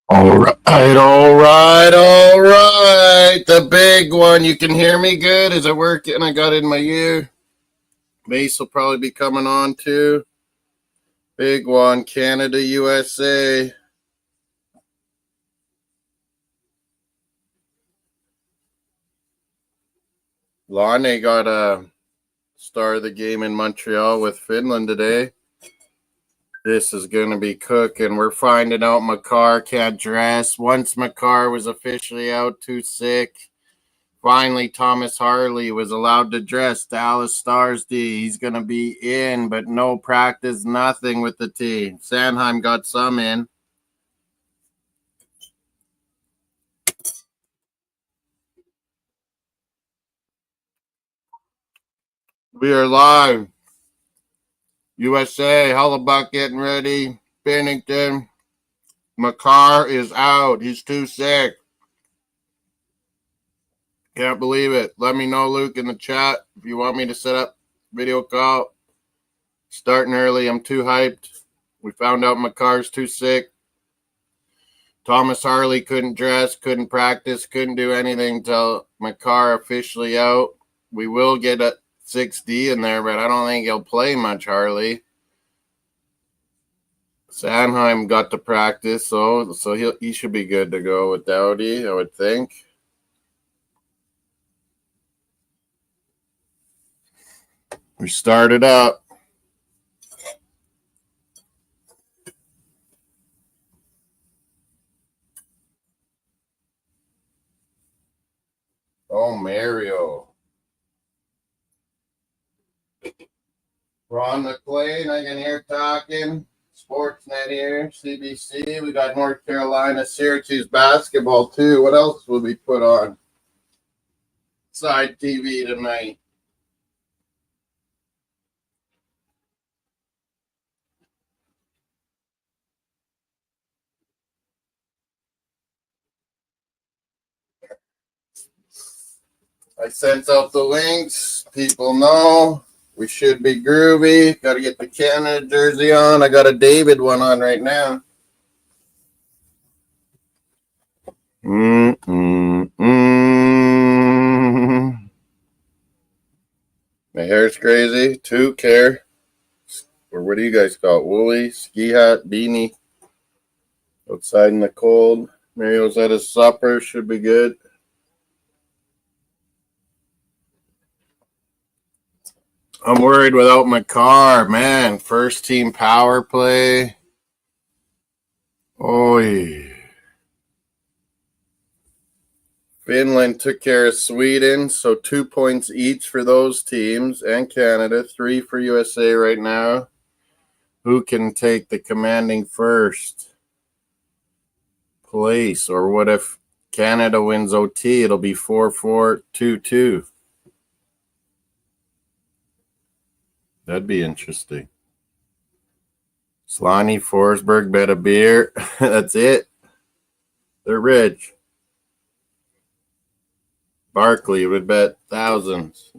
All right, all right, all right. The big one. You can hear me good? Is it working? I got it in my ear. Mace will probably be coming on too. Big one. Canada, USA. Lonnie got a star of the game in Montreal with Finland today. This is going to be cooking. We're finding out Makar can't dress. Once Makar was officially out, too sick. Finally, Thomas Harley was allowed to dress. Dallas Stars D. He's going to be in, but no practice, nothing with the team. Sandheim got some in. We are live. USA, Hellebuck getting ready. Bennington. Makar is out. He's too sick. Can't believe it. Let me know, Luke, in the chat if you want me to set up video call. Starting early. I'm too hyped. We found out Makar's too sick. Thomas Harley couldn't dress, couldn't practice, couldn't do anything until Makar officially out. We will get a 6D in there, but I don't think he'll play much, Harley. Sandheim got to practice, so he should be good to go with Dowdy, I would think. We started up. Oh, Mario. Ron McLean, I can hear talking. Sportsnet here, CBC. We got North Carolina, Syracuse basketball, too. What else will we put on side TV tonight? I sent out the links. People know we should be groovy. Got to get the Canada jersey on. I got a David one on right now. My hair's crazy. Too care. Or what do you guys call it? Woolly, ski hat, beanie. Outside in the cold. Mario's at his supper. Should be good. I'm worried without my car, man. First team power play. Oy. Finland took care of Sweden, so 2 points each for those teams, and Canada, 3 for USA right now. Who can take the commanding first place? Or what if Canada wins OT? It'll be 4-4, 2-2. That'd be interesting. Slani, Forsberg, bet a beer. That's it. They're rich. Barkley would bet thousands.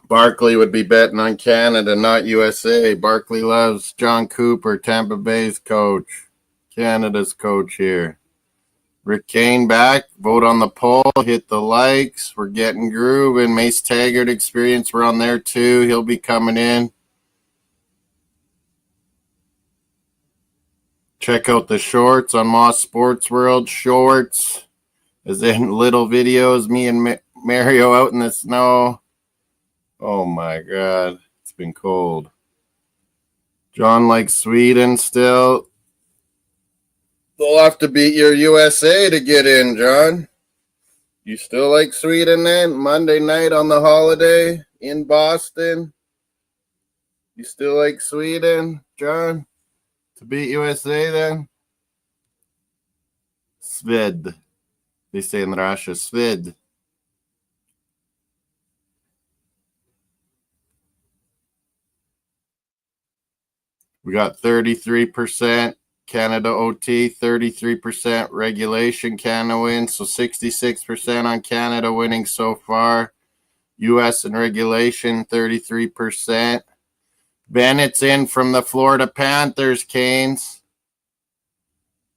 Barkley would be betting on Canada, not USA. Barkley loves John Cooper, Tampa Bay's coach. Canada's coach here. Rick Kane back. Vote on the poll. Hit the likes. We're getting grooving. Mace Taggart experience. We're on there too. He'll be coming in. Check out the shorts on Mosssports World. Shorts, as in little videos. Me and Mario out in the snow. Oh my God. It's been cold. John likes Sweden still. They'll have to beat your USA to get in, John. You still like Sweden then? Monday night on the holiday in Boston. You still like Sweden, John? To beat USA then? Sved. They say in Russia, Sved. We got 33% Canada OT, 33% regulation Canada wins, so 66% on Canada winning so far. US in regulation, 33%. Bennett's in from the Florida Panthers, Canes.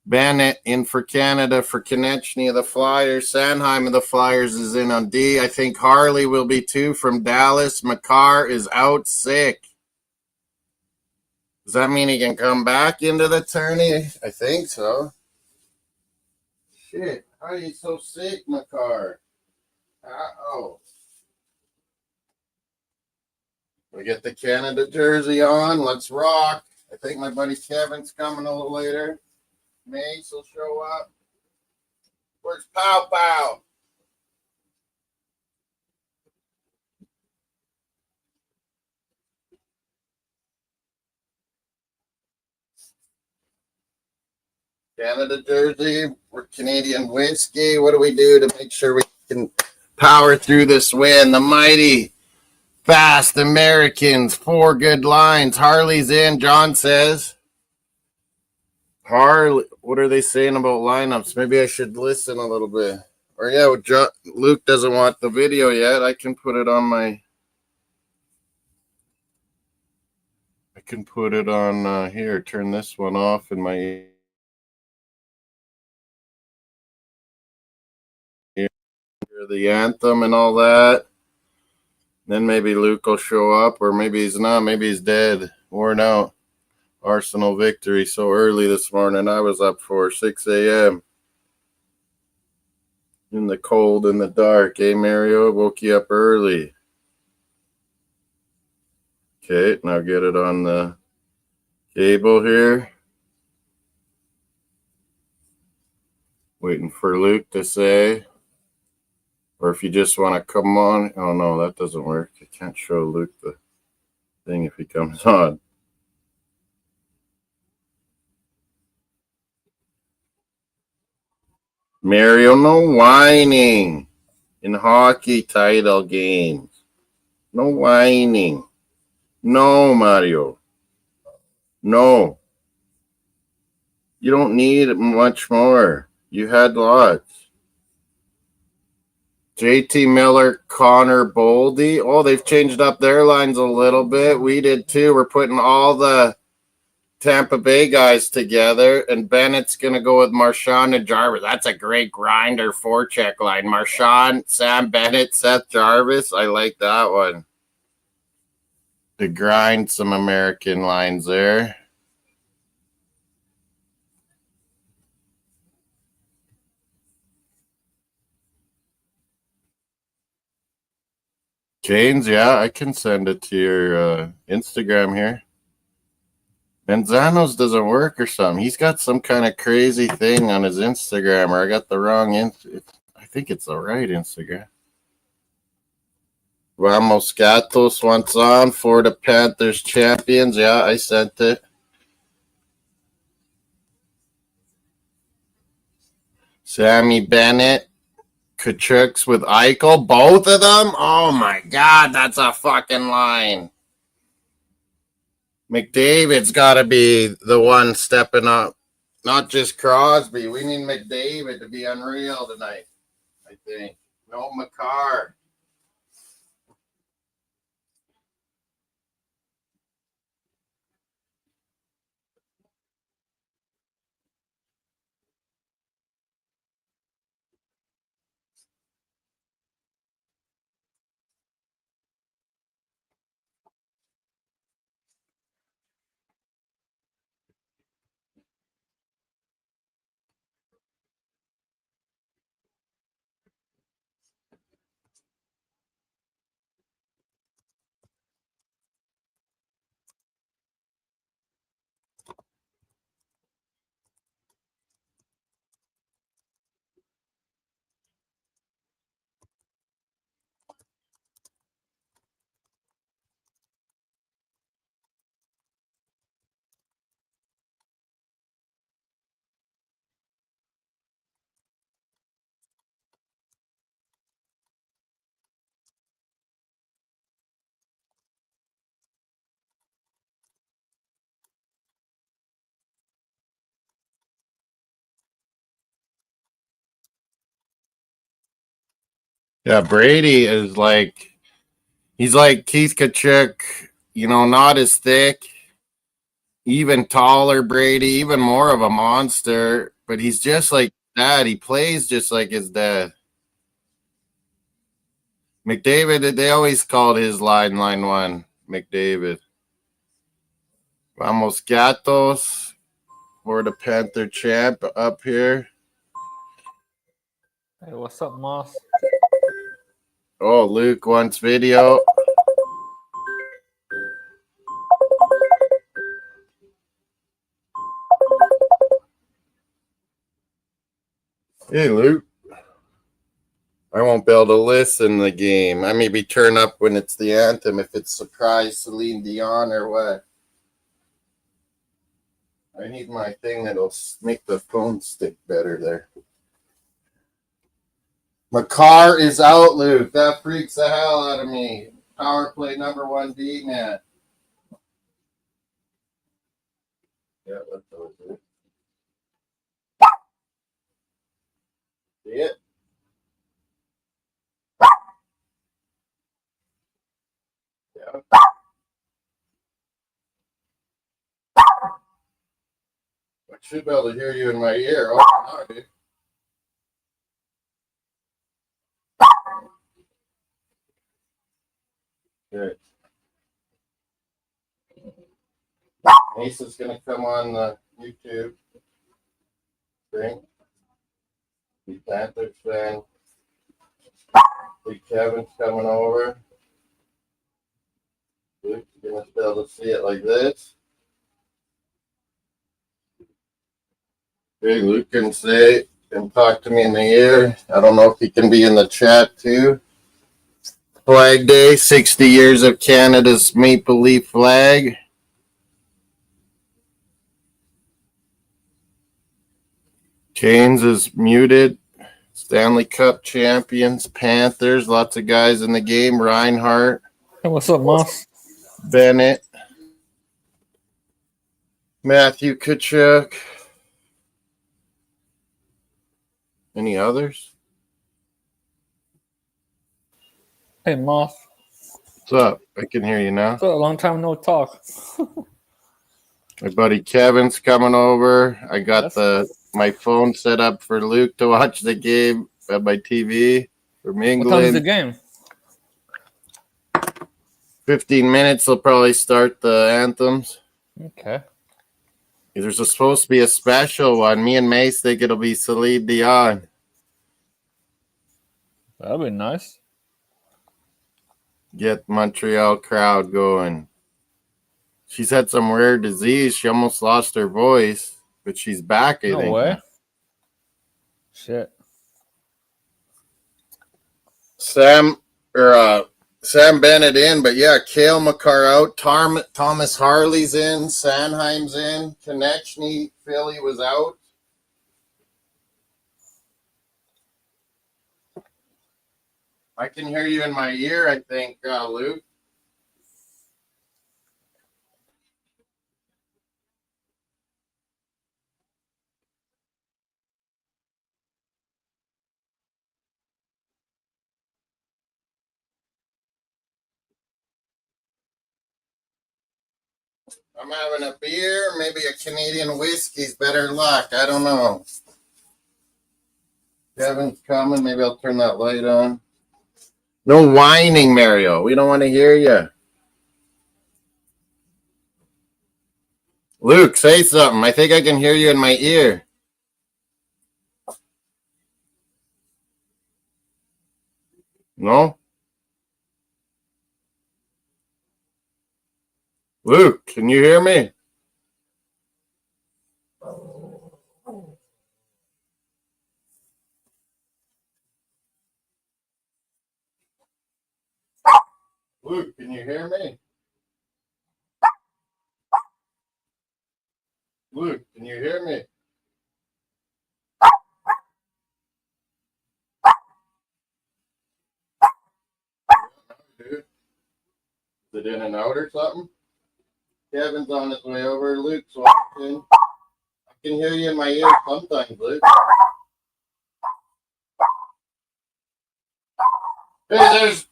Bennett in for Canada for Konechny of the Flyers. Sanheim of the Flyers is in on D. I think Harley will be too from Dallas. Makar is out sick. Does that mean he can come back into the tourney? I think so. Shit, how are you so sick, Makar? Uh-oh. We get the Canada jersey on. Let's rock. I think my buddy Kevin's coming a little later. Mace will show up. Where's Pow Pow? Canada jersey. We're Canadian whiskey. What do we do to make sure we can power through this win? The mighty fast Americans. 4 good lines. Harley's in, John says. Harley, what are they saying about lineups? Maybe I should listen a little bit. Or yeah, Luke doesn't want the video yet. I can put it on my. I can put it on here. Turn this one off in my. The anthem and all that. Then maybe Luke will show up, or maybe he's not. Maybe he's dead, worn out. Arsenal victory so early this morning. I was up for 6 a.m. in the cold and the dark. Hey, Mario, woke you up early. Okay, now get it on the cable here. Waiting for Luke to say. Or if you just want to come on. Oh, no, that doesn't work. I can't show Luke the thing if he comes on. Mario, no whining in hockey title games. No whining. No, Mario. No. You don't need much more. You had lots. JT Miller, Connor Boldy. Oh, they've changed up their lines a little bit. We did too. We're putting all the Tampa Bay guys together, and Bennett's going to go with Marchand and Jarvis. That's a great grinder forecheck line. Marchand, Sam Bennett, Seth Jarvis. I like that one. To grind some American lines there. James, yeah, I can send it to your Instagram here. Manzano's doesn't work or something. He's got some kind of crazy thing on his Instagram, or I got the wrong. I think it's the right Instagram. Ramos Gatos wants on for the Panthers champions. Yeah, I sent it. Sammy Bennett, Kachucks with Eichel, both of them. Oh my God, that's a fucking line. McDavid's got to be the one stepping up, not just Crosby. We need McDavid to be unreal tonight, I think. No Makar. Yeah, Brady is like, he's like Keith Kachuk not as thick, even taller Brady, even more of a monster, but he's just like dad. He plays just like his dad. McDavid, they always called his line one, McDavid. Vamos Gatos for the Panther champ up here. Hey, what's up, Moss? Oh, Luke wants video. Hey, Luke. I won't be able to listen to the game. I maybe turn up when it's the anthem if it's surprise Celine Dion or what. I need my thing that'll make the phone stick better there. Makar is out, Luke. That freaks the hell out of me. Power play number 1D, man. Yeah, let's go. See it? Yeah. I should be able to hear you in my ear. Oh, no, dude. Good. Mace is going to come on the YouTube thing. Big Panthers fan. Big Kevin's coming over. Luke's going to be able to see it like this. Big Luke can say and talk to me in the ear. I don't know if he can be in the chat too. Flag Day, 60 years of Canada's Maple Leaf flag. Canes is muted. Stanley Cup champions, Panthers, lots of guys in the game. Reinhardt. Hey, what's up, Moss? Bennett. Matthew Tkachuk. Any others? Hey, Moss. What's up? I can hear you now. What's up? A long time no talk. My buddy Kevin's coming over. I got my phone set up for Luke to watch the game at my TV from England. What time is the game? 15 minutes. They'll probably start the anthems. Okay. There's supposed to be a special one. Me and Mace think it'll be Celine Dion. That'd be nice. Get Montreal crowd going. She's had some rare disease. She almost lost her voice, but she's back, I think. No way. Shit. Sam Bennett in, but yeah, Cale Makar out. Thomas Harley's in. Sanheim's in. Konechny, Philly was out. I can hear you in my ear, I think, Luke. I'm having a beer, maybe a Canadian whiskey's better luck. I don't know. Kevin's coming. Maybe I'll turn that light on. No whining, Mario. We don't want to hear you. Luke, say something. I think I can hear you in my ear. No? Luke, can you hear me? Luke, can you hear me? Luke, can you hear me? Dude. Is it in and out or something? Kevin's on his way over. Luke's watching. I can hear you in my ear sometimes, Luke. Hey, there's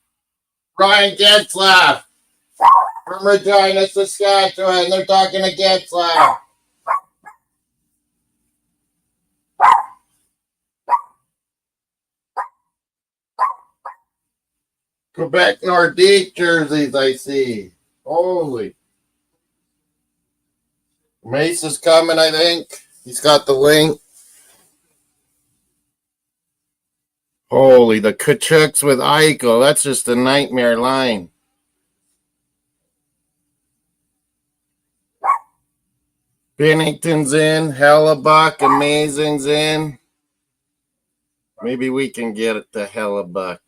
Ryan Getzlaff. From Regina, Saskatchewan. They're talking to Getzlaw. Quebec Nordique jerseys, I see. Holy. Mace is coming, I think. He's got the link. Holy, the Kachucks with Eichel. That's just a nightmare line. Pennington's in. Hellebuck, Amazing's in. Maybe we can get it to Hellebuck.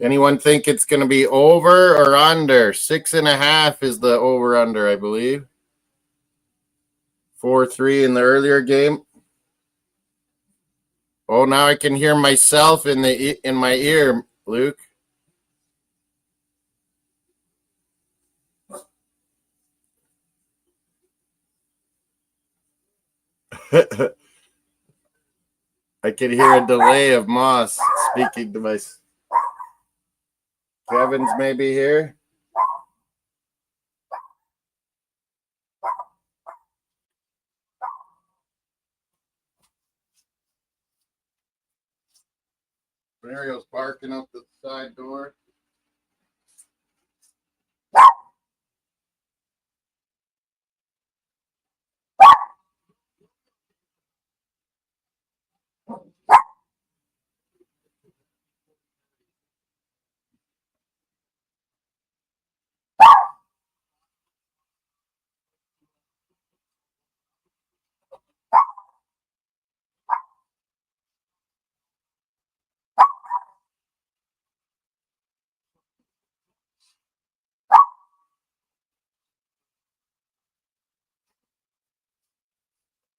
Anyone think it's going to be over or under? 6.5 is the over-under, I believe. 4-3 in the earlier game. Oh, now I can hear myself in my ear, Luke. I can hear a delay of Moss speaking to my. Kevin's maybe here. Mario's barking up the side door.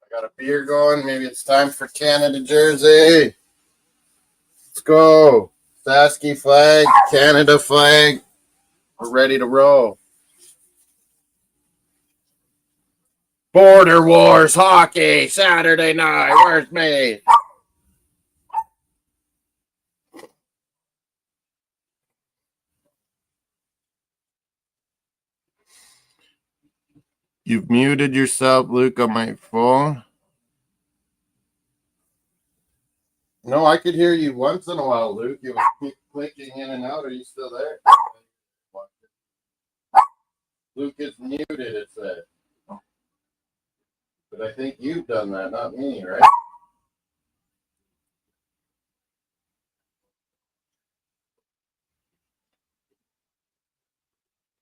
I got a beer going. Maybe it's time for Canada jersey. Let's go. Sasky flag, Canada flag. We're ready to roll. Border Wars hockey, Saturday night. Where's me? You've muted yourself, Luke, on my phone. No, I could hear you once in a while, Luke. You were clicking in and out. Are you still there? Luke is muted, it said. But I think you've done that, not me, right? I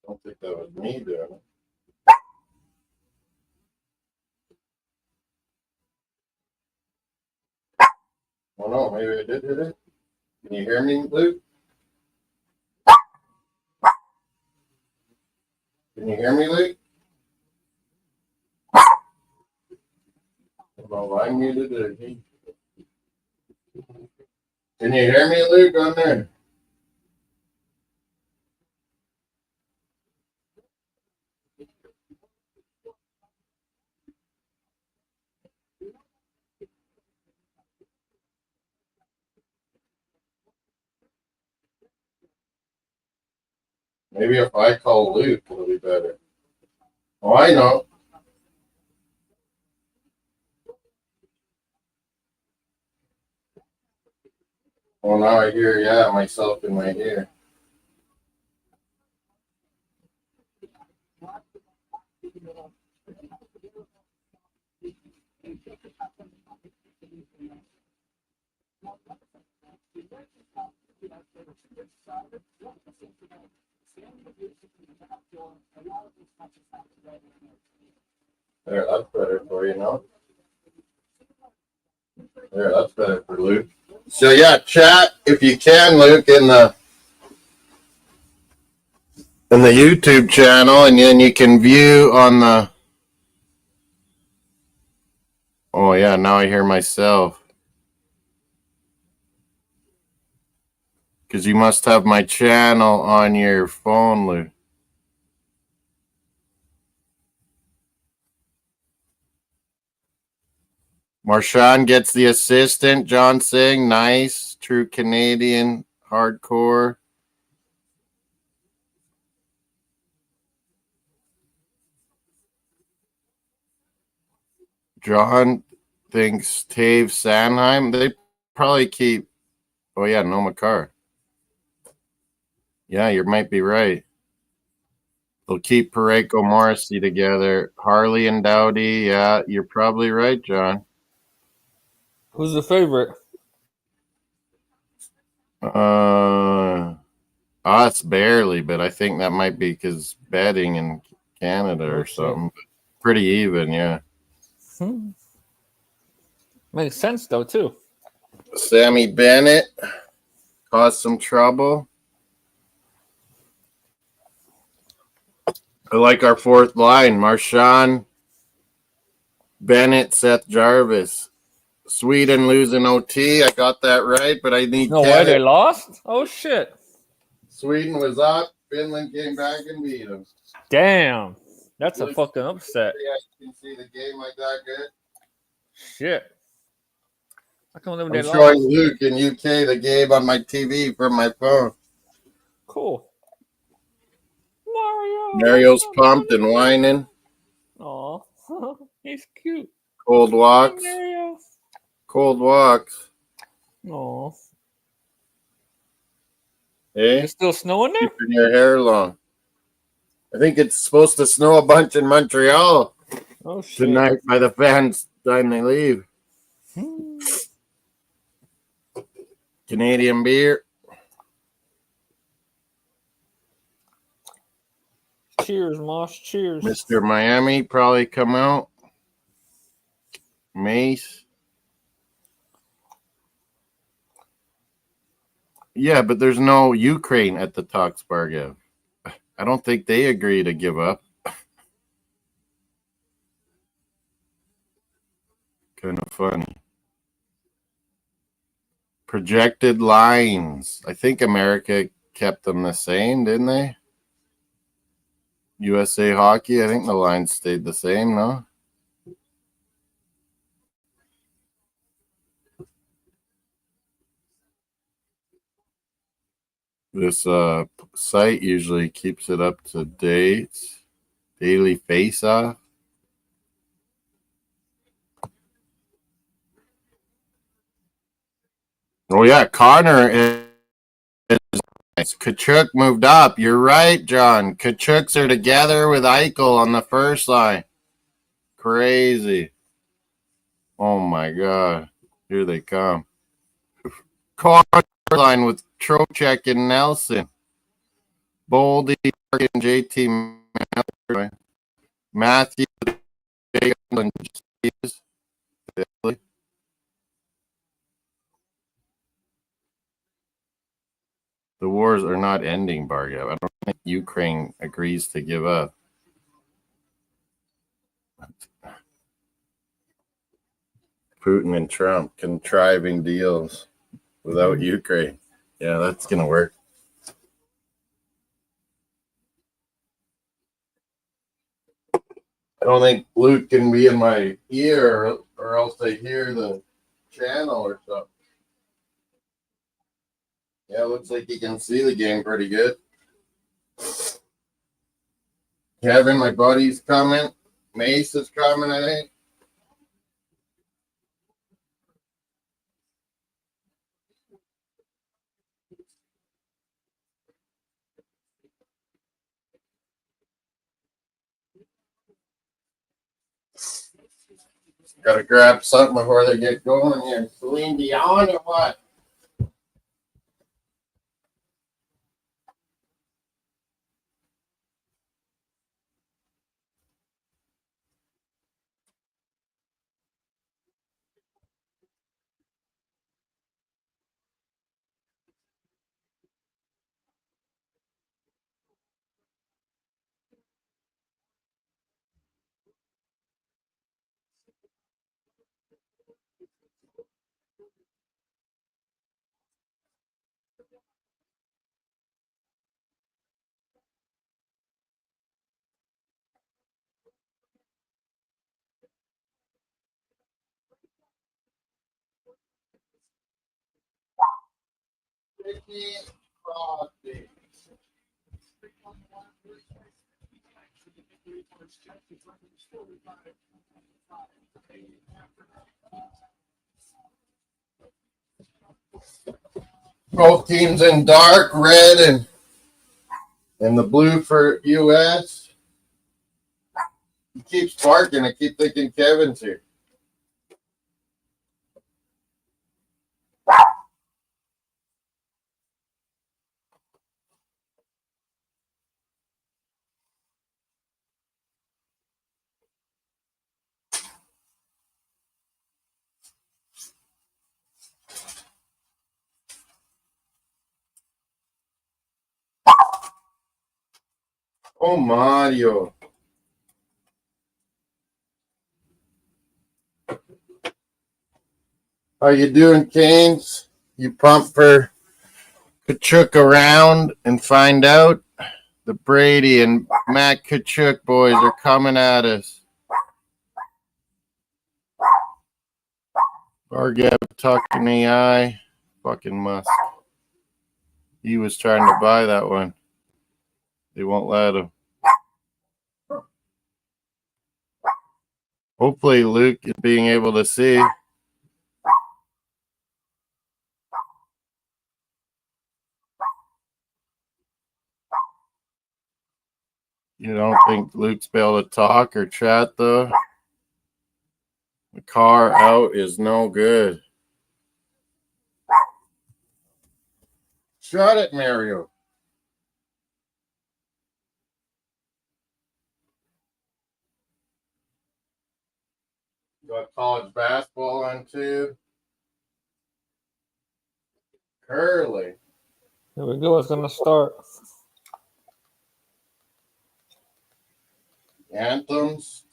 don't think that was me doing it. Oh no, maybe I did hit it. Can you hear me, Luke? Can you hear me, Luke? Well, I muted it. Can you hear me, Luke, on there? Maybe if I call Luke, it'll be better. Oh, I know. Well, now I hear, myself in my ear. There, that's better for you now. There, that's better for Luke. So yeah, chat if you can, Luke, in the YouTube channel, and then you can view on the. Oh yeah, now I hear myself. Because you must have my channel on your phone, Luke. Marchand gets the assistant. John Singh, nice. True Canadian, hardcore. John thinks Tave Sanheim. They probably keep. Oh yeah, no McCarr. Yeah, you might be right. They'll keep Pareko Morrissey together. Harley and Dowdy. Yeah, you're probably right, John. Who's the favorite? Us barely, but I think that might be because betting in Canada or something. Pretty even, yeah. Makes sense though too. Sammy Bennett caused some trouble. I like our fourth line. Marchand, Bennett, Seth Jarvis. Sweden losing OT. I got that right, but I need No way, they lost? Oh shit. Sweden was up. Finland came back and beat them. Damn. That's a fucking upset. Yeah, you can see the game like that good. Shit. I can't believe I'm they showing lost. Luke in UK the game on my TV from my phone. Cool. Mario's pumped and whining. Aw. He's cute. Cold walks. Mario. Cold walks. Aw. Hey? It's still snowing there? Keeping your hair long. I think it's supposed to snow a bunch in Montreal tonight by the fans time they leave. Canadian beer. Cheers, Moss. Cheers. Mr. Miami probably come out. Mace. Yeah, but there's no Ukraine at the Talks Bargav. I don't think they agree to give up. Kind of funny. Projected lines. I think America kept them the same, didn't they? USA Hockey, I think the lines stayed the same, no? This site usually keeps it up to date. Daily face-off. Oh, yeah, Connor is Kachuk moved up. You're right, John. Kachuks are together with Eichel on the first line. Crazy. Oh, my God. Here they come. Connor line with Trocheck and Nelson. Boldy and JT Matthew and the wars are not ending, Bargav. I don't think Ukraine agrees to give up. Putin and Trump contriving deals without Ukraine. Yeah, that's going to work. I don't think Luke can be in my ear or else I hear the channel or something. Yeah, looks like you can see the game pretty good. Kevin, my buddy's coming. Mace is coming, I think. Gotta grab something before they get going here. Celine Dion or what? Both teams in dark red and the blue for US. He keeps barking. I keep thinking Kevin's here. Oh, Mario. How you doing, Canes? You pumped for Kachuk around and find out? The Brady and Matt Kachuk boys are coming at us. Bargev tucked in the eye. Fucking Musk. He was trying to buy that one. They won't let him. Hopefully Luke is being able to see. You don't think Luke's be able to talk or chat, though? The car out is no good. Shut it, Mario. Got college basketball on, too. Curly. Here we go. It's going to start. Anthems.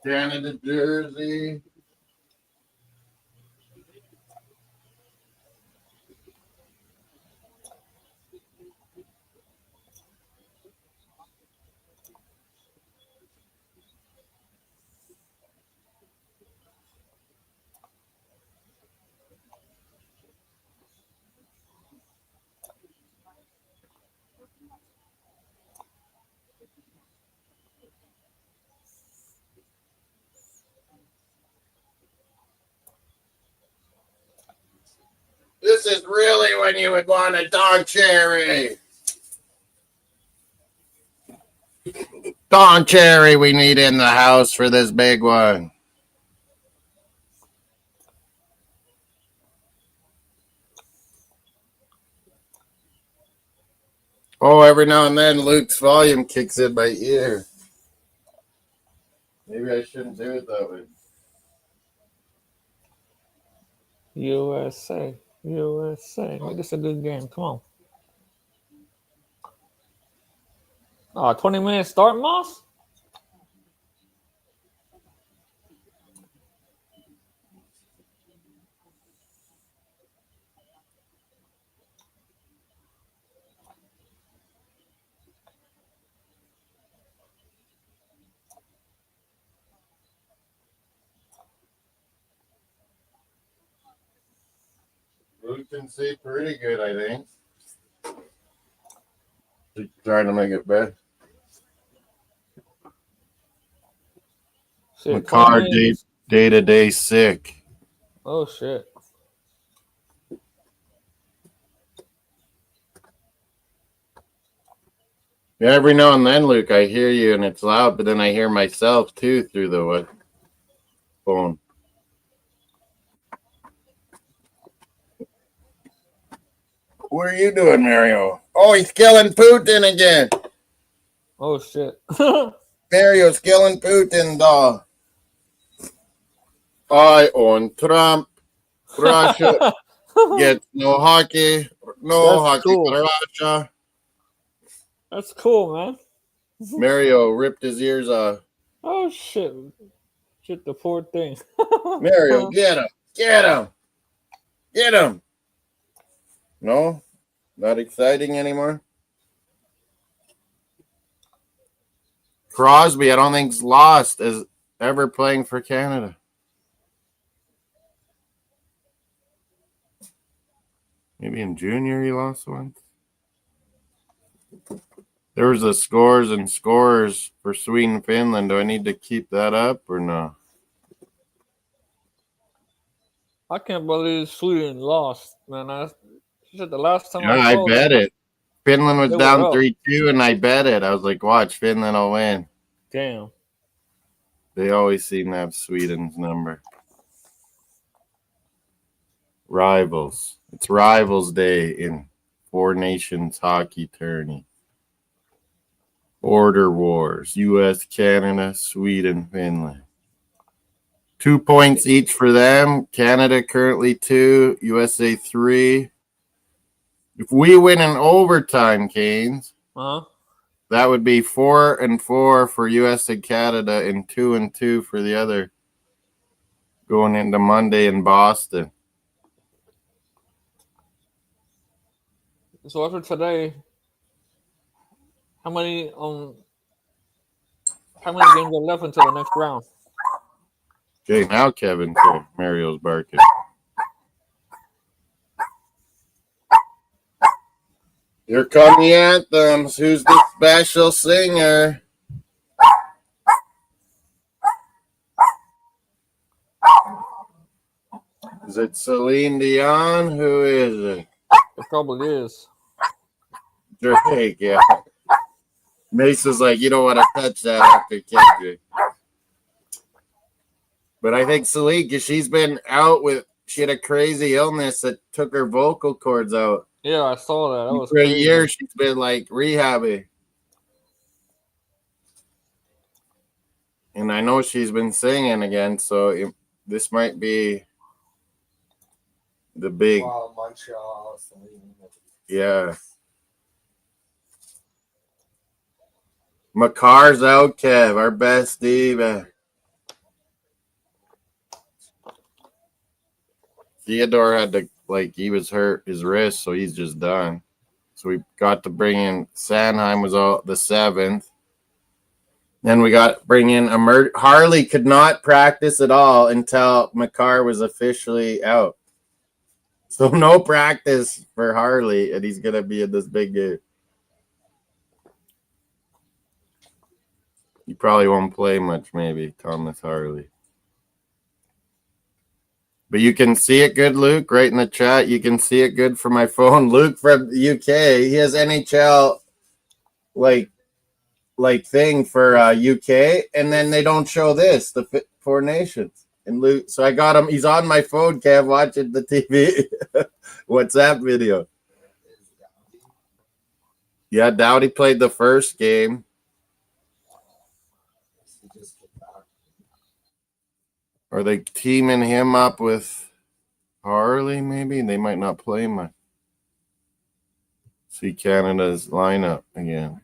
Canada jersey. This is really when you would want a Don Cherry. Don Cherry we need in the house for this big one. Oh, every now and then Luke's volume kicks in my ear. Maybe I shouldn't do it that way. USA. USA. Make this a good game. Come on. Oh, 20-minute start, Moss? Luke can see pretty good, I think. He's trying to make it better. Shit, McCarr 20 minutes. day-to-day sick. Oh, shit. Yeah, every now and then, Luke, I hear you and it's loud, but then I hear myself too through the phone. What are you doing, Mario? Oh, he's killing Putin again. Oh, shit. Mario's killing Putin, dog. I on Trump. Russia gets no hockey. No That's hockey cool. for Russia. That's cool, man. Mario ripped his ears off. Oh, shit. Shit, the poor thing. Mario, get him. Get him. Get him. No? Not exciting anymore? Crosby, I don't think's lost as ever playing for Canada. Maybe in junior he lost once. There was a scores and scores for Sweden, Finland. Do I need to keep that up or no? I can't believe Sweden lost, man. I said the last time Yeah, I I saw bet them, it. Finland was they were down up. 3-2, and I bet it. I was like, watch, Finland will win. Damn. They always seem to have Sweden's number. Rivals. It's Rivals Day in Four Nations Hockey Tourney. Border Wars. U.S., Canada, Sweden, Finland. 2 points each for them. Canada currently 2. USA 3. If we win in overtime, Canes, that would be 4-4 for US and Canada and 2-2 for the other going into Monday in Boston. So after today, how many games are left until the next round? Okay, now Kevin's here. Mario's barking. Here come the anthems. Who's the special singer? Is it Celine Dion? Who is it? It probably is. Drake, yeah. Mace was like, you don't want to touch that after Kendrick. But I think Celine, because she's been out with, she had a crazy illness that took her vocal cords out. Yeah, I saw that. That was For a crazy. year, she's been like rehabbing. And I know she's been singing again, so this might be the big. Wow, Montreal. Yeah. Makar's out, Kev, our best diva. Theodore had to, he was hurt his wrist, so he's just done. So we got to bring in, Sanheim was all the 7th. Then we got to bring in Harley could not practice at all until Makar was officially out. So no practice for Harley, and he's going to be in this big game. He probably won't play much, maybe, Thomas Harley. But you can see it good, Luke, right in the chat. You can see it good from my phone. Luke from the UK, he has NHL, thing for UK, and then they don't show this, the Four Nations. And Luke, so I got him. He's on my phone, Kev, watching the TV WhatsApp video. Yeah, Dowdy played the first game. Are they teaming him up with Harley, maybe? They might not play much. See Canada's lineup again.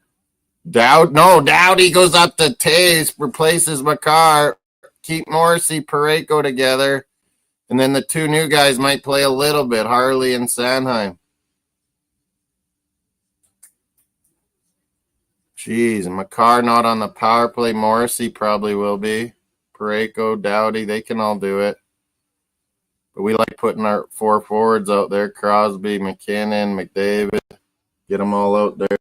Dowdy goes up to Taze, replaces Makar, keep Morrissey, Pareko together, and then the 2 new guys might play a little bit, Harley and Sanheim. Jeez, Makar not on the power play. Morrissey probably will be. Pareko, Dowdy, they can all do it. But we like putting our 4 forwards out there, Crosby, McKinnon, McDavid, get them all out there.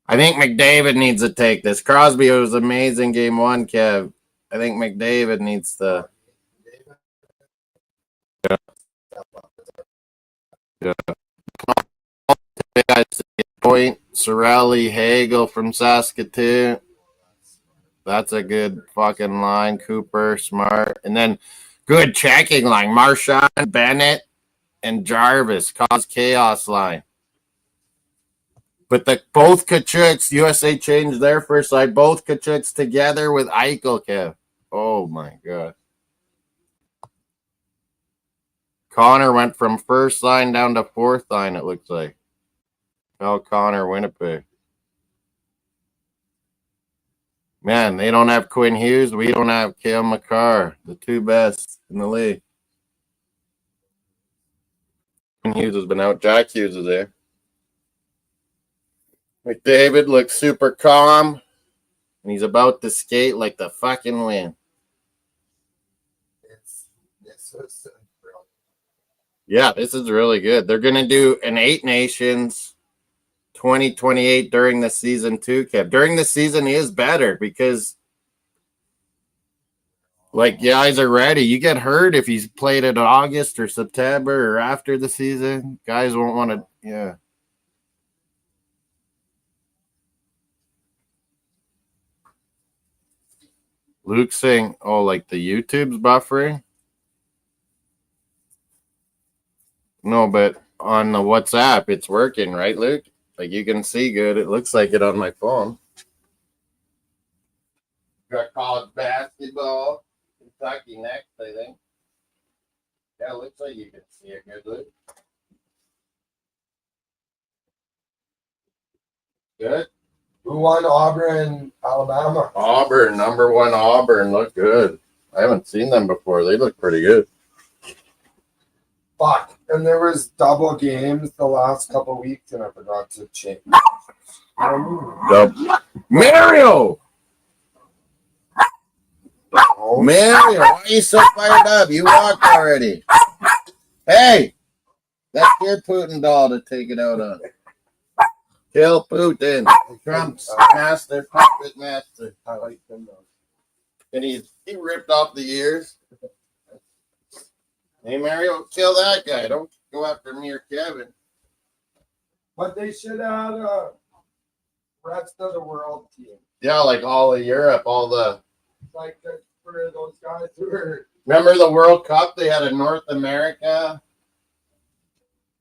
I think McDavid needs to take this. Crosby was amazing game 1, Kev. I think McDavid needs to. Yeah. Point. Sorelli, Hagel from Saskatoon. That's a good fucking line. Cooper, Smart. And then good checking line. Marchand, Bennett, and Jarvis. Cause chaos line. But both Kachuks, USA changed their first side. Both Kachuks together with Eichel, Kev. Oh, my God. Connor went from first line down to 4th line, it looks like. Oh, Connor, Winnipeg. Man, they don't have Quinn Hughes. We don't have Cale Makar, the 2 best in the league. Quinn Hughes has been out. Jack Hughes is there. McDavid looks super calm, and he's about to skate like the fucking wind. Yeah, this is really good. They're going to do an 8 Nations 2028 during the season too, Kev. During the season is better because like guys are ready. You get hurt if he's played in August or September or after the season. Guys won't want to, yeah. Luke saying, oh, like the YouTube's buffering? No, but on the WhatsApp, it's working, right, Luke? Like you can see good. It looks like it on my phone. Got college basketball. Kentucky next, I think. Yeah, looks like you can see it good, Luke. Good. Who won Auburn, Alabama? Auburn, number 1 Auburn. Look good. I haven't seen them before. They look pretty good. Fuck. And there was double games the last couple weeks, and I forgot to change. Mario! Oh, Mario, why are you so fired up? You walked already. Hey! That's your Putin doll to take it out on. Kill Putin. Trump's master, puppet master. I like them though. And he ripped off the ears. Hey, Mario, kill that guy. Don't go after me or Kevin. But they should have a rest of the world team. Yeah, like all of Europe, all the... Like for those guys who are... Remember the World Cup? They had a North America.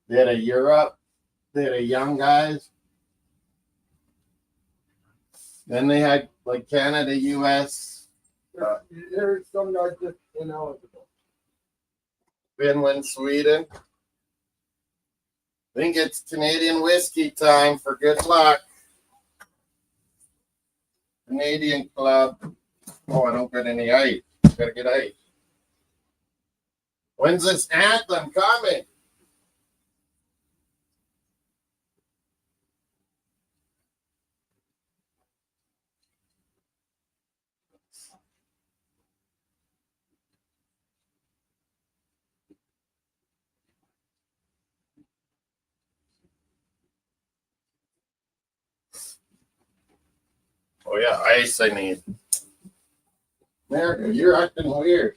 They had a Europe. They had a young guys. Then they had like Canada, US. There's some guys just ineligible. Finland, Sweden. I think it's Canadian whiskey time for good luck. Canadian club. Oh, I don't get any ice. Gotta get ice. When's this anthem coming? Oh yeah, ice I need. America, you're acting weird.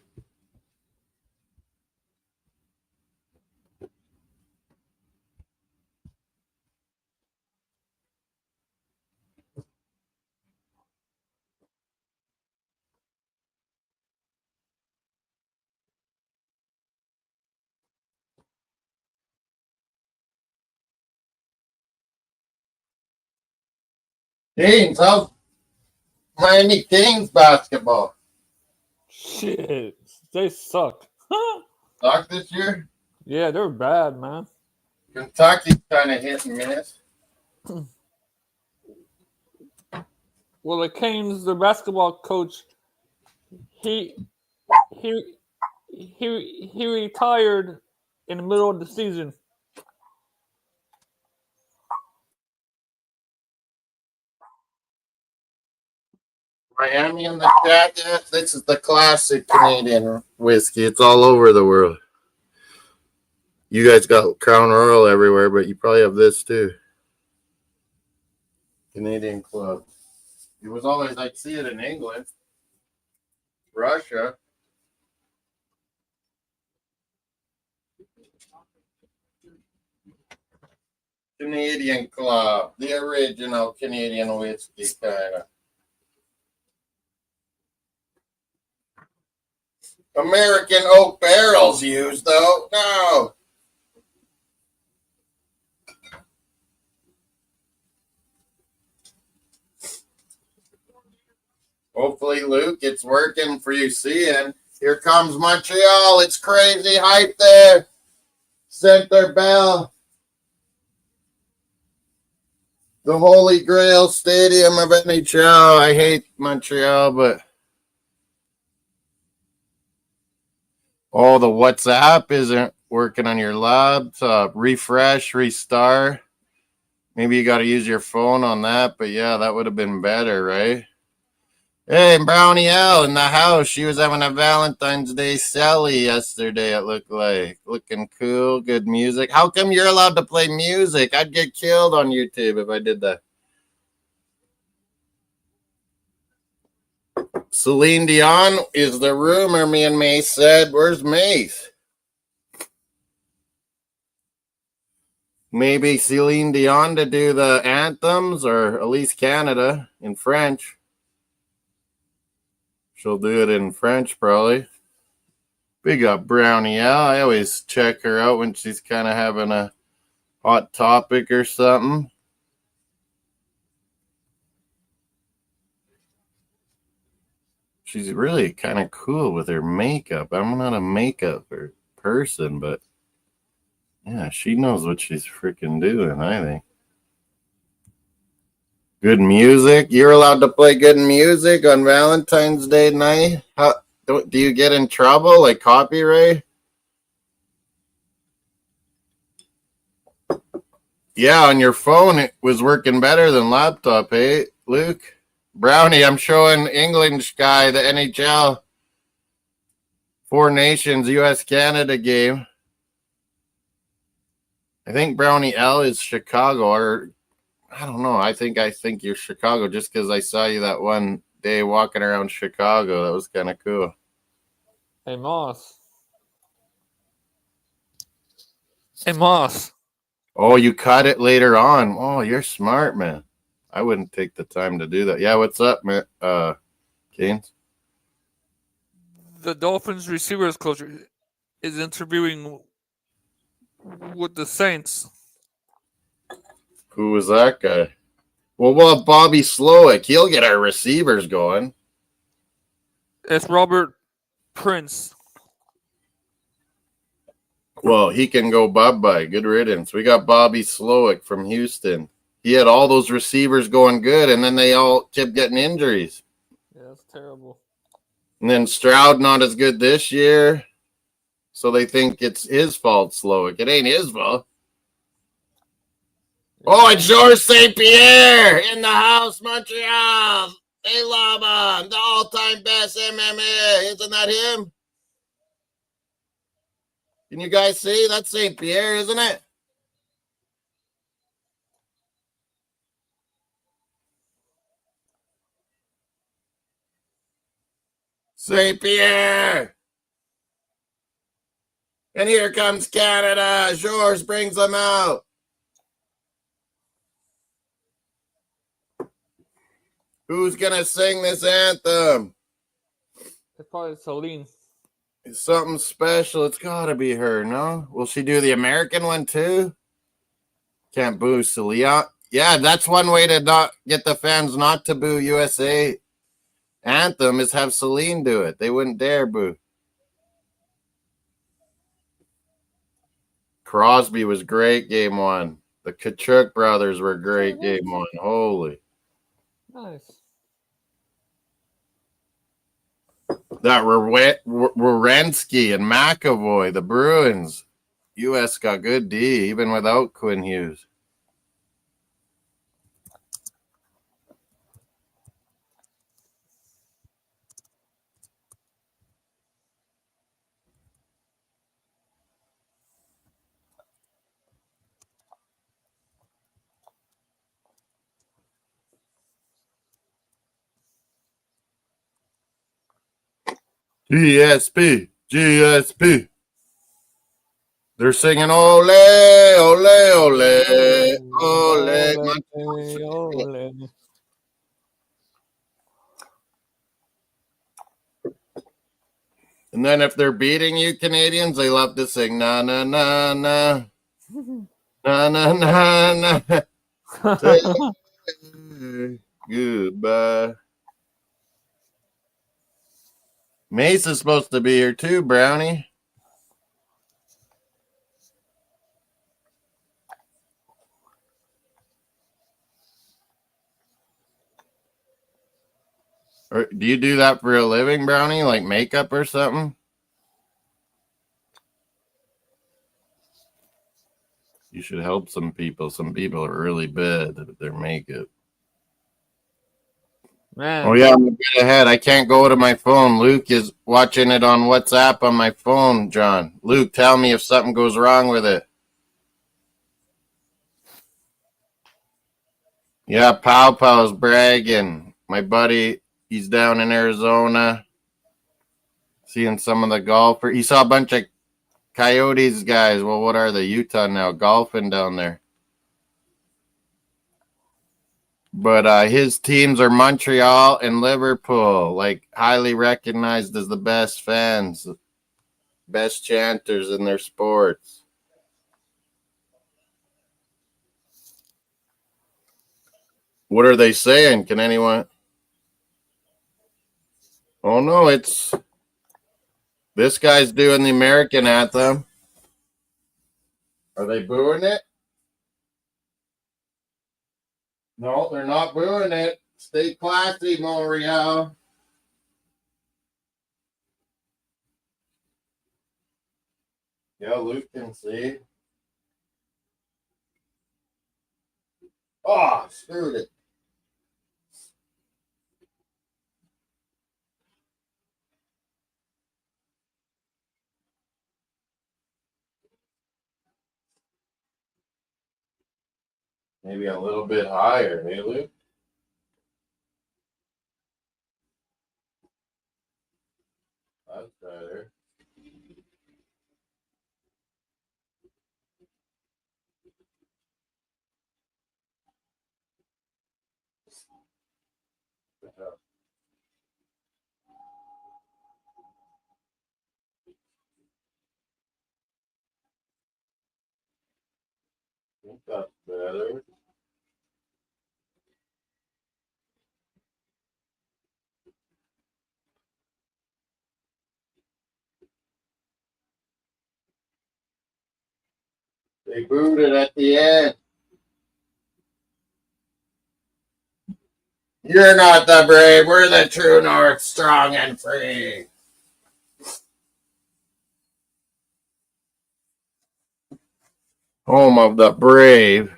Kings, how's Miami Kings basketball? Shit, they suck. Suck this year? Yeah, they're bad, man. Kentucky's kind of hit and miss. Well, the Canes, the basketball coach, he retired in the middle of the season. Miami in the chat. Yeah, this is the classic Canadian whiskey. It's all over the world. You guys got Crown Royal everywhere, but you probably have this too. Canadian Club. It was always, I'd see it in England. Russia. Canadian Club. The original Canadian whiskey kind of. American oak barrels used, though. No. Hopefully, Luke, it's working for you seeing. Here comes Montreal. It's crazy hype there. Center Bell. The Holy Grail Stadium of NHL. I hate Montreal, but... Oh, the WhatsApp isn't working on your laptop. Refresh, restart. Maybe you got to use your phone on that, but yeah, that would have been better, right? Hey, Brownie L in the house. She was having a Valentine's Day celly yesterday, it looked like. Looking cool, good music. How come you're allowed to play music? I'd get killed on YouTube if I did that. Celine Dion is the rumor, me and Mace said. Where's Mace? Maybe Celine Dion to do the anthems, or at least Canada in French. She'll do it in French, probably. Big up Brownie L. I always check her out when she's kind of having a hot topic or something. She's really kind of cool with her makeup. I'm not a makeup person, but yeah, she knows what she's freaking doing, I think. Good music. You're allowed to play good music on Valentine's Day night? Do you get in trouble, like copyright? Yeah, on your phone it was working better than laptop, hey, Luke? Brownie, I'm showing English guy the NHL Four Nations US Canada game. I think Brownie L is Chicago, or I don't know. I think you're Chicago just because I saw you that one day walking around Chicago. That was kind of cool. Hey, Moss. Hey, Moss. Oh, you cut it later on. Oh, you're smart, man. I wouldn't take the time to do that. Yeah, what's up, man? Canes? The Dolphins receivers coach is interviewing with the Saints. Who was that guy? Well, we'll have Bobby Slowick. He'll get our receivers going. It's Robert Prince. Well, he can go bye-bye. Good riddance. We got Bobby Slowick from Houston. He had all those receivers going good, and then they all kept getting injuries. Yeah, that's terrible. And then Stroud not as good this year, so they think it's his fault, Slowick. It ain't his fault. Oh, it's Georges St. Pierre in the house, Montreal. They love him. The all-time best MMA. Isn't that him? Can you guys see? That's St. Pierre, isn't it? St. Pierre. And here comes Canada. Georges brings them out. Who's going to sing this anthem? It's probably Celine. It's something special. It's got to be her, no? Will she do the American one too? Can't boo Celia. Yeah, that's one way to not get the fans not to boo USA anthem is have Celine do it. They wouldn't dare boo. Crosby was great game one. The Kachuk brothers were great game one. Holy. Nice. That Werenski and McAvoy, the Bruins. U.S. got good D, even without Quinn Hughes. GSP, GSP. They're singing ole, ole, ole, ole. Ole. And then if they're beating you Canadians, they love to sing na na na na na na na na. Goodbye. Mace is supposed to be here too, Brownie. Or do you do that for a living, Brownie? Like makeup or something? You should help some people. Some people are really bad at their makeup. Man. Oh, yeah, I'm a bit ahead. I can't go to my phone. Luke is watching it on WhatsApp on my phone, John. Luke, tell me if something goes wrong with it. Yeah, Pow Pow's bragging. My buddy, he's down in Arizona, seeing some of the golfers. He saw a bunch of Coyotes guys. Well, what are they? Utah now, golfing down there. But his teams are Montreal and Liverpool, like highly recognized as the best fans, best chanters in their sports. What are they saying? Can anyone? Oh no, it's this guy's doing the American anthem. Are they booing it? No, they're not booing it. Stay classy, Montreal. Yeah, Luke can see. Oh, screwed it. Maybe a little bit higher, hey, Luke? That's better. I think that's better. They booed it at the end. You're not the brave. We're the true north, strong and free. Home of the brave.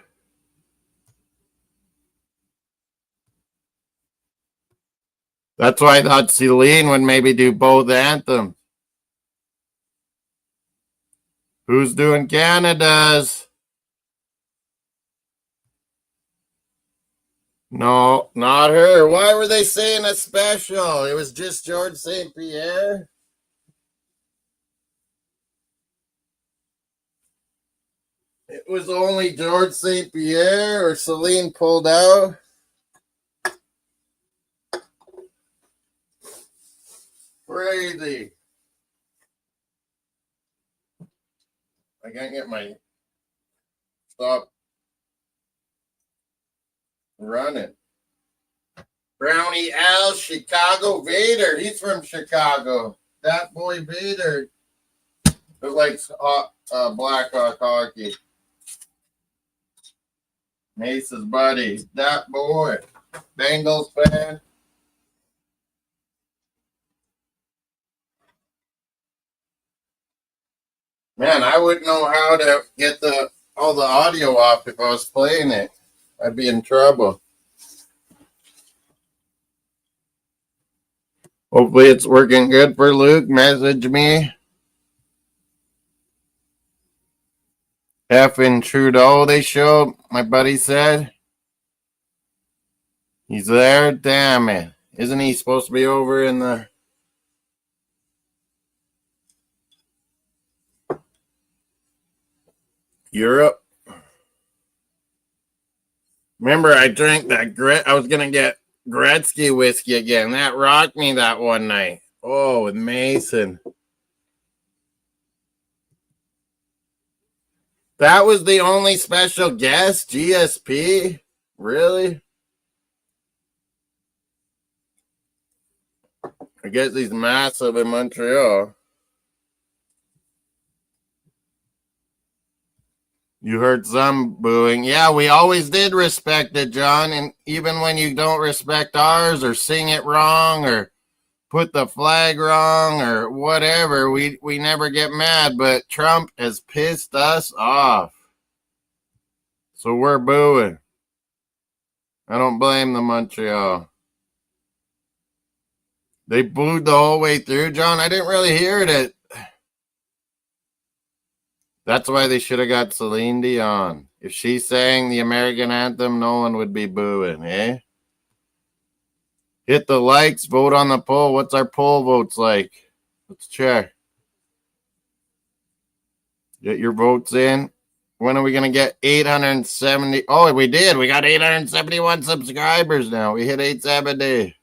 That's why I thought Celine would maybe do both anthems. Who's doing Canada's? No, not her. Why were they saying a special? It was just George St. Pierre. It was only George St. Pierre, or Celine pulled out. Crazy. I can't get my stop running. Brownie Al, Chicago Vader. He's from Chicago. That boy Vader. Who likes Blackhawk hockey. Mace's buddy. That boy. Bengals fan. Man, I wouldn't know how to get all the audio off if I was playing it. I'd be in trouble. Hopefully it's working good for Luke. Message me. F in Trudeau, they show. My buddy said. He's there? Damn it. Isn't he supposed to be over in the Europe? Remember, I drank that I was going to get Gretzky whiskey again. That rocked me that one night. Oh, with Mason. That was the only special guest? GSP? Really? I guess he's massive in Montreal. You heard some booing. Yeah, we always did respect it, John. And even when you don't respect ours or sing it wrong or put the flag wrong or whatever, we never get mad. But Trump has pissed us off. So we're booing. I don't blame the Montreal. They booed the whole way through, John. I didn't really hear it. That's why they should have got Celine Dion. If she sang the American anthem, no one would be booing, eh? Hit the likes, vote on the poll. What's our poll votes like? Let's check. Get your votes in. When are we going to get 870? Oh, we did. We got 871 subscribers now. We hit 870.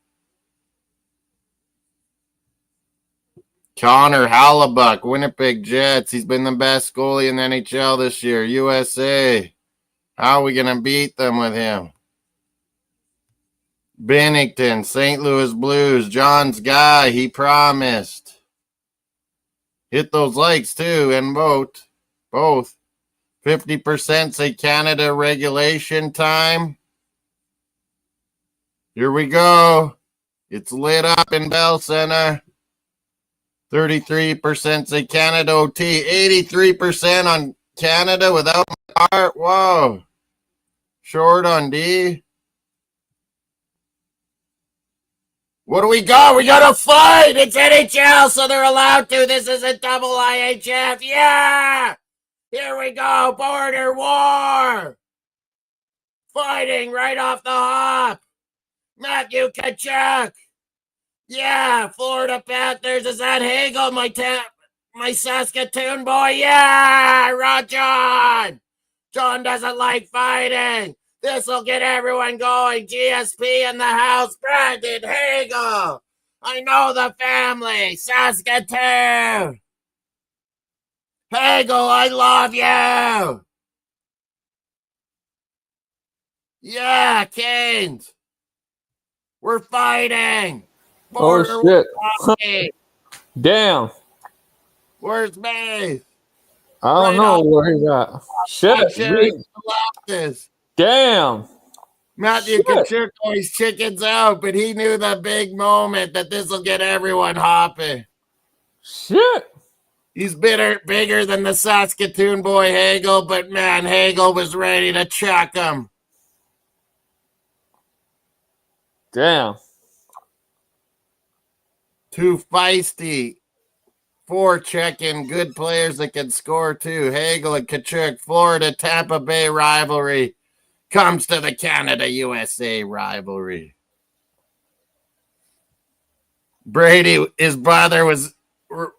Connor Hallebuck, Winnipeg Jets. He's been the best goalie in the NHL this year. USA. How are we going to beat them with him? Bennington, St. Louis Blues. John's guy. He promised. Hit those likes too and vote. Both. 50% say Canada regulation time. Here we go. It's lit up in Bell Center. 33% say Canada OT. 83% on Canada without art. Whoa. Short on D. What do we got? We got a fight. It's NHL, so they're allowed to. This is a double IHF. Yeah. Here we go. Border war. Fighting right off the hop. Matthew Tkachuk. Yeah. Florida Panthers. Is that Hagel, my Saskatoon boy? Yeah. John. John doesn't like fighting. This will get everyone going. GSP in the house. Brandon Hagel. I know the family. Saskatoon. Hagel, I love you. Yeah, Canes. We're fighting. Oh, shit. Damn. Where's Mace? I don't know where he's at. Shit. Damn. Matthew Tkachuk always chickens out, but he knew the big moment that this will get everyone hopping. Shit. He's bigger than the Saskatoon boy Hagel, but man, Hagel was ready to chuck him. Damn. Too feisty. 4 checking good players that can score too. Hagel and Tkachuk, Florida, Tampa Bay rivalry comes to the Canada-USA rivalry. Brady, his brother was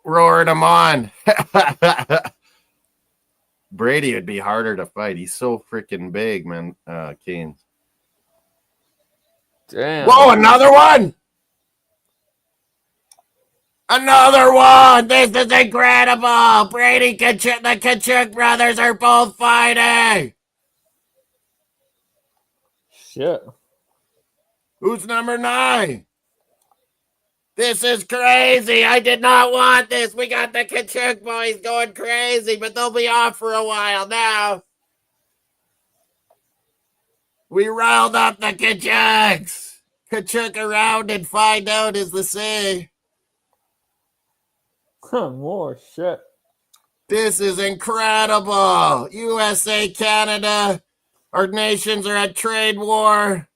roaring him on. Brady would be harder to fight. He's so freaking big, man. Canes. Damn. Whoa, another one. Another one. This is incredible. Brady, Tkachuk, the Tkachuk brothers are both fighting. Shit. Who's number 9? This is crazy. I did not want this. We got the Tkachuk boys going crazy, but they'll be off for a while now. We riled up the Tkachuks. Tkachuk around and find out is the say. More shit. This is incredible. USA, Canada, our nations are at trade war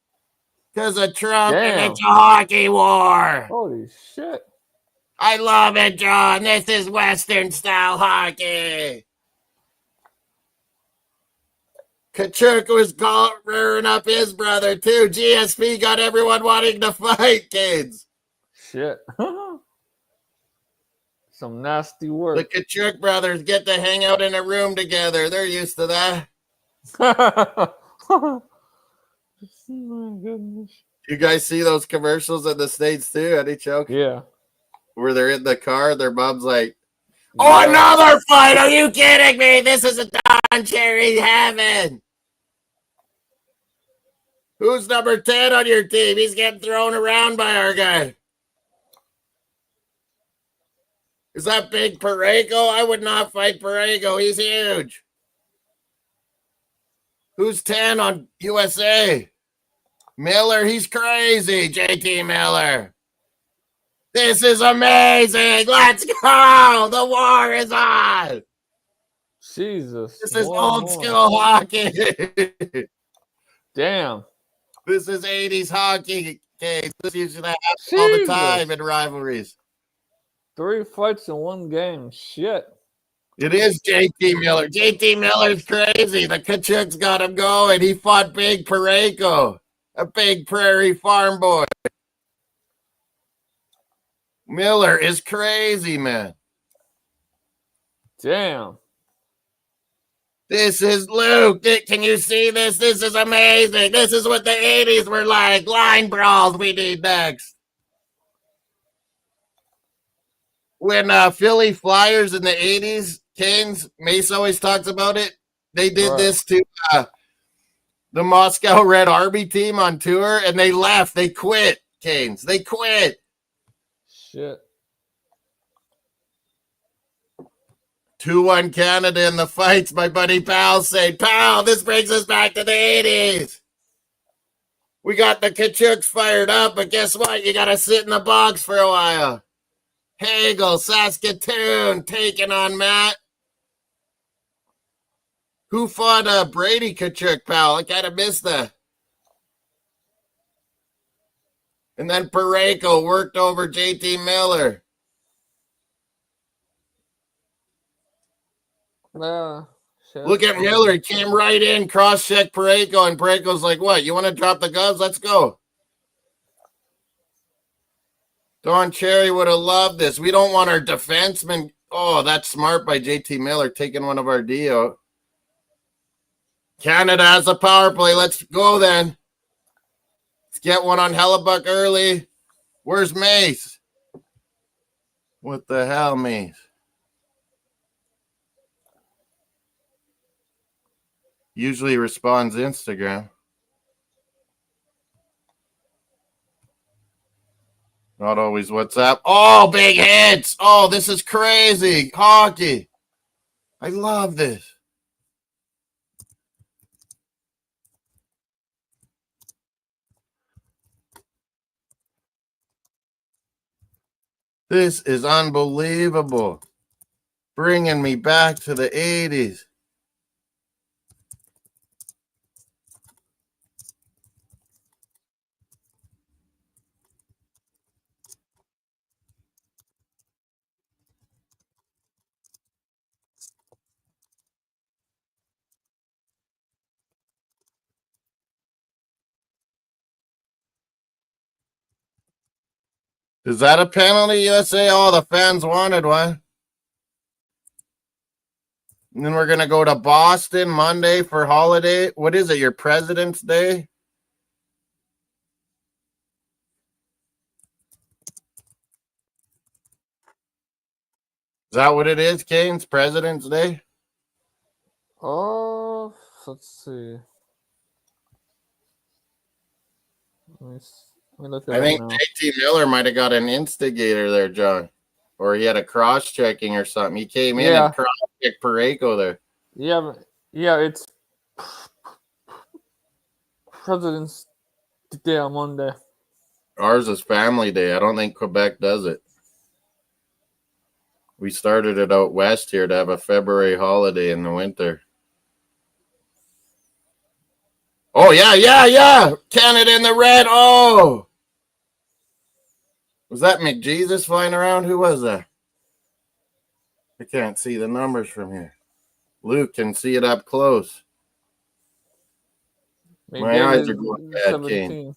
because of Trump. Damn. And it's a hockey war. Holy shit. I love it, John. This is Western style hockey. Tkachuk was rearing up his brother, too. GSP got everyone wanting to fight, kids. Shit. Some nasty work. The Tkachuk brothers get to hang out in a room together. They're used to that. Oh my goodness. You guys see those commercials in the States, too, NHL? Yeah. Where they're in the car, their mom's like, oh, another fight! Are you kidding me? This is a Don Cherry heaven. Who's number 10 on your team? He's getting thrown around by our guy. Is that big Parayko? I would not fight Parayko. He's huge. Who's 10 on USA? Miller, he's crazy. JT Miller. This is amazing. Let's go. The war is on. Jesus. This is old school hockey. Damn. This is 80s hockey. Okay, this used to happen all the Jesus. time in rivalries. 3 fights in 1 game. Shit. It is JT Miller. JT Miller's crazy. The Kachuk's got him going. He fought Big Pareko, a big prairie farm boy. Miller is crazy, man. Damn. This is Luke. Can you see this? This is amazing. This is what the 80s were like. Line brawls we need next. When Philly Flyers in the 80s, Canes, Mace always talks about it. They did this to the Moscow Red Army team on tour, and they left. They quit, Canes. They quit. Shit. 2-1 Canada in the fights. My buddy Pal saying, Pal, this brings us back to the 80s. We got the Kachuks fired up, but guess what? You got to sit in the box for a while. Hagel, Saskatoon, taking on Matt. Who fought Brady Kachuk, Pal? I kind of missed that. And then Pareko worked over JT Miller. Look at Miller. He came right in, cross-checked Pareko, and Pareko's like, what, you want to drop the gloves? Let's go. Don Cherry would have loved this. We don't want our defenseman. Oh, that's smart by JT Miller, taking one of our Dio. Canada has a power play. Let's go then. Let's get one on Hellebuck early. Where's Mace? What the hell, Mace? Usually responds Instagram. Not always WhatsApp. Oh, big hits. Oh, this is crazy. Hockey. I love this. This is unbelievable. Bringing me back to the 80s. Is that a penalty, USA? Oh, the fans wanted one. And then we're going to go to Boston Monday for holiday. What is it, your President's Day? Is that what it is, Canes? President's Day? Oh, let's see. Let me look at I think JT Miller might have got an instigator there, John. Or he had a cross-checking or something. He came in and cross-checked Pareko there. Yeah, it's President's Day on Monday. Ours is Family Day. I don't think Quebec does it. We started it out west here to have a February holiday in the winter. Oh, yeah. Canada in the red. Oh. Was that McJesus flying around? Who was that? I can't see the numbers from here. Luke can see it up close. My eyes are going bad, Kane.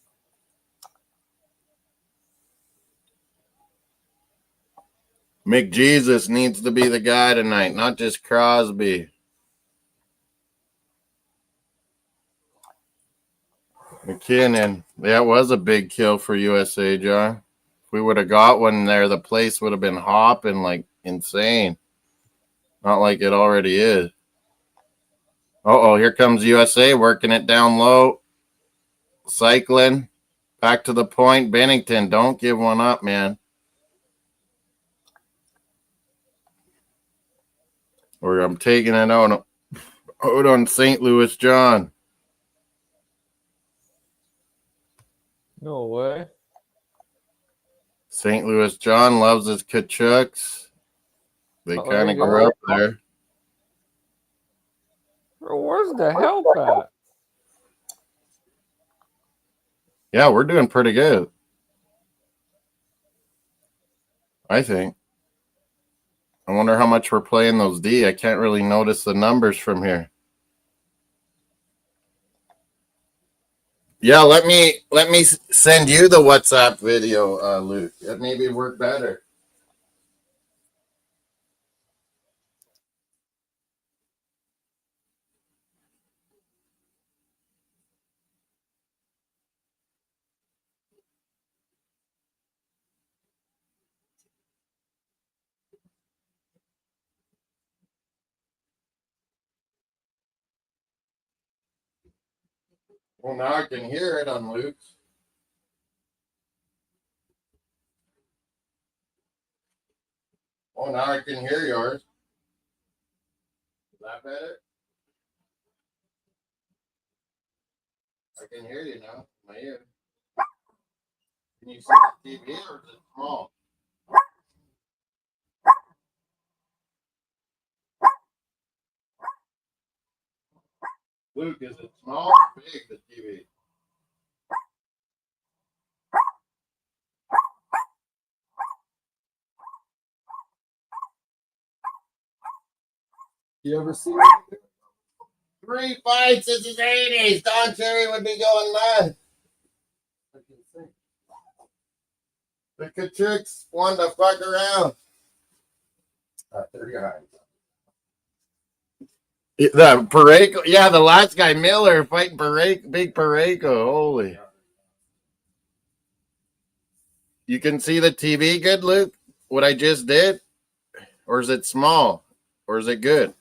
McJesus needs to be the guy tonight, not just Crosby. McKinnon. That was a big kill for USA, John. If we would have got one there, the place would have been hopping like insane. Not like it already is. Uh-oh, here comes USA working it down low. Cycling. Back to the point. Bennington, don't give one up, man. Or I'm taking it out on St. Louis John. No way. St. Louis John loves his Kachuks. They kind of grew up there. Where's the help at? Yeah, we're doing pretty good, I think. I wonder how much we're playing those D. I can't really notice the numbers from here. Yeah, let me send you the WhatsApp video, Luke. That maybe work better. Well, now I can hear it on Luke's. Oh, now I can hear yours. Is that better? I can hear you now. My ear. Can you see the TV or is it small? Luke, is it small or big, the TV? You ever see 3 fights since the 80s. Don Cherry would be going mad. The Kachuks wanted to fuck around. The Pareko, yeah, the last guy, Miller, fighting Pareko, big Pareko. Holy. You can see the TV good, Luke? What I just did? Or is it small? Or is it good?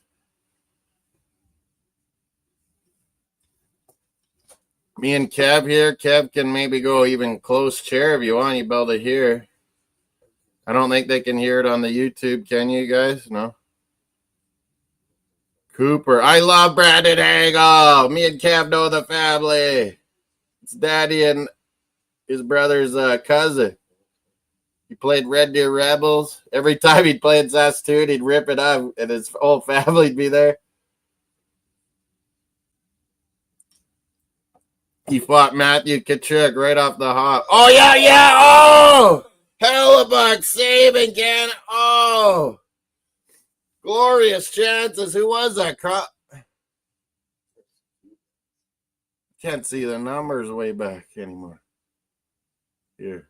Me and Kev here. Kev can maybe go even close chair if you want. You'll be able to hear. I don't think they can hear it on the YouTube. Can you guys? No. Cooper. I love Brandon Hagel. Me and Kev know the family. It's Daddy and his brother's cousin. He played Red Deer Rebels. Every time he'd play in Saskatoon, he'd rip it up, and his whole family'd be there. He fought Matthew Tkachuk right off the hop. Oh, yeah, yeah. Oh! Hellebuck saving again. Oh! Glorious chances. Who was that? Can't see the numbers way back anymore. Here.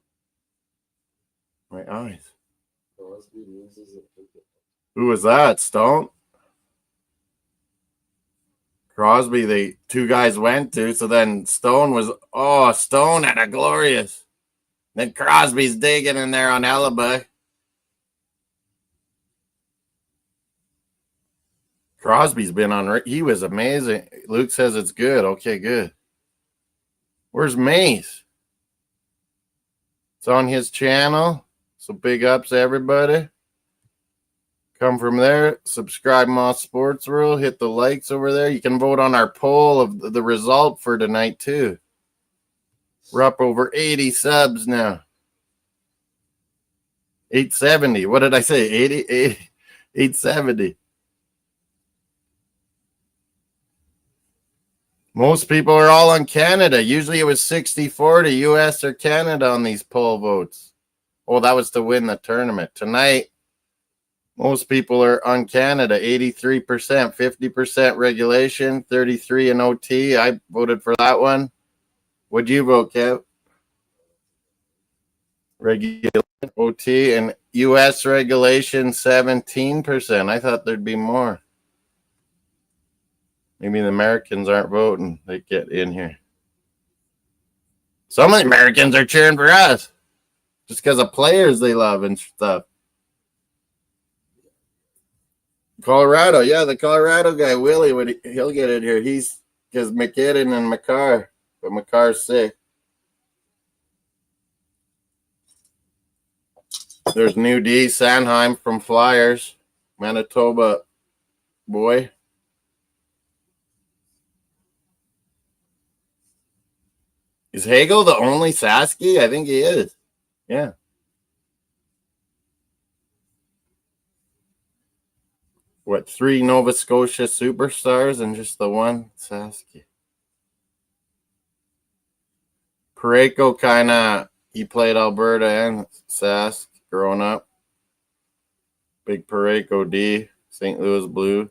My eyes. Who was that? Stone? Crosby, the 2 guys went to. So then Stone was, Stone had a glorious. Then Crosby's digging in there on Hellebuck. Crosby's been on, he was amazing. Luke says it's good. Okay, good. Where's Mace? It's on his channel. So big ups, everybody. Come from there. Subscribe Moss Sports World. Hit the likes over there. You can vote on our poll of the result for tonight, too. We're up over 80 subs now. 870. What did I say? 80? 870. Most people are all on Canada. Usually it was 60-40 U.S. or Canada on these poll votes. Oh, that was to win the tournament. Tonight, most people are on Canada. 83%, 50% regulation, 33 in OT. I voted for that one. What'd you vote, Kev? Regulation, OT, and U.S. regulation, 17%. I thought there'd be more. Maybe the Americans aren't voting. They get in here. Some of the Americans are cheering for us just because of players they love and stuff. Colorado, yeah, the Colorado guy, Willie, he'll get in here. He's because McKinnon and McCarr, but McCarr's sick. There's New D, Sanheim from Flyers, Manitoba boy. Is Hagel the only Sasky? I think he is. Yeah. What, 3 Nova Scotia superstars and just the one Sasky? Parayko kind of, he played Alberta and Sask growing up. Big Parayko D, St. Louis Blue.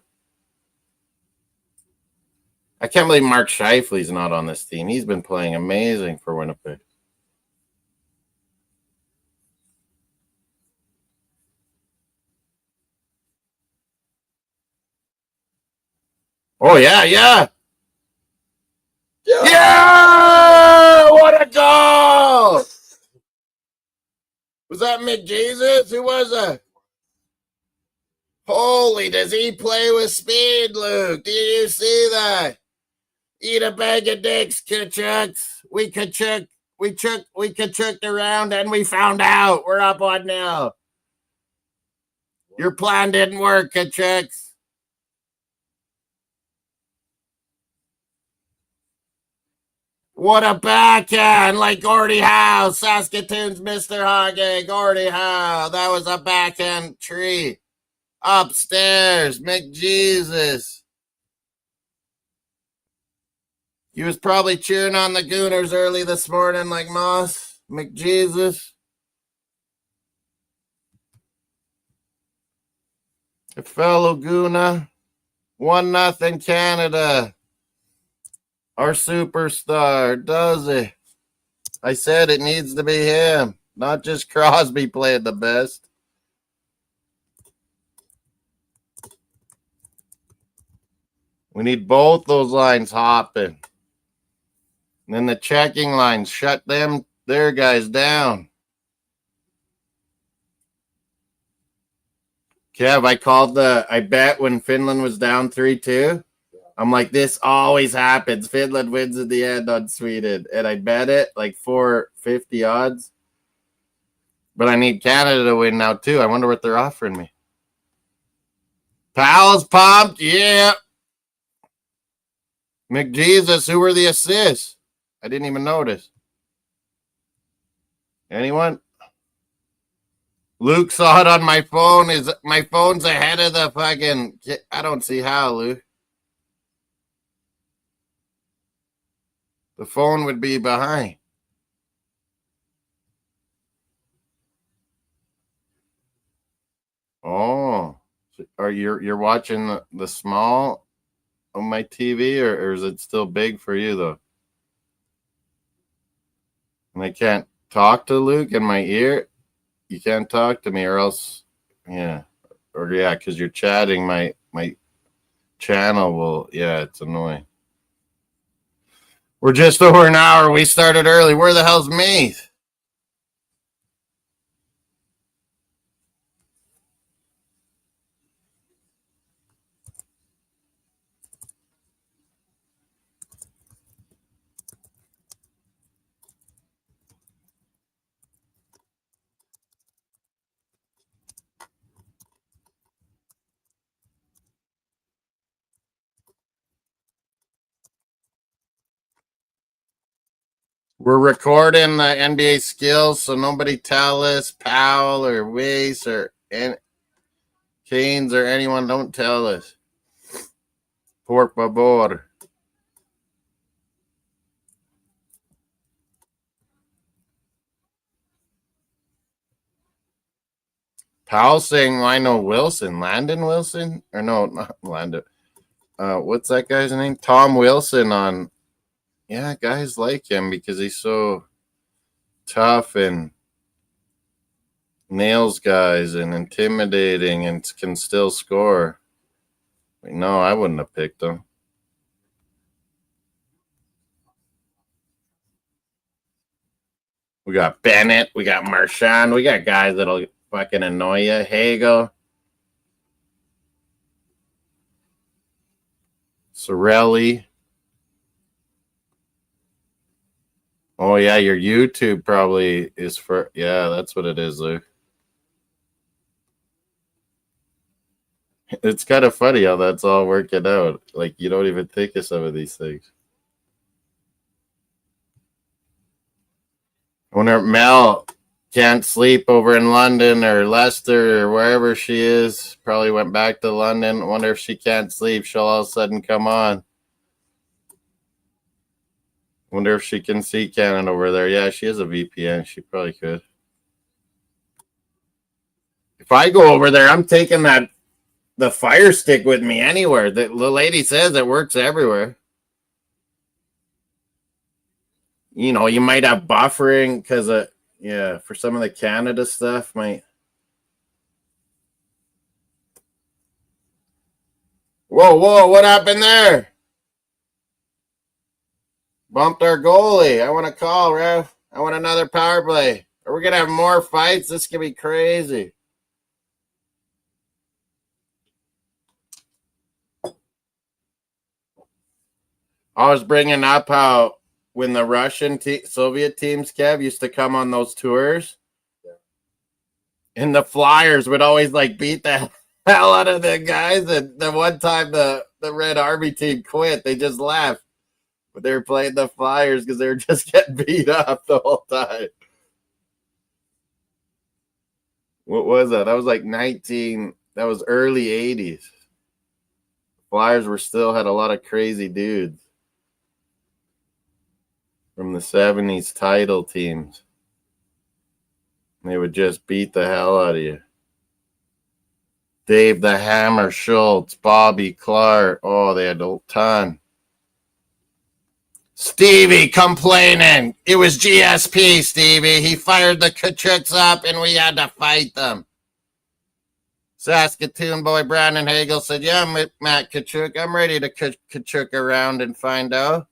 I can't believe Mark Scheifele's not on this team. He's been playing amazing for Winnipeg. Oh, yeah, yeah. Yeah! What a goal! Was that McJesus? Who was that? Holy, does he play with speed, Luke? Did you see that? Eat a bag of dicks, Kachucks. We Kachucked around and we found out. We're up 1-0. Your plan didn't work, Kachucks. What a backhand, like Gordie Howe. Saskatoon's Mr. Hockey, Gordie Howe. That was a backhand tree. Upstairs, McJesus. He was probably cheering on the Gooners early this morning like Moss. McJesus. A fellow Goona. 1-0 Canada. Our superstar, does it? I said it needs to be him. Not just Crosby playing the best. We need both those lines hopping. And then the checking lines, shut them, their guys down. Kev, I bet when Finland was down 3-2, I'm like, this always happens. Finland wins in the end on Sweden. And I bet it like 450 odds. But I need Canada to win now, too. I wonder what they're offering me. Powell's pumped. Yeah. McJesus, who were the assists? I didn't even notice. Anyone? Luke saw it on my phone. My phone's ahead of the fucking... I don't see how, Luke. The phone would be behind. Oh. Are you're watching the small on my TV, or is it still big for you, though? And I can't talk to Luke in my ear? You can't talk to me, or else... Yeah. Or, yeah, because you're chatting, my channel will... Yeah, it's annoying. We're just over an hour. We started early. Where the hell's Mace? We're recording the NBA skills, so nobody tell us, Powell or Mace or Canes or anyone, don't tell us. Por favor. Powell saying Lionel Wilson. Landon Wilson? Or no, not Landon. What's that guy's name? Tom Wilson on... Yeah, guys like him because he's so tough and nails guys and intimidating and can still score. No, I wouldn't have picked him. We got Bennett. We got Marchand. We got guys that'll fucking annoy you. Hagel. Sorelli. Oh, yeah, your YouTube probably is for... Yeah, that's what it is, Luke. It's kind of funny how that's all working out. Like, you don't even think of some of these things. Whenever Mel can't sleep over in London or Leicester or wherever she is, probably went back to London. Wonder if she can't sleep, she'll all of a sudden come on. Wonder if she can see Canada over there. Yeah, she has a VPN. She probably could. If I go over there, I'm taking the Fire Stick with me anywhere. The lady says it works everywhere. You know, you might have buffering because for some of the Canada stuff might. Whoa, what happened there? Bumped our goalie. I want to call, ref. I want another power play. Are we going to have more fights? This could be crazy. I was bringing up how when the Russian Soviet teams, Kev, used to come on those tours, and the Flyers would always like beat the hell out of the guys. And the one time the Red Army team quit, they just left. But they were playing the Flyers because they were just getting beat up the whole time. What was that? That was like that was early 80s. Flyers had a lot of crazy dudes from the 70s title teams. They would just beat the hell out of you. Dave the Hammer Schultz, Bobby Clark. Oh, they had a ton. Stevie complaining. It was GSP, Stevie. He fired the Kachuks up and we had to fight them. Saskatoon boy Brandon Hagel said, yeah, Matt Kachuk, I'm ready to Kachuk around and find out.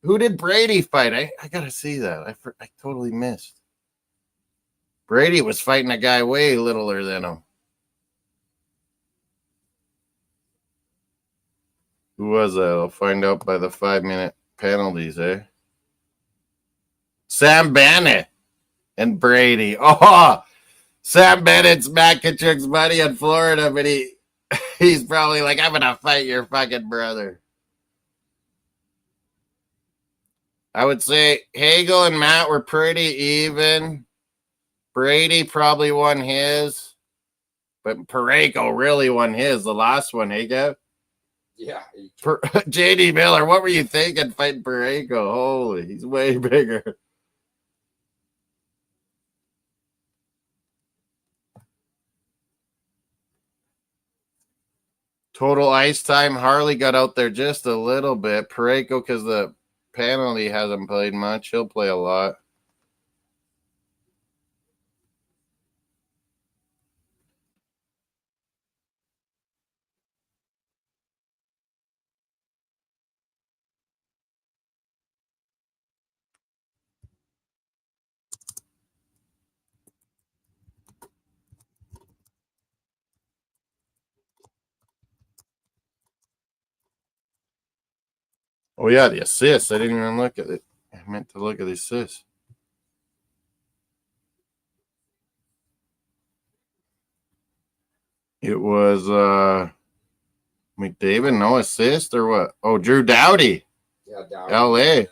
Who did Brady fight? I got to see that. I totally missed. Brady was fighting a guy way littler than him. Who was that? I'll find out by the 5-minute penalties, eh? Sam Bennett and Brady. Oh, Sam Bennett's Matt Kachuk's buddy in Florida, but he's probably like, I'm going to fight your fucking brother. I would say Hagel and Matt were pretty even. Brady probably won his, but Parayko really won his, the last one, hey, Gav? Yeah. JD Miller, what were you thinking fighting Parayko? Holy, he's way bigger. Total ice time. Harley got out there just a little bit. Parayko, because the penalty hasn't played much. He'll play a lot. Oh, yeah, the assists. I didn't even look at it. I meant to look at the assists. It was McDavid, no assist or what? Oh, Drew Doughty. Yeah, Dowdy.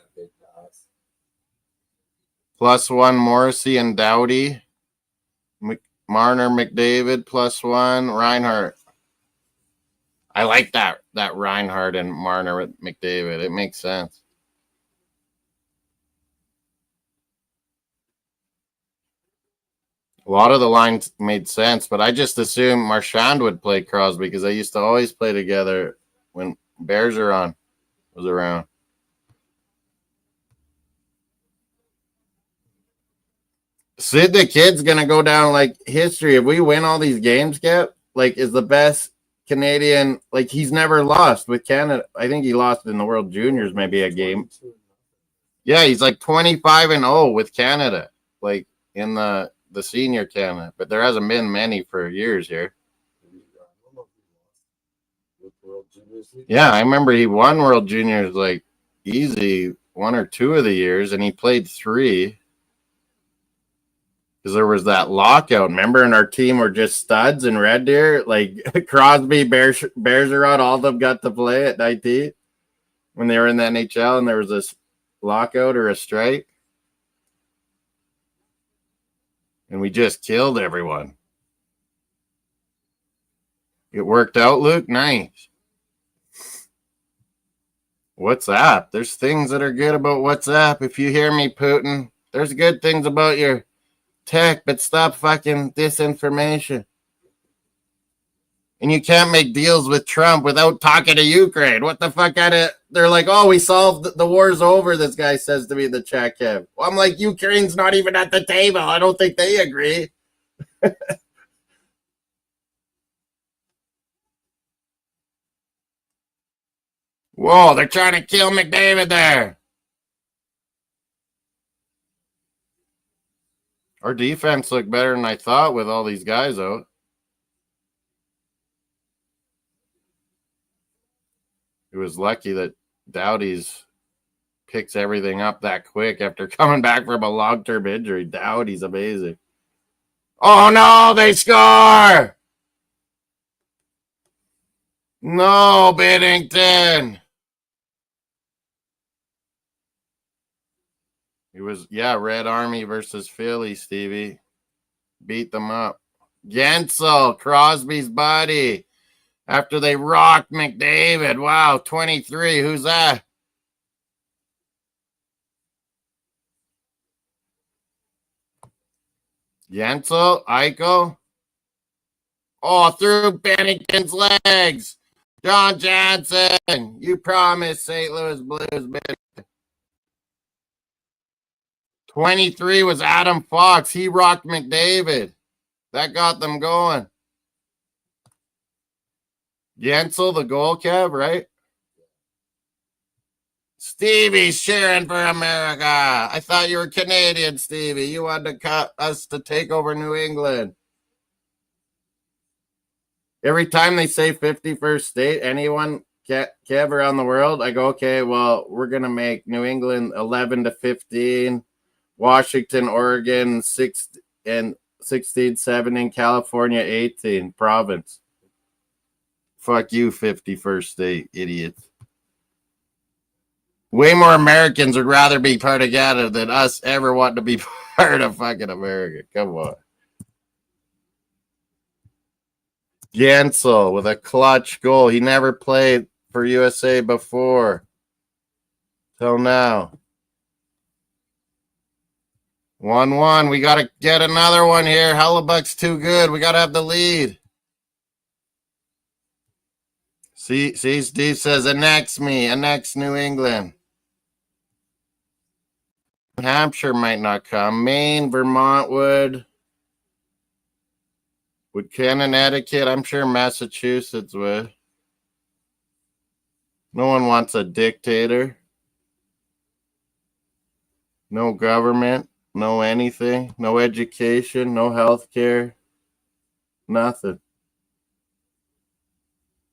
LA. +1 Morrissey and Doughty. Marner, McDavid +1. Reinhardt. I like that Reinhardt and Marner with McDavid. It makes sense. A lot of the lines made sense, but I just assumed Marchand would play Crosby because they used to always play together when Bergeron was around. Sid the Kid's going to go down like history. If we win all these games, Cap, like is the best Canadian, like he's never lost with Canada. I think he lost in the World Juniors maybe a game. Yeah, he's like 25-0 with Canada, like in the senior Canada, but there hasn't been many for years here. Yeah, I remember he won World Juniors like easy 1 or 2 of the years, and he played 3 because there was that lockout. Remember, and our team were just studs in Red Deer, like Crosby, Bergeron, all of them got to play at 19 when they were in the NHL, and there was this lockout or a strike. And we just killed everyone. It worked out, Luke? Nice. WhatsApp. There's things that are good about WhatsApp. If you hear me, Putin, there's good things about your tech, but stop fucking disinformation. And you can't make deals with Trump without talking to Ukraine. What the fuck? They're like, oh, we solved the war's over. This guy says to me in the chat, Kev. Well, I'm like, Ukraine's not even at the table. I don't think they agree. Whoa, they're trying to kill McDavid there. Our defense looked better than I thought with all these guys out. It was lucky that Doughty's picks everything up that quick after coming back from a long-term injury. Doughty's amazing. Oh, no, they score! No, Binnington. It was, Red Army versus Philly, Stevie. Beat them up. Gensel, Crosby's buddy. After they rocked McDavid. Wow, 23. Who's that? Gensel, Eichel. Oh, through Bennington's legs. John Jansen. You promised St. Louis Blues, man. 23 was Adam Fox. He rocked McDavid. That got them going. Gensel, the goal, Kev, right? Stevie's cheering for America. I thought you were Canadian, Stevie. You wanted to cut us to take over New England. Every time they say 51st state, anyone, Kev, around the world, I go, okay, well, we're going to make New England 11-15, Washington, Oregon, 16, 17, California, 18, province. Fuck you, 51st state, idiots. Way more Americans would rather be part of Canada than us ever want to be part of fucking America. Come on. Gensel with a clutch goal. He never played for USA before. Till now. 1-1. We got to get another one here. Hellebuck's too good. We got to have the lead. See, Steve says, annex me. Annex New England. New Hampshire might not come. Maine, Vermont would. Would Connecticut? I'm sure Massachusetts would. No one wants a dictator. No government. No anything. No education. No health care. Nothing.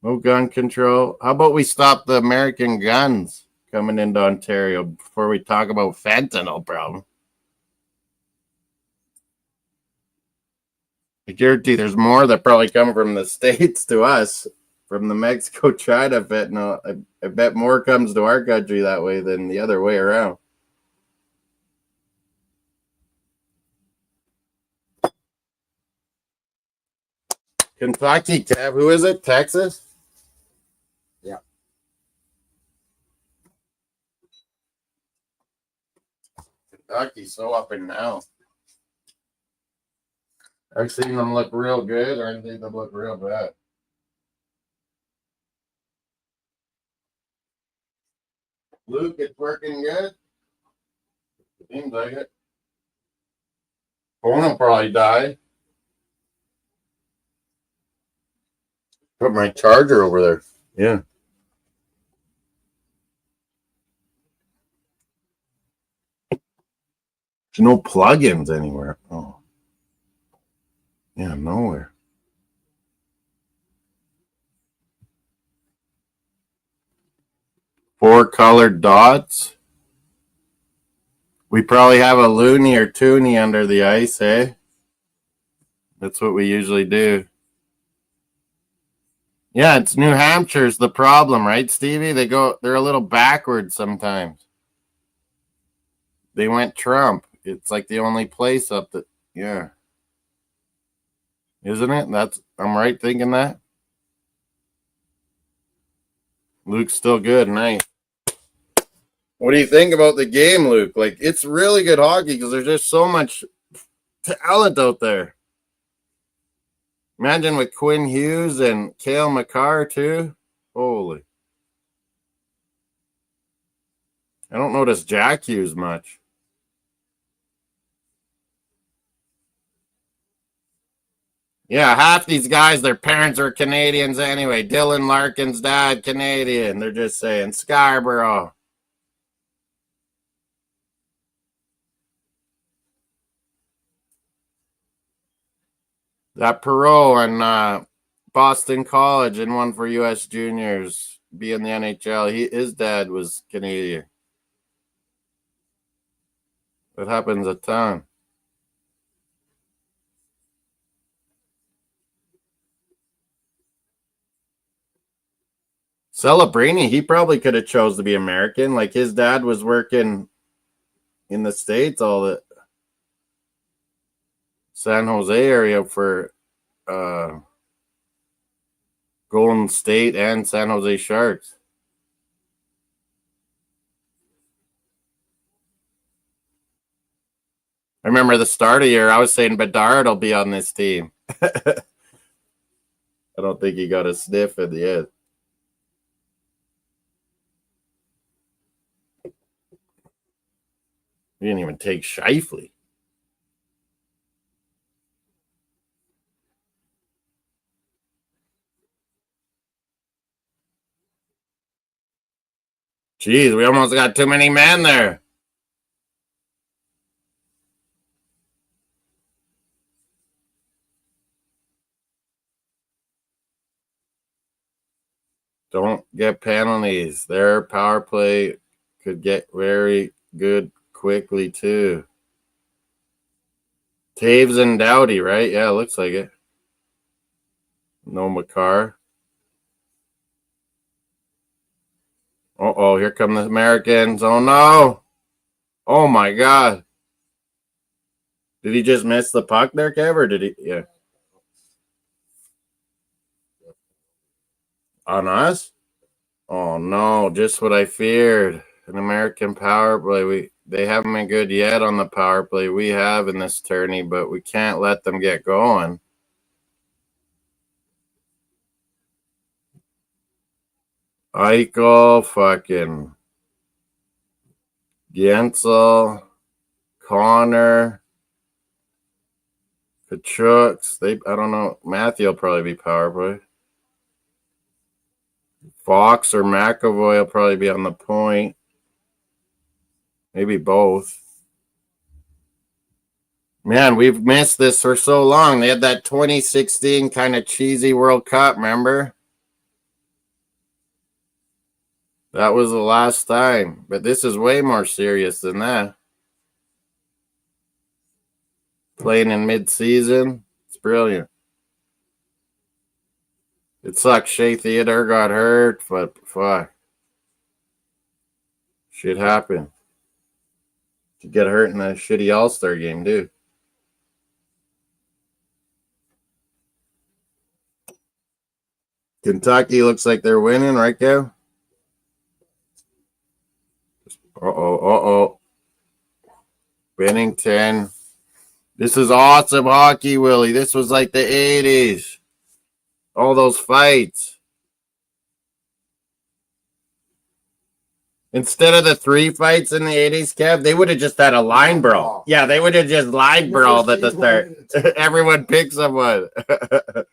No gun control. How about we stop the American guns coming into Ontario before we talk about fentanyl problem? I guarantee there's more that probably come from the States to us, from the Mexico-China fentanyl. I bet more comes to our country that way than the other way around. Kentucky, Kev. Who is it? Texas? Yeah. Kentucky's so up and down. I've seen them look real good, or I've seen them look real bad. Luke, it's working good? Seems like it. Phone will probably die. Put my charger over there. Yeah. There's no plugins anywhere. Oh. Yeah, nowhere. Four colored dots. We probably have a loony or toonie under the ice, eh? That's what we usually do. Yeah, it's New Hampshire's the problem, right, Stevie? They're a little backwards sometimes. They went Trump. It's like the only place up that, yeah. Isn't it? I'm right thinking that. Luke's still good. Nice. What do you think about the game, Luke? Like, it's really good hockey because there's just so much talent out there. Imagine with Quinn Hughes and Cale Makar, too. Holy. I don't notice Jack Hughes much. Yeah, half these guys, their parents are Canadians anyway. Dylan Larkin's dad, Canadian. They're just saying Scarborough. That Perot and Boston College and one for U.S. Juniors, be in the NHL. His dad was Canadian. That happens a ton. Celebrini, he probably could have chose to be American. Like his dad was working in the States, all the San Jose area for Golden State and San Jose Sharks. I remember the start of the year, I was saying Bedard will be on this team. I don't think he got a sniff at the end. He didn't even take Scheifele. Jeez, we almost got too many men there. Don't get penalties. Their power play could get very good quickly, too. Taves and Doughty, right? Yeah, looks like it. No Makar. Uh-oh, here come the Americans. Oh, no. Oh, my God. Did he just miss the puck there, Kev, or did he? Yeah. On us? Oh, no, just what I feared. An American power play. They haven't been good yet on the power play we have in this tourney, but we can't let them get going. Eichel, fucking Gensel, Connor, Kachucks. I don't know. Matthew will probably be power play. Fox or McAvoy will probably be on the point. Maybe both. Man, we've missed this for so long. They had that 2016 kind of cheesy World Cup, remember? That was the last time. But this is way more serious than that. Playing in mid-season. It's brilliant. It sucks Shea Theodore got hurt, but fuck. Shit happened. To get hurt in a shitty All-Star game, dude. Kentucky looks like they're winning, right, Kev? Uh-oh. Bennington. This is awesome hockey, Willie. This was like the 80s. All those fights. Instead of the 3 fights in the 80s, Kev, they would have just had a line brawl. Yeah, they would have just line brawled at the start. Everyone picks someone. The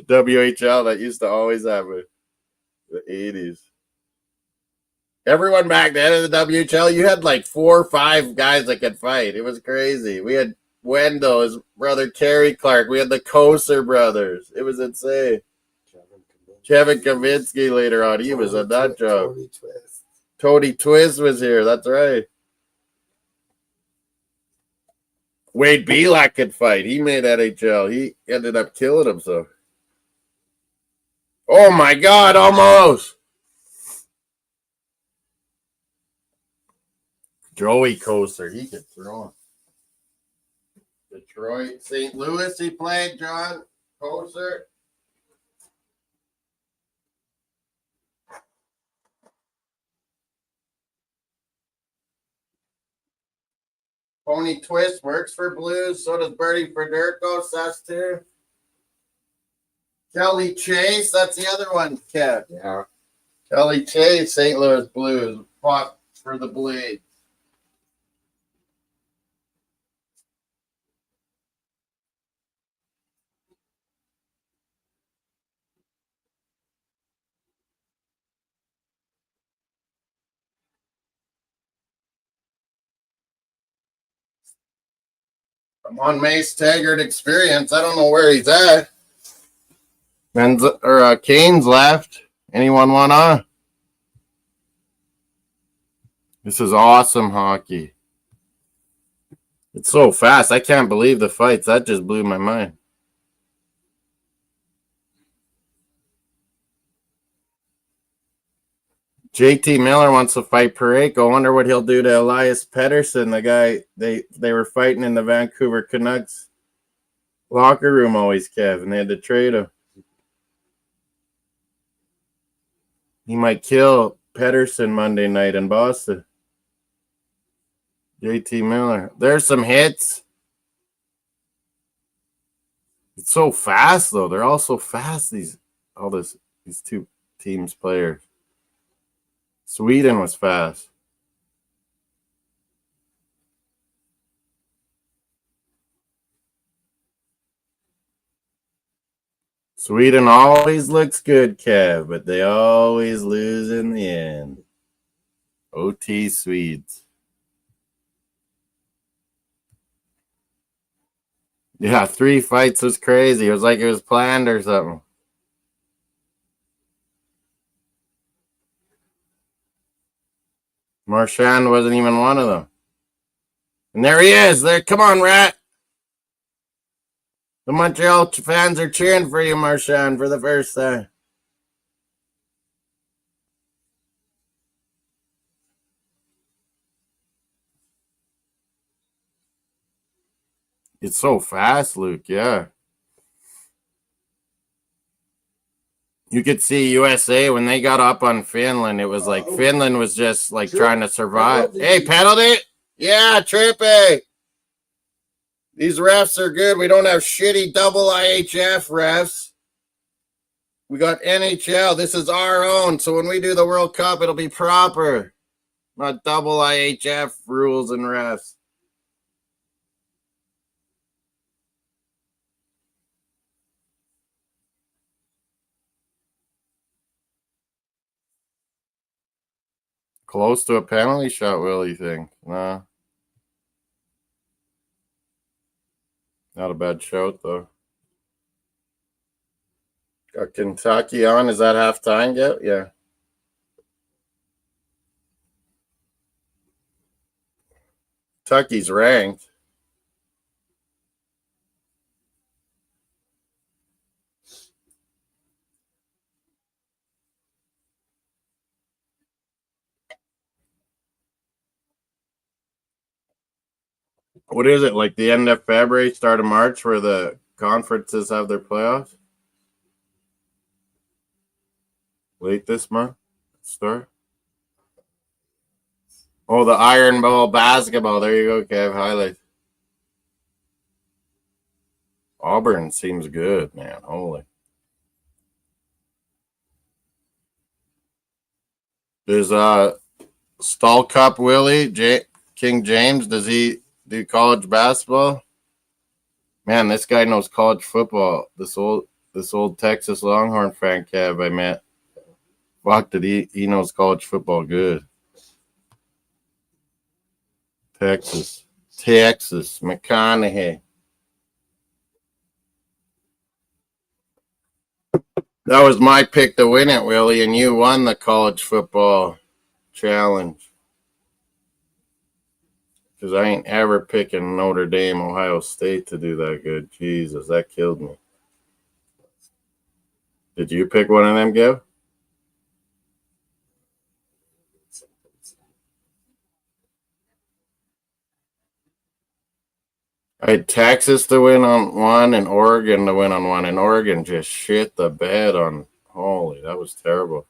WHL, that used to always happen. The 80s. Everyone back then in the WHL, you had like 4 or 5 guys that could fight. It was crazy. We had Wendell, his brother Terry Clark. We had the Koser brothers. It was insane. Kevin Kaminski later on. He was a nut job. Tony Twist was here. That's right. Wade Belak could fight. He made NHL. He ended up killing himself. Oh, my God. Almost. Joey Koser. He could throw him. Detroit, St. Louis, he played, John Koser. Pony Twist works for Blues. So does Bertie Federico. That's two. Kelly Chase, that's the other one, Kev. Yeah. Kelly Chase, St. Louis Blues. Fought for the Blades. I'm on Mace Taggart experience. I don't know where he's at. Kane's left. Anyone want on? This is awesome hockey. It's so fast. I can't believe the fights. That just blew my mind. JT Miller wants to fight Parayko. I wonder what he'll do to Elias Pettersson, the guy they were fighting in the Vancouver Canucks locker room always, Kev, and they had to trade him. He might kill Pettersson Monday night in Boston. JT Miller. There's some hits. It's so fast, though. They're all so fast, these two teams' players. Sweden was fast. Sweden always looks good, Kev, but they always lose in the end. OT Swedes. Yeah, 3 fights was crazy. It was like it was planned or something. Marchand wasn't even one of them. And there he is. There, come on, Rat. The Montreal fans are cheering for you, Marchand, for the first time. It's so fast, Luke. Yeah. You could see USA when they got up on Finland. It was like Finland was just like trying to survive. Hey, penalty? Yeah, trippy. These refs are good. We don't have shitty double IHF refs. We got NHL. This is our own. So when we do the World Cup, it'll be proper. Not double IHF rules and refs. Close to a penalty shot, Will, you think? Nah. Not a bad shout, though. Got Kentucky on. Is that halftime yet? Yeah. Kentucky's ranked. What is it, like the end of February, start of March, where the conferences have their playoffs? Late this month? Start? Oh, the Iron Bowl basketball. There you go, Kev. Highlights. Auburn seems good, man. Holy. There's Stall Cup Willie, King James. Does he do college basketball? Man, this guy knows college football. This old Texas Longhorn fan, Kev, I met. Fuck, did he knows college football good. Texas, McConaughey. That was my pick to win it, Willie, and you won the college football challenge. Because I ain't ever picking Notre Dame, Ohio State to do that good. Jesus, that killed me. Did you pick one of them, Gib? I had Texas to win on one and Oregon to win on one, and Oregon just shit the bed on. Holy, that was terrible.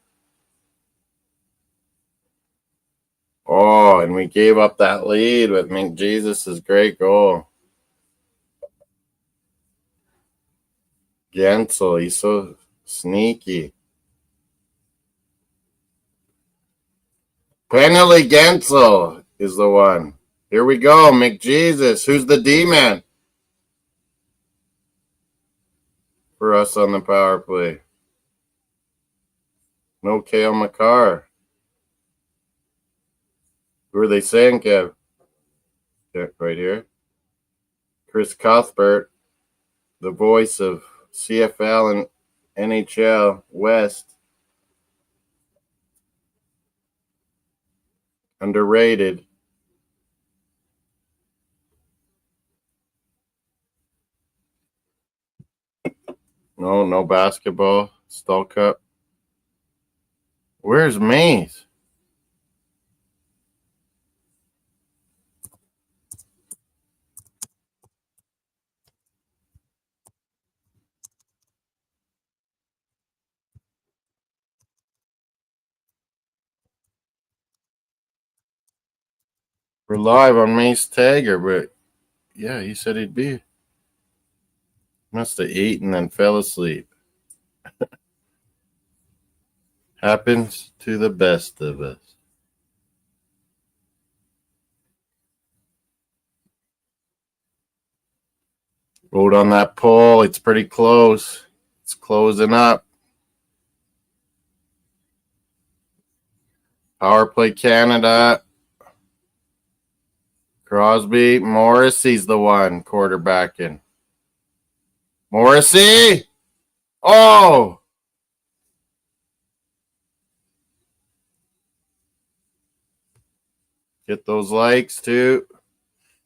Oh, and we gave up that lead with McJesus' great goal. Gensel, he's so sneaky. Penalty Gensel is the one. Here we go, McJesus. Who's the D-man for us on the power play? No Kale McCarr. Who are they saying, Kev? Yeah, right here. Chris Cuthbert, the voice of CFL and NHL West. Underrated. No basketball. Stall Cup. Where's Mace? We're live on Mace Taggart, but yeah, he said he'd be. Must have eaten and fell asleep. Happens to the best of us. Rode on that pole. It's pretty close. It's closing up. Power play Canada. Crosby. Morrissey's the one quarterbacking. Morrissey! Oh! Get those likes too.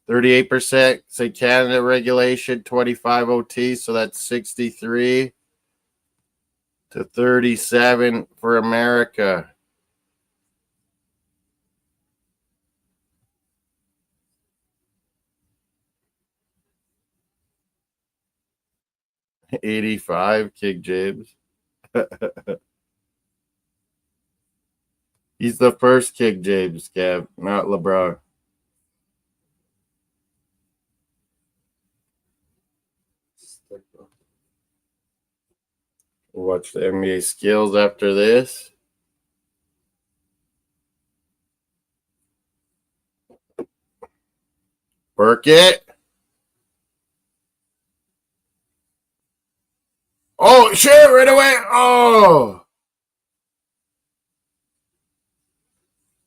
38% say Canada regulation, 25 OT, so that's 63 to 37 for America. $85, King James. He's the first King James, Kev, not LeBron. We'll watch the NBA skills after this. Work it. Oh, shit, right away. Oh.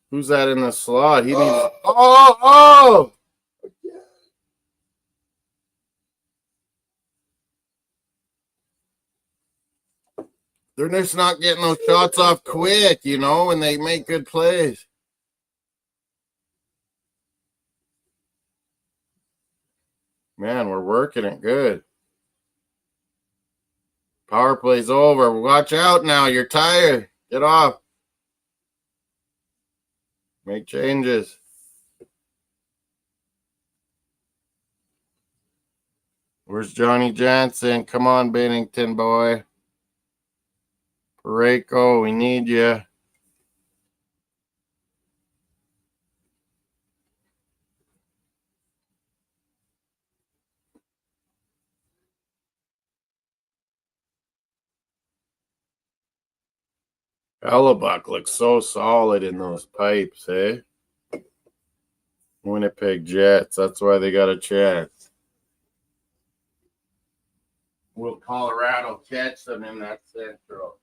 Who's that in the slot? He needs. Oh. They're just not getting those shots off quick, you know, and they make good plays. Man, we're working it good. Power play's over. Watch out now. You're tired. Get off. Make changes. Where's Johnny Johnson? Come on, Bennington boy. Pareko, we need you. Hellebuck looks so solid in those pipes, eh? Winnipeg Jets. That's why they got a chance. Will Colorado catch them in that central?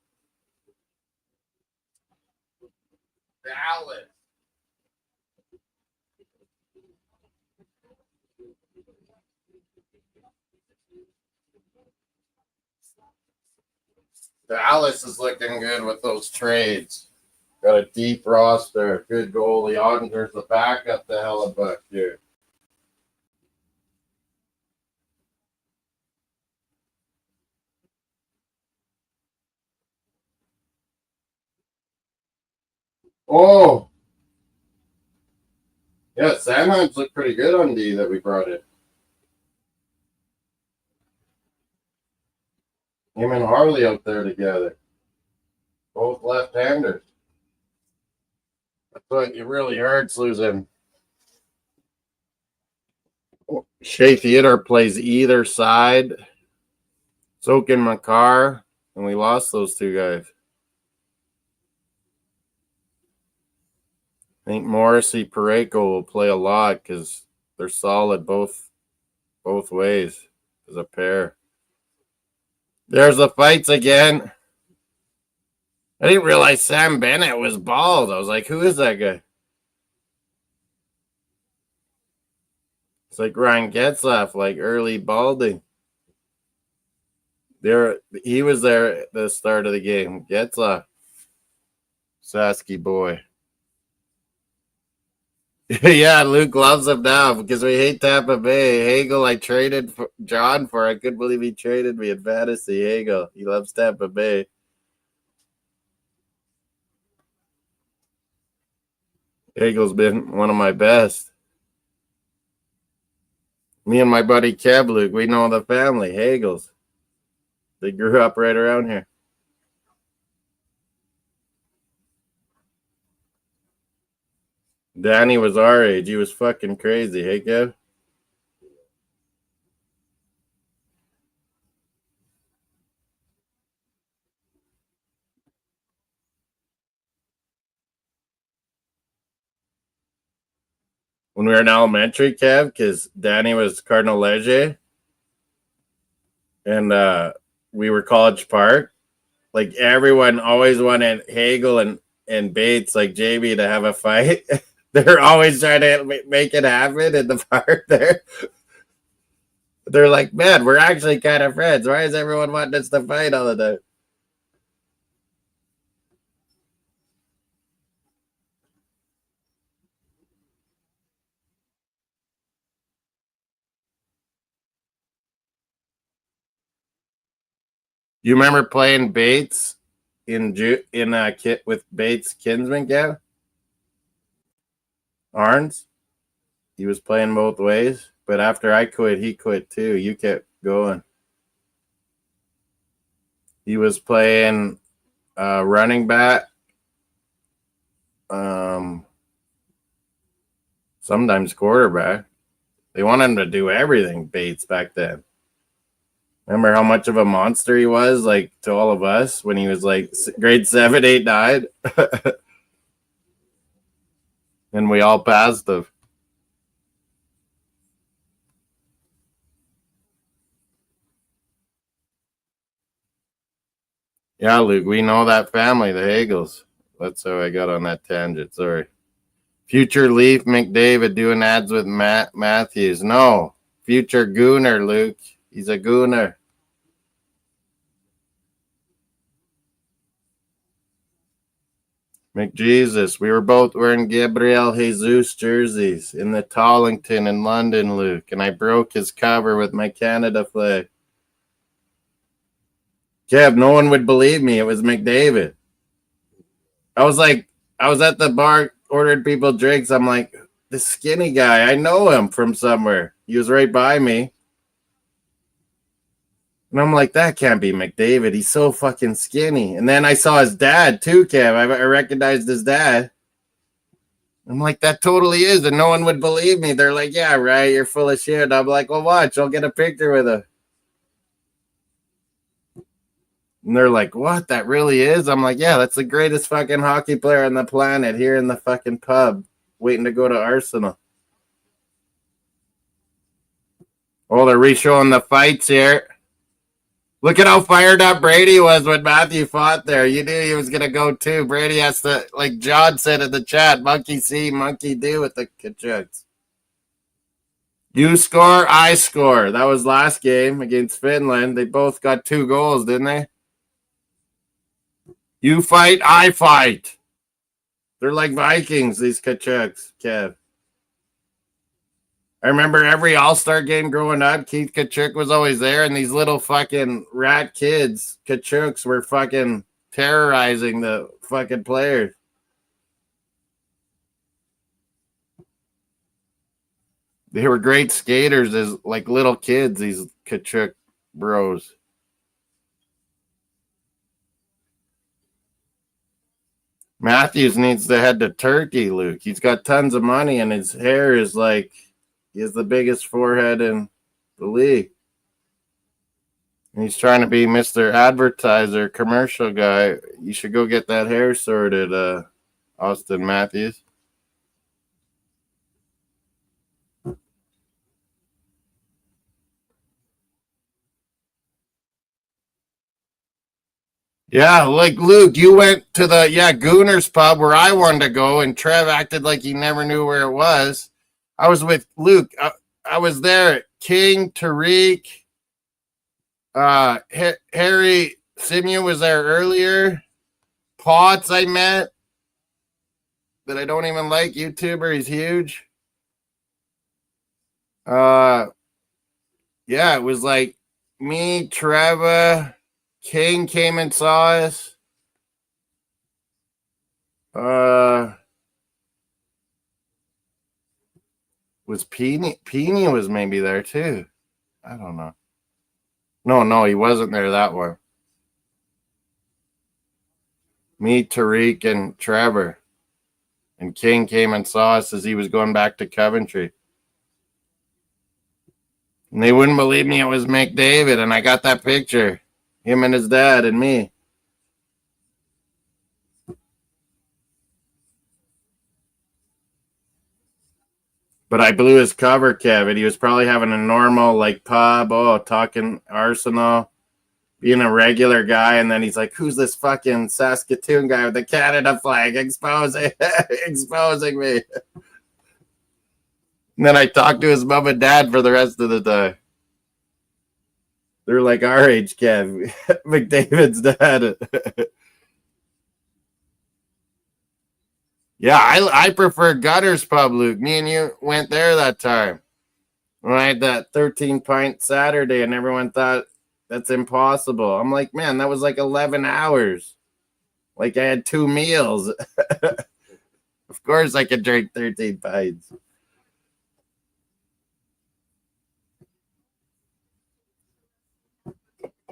Dallas. Dallas is looking good with those trades. Got a deep roster. Good goalie. Ottinger's the backup to Hellebuck here. Oh! Yeah, Sandheim's looked pretty good on D that we brought in. Him and Harley out there together. Both left-handers. But it really hurts losing. Shea Theodore plays either side. Soaking Makar, and we lost those two guys. I think Morrissey Pareko will play a lot because they're solid both ways as a pair. There's the fights again. I didn't realize Sam Bennett was bald. I was like, who is that guy? It's like Ryan Getzlaff, like early balding. He was there at the start of the game. Getzlaff. Sasky boy. Yeah, Luke loves him now because we hate Tampa Bay. Hagel, I traded John for. I couldn't believe he traded me in fantasy. Hagel, he loves Tampa Bay. Hagel's been one of my best. Me and my buddy Kev, Luke, we know the family, Hagels. They grew up right around here. Danny was our age. He was fucking crazy. Hey, Kev? When we were in elementary, Kev, because Danny was Cardinal Leger, and we were College Park, like everyone always wanted Hagel and Bates, like JB, to have a fight. They're always trying to make it happen in the park there. They're like, man, we're actually kind of friends. Why is everyone wanting us to fight all the time? You remember playing Bates in a kit with Bates Kinsman, Gav? Arns? He was playing both ways, but after I quit, he quit too. You kept going. He was playing running back, sometimes quarterback. They wanted him to do everything, Bates, back then. Remember how much of a monster he was, like, to all of us when he was, like, grade 7, 8, 9? And we all passed him. Yeah, Luke, we know that family, the Hagels. That's how I got on that tangent. Sorry. Future Leaf McDavid doing ads with Matthews. No. Future Gooner, Luke. He's a Gooner. McJesus. We were both wearing Gabriel Jesus jerseys in the Tollington in London, Luke. And I broke his cover with my Canada flag. Kev, no one would believe me. It was McDavid. I was at the bar, ordered people drinks. I'm like, this skinny guy, I know him from somewhere. He was right by me. And I'm like, that can't be McDavid. He's so fucking skinny. And then I saw his dad too, Kev. I recognized his dad. I'm like, that totally is. And no one would believe me. They're like, yeah, right. You're full of shit. I'm like, well, watch. I'll get a picture with him. And they're like, what? That really is? I'm like, yeah, that's the greatest fucking hockey player on the planet here in the fucking pub waiting to go to Arsenal. Oh, they're re-showing the fights here. Look at how fired up Brady was when Matthew fought there. You knew he was going to go too. Brady has to, like John said in the chat, monkey see, monkey do with the Kachucks. You score, I score. That was last game against Finland. They both got 2 goals, didn't they? You fight, I fight. They're like Vikings, these Kachucks, Kev. I remember every All-Star game growing up, Keith Kachuk was always there, and these little fucking rat kids, Kachuks, were fucking terrorizing the fucking players. They were great skaters as like little kids, these Kachuk bros. Matthews needs to head to Turkey, Luke. He's got tons of money, and his hair is like, he has the biggest forehead in the league. And he's trying to be Mr. Advertiser, commercial guy. You should go get that hair sorted, Austin Matthews. Yeah, like Luke, you went to the Gooners pub where I wanted to go, and Trev acted like he never knew where it was. I was with Luke. I was there. King, Tariq, Harry Simeon was there earlier. Potts I met that I don't even like. YouTuber, he's huge. Yeah, it was like me, Trevor, King came and saw us. Was Peony was maybe there too. I don't know. No, he wasn't there that one. Me, Tariq, and Trevor. And King came and saw us as he was going back to Coventry. And they wouldn't believe me it was McDavid, and I got that picture. Him and his dad and me. But I blew his cover, Kevin. He was probably having a normal, like, pub, talking Arsenal, being a regular guy, and then he's like, who's this fucking Saskatoon guy with the Canada flag exposing me? And then I talked to his mom and dad for the rest of the time. They're like our age, Kev. McDavid's dad. Yeah, I prefer Gutters Pub, Luke. Me and you went there that time when I had that 13-pint Saturday, and everyone thought that's impossible. I'm like, man, that was like 11 hours. Like I had 2 meals. Of course I could drink 13 pints.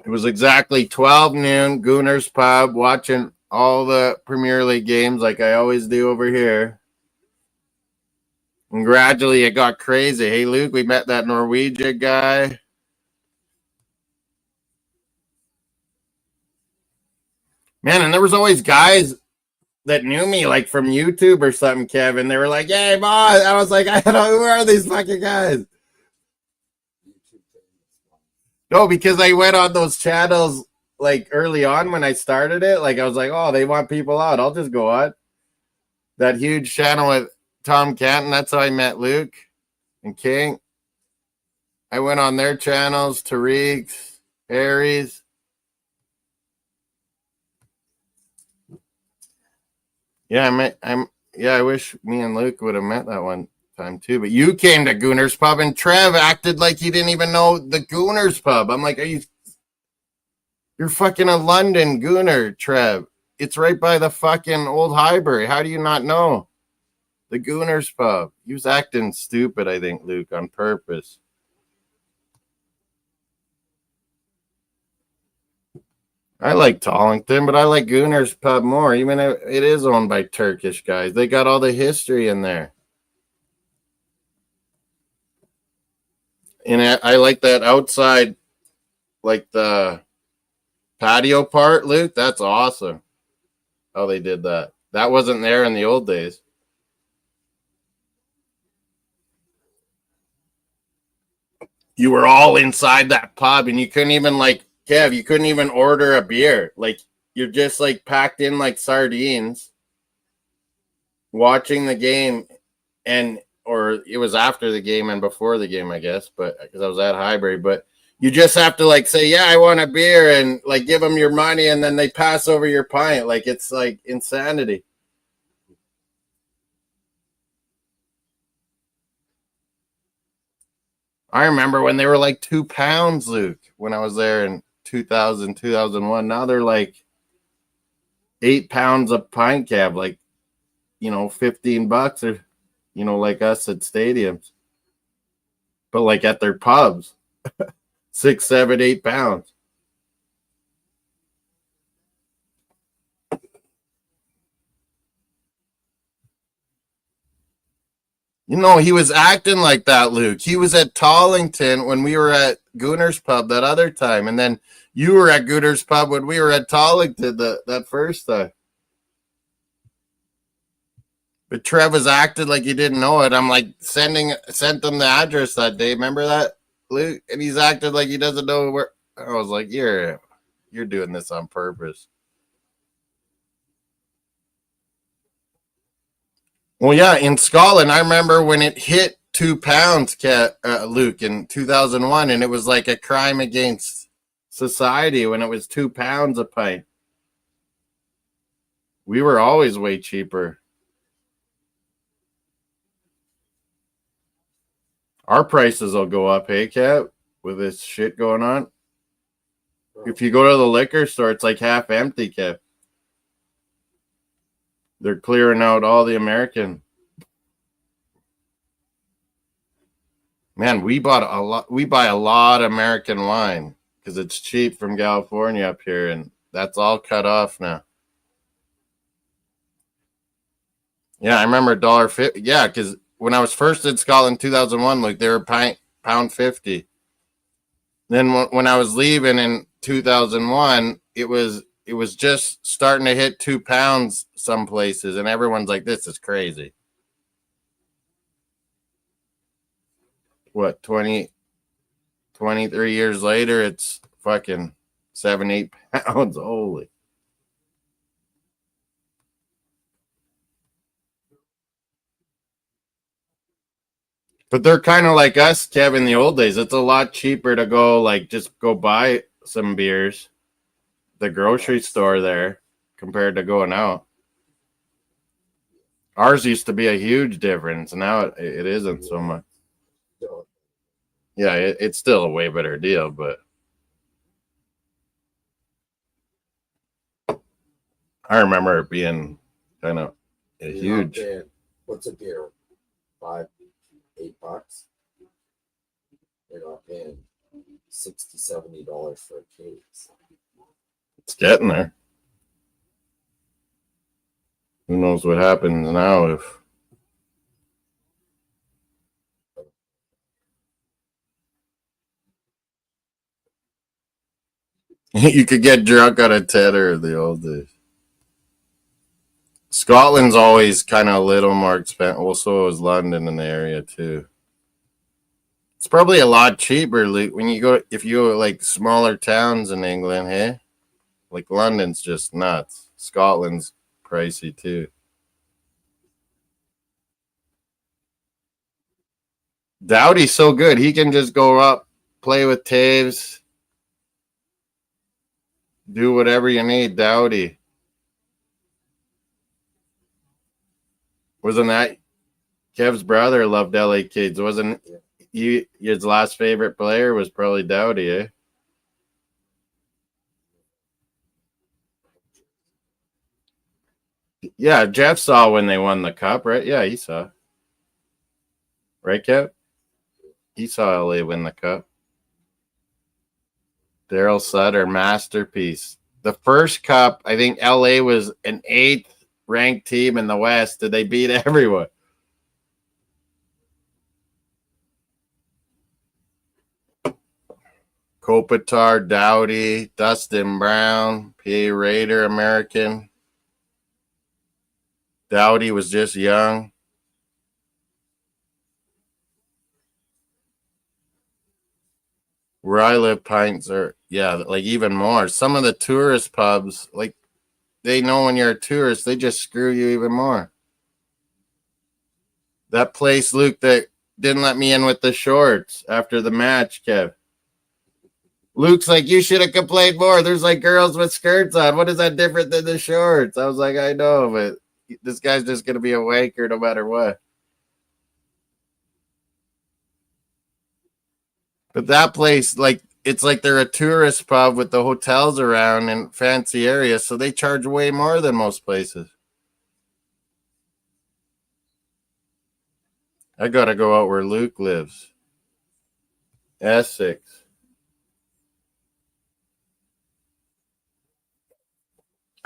It was exactly 12 noon, Gooners Pub, watching all the Premier League games like I always do over here. And gradually it got crazy. Hey, Luke, we met that Norwegian guy. Man, and there was always guys that knew me, like from YouTube or something, Kevin. They were like, hey, boss. I was like, I don't know, who are these fucking guys? No, because I went on those channels like early on when I started it. Like I was like, oh, they want people out. I'll just go on. That huge channel with Tom Canton. That's how I met Luke and King. I went on their channels, Tariq's, Harry's. Yeah, I wish me and Luke would have met that one time too. But you came to Gooners Pub, and Trev acted like he didn't even know the Gooners Pub. I'm like, you're fucking a London Gooner, Trev. It's right by the fucking old Highbury. How do you not know? The Gooners Pub. He was acting stupid, I think, Luke, on purpose. I like Tollington, but I like Gooners Pub more, even if it is owned by Turkish guys. They got all the history in there. And I like that outside, like the patio part, Luke. That's awesome how they did that. That wasn't there in the old days. You were all inside that pub, and you couldn't even, like, Kev, you couldn't even order a beer. Like, you're just, like, packed in like sardines watching the game, or it was after the game and before the game, I guess, but because I was at Highbury. But you just have to, like, say, yeah, I want a beer, and, like, give them your money, and then they pass over your pint. Like, it's, like, insanity. I remember when they were like £2, Luke, when I was there in 2000, 2001. Now they're like £8 a pint cab, like, $15 or, like us at stadiums. But like at their pubs, 6, 7, £8. You know, he was acting like that, Luke. He was at Tollington when we were at Gooner's Pub that other time. And then you were at Gooner's Pub when we were at Tollington that first time. But Trev was acting like he didn't know it. I'm like, sent him the address that day. Remember that, Luke? And he's acting like he doesn't know where. I was like, you're doing this on purpose. Well, yeah, in Scotland, I remember when it hit 2 pounds, Luke, in 2001, and it was like a crime against society when it was 2 pounds a pint. We were always way cheaper. Our prices will go up, hey, Cap, with this shit going on. If you go to the liquor store, it's like half empty, Cap. They're clearing out all the American. Man, we buy a lot of American wine because it's cheap from California up here, and that's all cut off now. Yeah, I remember $1.50. Yeah, because when I was first in Scotland in 2001, like they were £1.50. Then when I was leaving in 2001, it was just starting to hit 2 pounds some places, and everyone's like, "This is crazy." What 23 years later, it's fucking 7-8 pounds. Holy. But they're kind of like us, Kev, in the old days. It's a lot cheaper to go, like, just go buy some beers, the grocery store there, compared to going out. Ours used to be a huge difference. Now it isn't so much. Yeah, it's still a way better deal, but I remember it being kind of a huge. What's a beer? $5, $8. They're not paying $60, $70 for a case. It's getting there. Who knows what happens now if you could get drunk on a tenner in the old days. Scotland's always kind of a little more expensive. Well, so is London in the area too. It's probably a lot cheaper when you go if you go like smaller towns in England, hey? Like London's just nuts. Scotland's pricey too. Dowdy's so good. He can just go up, play with Taves, do whatever you need. Dowdy. Wasn't that Kev's brother loved LA Kids? Wasn't he? His last favorite player was probably Dowdy, eh? Yeah, Jeff saw when they won the cup, right? Yeah, he saw. Right, Kev? He saw LA win the cup. Daryl Sutter, masterpiece. The first cup, I think LA was an 8th ranked team in the West. Did they beat everyone? Kopitar, Dowdy, Dustin Brown, PA Raider, American. Dowdy was just young. Where I live, pints are, like even more. Some of the tourist pubs, like they know when you're a tourist, they just screw you even more. That place, Luke, that didn't let me in with the shorts after the match, Kev. Luke's like, you should have complained more. There's like girls with skirts on. What is that different than the shorts? I was like, I know, but this guy's just going to be a wanker no matter what. But that place, like, it's like they're a tourist pub with the hotels around in fancy areas, so they charge way more than most places. I got to go out where Luke lives. Essex.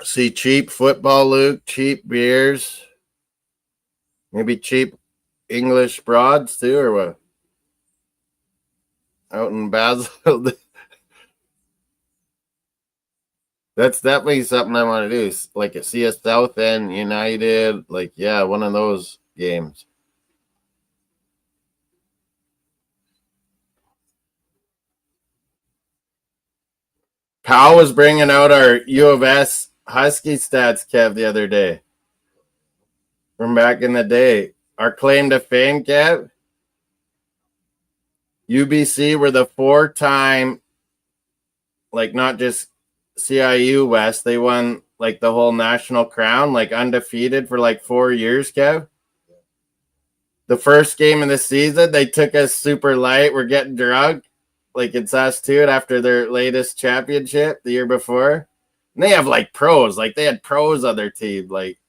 See, cheap football, Luke, cheap beers, maybe cheap English broads too, or what? Out in Basel. That's definitely something I want to do. Like see a South End United, like yeah, one of those games. Powell was bringing out our U of S Husky stats, Kev, the other day. From back in the day. Our claim to fame, Kev. UBC were the 4-time, like not just CIU West, they won like the whole national crown, like undefeated for like 4 years, Kev. The first game of the season, they took us super light. We're getting drunk. Like it's us too after their latest championship the year before. And they have like pros. Like they had pros on their team. Like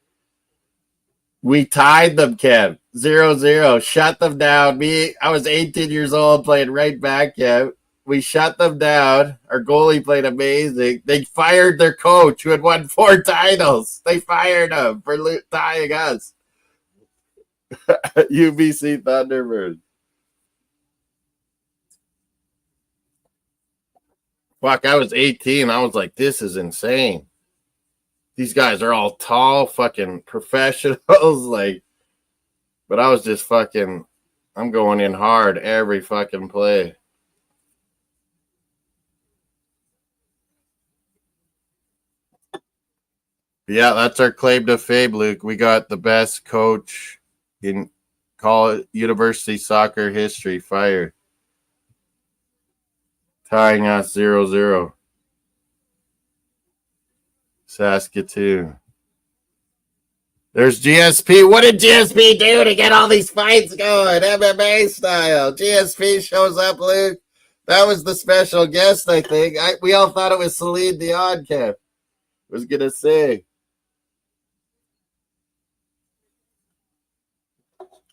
we tied them, Kev. 0-0. Shut them down. I was 18 years old playing right back, Kev. We shut them down. Our goalie played amazing. They fired their coach who had won 4 titles. They fired him for tying us. UBC Thunderbirds. Fuck, I was 18. I was like, this is insane. These guys are all tall, fucking professionals. Like, but I was just fucking, I'm going in hard every fucking play. Yeah, that's our claim to fame, Luke. We got the best coach in college university soccer history fired. Tying us 0-0. Saskatoon. There's GSP. What did GSP do to get all these fights going? MMA style. GSP shows up, Luke. That was the special guest, I think. We all thought it was Celine Dion, Kev. Was going to say.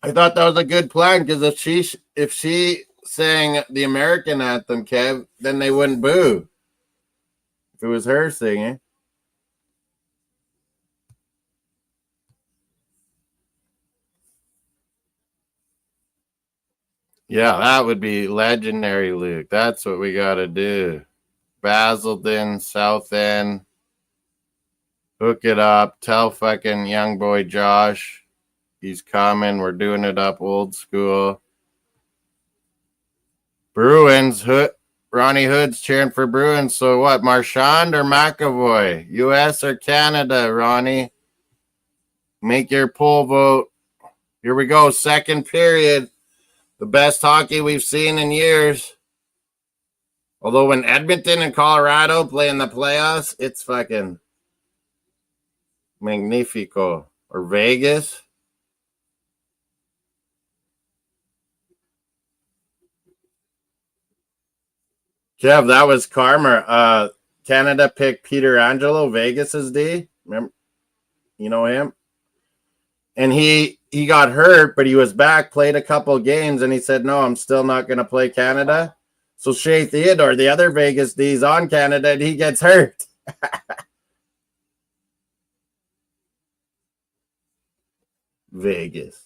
I thought that was a good plan because if she sang the American anthem, Kev, then they wouldn't boo. If it was her singing. Yeah, that would be legendary, Luke. That's what we got to do. Basildon, South End. Hook it up. Tell fucking young boy Josh he's coming. We're doing it up old school. Bruins. Ronnie Hood's cheering for Bruins. So what, Marchand or McAvoy? U.S. or Canada, Ronnie? Make your poll vote. Here we go. Second period. The best hockey we've seen in years. Although when Edmonton and Colorado play in the playoffs, it's fucking magnifico. Or Vegas. Kev, that was karma. Canada picked Peter Angelo, Vegas's D. Remember, you know him? And he got hurt, but he was back, played a couple games, and he said, no, I'm still not going to play Canada. So Shea Theodore, the other Vegas D's on Canada, and he gets hurt. Vegas.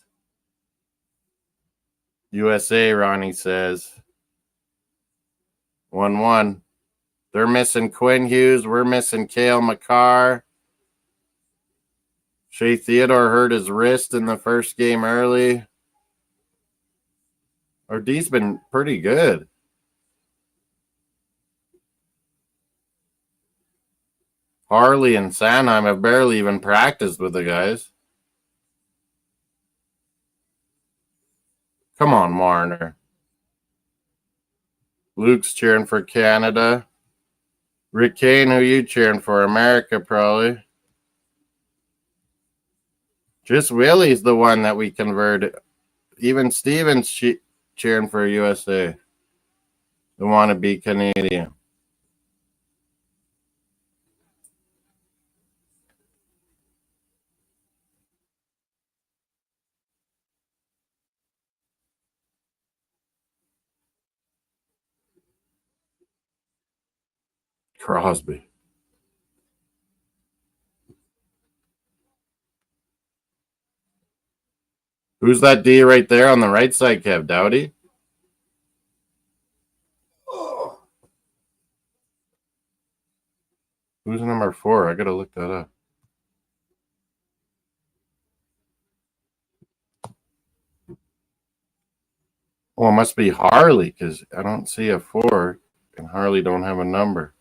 USA, Ronnie says. 1-1. They're missing Quinn Hughes. We're missing Cale Makar. Shea Theodore hurt his wrist in the first game early. Our D's been pretty good. Harley and Sanheim have barely even practiced with the guys. Come on, Marner. Luke's cheering for Canada. Rick Kane, who you cheering for? America, probably. Just Willie's the one that we converted. Even Steven's cheering for USA. They want to be Canadian. Crosby. Who's that D right there on the right side, Kev? Dowdy? Oh, Who's number 4? I gotta look that up. Oh, it must be Harley because I don't see a 4 and Harley don't have a number.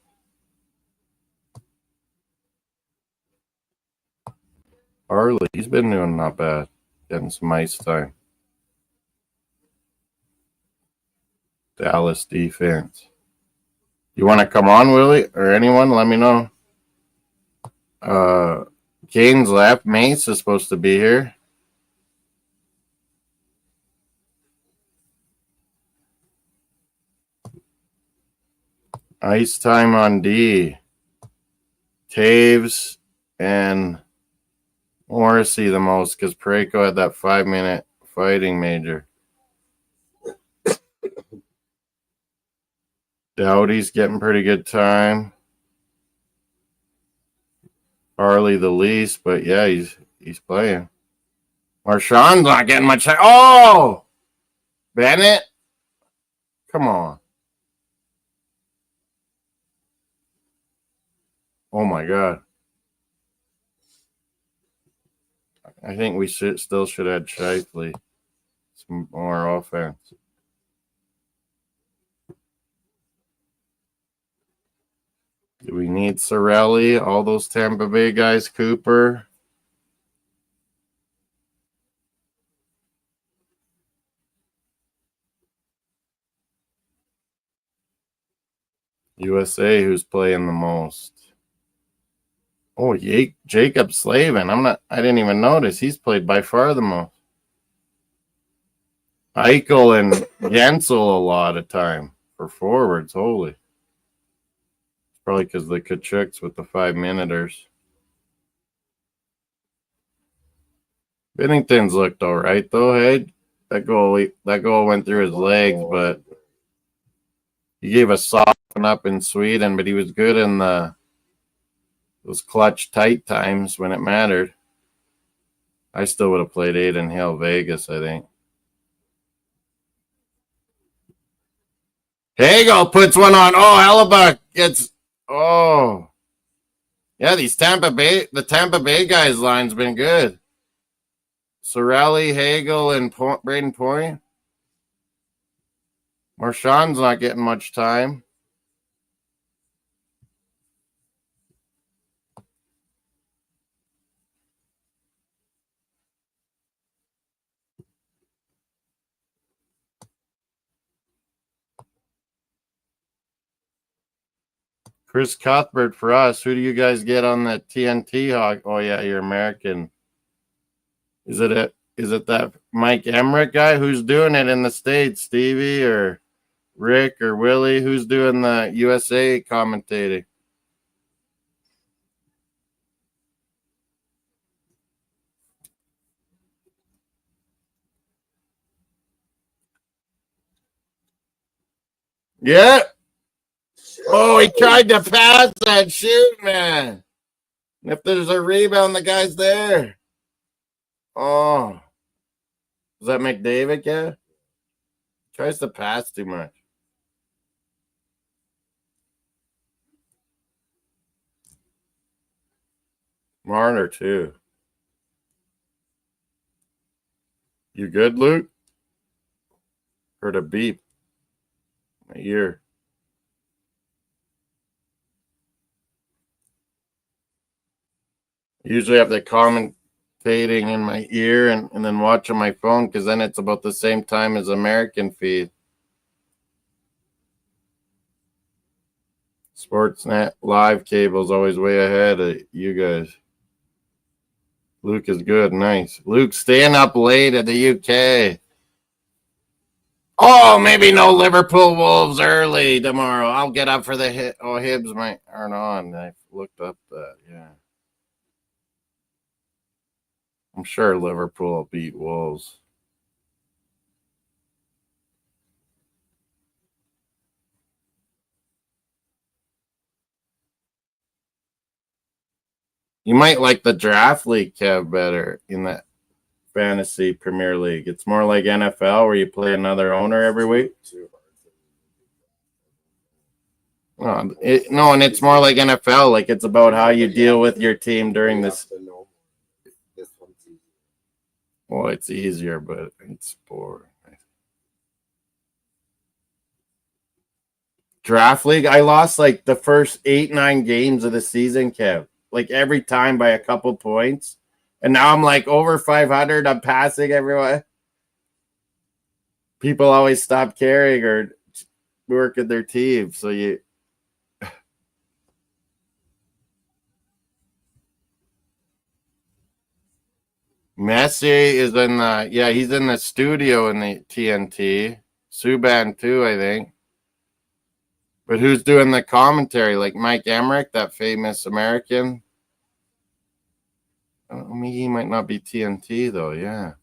Harley, he's been doing not bad. Getting some ice time. Dallas defense. You want to come on, Willie? Or anyone? Let me know. Kane's left. Mace is supposed to be here. Ice time on D. Taves and Morrissey the most because Pareko had that 5-minute fighting major. Dowdy's getting pretty good time. Harley the least, but yeah, he's playing. Marshawn's not getting much time. Oh! Bennett? Come on. Oh my God. I think we still should add Shifley. Some more offense. Do we need Sorelli? All those Tampa Bay guys, Cooper. USA, who's playing the most? Oh, Jacob Slavin. I didn't even notice. He's played by far the most. Eichel and Gensel a lot of time for forwards. Holy. Probably because the Kachuks with the 5-minuters. Bennington's looked all right, though. Hey, that goal went through his legs, but he gave a soften up in Sweden, but he was good in those clutch tight times when it mattered. I still would have played Aiden Hill Vegas, I think. Hagel puts one on. Oh, Hellebuck gets. Oh. Yeah, the Tampa Bay guys' line's been good. Sorelli, Hagel, and Braden Point. Marchand's not getting much time. Chris Cuthbert for us. Who do you guys get on the TNT Hawk? Oh yeah, you're American. Is it that Mike Emmerich guy? Who's doing it in the States? Stevie or Rick or Willie? Who's doing the USA commentating? Yeah. Oh, he tried to pass that. Shoot, man. If there's a rebound, the guy's there. Oh. Is that McDavid, yeah? Tries to pass too much. Marner, too. You good, Luke? Heard a beep. My ear. Usually have the commentating in my ear and then watch on my phone because then it's about the same time as American feed. Sportsnet live cable's always way ahead of you guys. Luke is good. Nice. Luke staying up late at the UK. Oh, maybe no Liverpool Wolves early tomorrow. I'll get up for the hit. Oh, Hibs aren't on. I looked up that. Yeah. I'm sure Liverpool will beat Wolves. You might like the draft league, Kev, better in that fantasy Premier League? It's more like NFL where you play another owner every week. No, and it's more like NFL. Like it's about how you deal with your team during this. Well, it's easier, but it's boring. Draft league, I lost like the first 8-9 games of the season, Kev. Like every time by a couple points. And now I'm like over 500. I'm passing everyone. People always stop caring or work at their team. So you. Messi is in the, he's in the studio in the TNT. Subban too, I think. But who's doing the commentary? Like Mike Emmerich, that famous American? I mean, he might not be TNT though, yeah.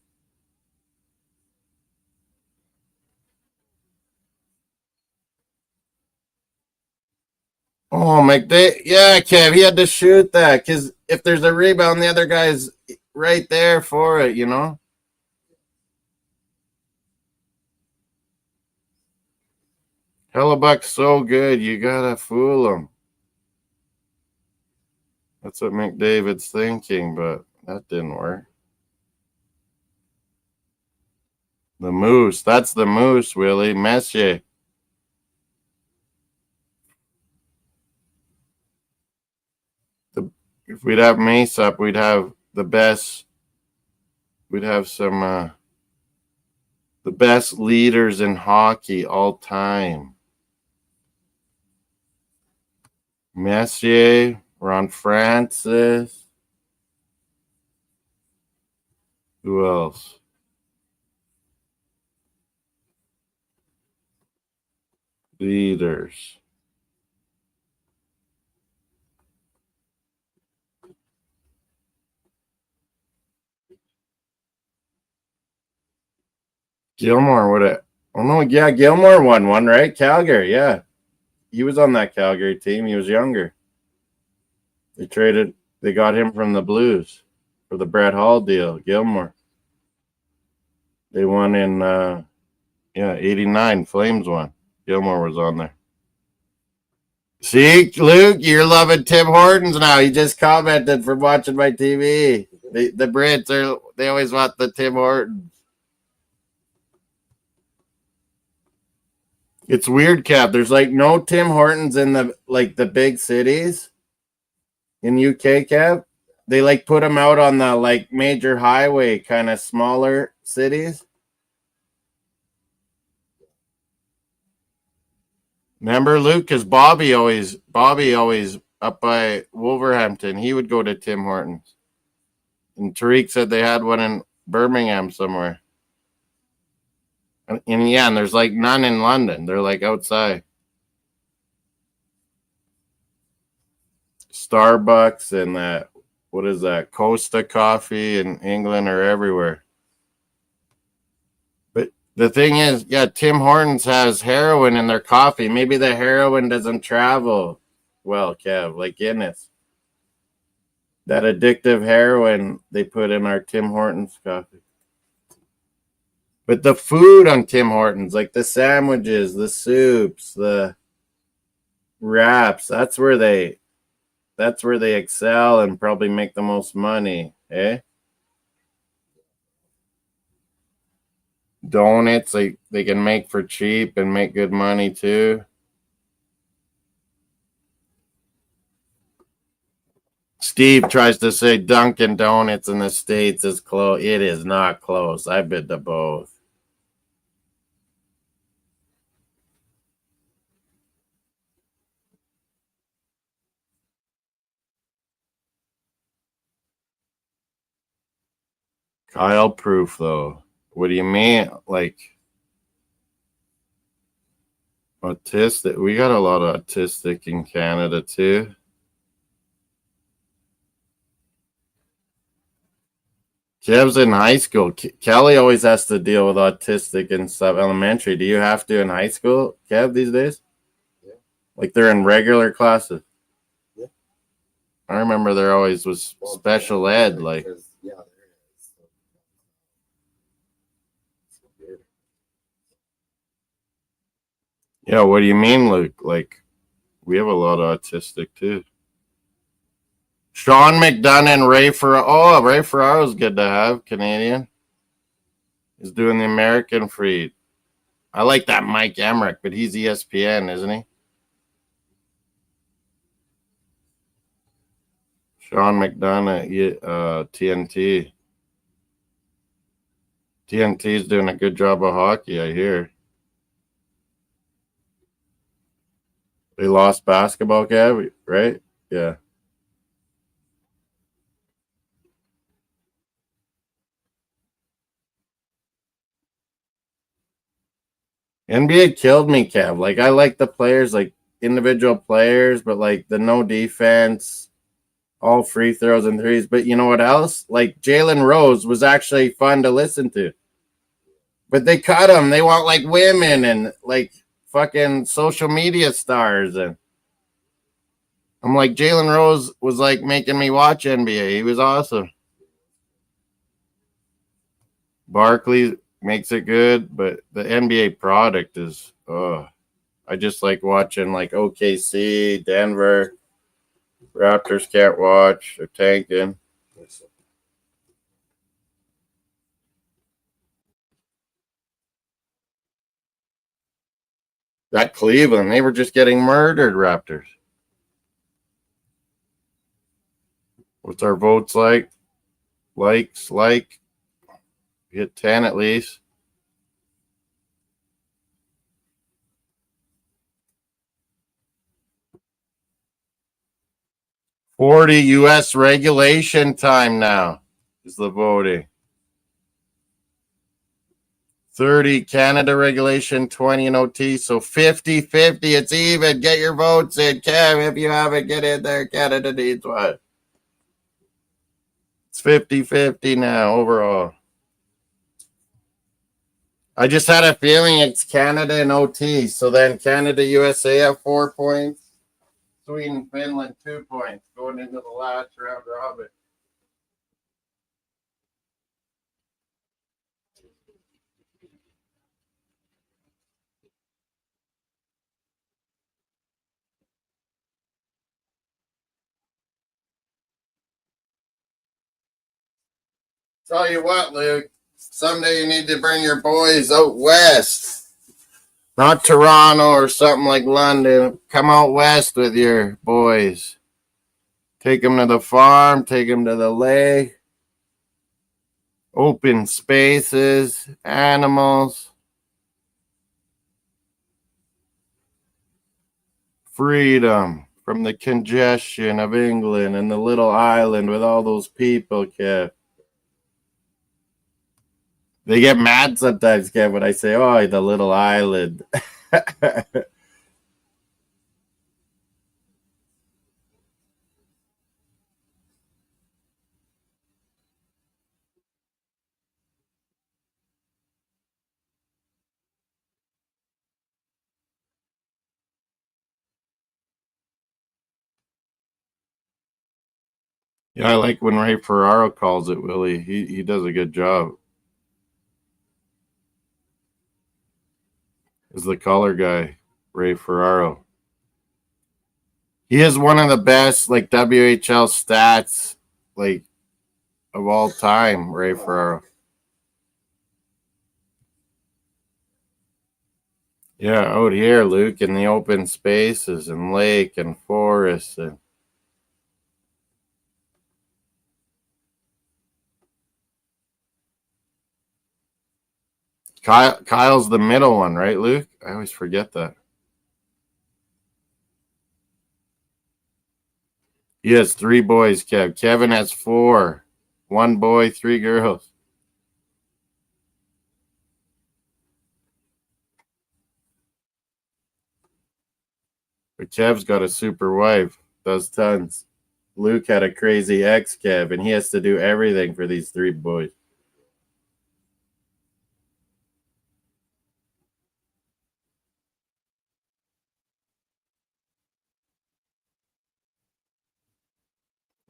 Oh, McDavid. Yeah, Kev, he had to shoot that because if there's a rebound, the other guy's right there for it, you know? Hellebuck's so good, you gotta fool him. That's what McDavid's thinking, but that didn't work. The Moose. That's the Moose, Willie. Messier. If we'd have Mace up, we'd have the best. We'd have some the best leaders in hockey all time. Messier, Ron Francis. Who else? Leaders. Gilmore would have. Oh no, yeah, Gilmore won one, right? Calgary, yeah. He was on that Calgary team. He was younger. They got him from the Blues for the Brett Hall deal. Gilmore. They won in 89. Flames won. Gilmore was on there. See, Luke, you're loving Tim Hortons now. He just commented from watching my TV. The Brits they always want the Tim Hortons. It's weird, Cap. There's like no Tim Hortons in the big cities in UK, Cap. They like put them out on the like major highway kind of smaller cities. Remember, Luke, because Bobby always up by Wolverhampton, he would go to Tim Hortons. And Tariq said they had one in Birmingham somewhere. And there's like none in London. They're like outside. Starbucks and that, what is that? Costa Coffee in England are everywhere. But the thing is, Tim Hortons has heroin in their coffee. Maybe the heroin doesn't travel well, Kev, like Guinness. That addictive heroin they put in our Tim Hortons coffee. But the food on Tim Hortons, like the sandwiches, the soups, the wraps, that's where they excel and probably make the most money, eh? Donuts, they can make for cheap and make good money too. Steve tries to say Dunkin' Donuts in the States is close. It is not close. I've been to both. Kyle Proof, though. What do you mean? Like, autistic? We got a lot of autistic in Canada, too. Kev's in high school. Kelly always has to deal with autistic and stuff elementary. Do you have to in high school, Kev, these days? Yeah. Like they're in regular classes? Yeah. I remember there always was special ed. Like, there is. Yeah, what do you mean, Luke? Like, we have a lot of autistic too. Sean McDonough and Ray Ferraro. Oh, Ray Ferraro's good to have. Canadian. He's doing the American Freed. I like that Mike Emmerich, but he's ESPN, isn't he? Sean McDonough, TNT. TNT's doing a good job of hockey, I hear. They lost basketball, Gav, right? Yeah. NBA killed me, Kev. Like, I like the players, like individual players, but like the no defense, all free throws and threes. But you know what else? Like, Jalen Rose was actually fun to listen to. But they cut him. They want like women and like fucking social media stars. And I'm like, Jalen Rose was like making me watch NBA. He was awesome. Barkley makes it good, but the NBA product is, I just like watching like OKC, Denver. Raptors can't watch. They're tanking. That Cleveland, they were just getting murdered, Raptors. What's our votes like? Likes, like. Hit 10 at least. $40 U.S. regulation time now is the voting. 30 Canada regulation, 20 in OT. So 50-50. It's even. Get your votes in. Kev, if you haven't, get in there. Canada needs one. It's 50-50 now overall. I just had a feeling it's Canada and OT. So then Canada, USA have 4 points. Sweden, Finland, 2 points going into the last round robin. Tell you what, Luke, someday you need to bring your boys out west. Not Toronto or something like London. Come out west with your boys. Take them to the farm, take them to the lake. Open spaces, animals. Freedom from the congestion of England and the little island with all those people, Kev. They get mad sometimes, Kev, when I say, oh, the little island. Yeah, I like when Ray Ferraro calls it, Willie. He does a good job. Is the color guy, Ray Ferraro. He is one of the best, like, WHL stats, like, of all time, Ray Ferraro. Yeah, out here, Luke, in the open spaces and lake and forest. And Kyle's the middle one, right, Luke? I always forget that. He has 3 boys, Kev. Kevin has 4. 1 boy, 3 girls. But Kev's got a super wife. Does tons. Luke had a crazy ex, Kev, and he has to do everything for these 3 boys.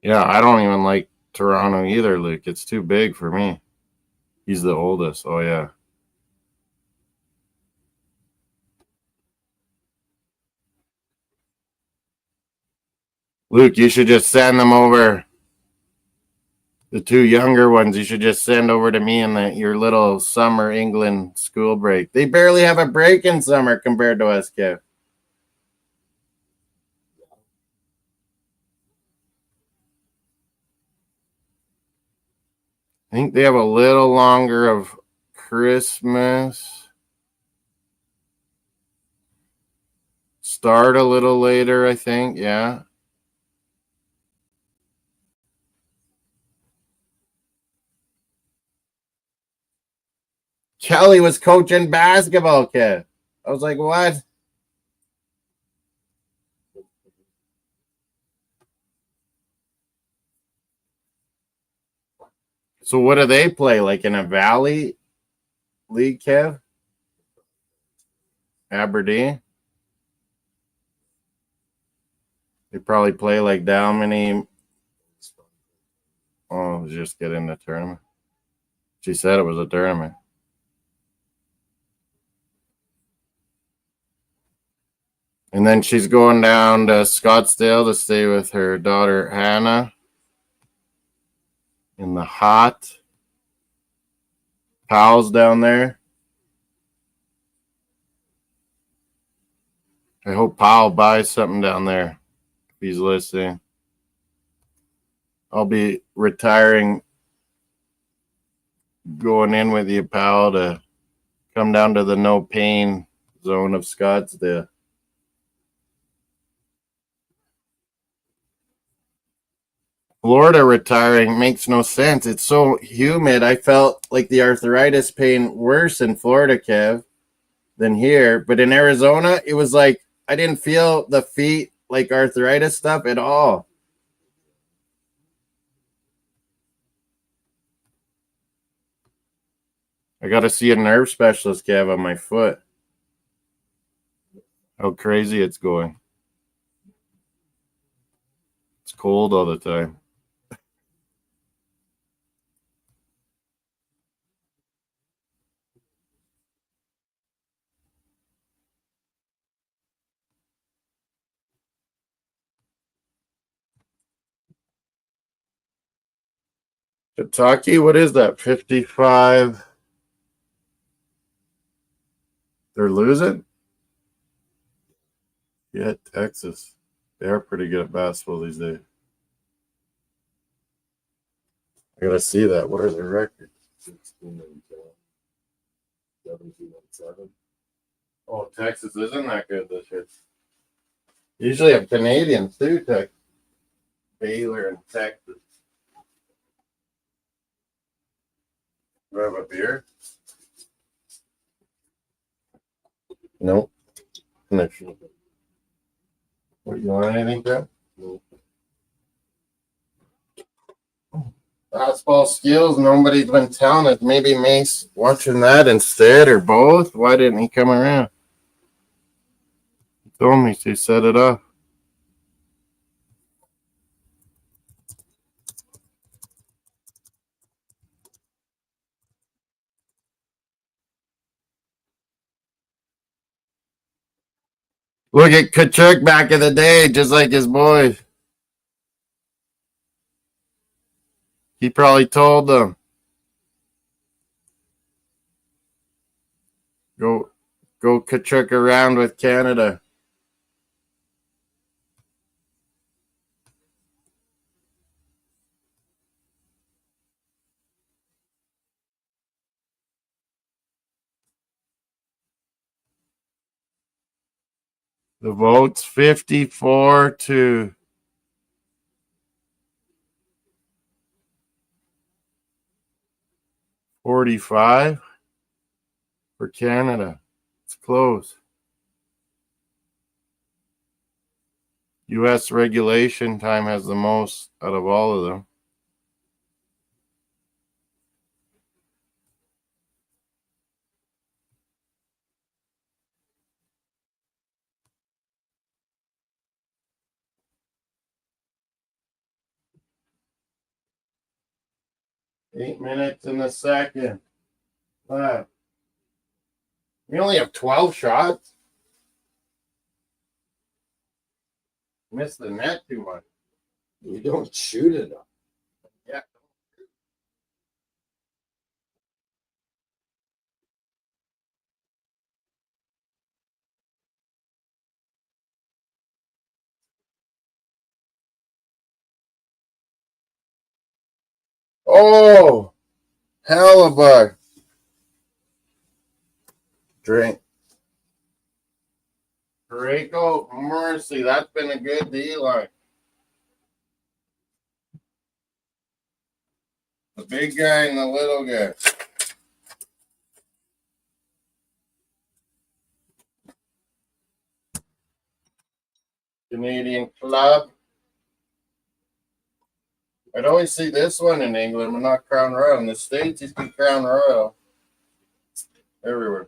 Yeah, I don't even like Toronto either, Luke. It's too big for me. He's the oldest. Oh, yeah. Luke, you should just send them over. The two younger ones, you should just send over to me in your little summer England school break. They barely have a break in summer compared to us, Kev. I think they have a little longer of Christmas. Start a little later, I think. Yeah. Kelly was coaching basketball, Kev. I was like, what? So what do they play? Like in a Valley League, Kev? Aberdeen? They probably play like Dalmany. Oh, just get in the tournament. She said it was a tournament. And then she's going down to Scottsdale to stay with her daughter, Hannah, in the hot. Powell's down there. I hope Powell buys something down there if he's listening. I'll be retiring, going in with you, Powell, to come down to the no pain zone of Scottsdale. Florida retiring makes no sense. It's so humid. I felt like the arthritis pain worse in Florida, Kev, than here. But in Arizona, it was like I didn't feel the feet like arthritis stuff at all. I got to see a nerve specialist, Kev, on my foot. How crazy it's going. It's cold all the time. Kentucky, what is that? 55. They're losing? Yeah, Texas. They are pretty good at basketball these days. I gotta see that. What are their records? 16-10, 17-7. Oh, Texas isn't that good this year. Usually have Canadians too, Texas. Baylor and Texas. Do I have a beer? Nope. Connection. What, you want anything, Jeff? Nope. Basketball skills, nobody's been telling us. Maybe Mace watching that instead or both. Why didn't he come around? He told me to set it up. Look at Kachuk back in the day, just like his boys. He probably told them, go Kachuk around with Canada. The vote's 54 to 45 for Canada. It's close. U.S. regulation time has the most out of all of them. Eight minutes in the second. Wow. We only have 12 shots. Missed the net too much. You don't shoot it up. Yeah. Oh, Hellebuck. Drink. Draco Mercy. That's been a good deal. The big guy and the little guy. Canadian Club. I'd always see this one in England, but not Crown Royal. In the States, you see Crown Royal everywhere.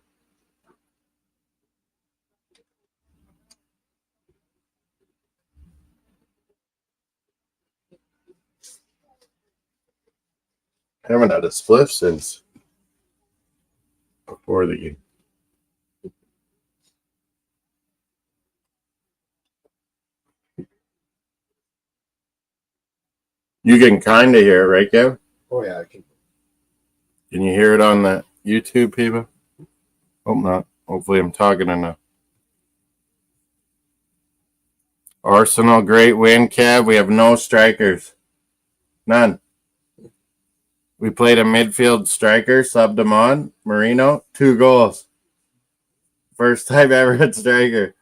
I haven't had a spliff since before the game. You can kind of hear it, right, Kev? Oh, yeah, I can. Can you hear it on the YouTube, people? Hope not. Hopefully I'm talking enough. Arsenal, great win, Kev. We have no strikers. None. We played a midfield striker, subbed him on. Marino, 2 goals. First time ever at striker.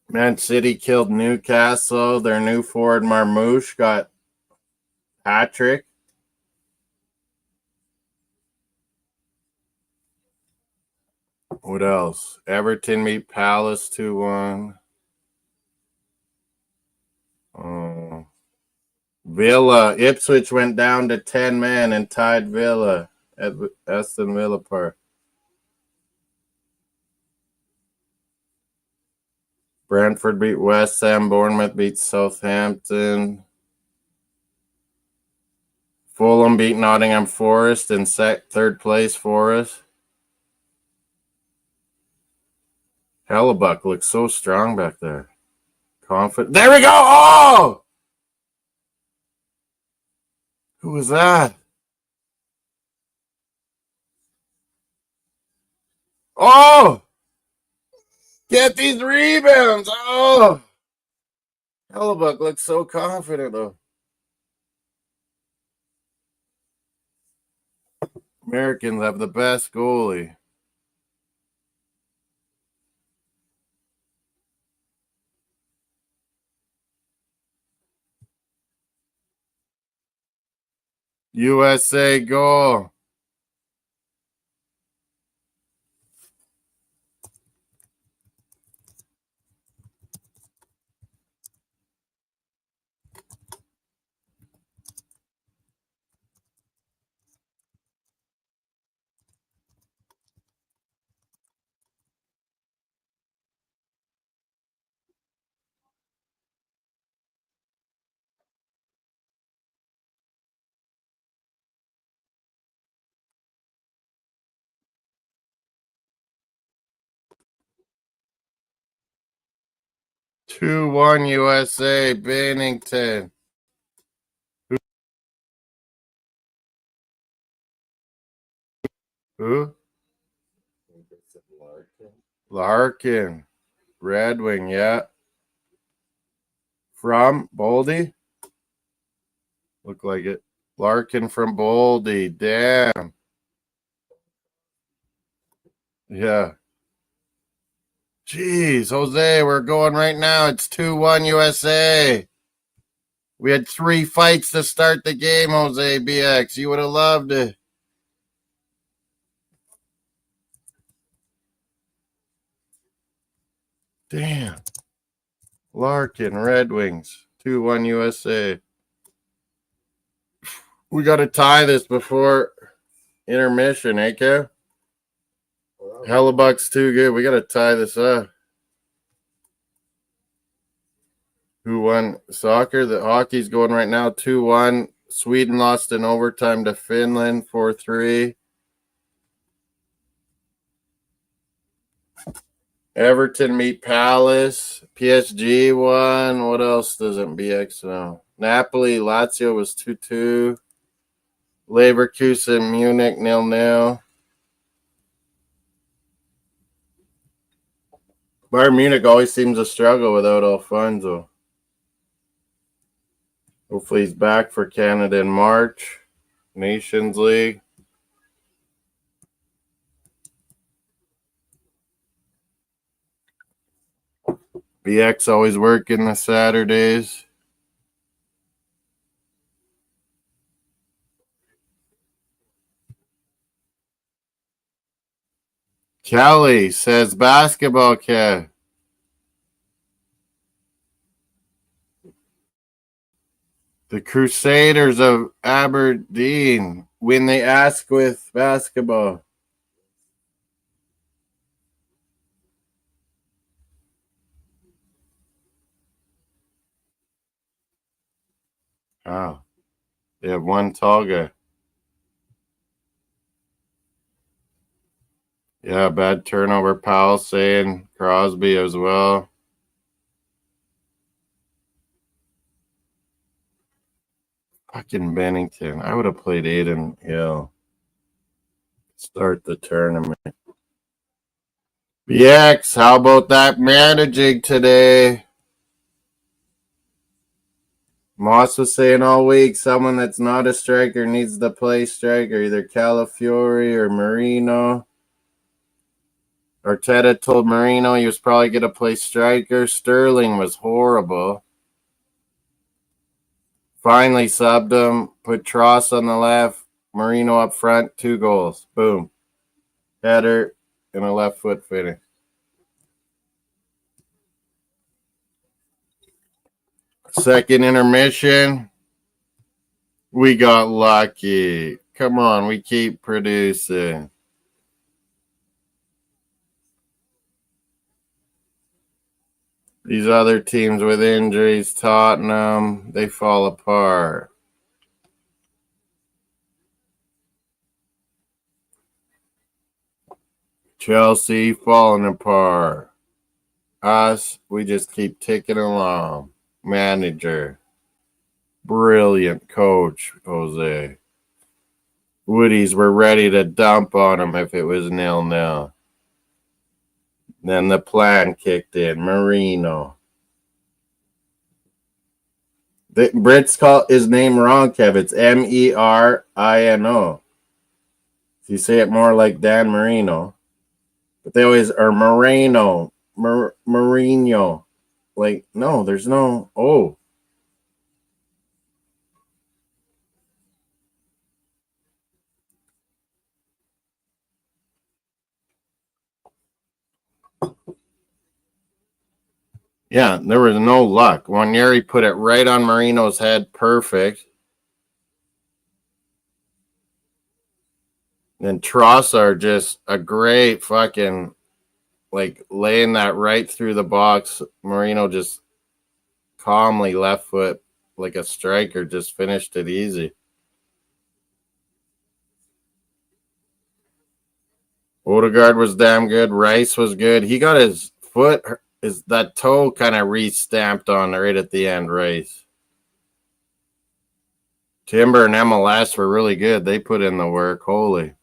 Man City killed Newcastle. Their new forward, Marmouche, got hat-trick. What else? Everton beat Palace 2-1. Villa. Ipswich went down to 10 men and tied Villa at Aston Villa Park. Brentford beat West Ham. Bournemouth beat Southampton. Fulham beat Nottingham Forest in third place Forest. Hellebuck looks so strong back there. Confident. There we go. Oh! Who was that? Oh! Get these rebounds. Oh! Hellebuck looks so confident, though. Americans have the best goalie. USA goal. Two 1 USA. Bennington. Who? Larkin. Red Wing, yeah. From Boldy? Look like it. Larkin from Boldy. Damn. Yeah. Jeez, Jose, we're going right now. It's 2-1 USA. We had 3 fights to start the game, Jose BX. You would have loved it. Damn. Larkin, Red Wings. 2-1 USA. We got to tie this before intermission, eh, Kev? Hellebuck's too good. We got to tie this up. Who won soccer? The hockey's going right now 2-1. Sweden lost in overtime to Finland 4-3. Everton meet Palace. PSG won. What else doesn't BX know? Napoli, Lazio was 2-2. Leverkusen, Munich, 0-0. Bayern Munich always seems to struggle without Alfonso. Hopefully he's back for Canada in March. Nations League. BX always working the Saturdays. Kelly says basketball cat. The Crusaders of Aberdeen when they ask with basketball. Oh, they have one tall guy. Yeah, bad turnover. Powell saying Crosby as well. Fucking Bennington. I would have played Aiden Hill. Start the tournament. BX, how about that managing today? Moss was saying all week someone that's not a striker needs to play striker, either Calafiori or Marino. Arteta told Marino he was probably going to play striker. Sterling was horrible. Finally subbed him, put Tross on the left, Marino up front, 2 goals. Boom. Header and a left foot finish. Second intermission. We got lucky. Come on, we keep producing. These other teams with injuries, Tottenham, they fall apart. Chelsea falling apart. Us, we just keep ticking along. Manager. Brilliant coach, Jose. Woodies were ready to dump on him if it was 0-0. Then the plan kicked in. Marino. The Brits call his name wrong, Kev. It's Merino. If you say it more like Dan Marino. But they always are Moreno. Mourinho. Like, no, there's no O. Yeah, there was no luck. Wanyeri put it right on Marino's head. Perfect. And Trossard just a great fucking, like, laying that right through the box. Marino just calmly left foot like a striker, just finished it easy. Odegaard was damn good. Rice was good. He got his foot, that toe kind of re-stamped on right at the end, Rice. Timber and MLS were really good. They put in the work. Holy.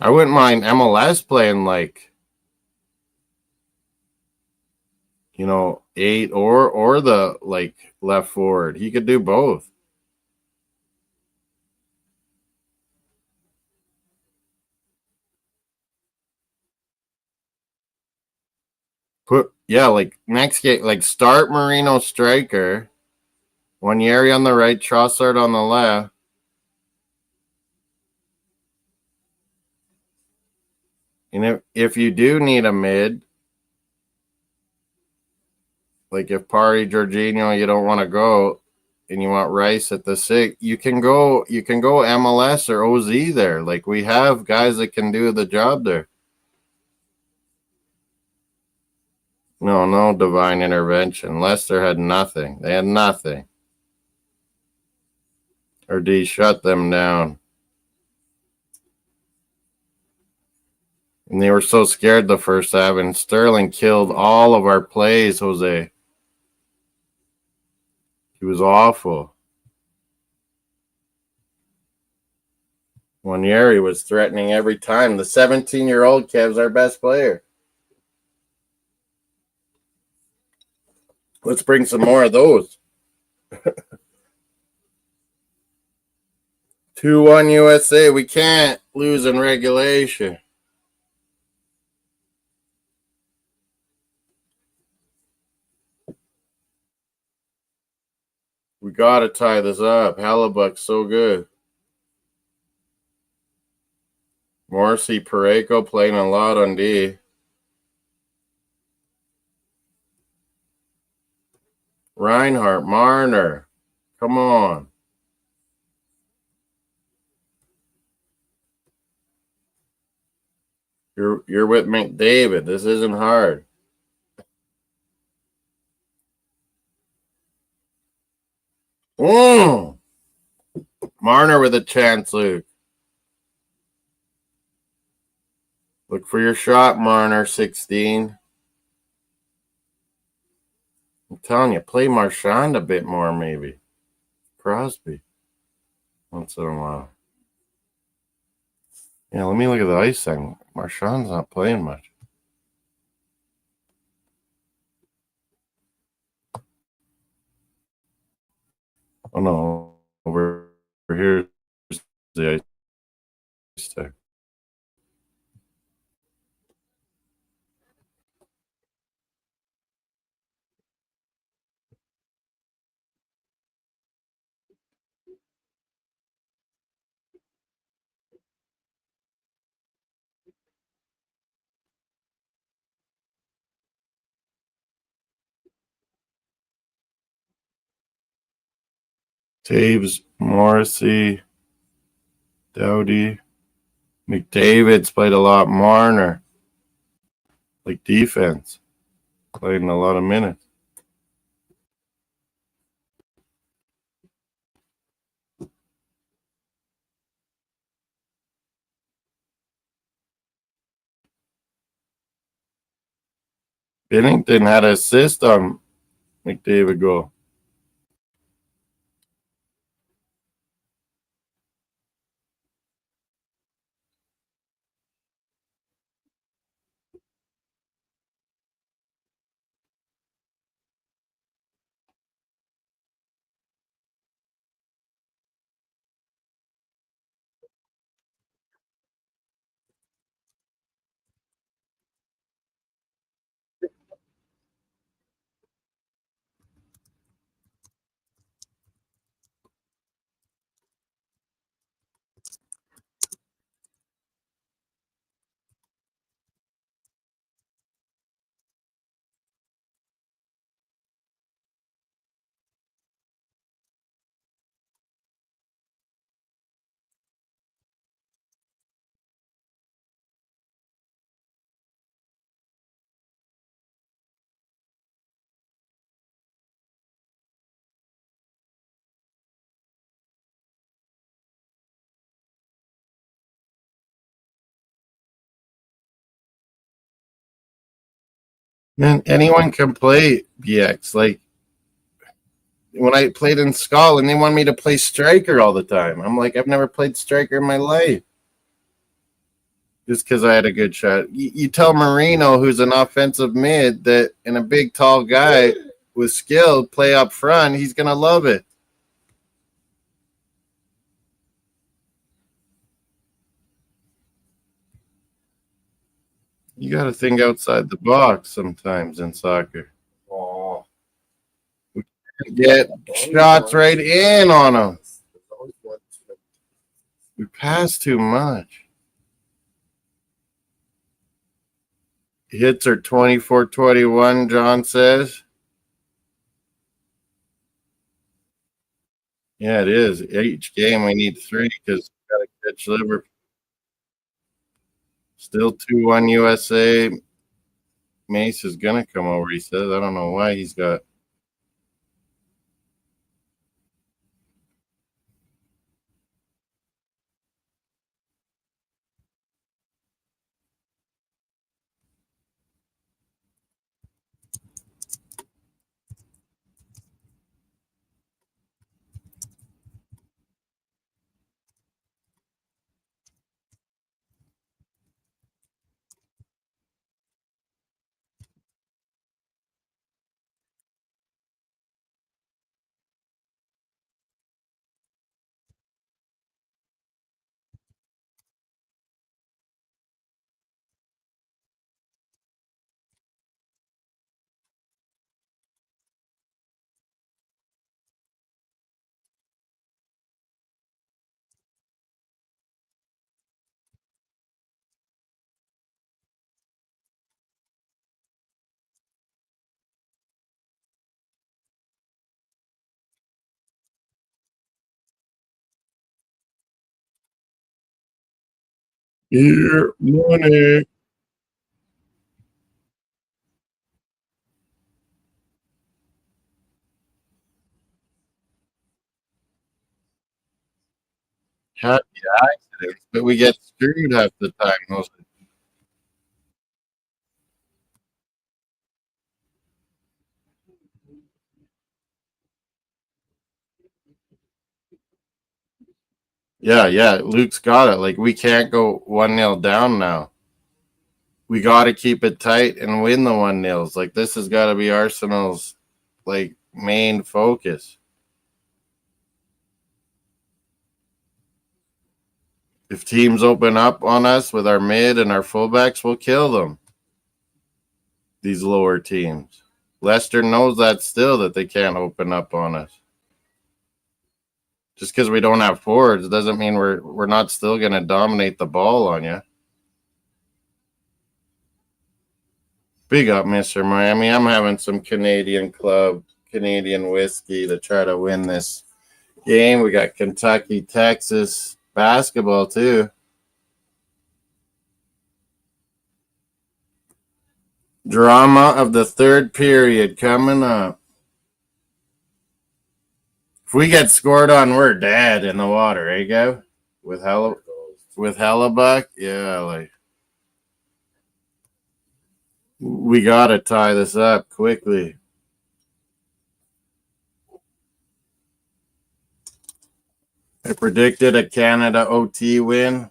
I wouldn't mind MLS playing like, 8 or the like left forward. He could do both. Like next game, like start Marino striker, Wanyeri on the right, Trossard on the left. And if you do need a mid, like if Pari, Jorginho, you don't want to go, and you want Rice at the 6, you can go MLS or OZ there. Like we have guys that can do the job there. No divine intervention. Leicester had nothing. They had nothing. Or D shut them down. And they were so scared the first half, and Sterling killed all of our plays, Jose. He was awful. Wanyeri was threatening every time. The 17-year-old Kev's our best player. Let's bring some more of those. 2-1 USA. We can't lose in regulation. We got to tie this up. Hellebuck's so good. Morrissey, Pareko playing a lot on D. Reinhardt, Marner. Come on. You're with McDavid. This isn't hard. Marner with a chance, Luke. Look for your shot, Marner, 16. I'm telling you, play Marchand a bit more, maybe. Crosby. Once in a while. Yeah, let me look at the ice thing. Marchand's not playing much. Oh, no. Over here is the ice tag. Taves, Morrissey, Dowdy, McDavid's played a lot. Marner, like defense, played in a lot of minutes. Bennington had an assist on McDavid goal. Man, anyone can play BX. Like, when I played in Scotland, they wanted me to play striker all the time. I'm like, I've never played striker in my life. Just because I had a good shot. You tell Marino, who's an offensive mid, that and a big, tall guy with skill play up front, he's going to love it. You got to think outside the box sometimes in soccer. Oh, Get shots right in on them. We pass too much. Hits are 24-21, John says. Yeah, it is. Each game we need 3 because we got to catch Liverpool. Still 2-1 USA. Mace is going to come over, he says. I don't know why he's got. Here, money. Happy accidents, but we get screwed half the time. Yeah. Luke's got it. Like, we can't go 1-0 down now. We got to keep it tight and win the 1-0s. Like, this has got to be Arsenal's, like, main focus. If teams open up on us with our mid and our fullbacks, we'll kill them. These lower teams. Leicester knows that still, that they can't open up on us. Just because we don't have forwards doesn't mean we're not still going to dominate the ball on you. Big up, Mr. Miami. I'm having some Canadian whiskey to try to win this game. We got Kentucky, Texas basketball too. Drama of the third period coming up. If we get scored on, we're dead in the water, eh, Gav? With Hellebuck? Yeah, like, we got to tie this up quickly. I predicted a Canada OT win.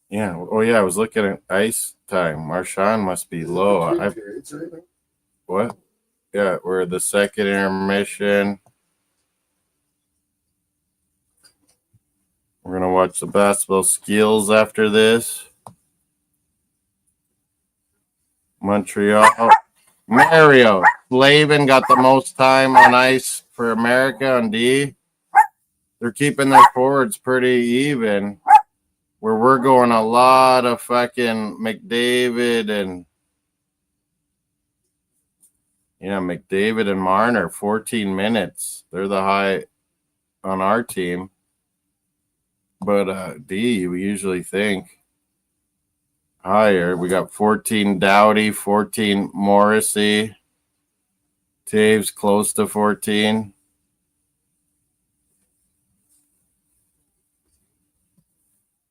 Yeah. Oh, yeah. I was looking at ice time. Marchand must be low. What? Yeah, we're the second intermission. We're going to watch the basketball skills after this. Montreal. Mario. Slavin got the most time on ice for America on D. They're keeping their forwards pretty even. Where we're going a lot of fucking McDavid and Marner, 14 minutes. They're the high on our team. But D, we usually think higher. We got 14 Doughty, 14 Morrissey. Taves close to 14.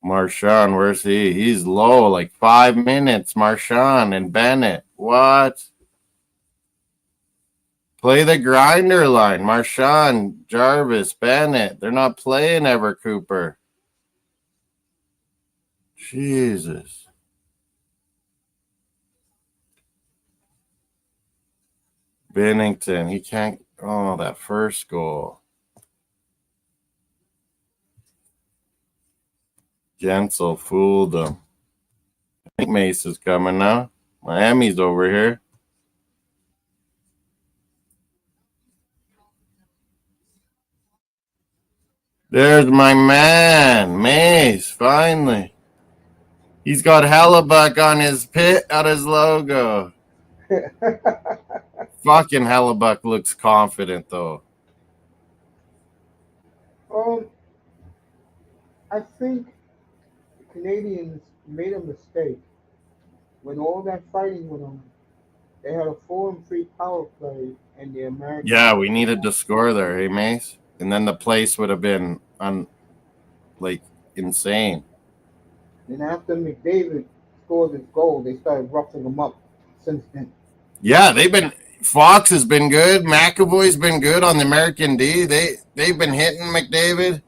Marchand, where's he? He's low, like 5 minutes. Marchand and Bennett. What? Play the grinder line. Marchand, Jarvis, Bennett. They're not playing ever, Cooper. Jesus. Bennington, he can't. Oh, that first goal. Gensel fooled him. I think Mace is coming now. Miami's over here. There's my man, Mace, finally. He's got Hellebuck on his logo. Fucking Hellebuck looks confident, though. I think the Canadians made a mistake. When all that fighting went on, they had a 4-3 power play, and the Americans. Yeah, we needed to score there, hey, Mace? And then the place would have been, insane. And after McDavid scored his goal, they started roughing him up since then. Yeah, Fox has been good. McAvoy's been good on the American D. They've been hitting McDavid.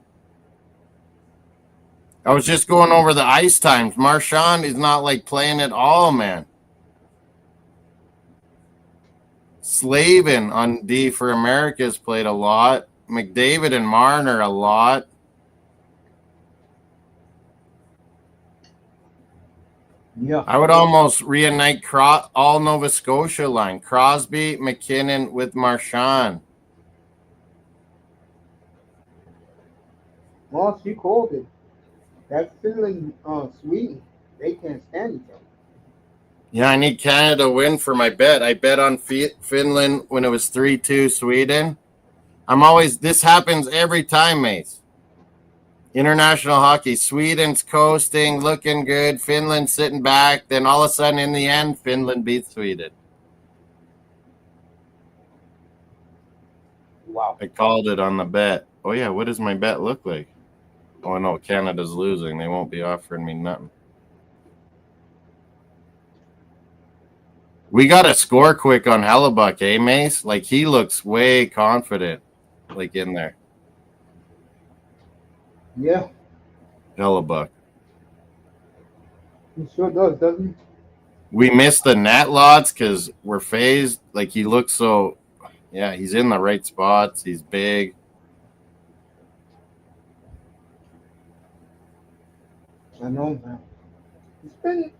I was just going over the ice times. Marchand is not playing at all, man. Slavin on D for America has played a lot. McDavid and Marner a lot. Yeah. I would almost reunite all Nova Scotia line. Crosby, McKinnon with Marchand. Moss, you called it. That Finland, Sweden, they can't stand each other. Yeah, I need Canada to win for my bet. I bet on Finland when it was 3-2 Sweden. This happens every time, Mace. International hockey, Sweden's coasting, looking good. Finland sitting back. Then all of a sudden, in the end, Finland beats Sweden. Wow. I called it on the bet. Oh, yeah, what does my bet look like? Oh, no, Canada's losing. They won't be offering me nothing. We got to score quick on Hellebuck, eh, Mace? Like, he looks way confident, like, in there. Yeah, Hellebuck. he sure does, doesn't he? We missed the net lots because we're phased. Like, he looks so... Yeah, he's in the right spots. He's big. I know, man. It's been.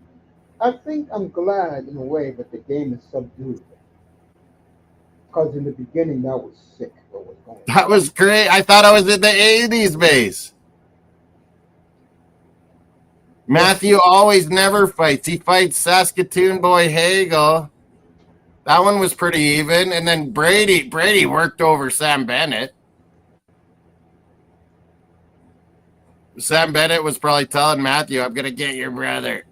I think I'm glad in a way that the game is subdued. Because in the beginning, that was sick. What was going on? That was great. I thought I was in the 80s, Mace. Matthew always never fights. He fights Saskatoon boy Hagel. That one was pretty even. And then Brady worked over Sam Bennett. Sam Bennett was probably telling Matthew, I'm going to get your brother.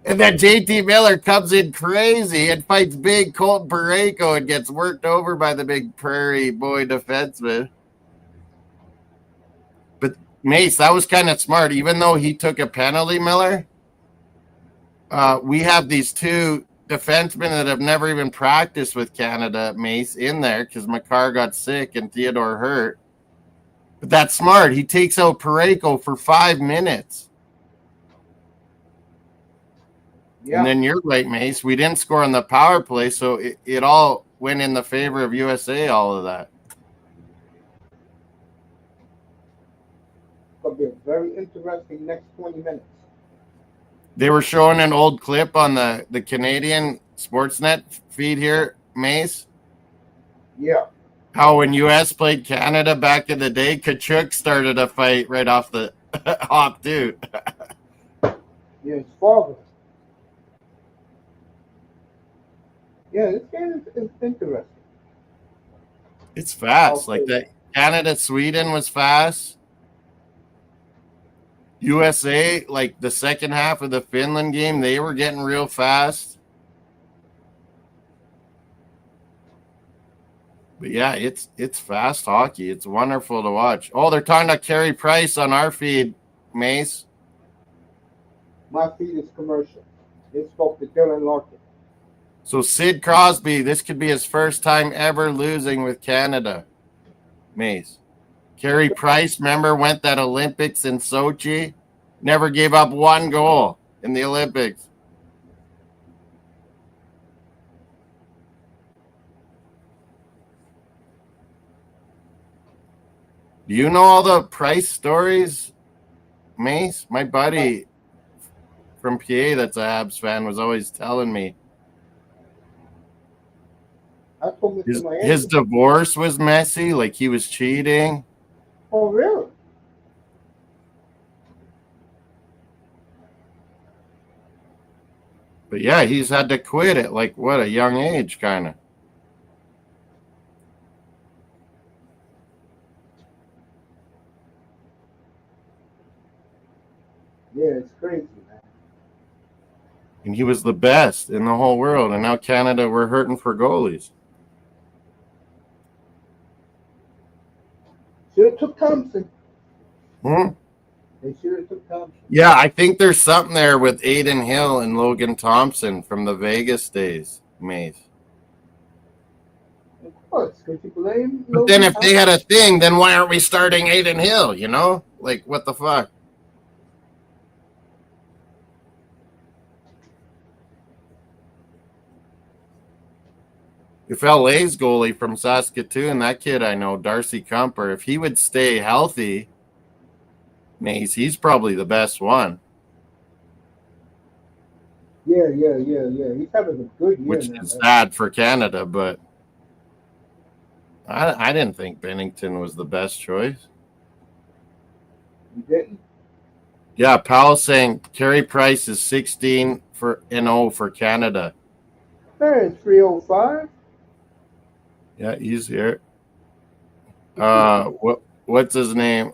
And then JT Miller comes in crazy and fights big Colton Parayko and gets worked over by the big Prairie boy defenseman. But Mace, that was kind of smart. Even though he took a penalty, Miller, we have these two defensemen that have never even practiced with Canada, Mace, in there because Makar got sick and Theodore hurt. But that's smart. He takes out Parayko for 5 minutes. Yeah. And then you're right, Mace. We didn't score on the power play, so it all went in the favor of USA, all of that. It's going to be a very interesting next 20 minutes. They were showing an old clip on the Canadian Sportsnet feed here, Mace. Yeah. How when US played Canada back in the day, Kachuk started a fight right off the hop, too. Yeah, it's father. Yeah, this game is interesting. It's fast. Okay. Like that Canada-Sweden was fast. USA, like the second half of the Finland game, they were getting real fast. But yeah, it's fast hockey. It's wonderful to watch. Oh, they're talking about Carey Price on our feed, Mace. My feed is commercial. They spoke to Dylan Larkin. So Sid Crosby, this could be his first time ever losing with Canada, Mace. Carey Price, remember, went that Olympics in Sochi, never gave up one goal in the Olympics. Do you know all the Price stories, Mace? My buddy from PA that's a Habs fan was always telling me I told Mr. Miami. his divorce was messy, like he was cheating. Oh, really? But yeah, he's had to quit at like what, a young age, kind of. Yeah, it's crazy, man. And he was the best in the whole world. And now Canada, we're hurting for goalies. Should have took Thompson. Hmm? They should have took Thompson. Yeah, I think there's something there with Aiden Hill and Logan Thompson from the Vegas days, Mace. Of course. Could you blame But then if they had a thing, then why aren't we starting Aiden Hill, you know? Like, what the fuck? If LA's goalie from Saskatoon, that kid I know, Darcy Kumper, if he would stay healthy, Mace, he's probably the best one. Yeah. He's having a good year Which now. is Right? sad for Canada, but I didn't think Bennington was the best choice. You didn't? Yeah, Powell's saying Carey Price is 16-0 for Canada. There's 305. Yeah, he's here. What's his name?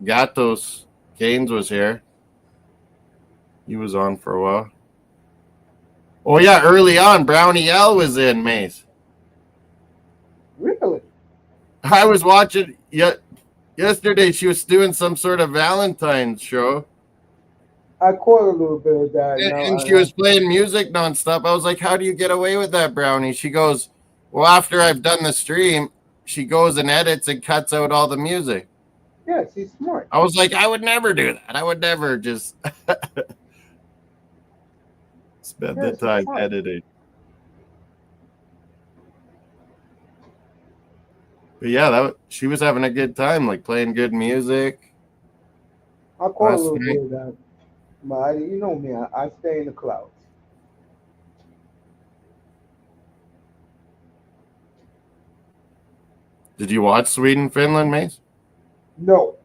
Gatos Canes was here. He was on for a while. Oh yeah, early on, Brownie L was in, Mace. Really? I was watching yesterday. She was doing some sort of Valentine's show, I caught a little bit of that. and she was playing music nonstop. I was like, "How do you get away with that, Brownie?" She goes, "Well, after I've done the stream, she goes and edits and cuts out all the music." Yeah, she's smart. I was like, "I would never do that. I would never just spend the time editing." But yeah, she was having a good time, like playing good music. I caught a little bit of that. But you know me, I stay in the clouds. Did you watch Sweden, Finland, Mace? No.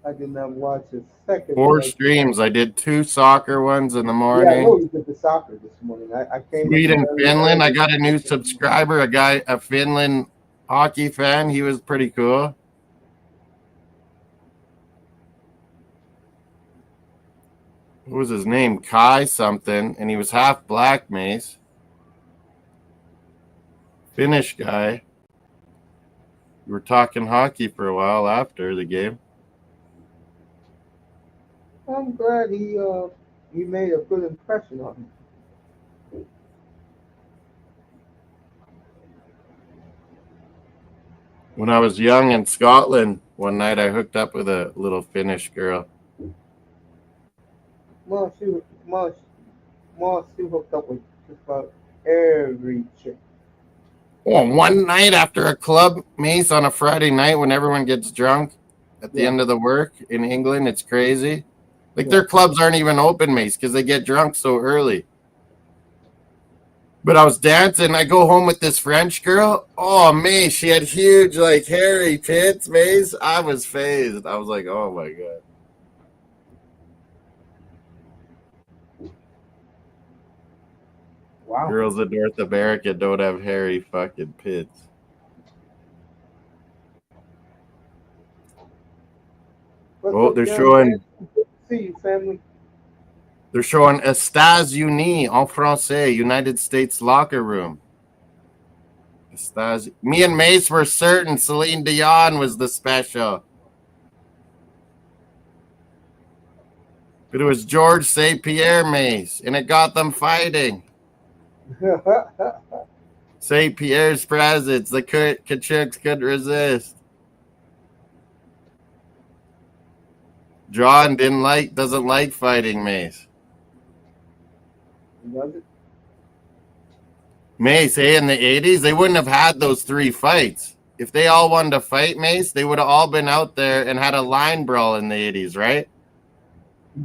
I did not watch a second. 4 streams. I did 2 soccer ones in the morning. Yeah, I know you did the soccer this morning. I came. Sweden, Finland. I got a new subscriber, a Finland hockey fan. He was pretty cool. What was his name? Kai something, and he was half black, Mace. Finnish guy. We were talking hockey for a while after the game. I'm glad he made a good impression on me. When I was young in Scotland, one night I hooked up with a little Finnish girl. Well, she hooked up with just about every chick. Oh, one night after a club, Mace, on a Friday night when everyone gets drunk at the end of the work in England, it's crazy. Like their clubs aren't even open, Mace, because they get drunk so early. But I was dancing. I go home with this French girl. Oh, Mace, she had huge, like, hairy tits, Mace. I was phased. I was like, oh, my God. Wow. Girls in North America don't have hairy fucking pits. Oh, they're showing. See you, family. They're showing États-Unis en français, United States locker room. Me and Mace were certain Celine Dion was the special. But it was George St. Pierre, Mace, and it got them fighting. St. Pierre's presence. The Kachuks couldn't resist. John doesn't like fighting, Mace. Does it? Mace, hey, in the 80s, they wouldn't have had those 3 fights. If they all wanted to fight, Mace, they would have all been out there and had a line brawl in the 80s, right?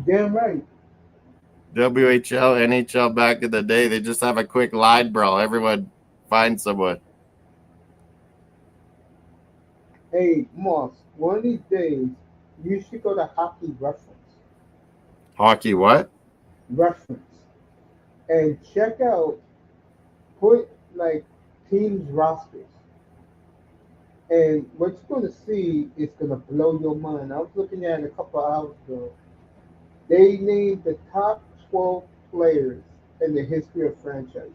Damn right. WHL, NHL back in the day, they just have a quick line brawl. Everyone finds someone. Hey, Moss, one of these days, you should go to Hockey Reference. Hockey what? Reference. And check out, put like teams rosters. And what you're going to see is going to blow your mind. I was looking at it a couple of hours ago. They named the top 12 players in the history of franchises.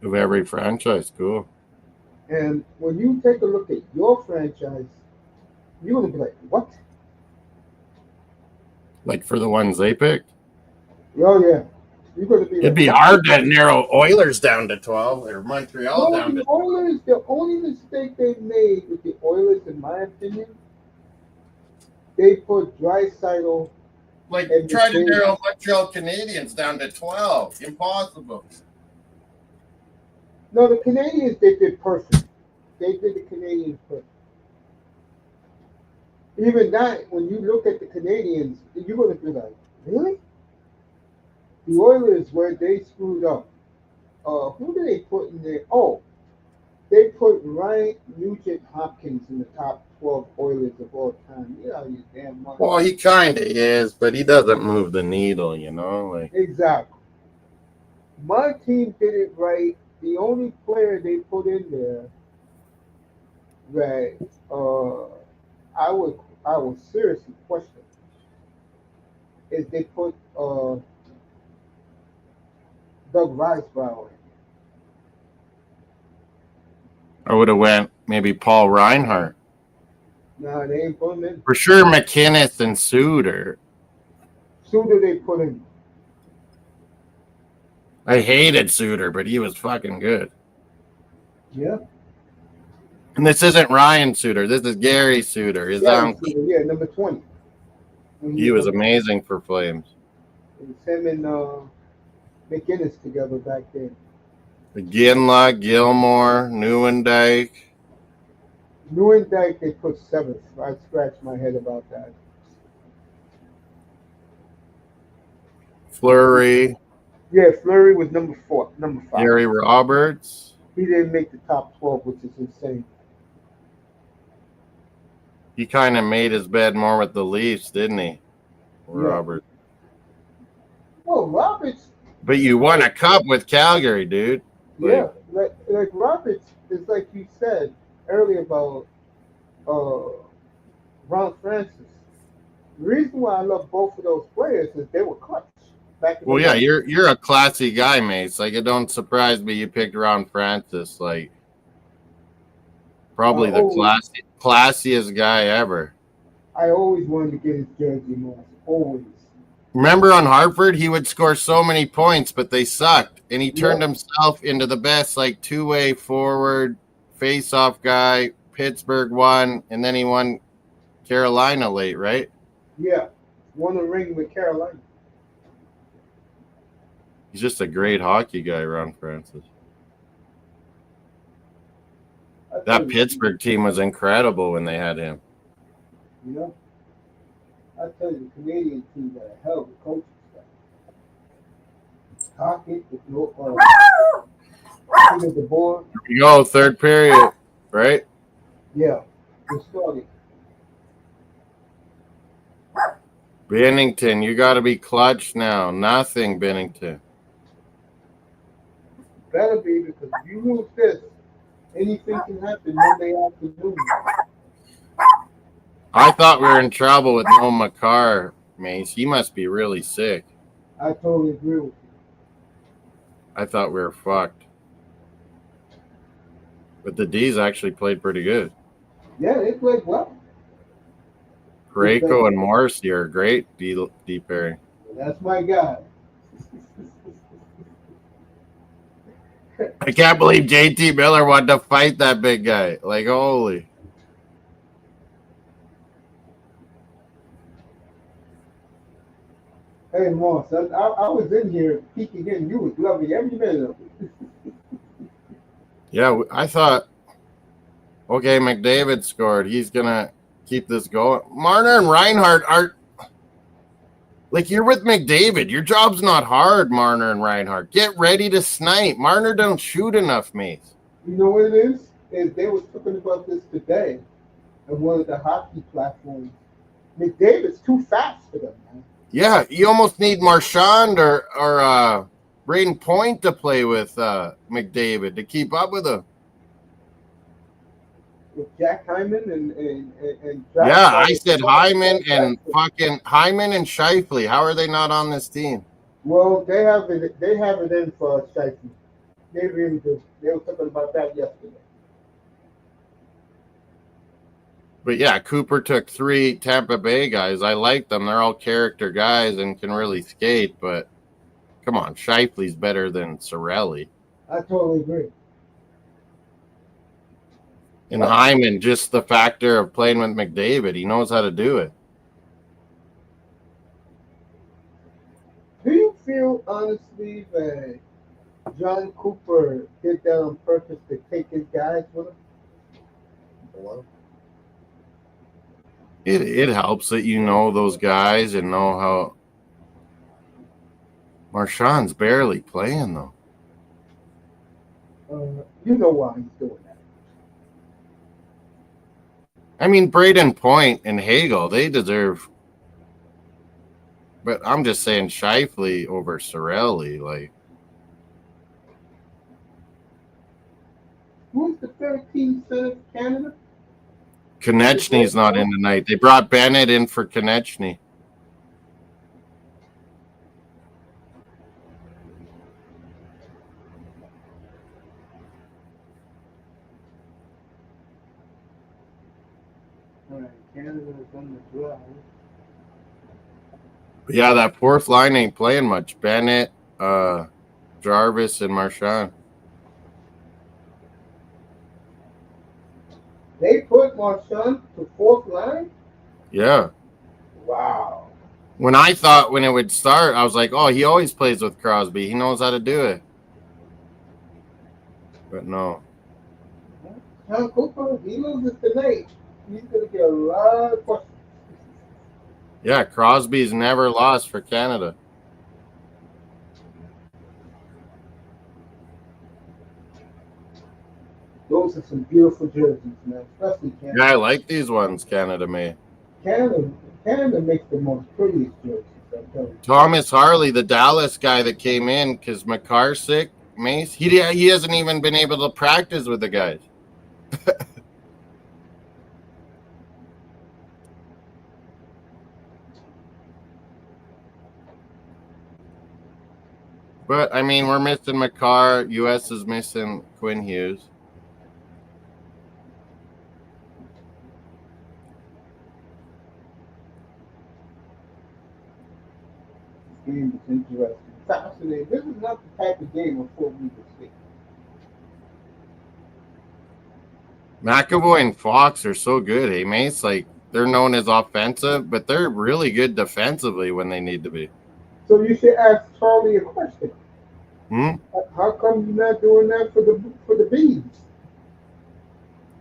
Of every franchise, cool. And when you take a look at your franchise, you're going to be like, what? Like for the ones they picked? Oh, yeah. You're going to be It'd be hard to narrow Oilers down to 12 or Montreal down to 12. Oilers, the only mistake they made with the Oilers, in my opinion, they put Draisaitl. Like, try to narrow Montreal Canadiens down to 12. Impossible. No, the Canadians, they did perfect. They did the Canadians perfect. Even that, when you look at the Canadians, you're going to be like, really? The Oilers, where they screwed up. Who did they put in there? Oh, they put Ryan Nugent-Hopkins in the top 12 Oilers of all time. You know, you damn money. Well, he kind of is, but he doesn't move the needle, you know? Like Exactly. My team did it right. The only player they put in there that I would I would seriously question is they put Doug Risebrower in. I would have went maybe Paul Reinhardt. Nah, they ain't putting in. For sure, McInnes and Suter. Suter they put in. I hated Suter, but he was fucking good. Yeah. And this isn't Ryan Suter. This is Gary Suter. His Yeah, yeah, number 20. He was amazing for Flames. It was him and McInnes together back then. Ginla, Gilmore, Neuendijk. Neuendijk, they put 7th. I scratched my head about that. Fleury. Yeah, Fleury was number 5. Gary Roberts. He didn't make the top 12, which is insane. He kind of made his bed more with the Leafs, didn't he? Roberts. Well, Roberts. But you won a cup with Calgary, dude. Yeah, like Roberts is like you said earlier about Ron Francis. The reason why I love both of those players is they were clutch. Well, yeah, you're a classy guy, Mace. Like, it don't surprise me you picked Ron Francis. Like, probably the classiest guy ever. I always wanted to get his jersey, man. Always. Remember on Hartford, he would score so many points, but they sucked. And he turned himself into the best, like, two-way forward, face-off guy. Pittsburgh won, and then he won Carolina late, right? Yeah. Won a ring with Carolina. He's just a great hockey guy, Ron Francis. That Pittsburgh team was incredible when they had him. You know? I tell you, the Canadian team got a hell of a coaching staff. Hockey, the board. Here we go, third period, right? Yeah, we started. Bennington, you got to be clutch now. Nothing, Bennington. Better be, because if you lose this, anything can happen Monday afternoon. I thought we were in trouble with no Makar, Mace. He must be really sick. I totally agree with you. I thought we were fucked. But the D's actually played pretty good. Yeah, they played well. Parayko and Morrissey are great D pairing. That's my guy. I can't believe JT Miller wanted to fight that big guy. Like, holy. Hey, Moss, I was in here peeking in. You was loving every minute of it. Yeah, I thought, okay, McDavid scored. He's going to keep this going. Marner and Reinhardt are, like, you're with McDavid. Your job's not hard, Marner and Reinhardt. Get ready to snipe. Marner don't shoot enough, Mace. You know what it is? They was talking about this today on one of the hockey platforms. McDavid's too fast for them, man. Yeah, you almost need Marchand or Braden Point to play with McDavid to keep up with him. With Jack Hyman and Jack, yeah, I said Hyman and fucking Hyman and Scheifele. How are they not on this team? Well, they have it in for Scheifele. They really do. They were talking about that yesterday. But yeah, Cooper took 3 Tampa Bay guys. I like them. They're all character guys and can really skate. But come on, Scheifele's better than Cirelli. I totally agree. And Hyman, just the factor of playing with McDavid. He knows how to do it. Do you feel, honestly, that John Cooper did that on purpose to take his guys with him? Hello? It helps that you know those guys and know how. Marchand's barely playing, though. You know why he's doing that. I mean, Braden Point and Hagel, they deserve. But I'm just saying Scheifele over Cirelli. Like, team sent Canada? Konechny's not in tonight. They brought Bennett in for Konechny. All right, Canada's on the drive. But yeah, that fourth line ain't playing much. Bennett, Jarvis, and Marchand. They put Marchand to fourth line? Yeah. Wow. When I thought when it would start, I was like, oh, he always plays with Crosby. He knows how to do it. But no. John Cooper, he loses tonight. He's going to get a lot of questions. Yeah, Crosby's never lost for Canada. Those are some beautiful jerseys, man. Especially Canada. Yeah, I like these ones Canada made. Canada makes the most prettiest jerseys. I tell you. Thomas Harley, the Dallas guy that came in because McCarr's sick, Mace, he hasn't even been able to practice with the guys. But, I mean, we're missing McCarr. U.S. is missing Quinn Hughes. This game is interesting. Fascinating. This is not the type of game of 4 weeks to see. McAvoy and Fox are so good, hey, Mace? Like, they're known as offensive, but they're really good defensively when they need to be. So you should ask Charlie a question. How come you're not doing that for the Bees?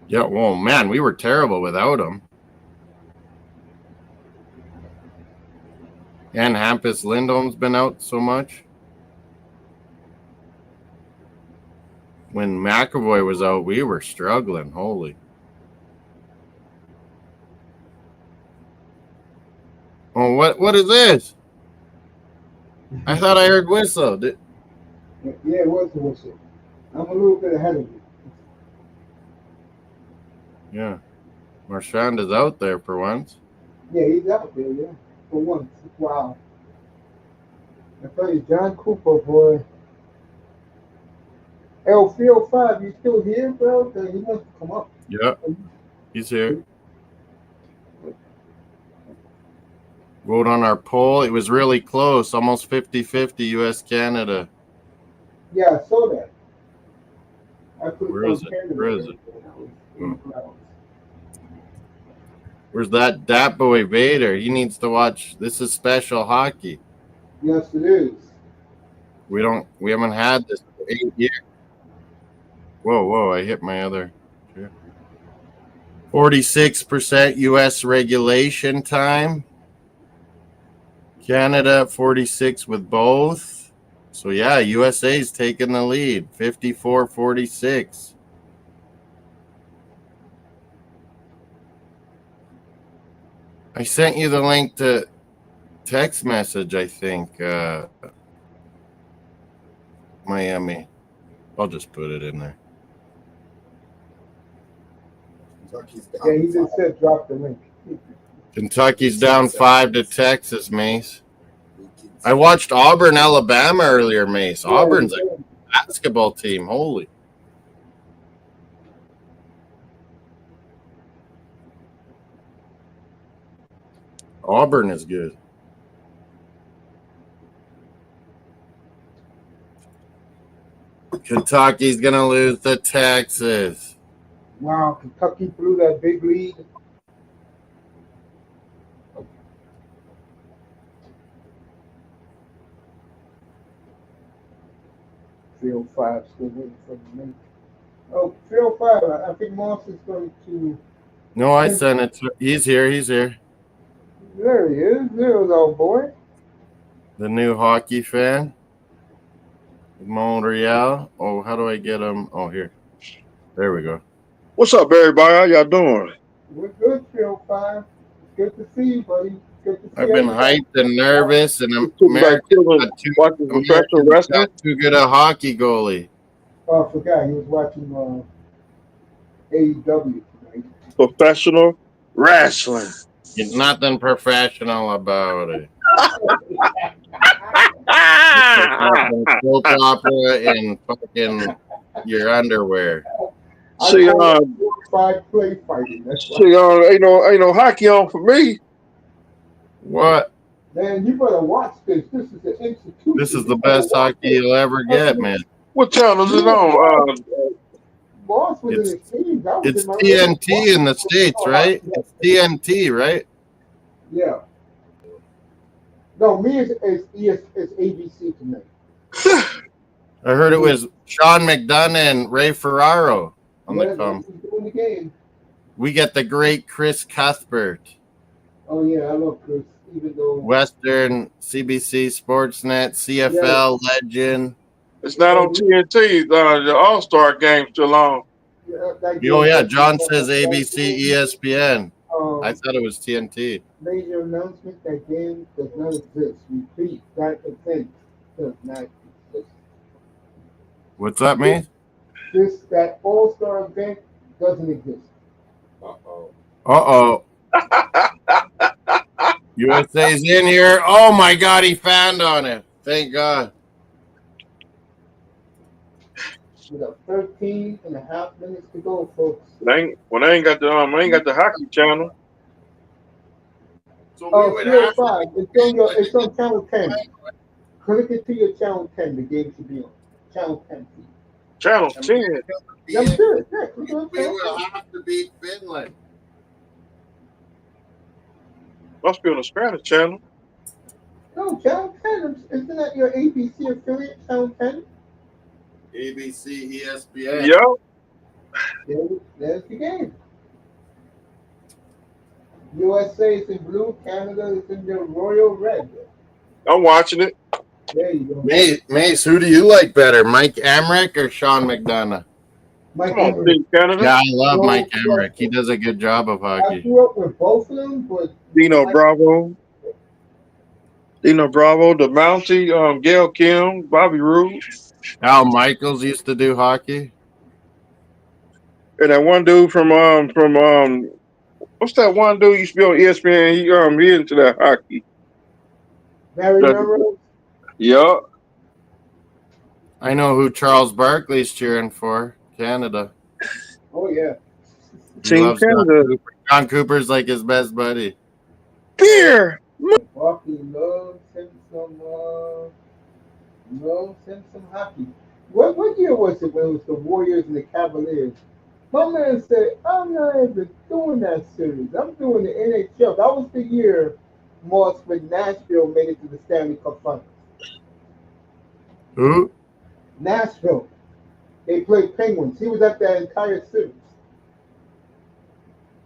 Yeah, well, man, we were terrible without him. And Hampus Lindholm's been out so much. When McAvoy was out, we were struggling. Holy. Oh, what is this? I thought I heard whistle. Yeah, it was a whistle. I'm a little bit ahead of you. Yeah. Marchand is out there for once. Yeah, he's out there, yeah. For once. Wow. I tell you, John Cooper, boy. Field 5, you still here, bro? He must come up. Yeah. He's here. Vote on our poll. It was really close. Almost 50-50 U.S.-Canada. Yeah, I saw that. Where is it? Where is it? Where's that boy Vader? He needs to watch. This is special hockey. Yes, it is. We haven't had this for 8 years. Whoa, I hit my other. 46% U.S. regulation time. Canada 46 with both. So, yeah, USA's taking the lead, 54-46. I sent you the link to text message, I think. Miami. I'll just put it in there. Yeah, he just said drop the link. Kentucky's down 5 to Texas, Mace. I watched Auburn, Alabama earlier, Mace. Auburn's a basketball team. Holy. Auburn is good. Kentucky's going to lose to Texas. Wow, Kentucky blew that big lead. Field 5 still waiting for the link. Oh, Field 5, I think Moss is going to... No, I sent it to... He's here. There he is. There's old boy. The new hockey fan. Montreal. Oh, how do I get him? Oh, here. There we go. What's up, everybody? How y'all doing? We're good, Field 5. Good to see you, buddy. Good to see I've been everybody. hyped and nervous, and Watching professional wrestling. got too good a hockey goalie. Oh, I forgot. He was watching AEW tonight. Professional wrestling. There's nothing professional about it. It's a Ah! fucking soap opera in fucking your underwear. I See, call it glorified play fighting. That's why. see, ain't no hockey on for me. What? Man, you better watch this. This is an institution. This is the You better best watch hockey it. you'll ever get, man. What channel is it on? Boss was in It's his team. That was it's in my TNT in the States, right? It's TNT, right? Yeah. No, me it's ABC tonight. I heard it was Sean McDonough and Ray Ferraro on Yeah, the that's com. who's doing the game. We get the great Chris Cuthbert, Oh yeah, I love Chris. Even though Western CBC Sportsnet, CFL legend. It's not on TNT. The All Star game still on. that game Oh yeah, was, John says ABC, ESPN. I Um, thought it was TNT. major announcement that game does not exist. Repeat, that event does not exist. What's up, man? That All-Star event doesn't exist. Uh-oh. USA's in here. Oh my God, he found on it. Thank God. We got 13 and a half minutes to go, folks. When I ain't got the hockey channel. So Oh, 305. It's on channel 10. Click it to your channel 10. The game should be on channel 10. Channel 10. That's good. Yeah, click on We channel will 10. have to beat Finland. Must be on the Spanish channel. No, channel 10. Isn't that your ABC affiliate, channel 10? ABC, ESPN. Yep. There's the game. USA is in blue. Canada is in the royal red. I'm watching it. There you go. Mace, who do you like better, Mike Emmerich or Sean McDonough? Mike Come on, Henry. Team Canada. Yeah, I love No, Mike Emmerich. He does a good job of I hockey. grew up with both of them, but Dino Bravo, the Mountie, Gail Kim, Bobby Roode, Al Michaels used to do hockey. and that one dude from what's that one dude used to be on ESPN? He into that hockey. Barry Melrose. Yeah. I know who Charles Barkley's cheering for. Canada. Oh yeah. He Team loves John Canada. Cooper. John Cooper's like his best buddy. Beer. Barkley loves him some hockey. What year was it when it was the Warriors and the Cavaliers? My man said, I'm not even doing that series. I'm doing the NHL. That was the year Moss when Nashville made it to the Stanley Cup Finals. Who? Nashville. They played Penguins. He was at that entire series.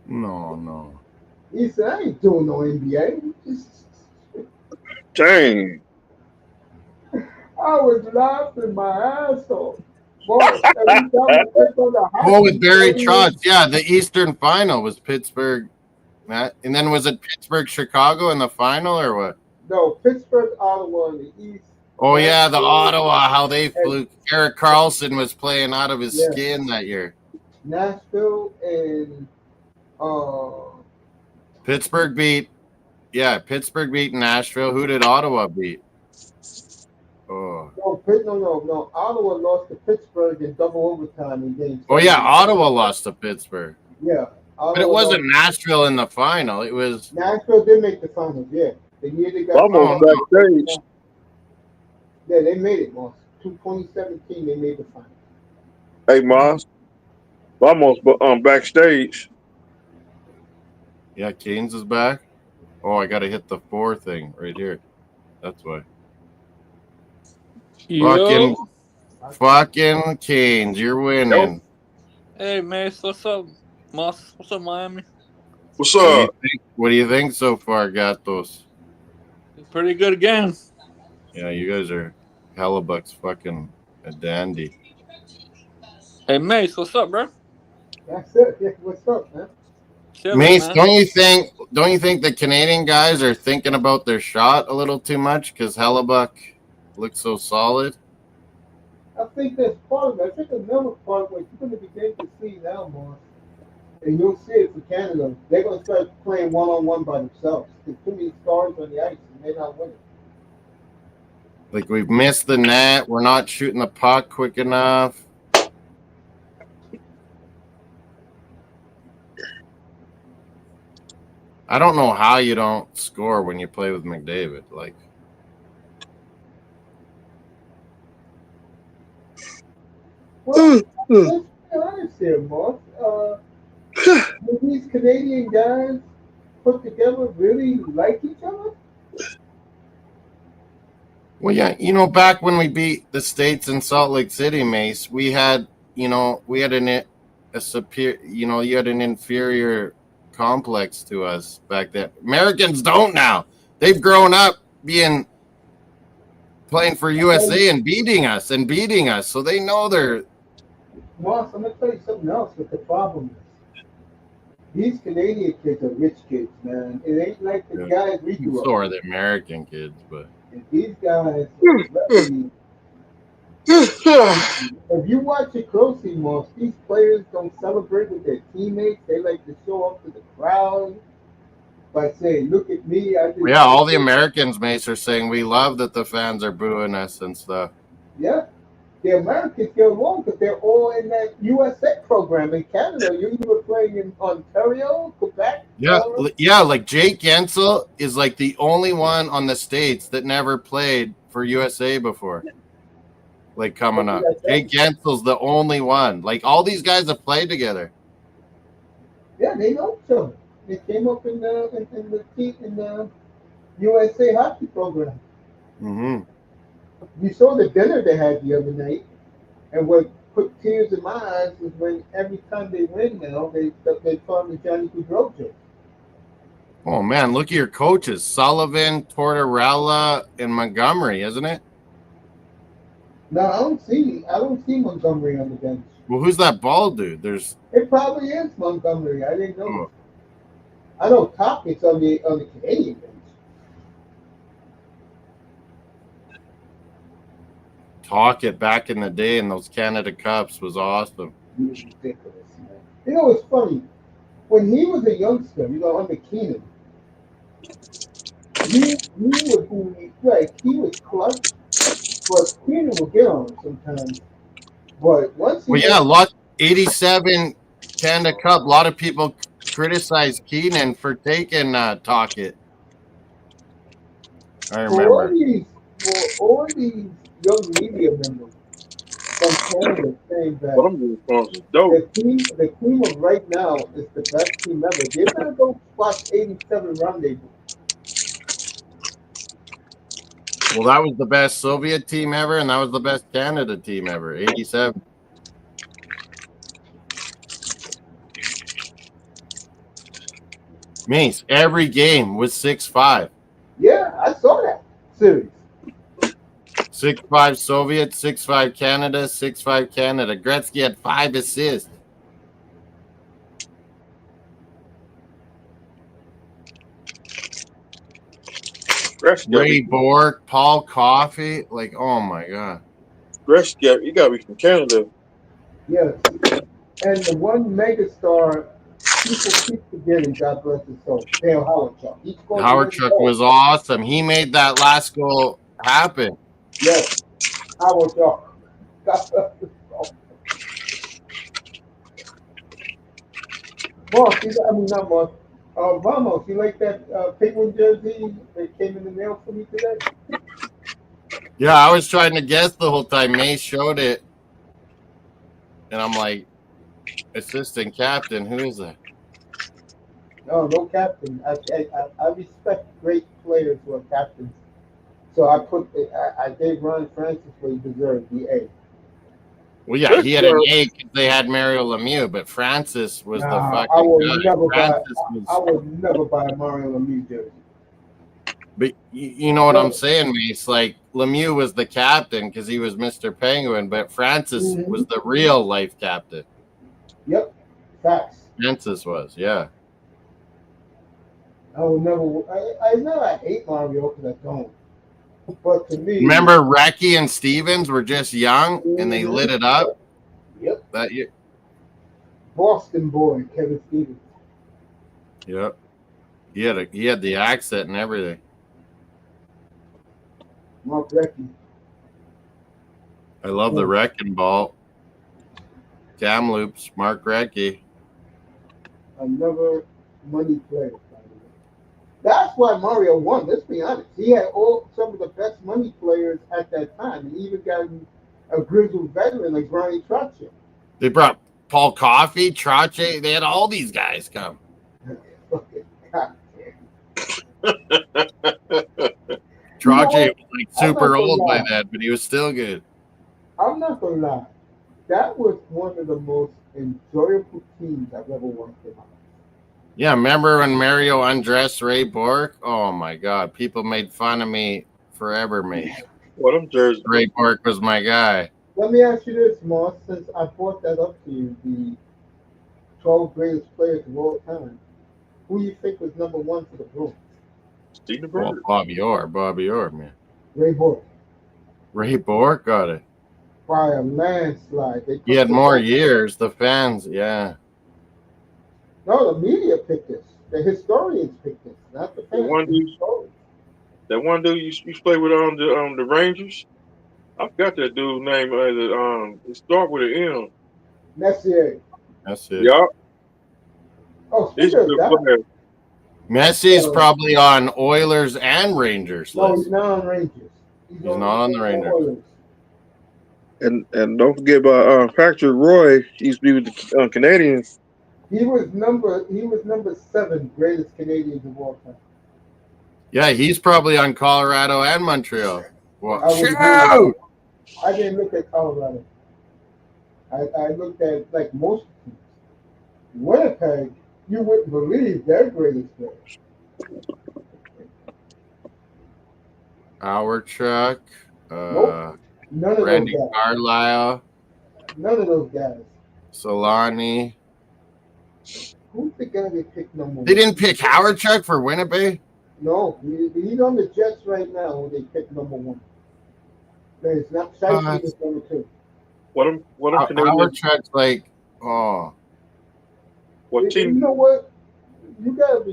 No. He said, I ain't doing no NBA. Dang. I was laughing my ass off. Boss, every time I click on the Oh, with Barry hockey, Trotz. Yeah, the Eastern Final was Pittsburgh. And then was it Pittsburgh, Chicago in the final or what? No, Pittsburgh, Ottawa in the East. Oh, yeah, the Ottawa, how they and flew. Eric Carlson was playing out of his Yeah. skin that year. Nashville and Pittsburgh beat Nashville. Who did Ottawa beat? Oh. no. Ottawa lost to Pittsburgh in double overtime in game 7. Oh, yeah, Ottawa lost to Pittsburgh. Yeah. But it wasn't Nashville in the final. It was. Nashville did make the finals, yeah. The year they got Almost backstage. Yeah, they made it, Moss. 2017, they made the finals. Hey, Moss. Almost backstage. Yeah, Canes is back. Oh, I got to hit the 4 thing right here. That's why. Fucking Canes, you're winning. Hey, Mace, what's up? Moss, what's up, Miami? What's up? What do you think so far, Gatos? Pretty good again. Yeah, you guys are Hellebuck's fucking a dandy. Hey, Mace, what's up, bro? That's it. Yeah, what's up, man? Chilling, Mace, man. don't you think the Canadian guys are thinking about their shot a little too much because Hellebuck looks so solid? I think that's part of it. I think another part what you're going to begin to see now, Moss, And you'll see it for Canada. They're going to start playing one-on-one by themselves. There's too many stars on the ice, and they're not winning. Like we've missed the net. We're not shooting the puck quick enough. I don't know how you don't score when you play with McDavid. Like, Well, let's be honest here, Mark. Do these Canadian guys put together really like each other? well, yeah, you know, back when we beat the States in Salt Lake City, Mace, we had, you know, we had a superior, you know, you had an inferior complex to us back then. Americans don't now. They've grown up playing for USA and beating us, so they know they're. Moss, I'm going to tell you something else what the problem is. These Canadian kids are rich kids, man. It ain't like the guys we grew up So are the American kids, but with. These guys are really, if you watch it closely, Moss, these players don't celebrate with their teammates. They like to show off to the crowd by saying, look at me. I just yeah, all the Americans, Mace, are saying we love that the fans are booing us and stuff. Yeah. The Americans get along because they're all in that USA program in Canada. You were playing in Ontario, Quebec. Yeah, like Jake Gensel is like the only one on the States that never played for USA before. Like coming up. Jake Gensel's the only one. Like all these guys have played together. Yeah, they know each other. They came up in the USA hockey program. Mm-hmm. You saw the dinner they had the other night, and what put tears in my eyes is when every time they win now, they call the Johnny Gaudreau joke. Oh man, look at your coaches: Sullivan, Tortorella, and Montgomery, isn't it? No, I don't see Montgomery on the bench. Well, who's that bald dude? It probably is Montgomery. I didn't know. I know Tacgart's on the Canadian bench. Taggart back in the day in those Canada Cups was awesome. Ridiculous, man. You know, it's funny. When he was a youngster, under Keenan, he was clutch, but Keenan would get on him sometimes. But once he 87 Canada Cup, a lot of people criticized Keenan for taking Taggart. I remember. All these young media members from Canada saying that the team of right now is the best team ever. They better go watch 87 Rendezvous. Well, that was the best Soviet team ever, and that was the best Canada team ever, 87. Mace, every game was 6-5. Yeah, I saw that series. 6-5 Soviet, 6-5 Canada, 6-5 Canada. Gretzky had 5 assists. Ray Bork, Paul Coffey, like, oh my god. Gretzky, you gotta be from Canada. Yes, and the one megastar people keep forgetting, God bless his soul, Dale Howard-Chuck. Howard-Chuck was awesome. He made that last goal happen. Yes, Howard-Chuck. God bless his soul. Not Mark. Ramos, you like that Penguin jersey that came in the mail for me today? Yeah, I was trying to guess the whole time. Mace showed it, and I'm like, assistant captain, who is that? No captain. I respect great players who are captains. So I gave Ron Francis what he deserved, the A. Well, yeah, he had an A because they had Mario Lemieux, but Francis was the fucking I would guy. never buy a Mario Lemieux jersey. But you know what I'm saying, Mace? Like, Lemieux was the captain because he was Mr. Penguin, but Francis was the real life captain. Yep, facts. Francis was, yeah. I hate Mario because I don't. But to me, remember Recky and Stevens were just young and they lit it up. Yep. That year. Boston boy, Kevin Stevens. Yep. He had the accent and everything. Mark Recchi. I love the wrecking ball. Kamloops, Mark Recchi. Another money player, by the way. That's why Mario won. Let's be honest. He had some of the best money players at that time. He even got a grizzled veteran like Brian Trottier. They brought Paul Coffey, Trache. They had all these guys come. Trache was like super old by then, but he was still good. I'm not gonna lie. That was one of the most enjoyable teams I've ever watched in my life. Yeah, remember when Mario undressed Ray Bork? Oh my God, people made fun of me forever, mate. What them jerseys? Ray Bork was my guy. Let me ask you this, Moss, since I brought that up to you, the 12 greatest players of all time. Who do you think was number one for the Bruins? Steven Well, Berger. Bobby Orr, man. Ray Bork. Ray Bork got it. By a landslide. He had more years. The fans, yeah. No, the media picked this. The historians picked this, not the fans. That one dude you used to play with on the Rangers. I forgot that dude's name. It start with an M. Messier. That's it. Yeah. Oh, He's a good player. Messi's probably on Oilers and Rangers No, list. he's not on Rangers. He's not on the Rangers. Oilers. And don't forget about Patrick Roy. He used to be with the Canadians. He was number 7 greatest Canadians of all time. Yeah, he's probably on Colorado and Montreal. Well, I didn't look at Colorado. I looked at like most teams. Winnipeg, you wouldn't believe their greatest player. Howard-Chuck, Nope. None of Randy those guys. Carlisle, None of those guys. Solani. Who's the guy they picked number 1? They didn't pick Howard-Chuck for Winnipeg? No, he's on the Jets right now. Who they picked number 1? No, it's not. Shiesty is number 2. What Canadians? Howard-Chuck's like, oh. What team? You know what? We have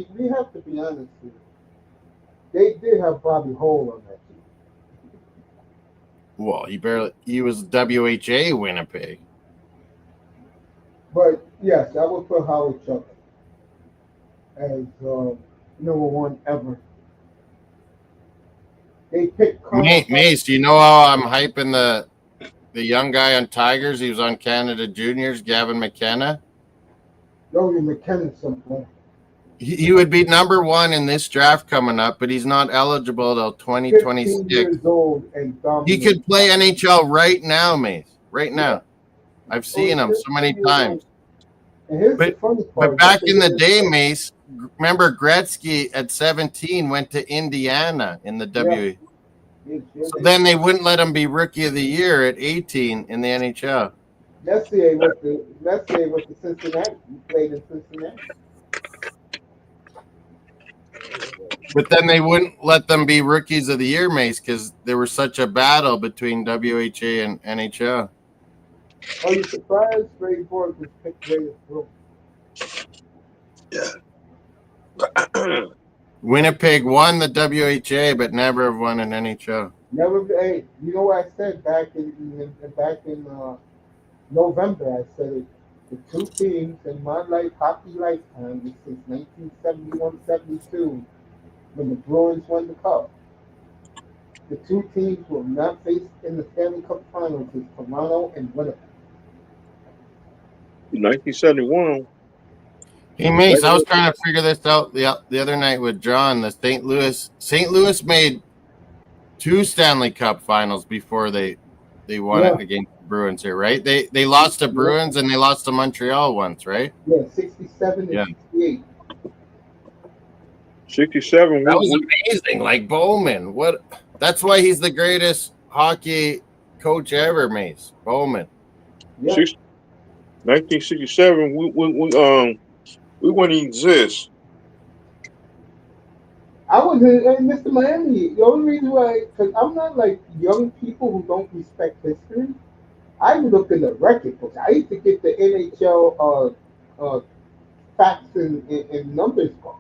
to be honest here. They did have Bobby Hole on that team. Well, he was WHA Winnipeg. But yes, I would put Howard Chuck as number 1 ever. They picked Mace, do you know how I'm hyping the young guy on Tigers? He was on Canada Juniors, Gavin McKenna. Rory McKenna somewhere. He would be number 1 in this draft coming up, but he's not eligible till 2026. 15 years old and He could play NHL right now, Mace. Right now. I've seen him so many times. But back in the day, Mace, remember Gretzky at 17 went to Indiana in the W. So then they wouldn't let him be Rookie of the Year at 18 in the NHL. Messier went to Cincinnati. He played in Cincinnati. But then they wouldn't let them be Rookies of the Year, Mace, because there was such a battle between WHA and NHL. Are you surprised Ray Bork was picked greatest rookie? Yeah. Winnipeg won the WHA, but never have won an NHL. Never. Hey, you know what I said back in November? I said it. The two teams in my hockey lifetime since 1971-72, when the Bruins won the Cup. The two teams will not face in the Stanley Cup Finals is Toronto and Winnipeg. 1971. Hey, Mace, I was trying to figure this out the other night with John. The St. Louis made 2 Stanley Cup Finals before they won it against the Bruins here, right? They lost to Bruins and they lost to Montreal once, right? Yeah, 67 and 68. 67. That was amazing. Like Bowman. That's why he's the greatest hockey coach ever, Mace. Bowman. Yeah. 1967, we wouldn't exist. I was in Mr. Miami. The only reason why, because I'm not like young people who don't respect history. I looked in the record books. I used to get the NHL uh, facts and numbers book.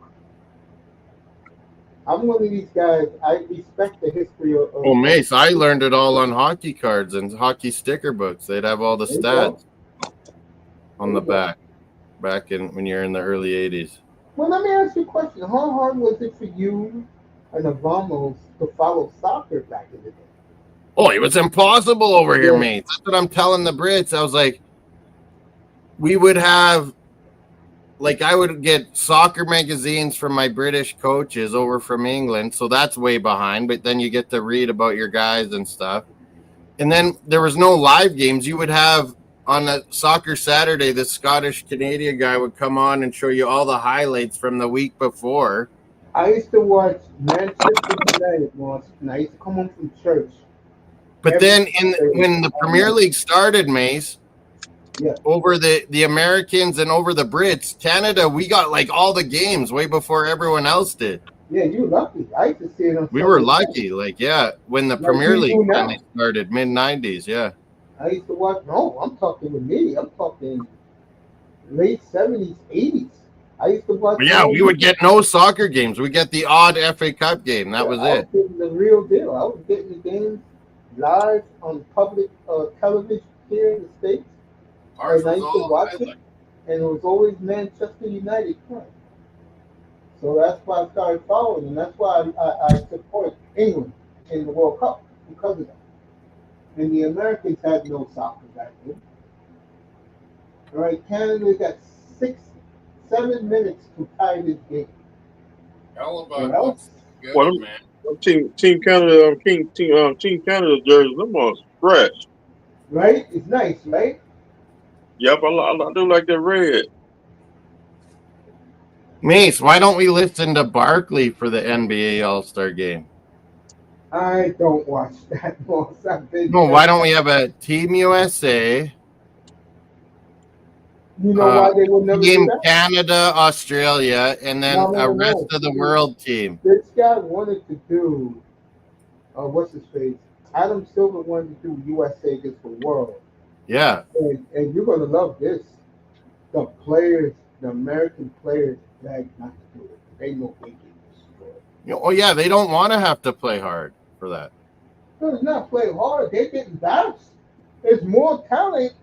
I'm one of these guys. I respect the history Oh, of Mace, I learned it all on hockey cards and hockey sticker books. They'd have all the there you go. stats on There the you go. back in when you're in the early 80s. Well, let me ask you a question. How hard was it for you and the Vamos to follow soccer back in the day? Oh, it was impossible over here, Yeah, Mace. That's what I'm telling the Brits. I was like, we would have, like, I would get soccer magazines from my British coaches over from England. So that's way behind. But then you get to read about your guys and stuff. And then there was no live games. You would have on a soccer Saturday, the Scottish Canadian guy would come on and show you all the highlights from the week before. I used to watch Manchester United once, and I used to come home from church. But every then Saturday when the all Premier night. League started, Mace, Yeah, over the Americans and over the Brits, Canada, we got like all the games way before everyone else did. yeah, you lucky. I used to see it on We were Sunday night, lucky. Like, yeah, when the like Premier we League do finally now. started, mid-90s, yeah. I used to watch. No, I'm talking with me. I'm talking late '70s, '80s. I used to watch But yeah, all we would get no soccer games. We get the odd FA Cup game. That was I was it. getting the real deal. I was getting the games live on public television here in the States, Ours and I was used to all watch it, and it was always Manchester United playing. So that's why I started following, and that's why I support England in the World Cup because of that. And the Americans had no soccer back then. All right, Canada got 7 minutes to tie this game. Or Hellebuck else, looks Well, good, man. Team Canada, Team Canada jerseys, them are scratch. right? It's nice, right? Yep, I do like that red. Mace, why don't we listen to Barkley for the NBA All-Star game? I don't watch that most. I've been No, there. why don't we have a Team USA, You know uh, why they would never do Team that? Canada, Australia, and then No, no, a no, rest no. of the world team? This guy wanted to do, what's his face? Adam Silver wanted to do USA against the world. Yeah. And you're going to love this. The players, the American players, begged not to do it. They know they get destroyed. Oh, yeah, they don't want to have to play hard for that. No, it's not play hard. They get embarrassed. There's more talent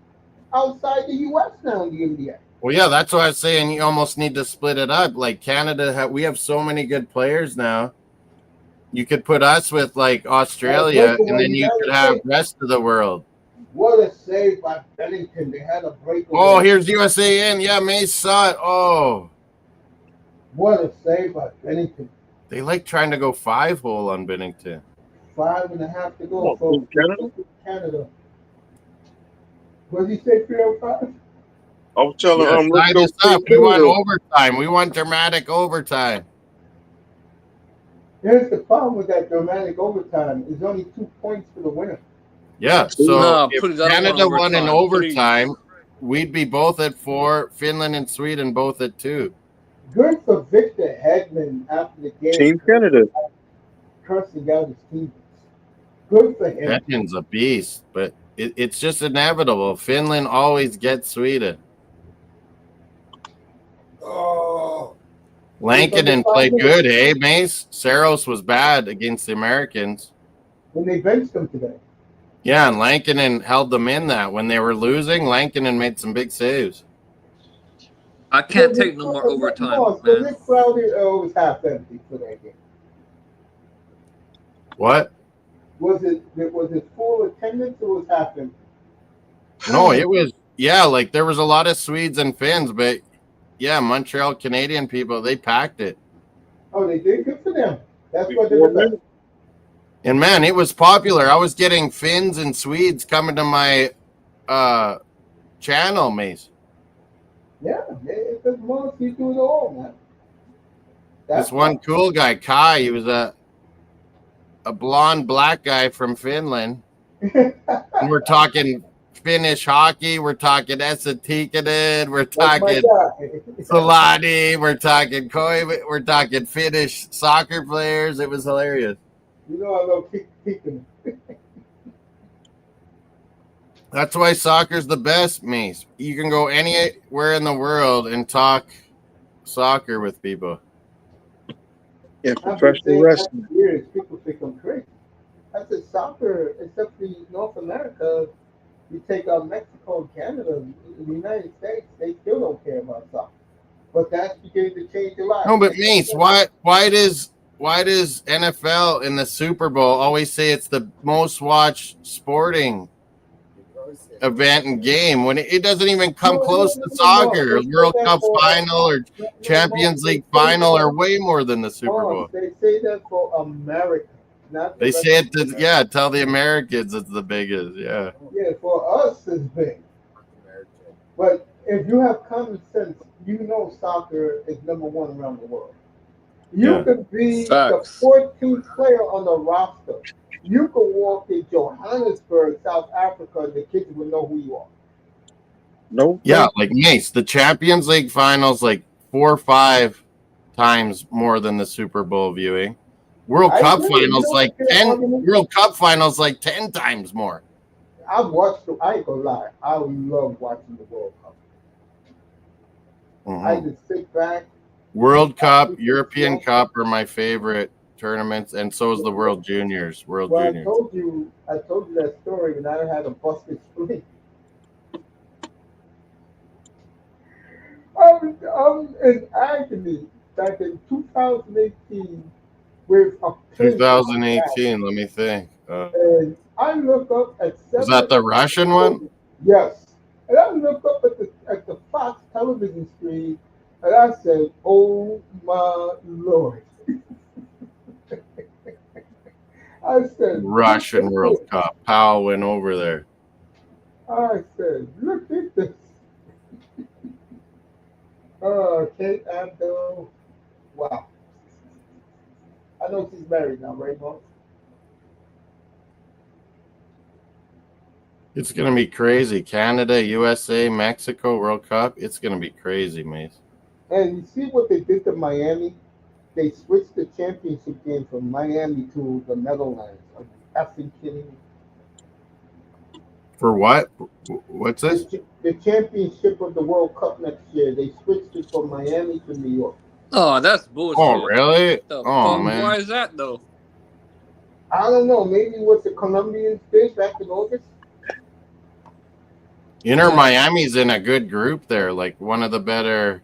outside the U.S. now in the NBA. Well, yeah, that's why I was saying you almost need to split it up. Like Canada, we have so many good players now. You could put us with like Australia, and Breakaway then you could have United States. rest of the world. What a save by Bennington. They had a breakaway. Oh, here's USA in. Yeah, Mace saw it. Oh, What a save by Bennington. they like trying to go 5-hole on Bennington. 5.5 to Come go on, Team Canada. Canada. What did he say, 305? I was telling Yeah, let's tie go this Team up. We want Canada. overtime. We want dramatic overtime. Here's the problem with that dramatic overtime. There's only 2 points for the winner. Yeah, so No, if please, I don't want Canada won in overtime, overtime, we'd be both at 4, Finland and Sweden both at 2. Good for Victor Hedman after the game. Team Canada. Cursing out his teammates. Good for him. Hetman's a beast, but it's just inevitable. Finland always gets Sweden. Oh. Lankinen played good, eh, Mace? Saros was bad against the Americans. When they benched him today. Yeah, and Lankinen held them in that. When they were losing, Lankinen made some big saves. I can't take no more overtime, So man. this crowd was half empty for that game. What? Was it full attendance or was half empty? No, it was, yeah, like there was a lot of Swedes and Finns, but yeah, Montreal Canadian people, they packed it. Oh, they did? Good for them. That's what Before they're about. minute. And man, it was popular. I was getting Finns and Swedes coming to my channel, Mace. Yeah, because Moss, he do it all, man. This one cool guy, Kai, he was a blonde black guy from Finland. And we're talking Finnish hockey, we're talking Esa Tikkanen, we're talking Solani, we're talking Koivu, we're talking Finnish soccer players. It was hilarious. You know I love kicking. That's why soccer's the best, Mace. You can go anywhere in the world and talk soccer with people. Yeah, I've been professional saying that wrestling. for years. People think I'm crazy. I said soccer, except for North America, you take out Mexico and Canada, the United States, they still don't care about soccer. But that's beginning to change a lot. No, but Mace, why does NFL in the Super Bowl always say it's the most watched sporting event and game when it doesn't even come No, no, close no, to no, no. soccer? They say World that Cup for final or no, no, Moss, Champions they League say final that are way more than the Super Moss, Bowl. they say that for America, not the They rest say of it the to, America. yeah, tell the Americans it's the biggest. Yeah. Yeah, for us it's big. But if you have common sense, you know soccer is number one around the world. You Yeah. could be the Facts. 14th player on the roster. You could walk in Johannesburg, South Africa, and the kids would know who you are. No, Yeah, like Mace, the Champions League finals like 4 or 5 times more than the Super Bowl viewing. World I Cup agree. You finals don't like make that 10 argument. World Cup finals like 10 times more. I've watched. I ain't gonna lie. I love watching the World Cup. I Mhm. just sit back. World I Cup, keep it European slow. Cup are my favorite tournaments, and so is the World Juniors. World Well, Juniors. I told you that story when I had a busted spleen. I'm in agony back in 2018 with a pin in my back. 2018, let me think. And I look up at Was 7 that the o'clock in Russian the one? morning. Yes. And I look up at the Fox television screen and I said, "Oh my Lord." I said, "Look Russian at World this." Cup. Powell went over there. I said, "Look at this." Kate Abdul. Wow. I know she's married now, right, Mom? It's going to be crazy. Canada, USA, Mexico, World Cup. It's going to be crazy, Mace. And you see what they did to Miami? They switched the championship game from Miami to the Netherlands. Are you effing kidding me? For what? What's this? The championship of the World Cup next year, they switched it from Miami to New York. Oh, that's Oh, bullshit. really? The Oh, fuck? man. Why is that though? I don't know. Maybe what the Colombians did back in August. Inter Yeah. Miami's in a good group there, like one of the better.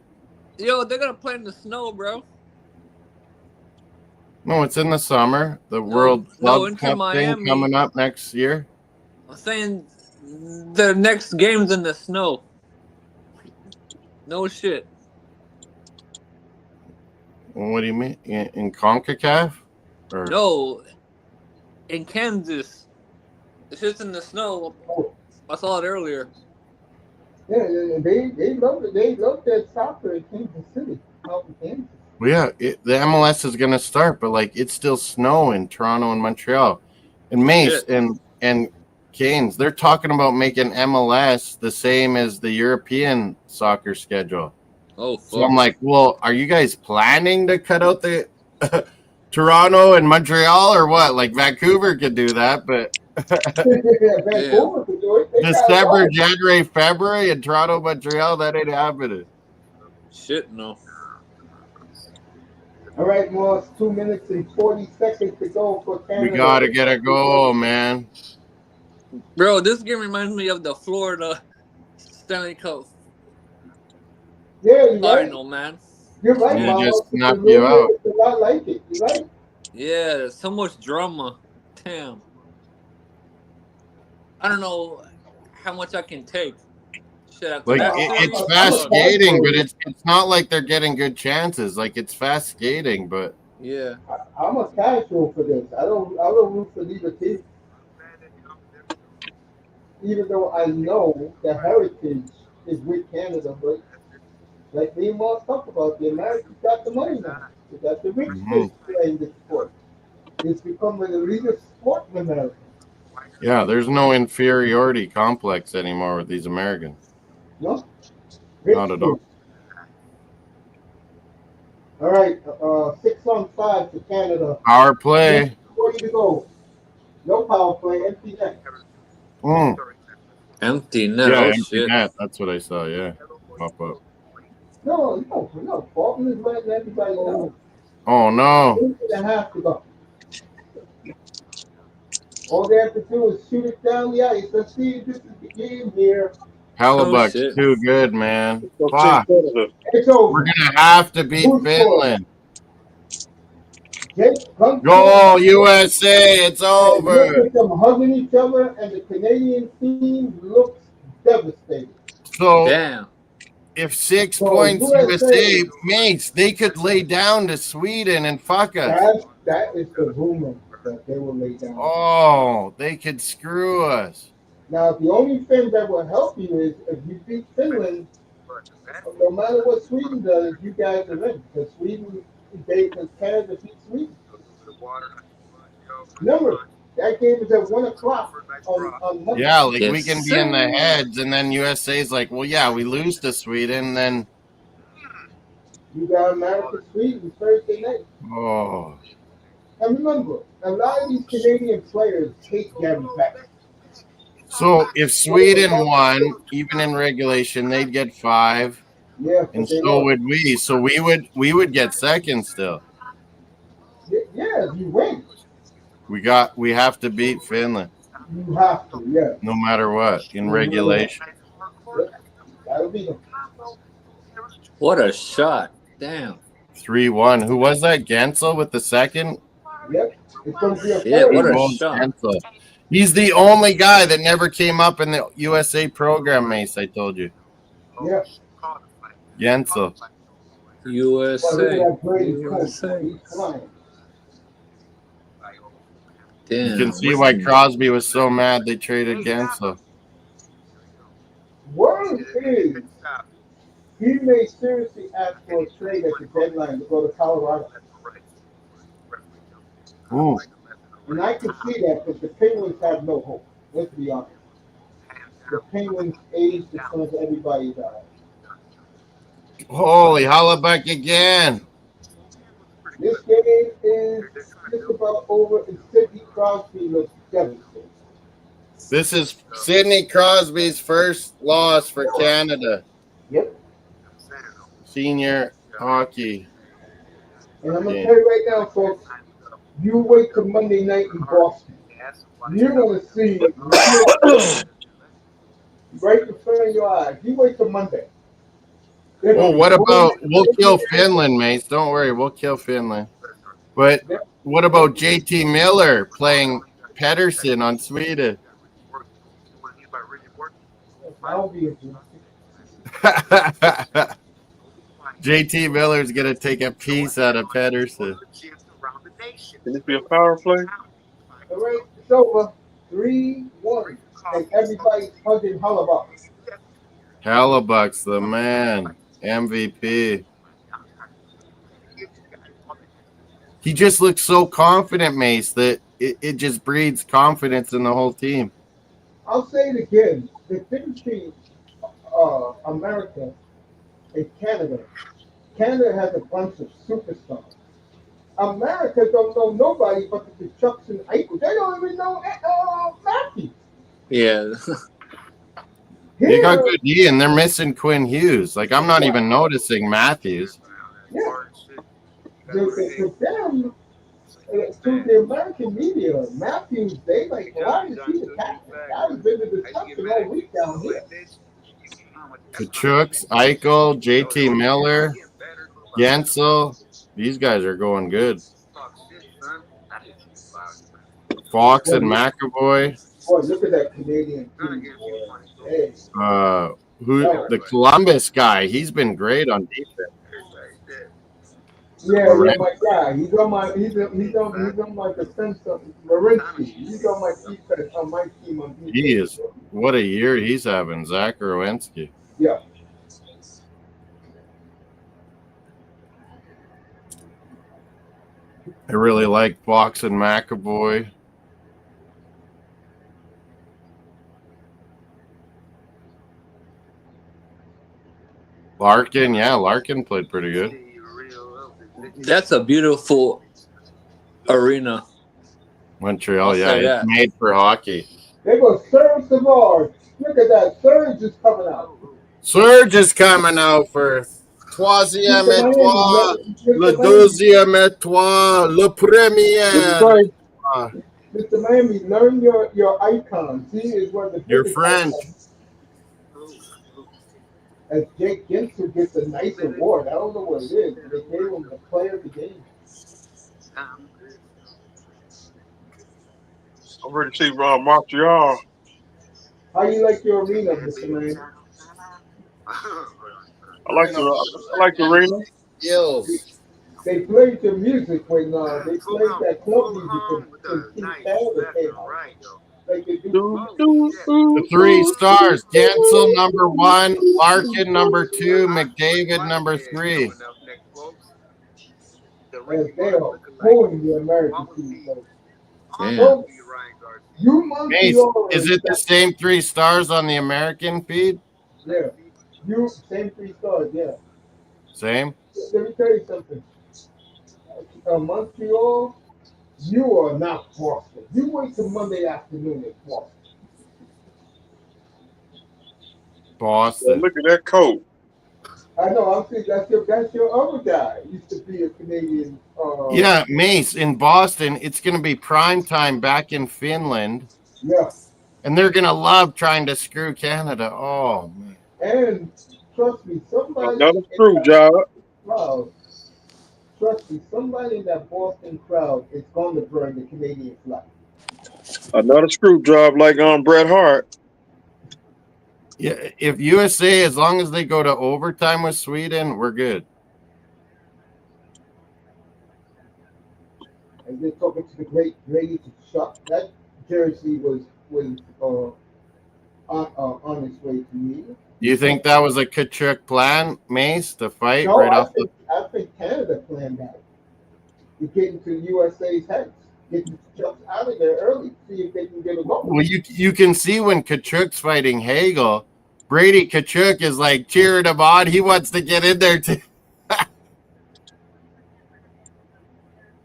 Yo, they're gonna play in the snow, bro. No, it's in the summer. The No, World no, Club Inter Cup thing Miami. coming up next year. I'm saying the next game's in the snow. No shit. Well, what do you mean? In CONCACAF? Or No, in Kansas. It's just in the snow. Oh, I saw it earlier. yeah, they love it. They love that soccer in Kansas City, out in Kansas. well, yeah, the MLS is going to start, but like it's still snow in Toronto and Montreal, and Mace Shit. and Canes. They're talking about making MLS the same as the European soccer schedule. Oh So I'm fuck. like, well, are you guys planning to cut out the Toronto and Montreal or what? Like Vancouver could do that, but Yeah. Vancouver could do it. They got December, what? January, February in Toronto, Montreal, that ain't happening. Shit, no. All right, Moss, 2 minutes and 40 seconds to go for We Canada. gotta get a goal, man. Bro, this game reminds me of the Florida Stanley Cup Yeah, you're right. final, man. You're right, They Shit. Mama. just It's a snuff you little out. bit, it's a lot like it. You're right. Yeah, so much drama. Damn. I don't know how much I can take. Shit, after Like that it's series, I'm a fast fuck. skating, but casual. it's not like they're getting good chances. Like it's fast skating, but Yeah. I'm a casual for this. I don't root for either team, even though I know the heritage is with Canada. But like me and Moss talked about, the Americans got the money now. They got the rich mhm. fish playing the sport. It's become an elitist sport in America. Yeah, there's no inferiority complex anymore with these Americans. No, rich Not at fish. all. All right, 6-on-5 to Canada. Power play. 40 to go. No power play, empty net. Mm. Empty net. Yeah, Oh empty shit. net. That's what I saw. Yeah, pop up. No. Bolton is letting everybody know. Oh no, 8.5 to go. All they have to do is shoot it down the ice. Let's see if this is the game here. Oh Hellebuck's shit. too good, man. Go see Fuck, Canada. It's we're over. gonna have to beat Who scored? Finland. Jake Go Gunsmith. USA! It's And look over. at them hugging each other, and the Canadian team looks devastated. So Damn. if 6 So points USA USA, makes, they could lay down to Sweden and fuck us. that is the rumor that they will lay down. Oh, they could screw us. Now, the only thing that will help you is if you beat Finland, no matter what Sweden does, you guys are in. Because Canada beat Sweden. Remember, that game is at 1 o'clock on Monday. Yeah, like Yes, we can be in the sir. heads, and then USA's like, well, yeah, we lose to Sweden, then You got America, Sweden Thursday night. oh, And remember, a lot of these Canadian players hate Gary Beck. so if Sweden won, even in regulation, they'd get 5, Yeah, but and they so lost. would we. So we would get second still. Yeah, if you win, We have to beat Finland, you have to. Yeah, no matter what, in regulation. that'll be them. What a shot. Damn. 3-1. Who was that? Gensel with the second? Yep, it's gonna be a Shit, third. what a Goals, shot. Gensel. He's the only guy that never came up in the USA program, Mace, I told you. Yeah, Gensel. but look at USA. that Brady coach. USA. He's flying. Damn. You can see why Crosby was so mad they traded Gensel. Word is he may seriously ask for a trade at the deadline to go to Colorado, Ooh. and I can see that because the Penguins have no hope. Let's be honest. The Penguins age the son of everybody's eyes. Holy Hollebeck again. This game is just about over, and Sidney Crosby looks devastated. This is Sidney Crosby's first loss for Canada. Yep. Senior hockey. And I'm going to tell you right now, folks, you wait till Monday night in Boston. You're going to see right in front of your eyes. You wait till Monday. Oh, what about we'll kill Finland, Mace? Don't worry, we'll kill Finland. But what about JT Miller playing Pedersen on Sweden? I'll be interested. JT Miller's gonna take a piece out of Pedersen. Can this be a power play? All right, it's over. 3-1. And everybody's hugging Hullabaloo. Hellebuck's the man. MVP. He just looks so confident, Mace, that it just breeds confidence in the whole team. I'll say it again. The difference between America and Canada, Canada has a bunch of superstars. America don't know nobody but the Chucks and Eichel. They don't even know Matthews. Yeah. They got Here, good D, and they're missing Quinn Hughes. Like, I'm not even noticing Matthews. yeah, to them, to the American media, Matthews, they like, why is he the captain? I was been the discussion all week down here. Kachucks, Eichel, JT Miller, Gensel. These guys are going good. Fox and McAvoy. Boy, look at that Canadian team, boy. Hey. The Columbus guy, he's been great on defense. Yeah, my guy. He's on my defense. Marinsky. He's on my defense on my team on defense. He is. What a year he's having, Zach Rowinski. Yeah. I really like Fox and McAvoy. Larkin played pretty good. That's a beautiful arena. Montreal, I'll yeah, say it's that. made for hockey. They go Serge Savard. Look at that. Surge is coming out. Surge is coming out for troisième Mr. Miami, étoile, le Mr. Miami, deuxième étoile, le What you premier. say? Mr. Miami, learn your icons. He is one of the Your biggest French. icons. As Jake Gensel gets a nice award. I don't know what it is. They gave him the player of the game. I'm ready to see Montreal. How you like your arena, Mr. Miami? I like the arena. Skills. They played the music when they played that club music when Team Canada came out. Like they do. The 3 stars. Gensel number 1, Larkin number 2, McDavid number 3. As they are pulling the American team. So, Yeah. folks, you Mace, Montreal is it the same 3 stars on the American feed? Yeah. You same 3 stars, yeah. Same? Let me tell you something. Montreal, you are not Boston. You wait till Monday afternoon at Boston. Boston. Look at that coat. I know. I'm saying that's your other guy. Used to be a Canadian. Yeah, Mace, in Boston, it's going to be prime time back in Finland. Yeah. And they're going to love trying to screw Canada. Oh, man. And trust me, somebody Another in screw that job. crowd. Trust me, somebody in that Boston crowd is going to burn the Canadian flag. Another screw job like on Bret Hart. Yeah, if USA, as long as they go to overtime with Sweden, we're good. And they're talking to the great Grady Chuck. That jersey was on its way to me. Do you think that was a Kachuk plan, Mace, to fight No, right off the... I think Canada planned that. To get into USA's heads, get the Chucks out of there early, see if they can get a goal. Well, you can see when Kachuk's fighting Hagel, Brady Kachuk is like cheering him on. He wants to get in there too.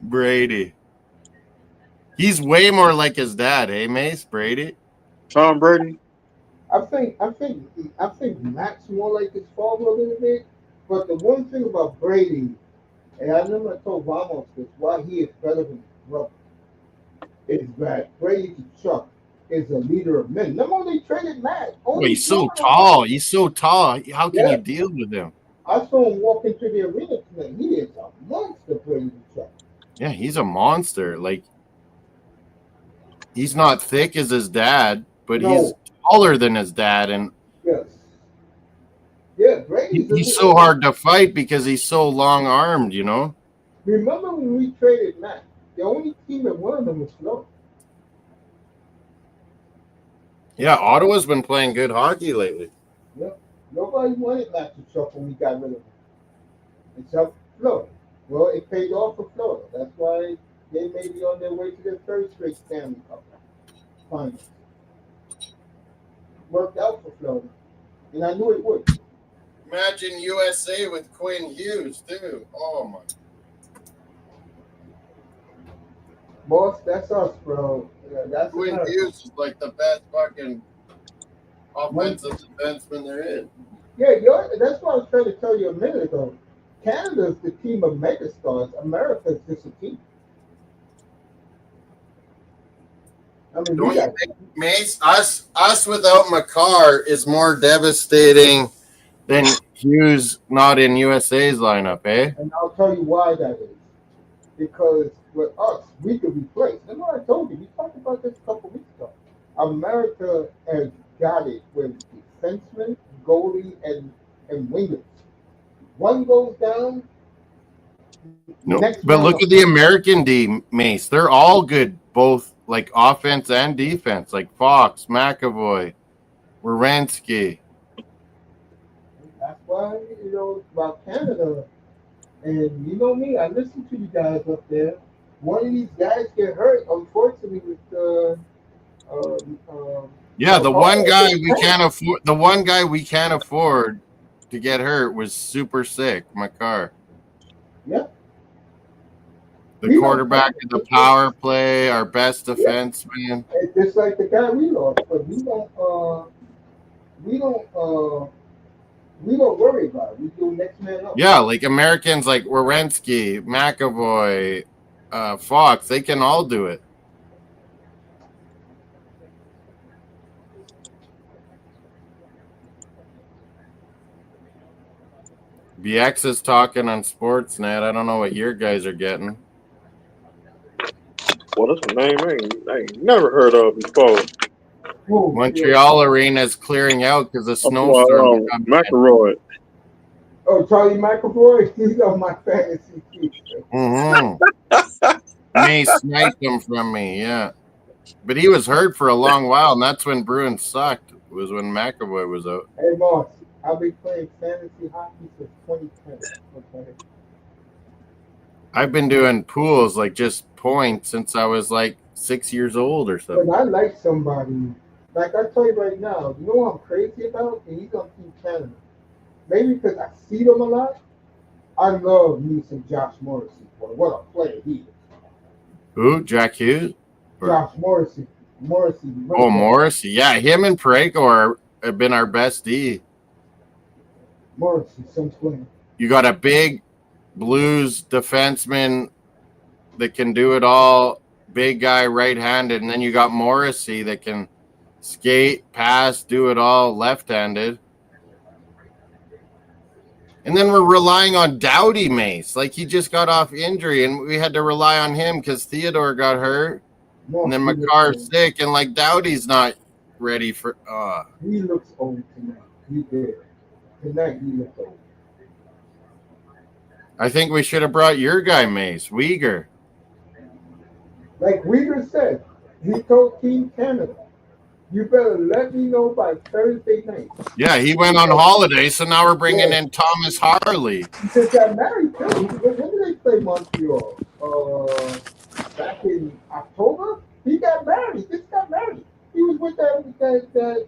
Brady. He's way more like his dad, eh, Mace? Brady? Tom Brady. I think Matt's more like his father a little bit. But the one thing about Brady, and I remember I told Ramos this, why he is better than his brother, is that Brady Chuck is a leader of men. Remember when they traded Matt? Oh, he's so tall. He's so tall. How can you deal with him? I saw him walk into the arena tonight. He is a monster, Brady Chuck. Yeah, he's a monster. Like, he's not thick as his dad, but he's taller than his dad. And yes. Yeah, Brady's he's so hard to fight because he's so long-armed, you know? Remember when we traded Matt? The only team that wanted him was Florida. Yeah, Ottawa's been playing good hockey lately. Yep. Nobody wanted Matt to Chuck when we got rid of him. Except Florida. Well, it paid off for Florida. That's why they may be on their way to their third straight Stanley Cup final. Worked out for Florida. And I knew it would. Imagine USA with Quinn Hughes, too. Oh, my. Boss, that's us, bro. Yeah, that's Quinn Hughes is like the best fucking offensive defenseman there is. Yeah, that's what I was trying to tell you a minute ago. Canada's the team of megastars. America's just a team. I mean, Don't you think, Mace, us without Makar is more devastating than Hughes not in USA's lineup, eh? And I'll tell you why that is. Because with us, we could replace. Remember I told you, we talked about this a couple weeks ago. America has got it with defensemen, goalie, and wingers. One goes down. No, but look at the American D, Mace. They're all good, both like offense and defense, like Fox, McAvoy, Werenski. That's why, about Canada. And you know me, I listen to you guys up there. One of these guys get hurt, unfortunately, with the one guy we can't afford. The one guy we can't afford to get hurt was super sick, Makar. Yeah. The quarterback of the power play, our best defenseman. It's just like the guy we lost, but we don't worry about it. We do next man up. Yeah, like Americans like Werenski, McAvoy, Fox, they can all do it. BX is talking on Sportsnet. I don't know what your guys are getting. Well, that's a name I ain't never heard of before. Montreal Arena is clearing out because of snowstorm. McElroy. Oh, Charlie McAvoy, he's on my fantasy team. Mace sniped him from me, yeah. But he was hurt for a long while, and that's when Bruins sucked. It was when McAvoy was out. Hey, Moss, I've been playing fantasy hockey since 2010. Okay. I've been doing pools, like just points, since I was like 6 years old or something. But I like somebody. Like I tell you right now, you know what I'm crazy about? And he's on Team Canada. Maybe because I see them a lot. I love me some Josh Morrissey. Boy, what a player he is. Who? Jack Hughes? Josh Morrissey. Oh, Morrissey. Yeah, him and Prego have been our best D. Morrissey, some player. You got a big Blues defenseman that can do it all, big guy, right-handed, and then you got Morrissey that can skate, pass, do it all, left-handed. And then we're relying on Doughty Mace. Like, he just got off injury, and we had to rely on him because Theodore got hurt. And then McCarr's sick, and, like, Doughty's not ready for He looks old tonight. He did. Tonight, he looks old. I think we should have brought your guy, Mace, Uyghur. Like Uyghur said, he told Team Canada, you better let me know by Thursday night. Yeah, he went on holiday, so now we're bringing in Thomas Harley. He just got married, too. When did they play Montreal? Back in October? He got married. He just got married. He was with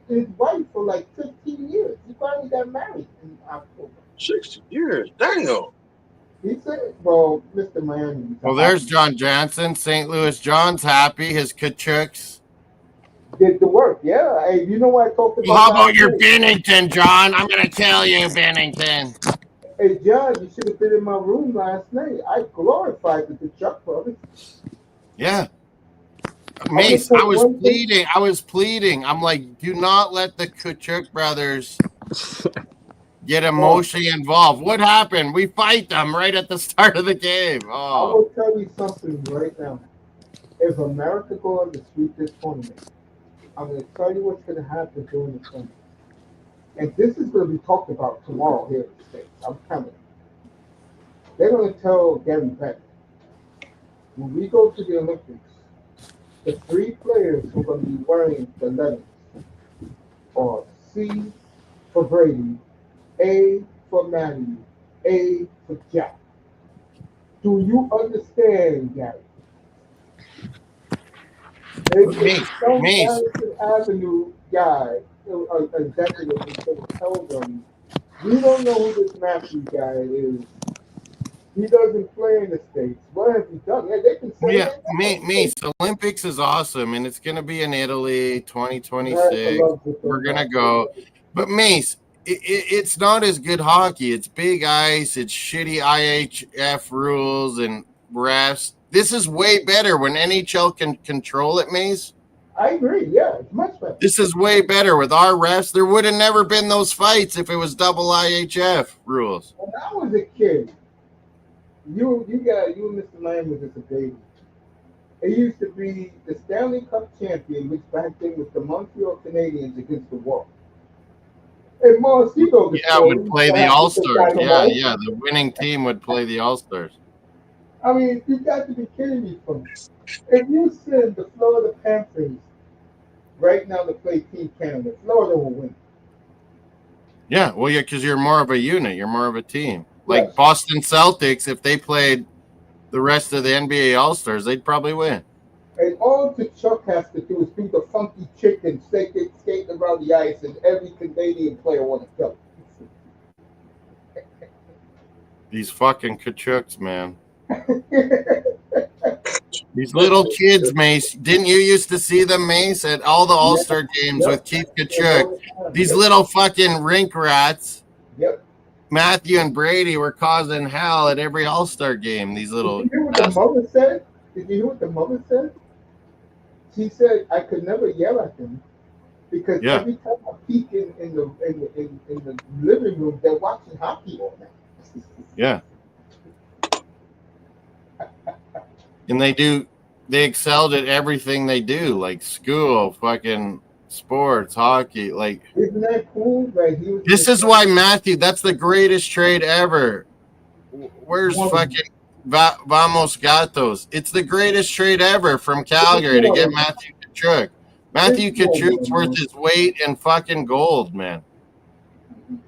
his wife for like 15 years. He finally got married in October. 60 years. Damn. He said, well, Mr. Miami. Well, there's John Jansen. St. Louis John's happy. His Kachuks. Did the work, yeah. Hey, you know what I talked about? Well, how about your Bennington, John? I'm going to tell you, Bennington. Hey, John, you should have been in my room last night. I glorified the Kachuk brothers. Yeah. Mace, I was pleading. I'm like, do not let the Kachuk brothers get emotionally involved. What happened? We fight them right at the start of the game. I will tell you something right now. If America go on to sweep this tournament, I'm going to tell you what's going to happen during the tournament. And this is going to be talked about tomorrow here in the States. I'm coming. They're going to tell Gary Beck, when we go to the Olympics, the 3 players who are going to be wearing the letters are C for Brady, A for Matthew, A for Jack. Do you understand, Gary? Mace. Avenue guy, executive, is going to tell them, we don't know who this Matthew guy is. He doesn't play in the States. What have you done? Yeah, they can say Mace, Olympics is awesome, and it's going to be in Italy 2026. We're going to go. But, Mace, it's not as good hockey. It's big ice. It's shitty IHF rules and refs. This is way better when NHL can control it, Mace. I agree. Yeah, it's much better. This is way better with our refs. There would have never been those fights if it was double IHF rules. When I was a kid, you and Mr. Lamb was just a baby. It used to be the Stanley Cup champion, which back then was the Montreal Canadiens against the Wolves. And Moss, you know the story. Would play the All-Stars. Yeah. The winning team would play the All-Stars. I mean, you got to be kidding me, folks. If you send the Florida Panthers right now to play Team Canada, Florida will win. Yeah, well, because you're more of a unit. You're more of a team. Like Boston Celtics, if they played the rest of the NBA All-Stars, they'd probably win. And all Chuck has to do is do the funky chicken, skate around the ice, and every Canadian player wants to kill. These fucking Kachuks, man. These little kids, Mace. Didn't you used to see them, Mace, at all the All-Star games with Keith Kachuk? These little fucking rink rats. Yep. Matthew and Brady were causing hell at every All-Star game. These little. Did you hear what the mother said? Did you hear what the mother said? She said I could never yell at them because every time I peek in the living room, they're watching hockey all night. Yeah. And they excelled at everything they do, like school, fucking sports, hockey. Like, isn't that cool? Like, this is why Matthew, that's the greatest trade ever. Where's fucking Vamos Gatos? It's the greatest trade ever from Calgary to get Matthew Kachuk. Matthew Kachuk's worth his weight in fucking gold, man.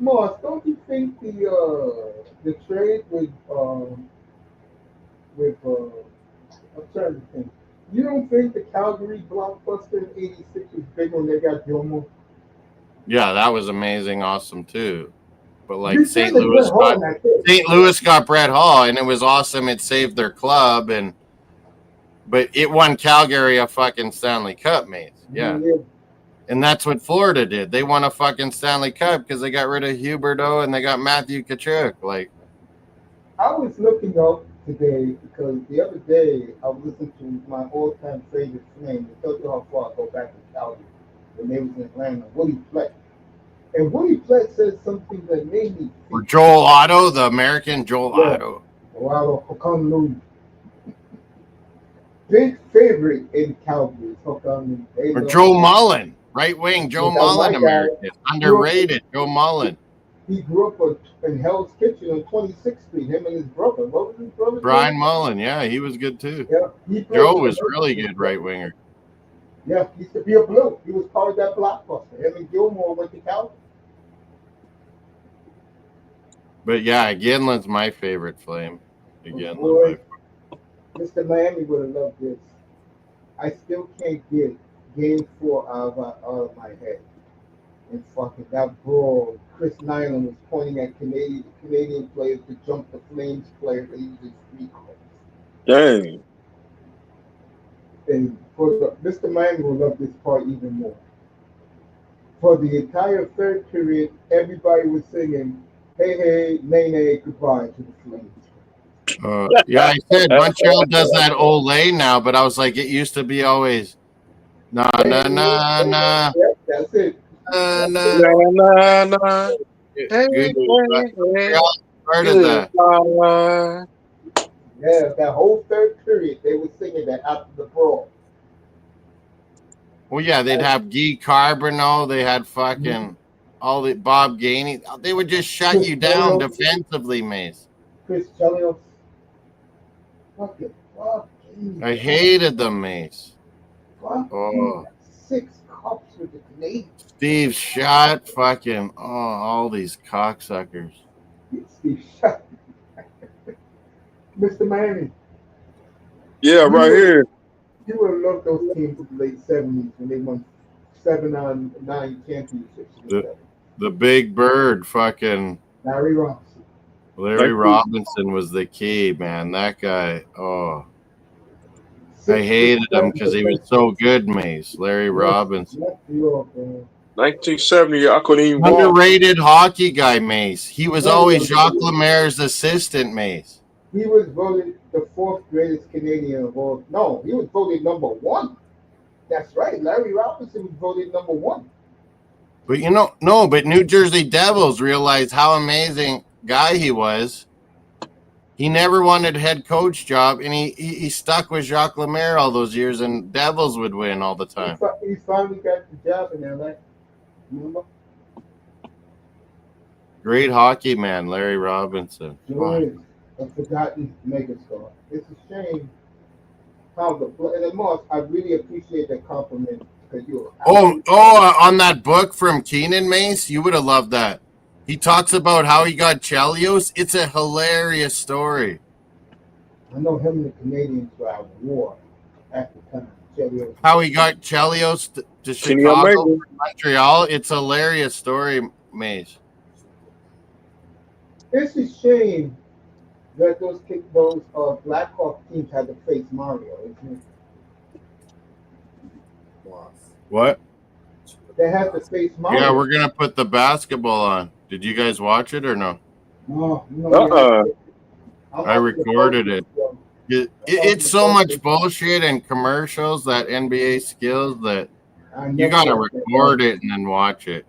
Moss, don't you think the trade with I'm trying to think. You don't think the Calgary blockbuster in '86 was big when they got Jomo? Yeah, that was amazing, awesome too. But like St. Louis got Brett Hall, and it was awesome. It saved their club, but it won Calgary a fucking Stanley Cup, mate. Yeah. And that's what Florida did. They won a fucking Stanley Cup because they got rid of Huberdeau and they got Matthew Kachuk. Like, I was looking up today because the other day I was listening to my all-time favorite Flame. It tells you how far I go back to Calgary when they was in Atlanta. Willie Fleck. And Willie Fleck said something that made me or Joel Otto, the American Joel Otto. Otto, big favorite in Calgary. Or Joe Mullen, right wing Joe Mullen, American. Underrated Joe Mullen. He grew up in Hell's Kitchen on 26th Street, him and his brother. What was his brother? Brian Mullen, yeah, he was good too. Yeah, Joe was really good right winger. Yeah, he used to be a blue. He was part of that blockbuster. Him and Gilmore went to Calgary. But yeah, Ginlin's my favorite Flame. Again, Mr. Miami would have loved this. I still can't get Game 4 out of my head. And fucking that brawl, Chris Nyland was pointing at Canadian players to jump the Flames players that used free calls. Dang. And Mr. Miami will love this part even more. For the entire third period, everybody was singing, "Hey, hey, nay, nay, goodbye" to the Flames. Yeah, I said Montreal does that Olay now, but I was like, it used to be always nah. Yeah, that's it. Nah. Hey, Part of that. Yeah, that whole third period, they were singing that after the brawl. Well, yeah, they'd have Guy Carbonneau. They had fucking all the Bob Gainey. They would just shut you down defensively, Mace. Chris Chelios. Fucking Bob Gainey. I hated them, Mace. Oh. 6 cups with the Canadians. Steve Schott, fucking all these cocksuckers. Steve Schott. Mr. Miami. Yeah, right here. You would have loved those teams in the late 70s when they won 7 on 9 championships. The Big Bird, fucking Larry Robinson. Larry Robinson was the key, man. That guy, I hated him because he was so good, Mace. Larry Robinson. 1970, I couldn't even walk. Underrated hockey guy, Mace. He was always Jacques Lemaire's assistant, Mace. He was voted the 4th greatest Canadian of all. No, he was voted number 1. That's right. Larry Robinson was voted number 1. But but New Jersey Devils realized how amazing guy he was. He never wanted a head coach job, and he stuck with Jacques Lemaire all those years, and Devils would win all the time. He finally got the job in LA. Remember? Great hockey man, Larry Robinson. A forgotten megastar. It's a shame how and Moss, I really appreciate that compliment because you're on that book from Keenan, Mace, you would have loved that. He talks about how he got Chelios. It's a hilarious story. I know him and the Canadians were at war at the time. Chelios. How he got Chelios to Chicago, Montreal. It's a hilarious story, Mace. It's a shame that those Blackhawk teams had to face Mario, isn't What? it? They had to face Mario. Yeah, we're gonna put the basketball on. Did you guys watch it or no? No, Uh-uh. I'm I up to the recorded focus, it. yo. It's so much bullshit and commercials that NBA skills that I you never gotta watched that. record it and then watch it.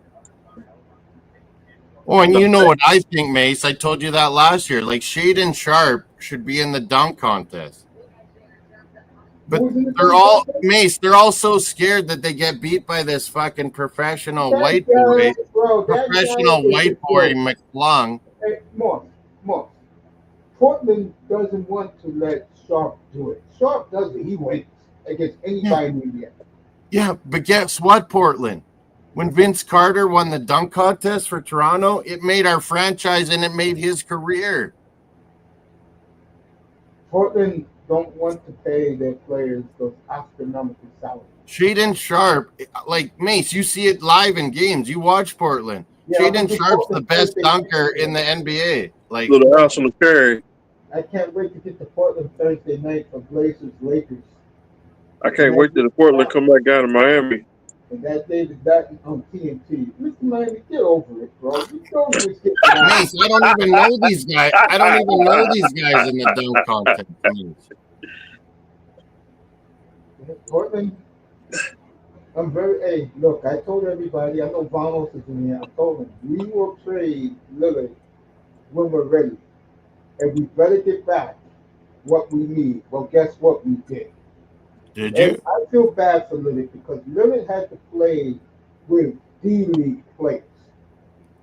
Oh, and you know what I think, Mace? I told you that last year. Like Shaden Sharp should be in the dunk contest. But Who's in the they're dunk all contest? Mace, they're all so scared that they get beat by this fucking professional That white guy, boy, bro, that professional guy is a white boy joke. McClung. Hey, Moss. Portland doesn't want to let Sharp do it. Sharp does it. He wins against anybody in the NBA. Yeah, but guess what, Portland? When Vince Carter won the dunk contest for Toronto, it made our franchise and it made his career. Portland don't want to pay their players those astronomical salaries. Shaden Sharp, like Mace, you see it live in games. You watch Portland. Yeah, I'm Shaden gonna do Sharp's the Portland best Thursday dunker night. in the NBA. Like, Little house on the carry. I can't wait to get to Portland Thursday night for Blazers Lakers. I can't wait till the Portland come back down to Miami. And that David Batten on TNT. Mr. Miami, get over it, bro. You know you was getting out. Mace, I don't even know these guys. I don't even know these guys in the dunk contest. Mace. Portland, I'm very, hey, look, I told everybody, I know Vamos is in here. I told him, we will trade Lillard when we're ready. And we better get back what we need. Well, guess what we did? Did And you? I feel bad for Lillard because Lillard had to play with D-League players.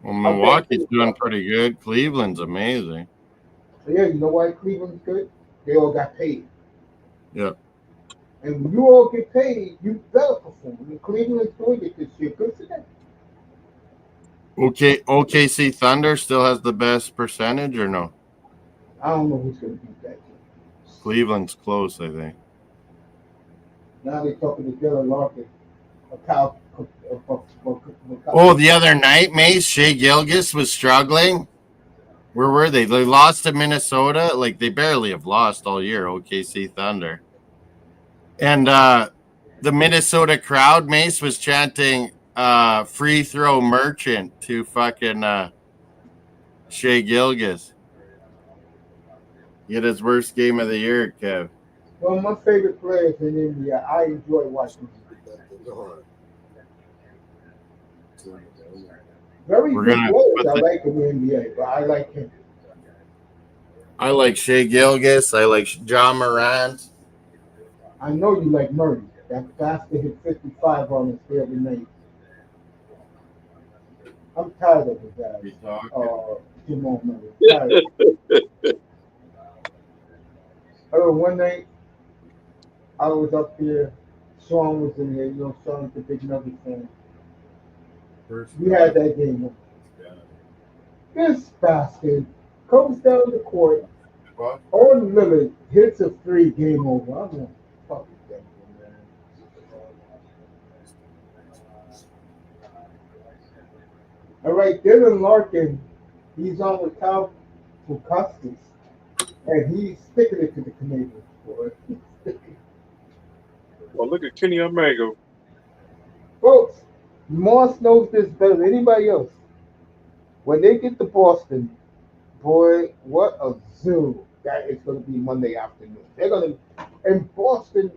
Well, Milwaukee's doing pretty good. Cleveland's amazing. So, yeah, you know why Cleveland's good? They all got paid. Yeah. And when you all get paid, you better perform. And Cleveland's doing it this year. Good for them. Okay, OKC Thunder still has the best percentage or no? I don't know who's going to beat that team. Cleveland's close, I think. Now they're talking to Dylan Larkin. Oh, the other night, Mace, Shea Gilgeous was struggling. Where were they? They lost to Minnesota. Like, they barely have lost all year, OKC Thunder. And the Minnesota crowd, Mace, was chanting free throw merchant to fucking Shea Gilgeous. He had his worst game of the year, Kev. One of my favorite players in India. I enjoy watching him. Very We're good gonna players put I the- like in the NBA, but I like him. I like Shea Gilgeous. I like John Morant. I know you like Murray. That bastard hit 55 on us the other night. I'm tired of his ass. Jamal Murray. Tired. I remember one night I was up here. Sean was in there. You know, Sean's the big Nuggets fan. We had that game. This bastard comes down the court. On Lillard hits a three, game over. I'm like, fuck that, man. All right, Dylan Larkin, he's on with Cal Custis, and he's sticking it to the Canadians, boy. Well, look at Kenny Omega. Folks, Moss knows this better than anybody else. When they get to Boston, boy, what a zoo that is going to be Monday afternoon. They're going to, in Boston,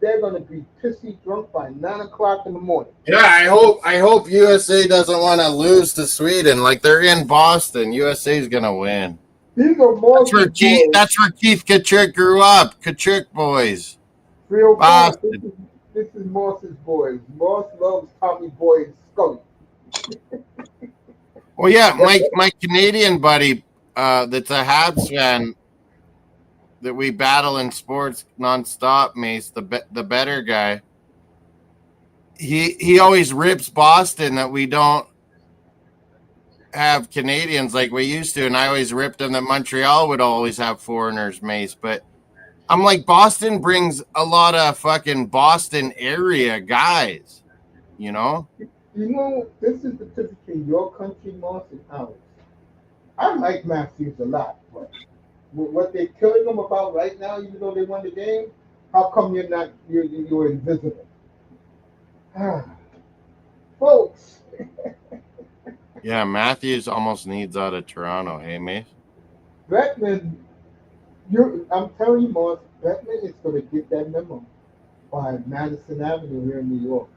they're going to be pissy drunk by 9 o'clock in the morning. Yeah, I hope USA doesn't want to lose to Sweden. Like, they're in Boston. USA's gonna win. These are Moss's boys. That's where Keith Kachuk grew up. Kachuk boys. 305. Boston. This is Moss's boys. Moss loves Tommy Boy and Scully. Well, yeah, my Canadian buddy, that's a Habs fan, that we battle in sports nonstop, Mace, the better guy. He always rips Boston that we don't have Canadians like we used to, and I always ripped him that Montreal would always have foreigners, Mace. But I'm like, Boston brings a lot of fucking Boston area guys, you know? You know, this is the difference between your country, Moss, and ours. I like Matthews a lot, but what they're killing them about right now, even though they won the game. How come you're invisible? Folks, Yeah, Matthews almost needs out of Toronto. Hey, Mace. Bettman, I'm telling you, Moss, Bettman is going to get that memo by Madison Avenue here in New York.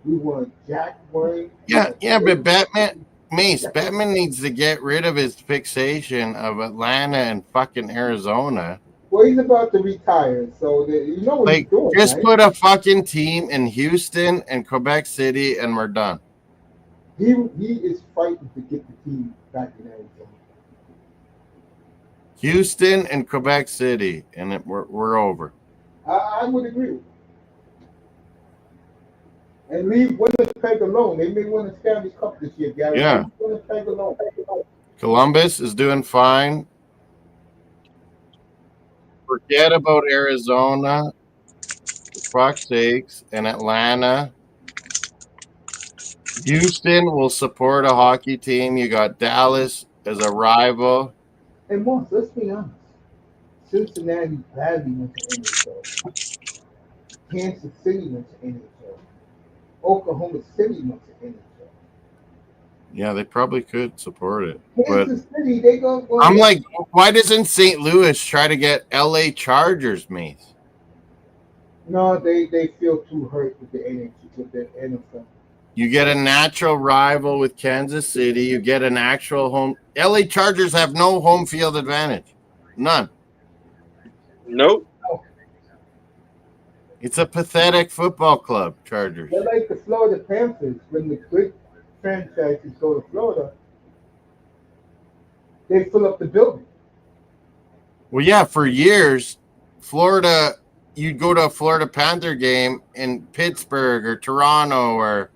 We want Jack Wayne. Yeah, but Batman needs to get rid of his fixation of Atlanta and fucking Arizona. Well, he's about to retire, so you know what he's Like, doing, just right? put a fucking team in Houston and Quebec City, and we're done. He is fighting to get the team back in Arizona. Houston and Quebec City, and we're over. I would agree. And leave Winnipeg alone. They may win the Stanley Cup this year, Gary. Yeah. Leave Winnipeg alone. Columbus is doing fine. Forget about Arizona, for fuck's sakes, and Atlanta. Houston will support a hockey team. You got Dallas as a rival. And Moss, let's be honest. Cincinnati badly went to NHL. Kansas City went to NHL. Oklahoma City went to NHL. Yeah, they probably could support it. Kansas City, they go. Well, I'm like, why doesn't St. Louis try to get LA Chargers, Mace? No, they feel too hurt with the NFL. You get a natural rival with Kansas City. You get an actual home. LA Chargers have no home field advantage. None. Nope. It's a pathetic football club, Chargers. They're like the Florida Panthers. When the good franchises go to Florida, they fill up the building. Well, yeah, for years, Florida, you'd go to a Florida Panther game in Pittsburgh or Toronto or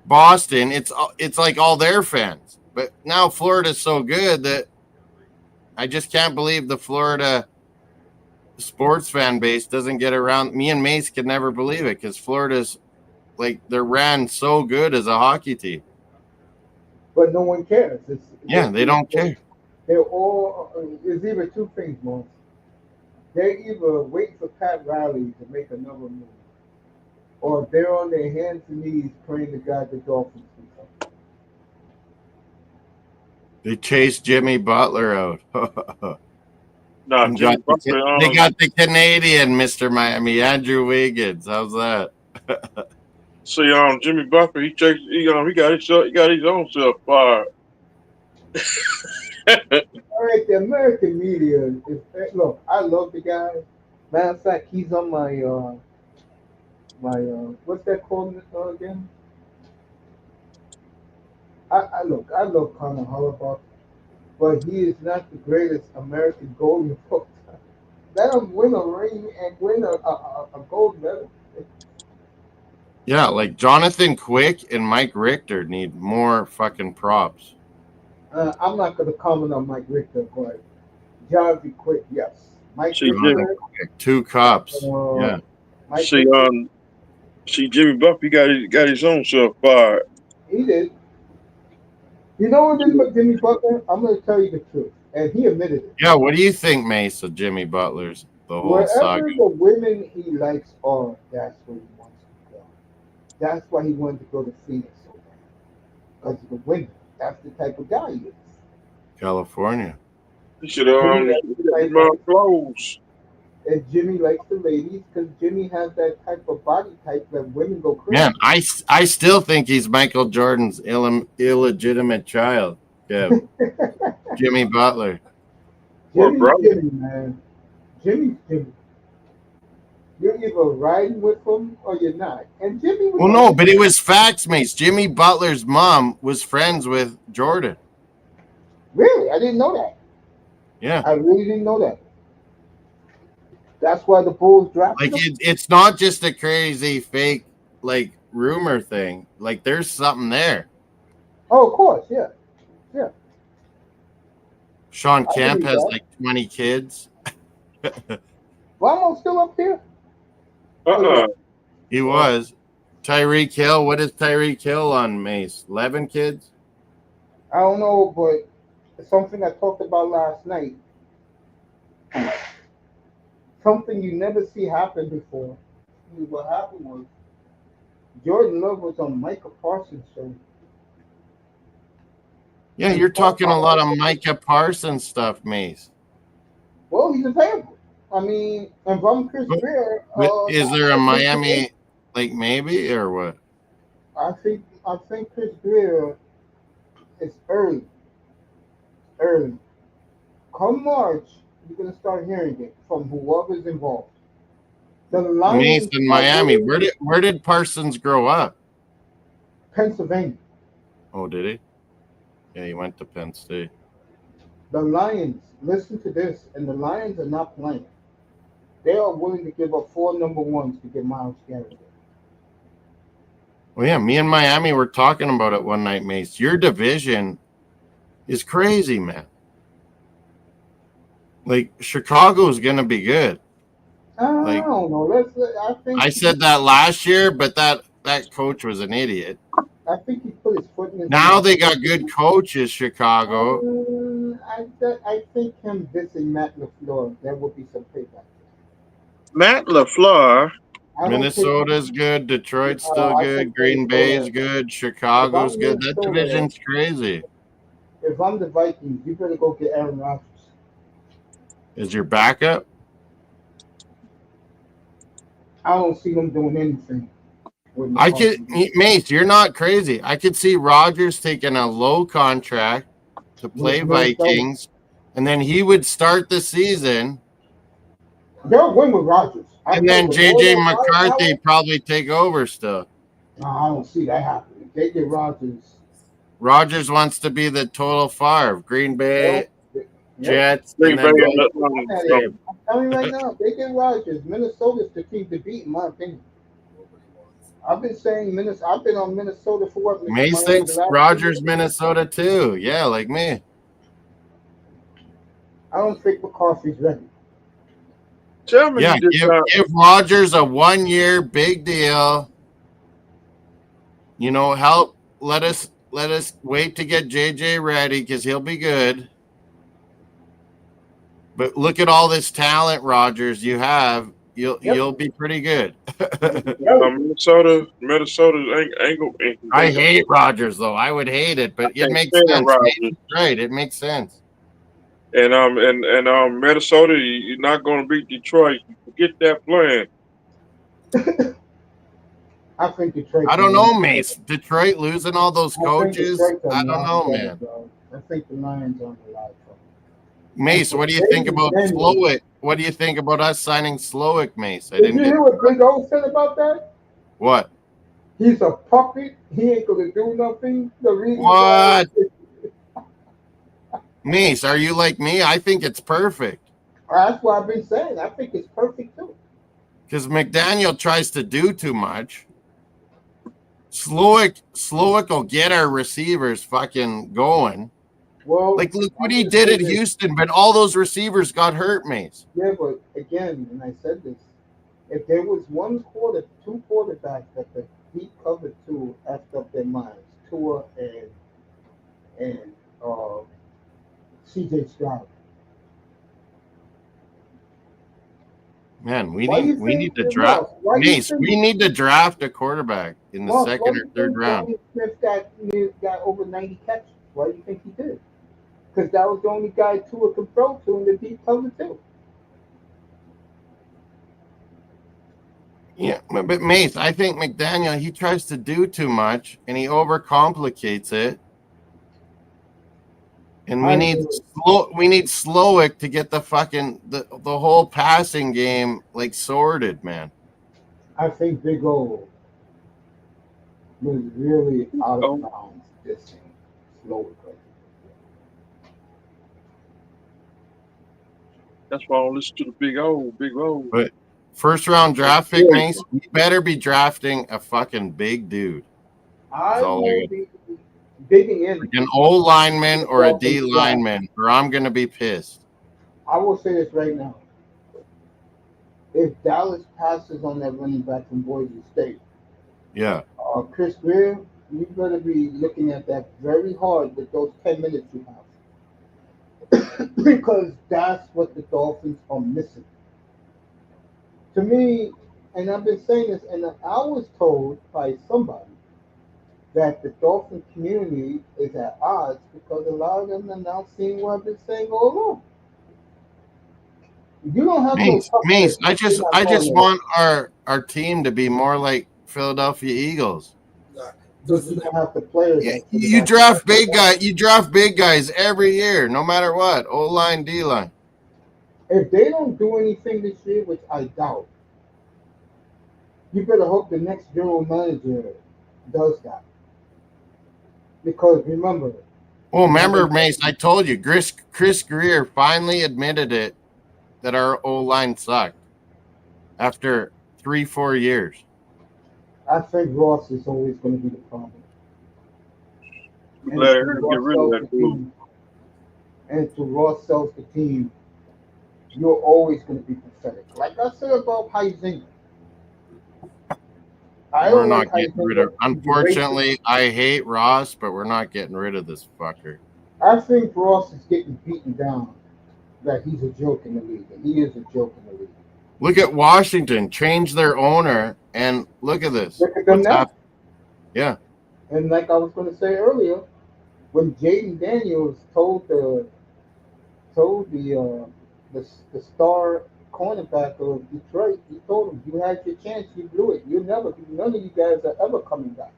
Boston. It's like all their fans. But now Florida's so good that I just can't believe the Florida sports fan base doesn't get around. Me and Mace could never believe it because Florida's like they're ran so good as a hockey team. But no one cares. They don't care. They're all. It's either two things, Moss. They're either waiting for Pat Riley to make another move, or they're on their hands and knees praying to God the Dolphins do something. They chased Jimmy Butler out. Nah, they got the Canadian Mr. Miami, Andrew Wiggins. How's that? See, Jimmy Butler, he got his own self fired. All right, the American media is look. I love the guy. Matter of fact, he's on my what's that called again? I love Connor Hollabaugh, but he is not the greatest American goalie of all time. Let him win a ring and win a gold medal. Yeah, like Jonathan Quick and Mike Richter need more fucking props. I'm not going to comment on Mike Richter, but Jonathan Quick, yes. Mike Richter, 2 cups. Yeah. See, Jimmy Buffy got his own self fired. He did. You know what it is about Jimmy Butler? I'm going to tell you the truth, and he admitted it. Yeah, what do you think, Mace, of Jimmy Butler's the whole Wherever saga? the women he likes are, that's where he wants to go. That's why he wanted to go to Phoenix so bad. Because of the women. That's the type of guy he is. California. He should have clothes. And Jimmy likes the ladies because Jimmy has that type of body type that women go crazy. Man, I still think he's Michael Jordan's illegitimate child. Yeah. Jimmy Butler. Jimmy, man. Jimmy's Jimmy. You're either riding with him or you're not. And Jimmy was. Well, no, but it was facts, Mace. Jimmy Butler's mom was friends with Jordan. Really? I didn't know that. Yeah. I really didn't know that. That's why the Bulls drafted him? It's not just a crazy fake like rumor thing. Like there's something there. Oh, of course, yeah. Yeah. Sean Kemp has like 20 kids. Vamos still up there? He was. Tyreek Hill. What is Tyreek Hill on Mace? 11 kids? I don't know, but it's something I talked about last night. Something you never see happen before. What happened was Jordan Love was on Michael Parsons' show. Yeah, you're talking a lot of Micah Parsons stuff, Mace. Well, he's available. I mean, if I'm Chris Greer, Is there a Miami, like maybe or what? I think Chris Greer is early. Early. Come March, you're gonna start hearing it from whoever's involved. The Mace Lions in are Miami. really Where did Parsons grow up? Pennsylvania. Oh, did he? Yeah, he went to Penn State. The Lions, listen to this, and the Lions are not playing. They are willing to give up 4 number ones to get Miles Garrett. Well, yeah, me and Miami were talking about it one night, Mace. Your division is crazy, man. Like Chicago's gonna be good. I Like don't know. I said that last year, but that coach was an idiot. I think he put his foot in his Now mouth. they got good coaches, Chicago. I think him dissing Matt LaFleur, there will be some payback. Matt LaFleur. I don't think Minnesota's good. Detroit's still I good. think Green Bay's Minnesota. good. If Chicago's I'm good. That Minnesota, division's crazy. if I'm the Vikings, you better go get Aaron Rodgers. Is your backup? I don't see them doing anything. I could, Mace, you're not crazy. I could see Rodgers taking a low contract to play Vikings, and then he would start the season. They'll win with Rodgers. And then JJ McCarthy probably take over still. No, I don't see that happening. JJ Rodgers. Rodgers wants to be the total Favre. Green Bay, Jets, Green and then Bay. go. I'm telling you right now, they get Rodgers. Minnesota's the team to beat, in my opinion. I've been saying Minnesota. I've been on Minnesota for what? Mace thinks Rodgers, Minnesota too. Yeah, like me. I don't think McCarthy's ready. Tell me, yeah, give Rodgers a 1 year big deal. You know, help. Let us wait to get JJ ready because he'll be good. But look at all this talent, Rodgers. You have. You'll be pretty good. Minnesota ain't gonna. I hate Rodgers though. I would hate it, but it makes sense. Right, it makes sense. And Minnesota, you're not going to beat Detroit. Forget that plan. I think Detroit. I don't know, Mace. Detroit losing all those coaches. I don't know, man. I think the Lions are on the line. Mace, what do you think about Slowick? What do you think about us signing Slowick, Mace? Did you hear what Big O said about that? What? He's a puppet. He ain't gonna do nothing. The reason what? Mace, are you like me? I think it's perfect. That's what I've been saying. I think it's perfect too. Because McDaniel tries to do too much. Slowick will get our receivers fucking going. Well, like look what he did at Houston, but all those receivers got hurt, Mace. Yeah, but again, and I said this, if there was two quarterbacks that could beat cover two effed up their minds, Tua and CJ Stroud. Man, we need to draft Mace. We need to draft a quarterback in the second or third round. Smith got over 90 catches. Why do you think he did? Because that was the only guy Tua could throw to in the deep cover too. Yeah, but Mace, I think McDaniel, he tries to do too much and he overcomplicates it. And we need Slowick to get the fucking the whole passing game like sorted, man. I think Big O was really out of bounds this Slowick. That's why I don't listen to the Big O. But first round draft pick, Mace, you better be drafting a fucking big dude. I will be digging in. Like an O lineman or a D lineman, or I'm gonna be pissed. I will say this right now. If Dallas passes on that running back from Boise State, Chris Greer, you better be looking at that very hard with those 10 minutes you have. because that's what the Dolphins are missing. To me, and I've been saying this, and I was told by somebody that the Dolphin community is at odds because a lot of them are now seeing what I've been saying all along. You don't have no Mace, toughness. You're not I going just nowhere. want our team to be more like Philadelphia Eagles. But you don't have the players Yeah, that you draft big guys every year, no matter what. O line, D line. If they don't do anything this year, which I doubt, you better hope the next general manager does that. Because remember, Well, remember, remember, Mace, I told you, Chris Greer finally admitted it that our O line sucked after 3-4 years. I think Ross is always going to be the problem. I'm And glad I until heard him get Ross rid of sells that the dude. team, and until Ross sells the team, you're always going to be pathetic. Like I said about Heisinger. I We're don't like not getting rid of. Heisinger. He's a racist. Unfortunately, I hate Ross, but we're not getting rid of this fucker. I think Ross is getting beaten down. That he's a joke in the league, and he is a joke in the league. Look at Washington, change their owner, and look at this. Look at them What's now. happening? Yeah. And like I was going to say earlier, when Jaden Daniels told the star cornerback of Detroit, he told him, "You had your chance, you blew it. None of you guys are ever coming back."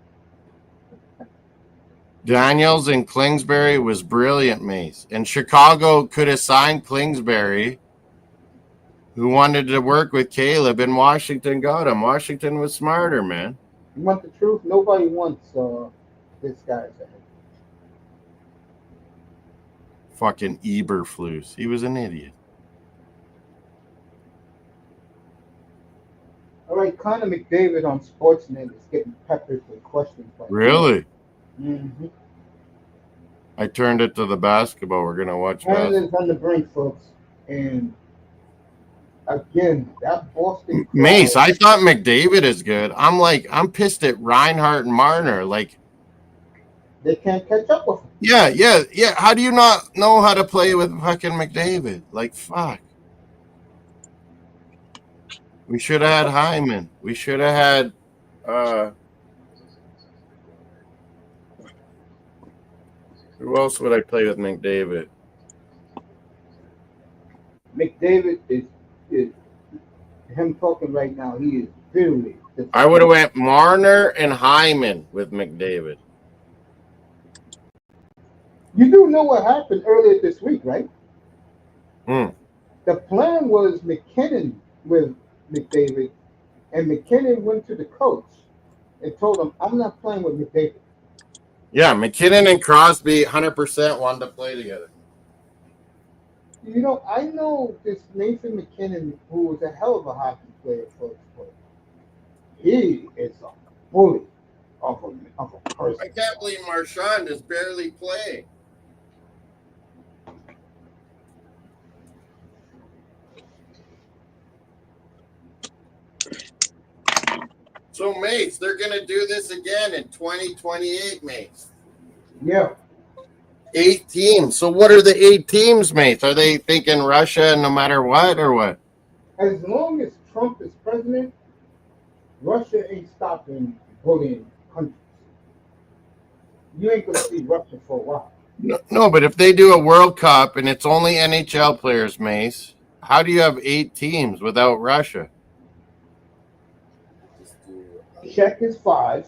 Daniels and Kingsbury was brilliant, Mace. And Chicago could have signed Kingsbury, who wanted to work with Caleb, and Washington got him. Washington was smarter, man. You want the truth? Nobody wants this guy's head. Fucking Eberflus. He was an idiot. All right, Connor McDavid on Sportsnet is getting peppered with questions. Really? Mm-hmm. I turned it to the basketball. We're going to watch Canada's basketball. on the brink, folks. And again, that Boston crowd. Mace, I thought McDavid is good. I'm pissed at Reinhardt and Marner. Like, They can't catch up with him. yeah. How do you not know how to play with fucking McDavid? Like, fuck. We should have had Hyman. We should have had who else would I play with McDavid? McDavid is him talking right now. He is bitterly. I would have went Marner and Hyman with McDavid. You do know what happened earlier this week, right? Hmm. The plan was McKinnon with McDavid, and McKinnon went to the coach and told him, "I'm not playing with McDavid." Yeah, McKinnon and Crosby 100% wanted to play together. You know, I know this Nathan McKinnon, who was a hell of a hockey player, folks, but he is a bully of a person. I can't believe Marchand is barely playing. So, Mace, they're going to do this again in 2028, Mace. Yeah. 8 teams. So what are the 8 teams, Mace? Are they thinking Russia no matter what or what? As long as Trump is president, Russia ain't stopping bullying countries. You ain't going to see Russia for a while. No, but if they do a World Cup and it's only NHL players, Mace, how do you have 8 teams without Russia? Czech is 5.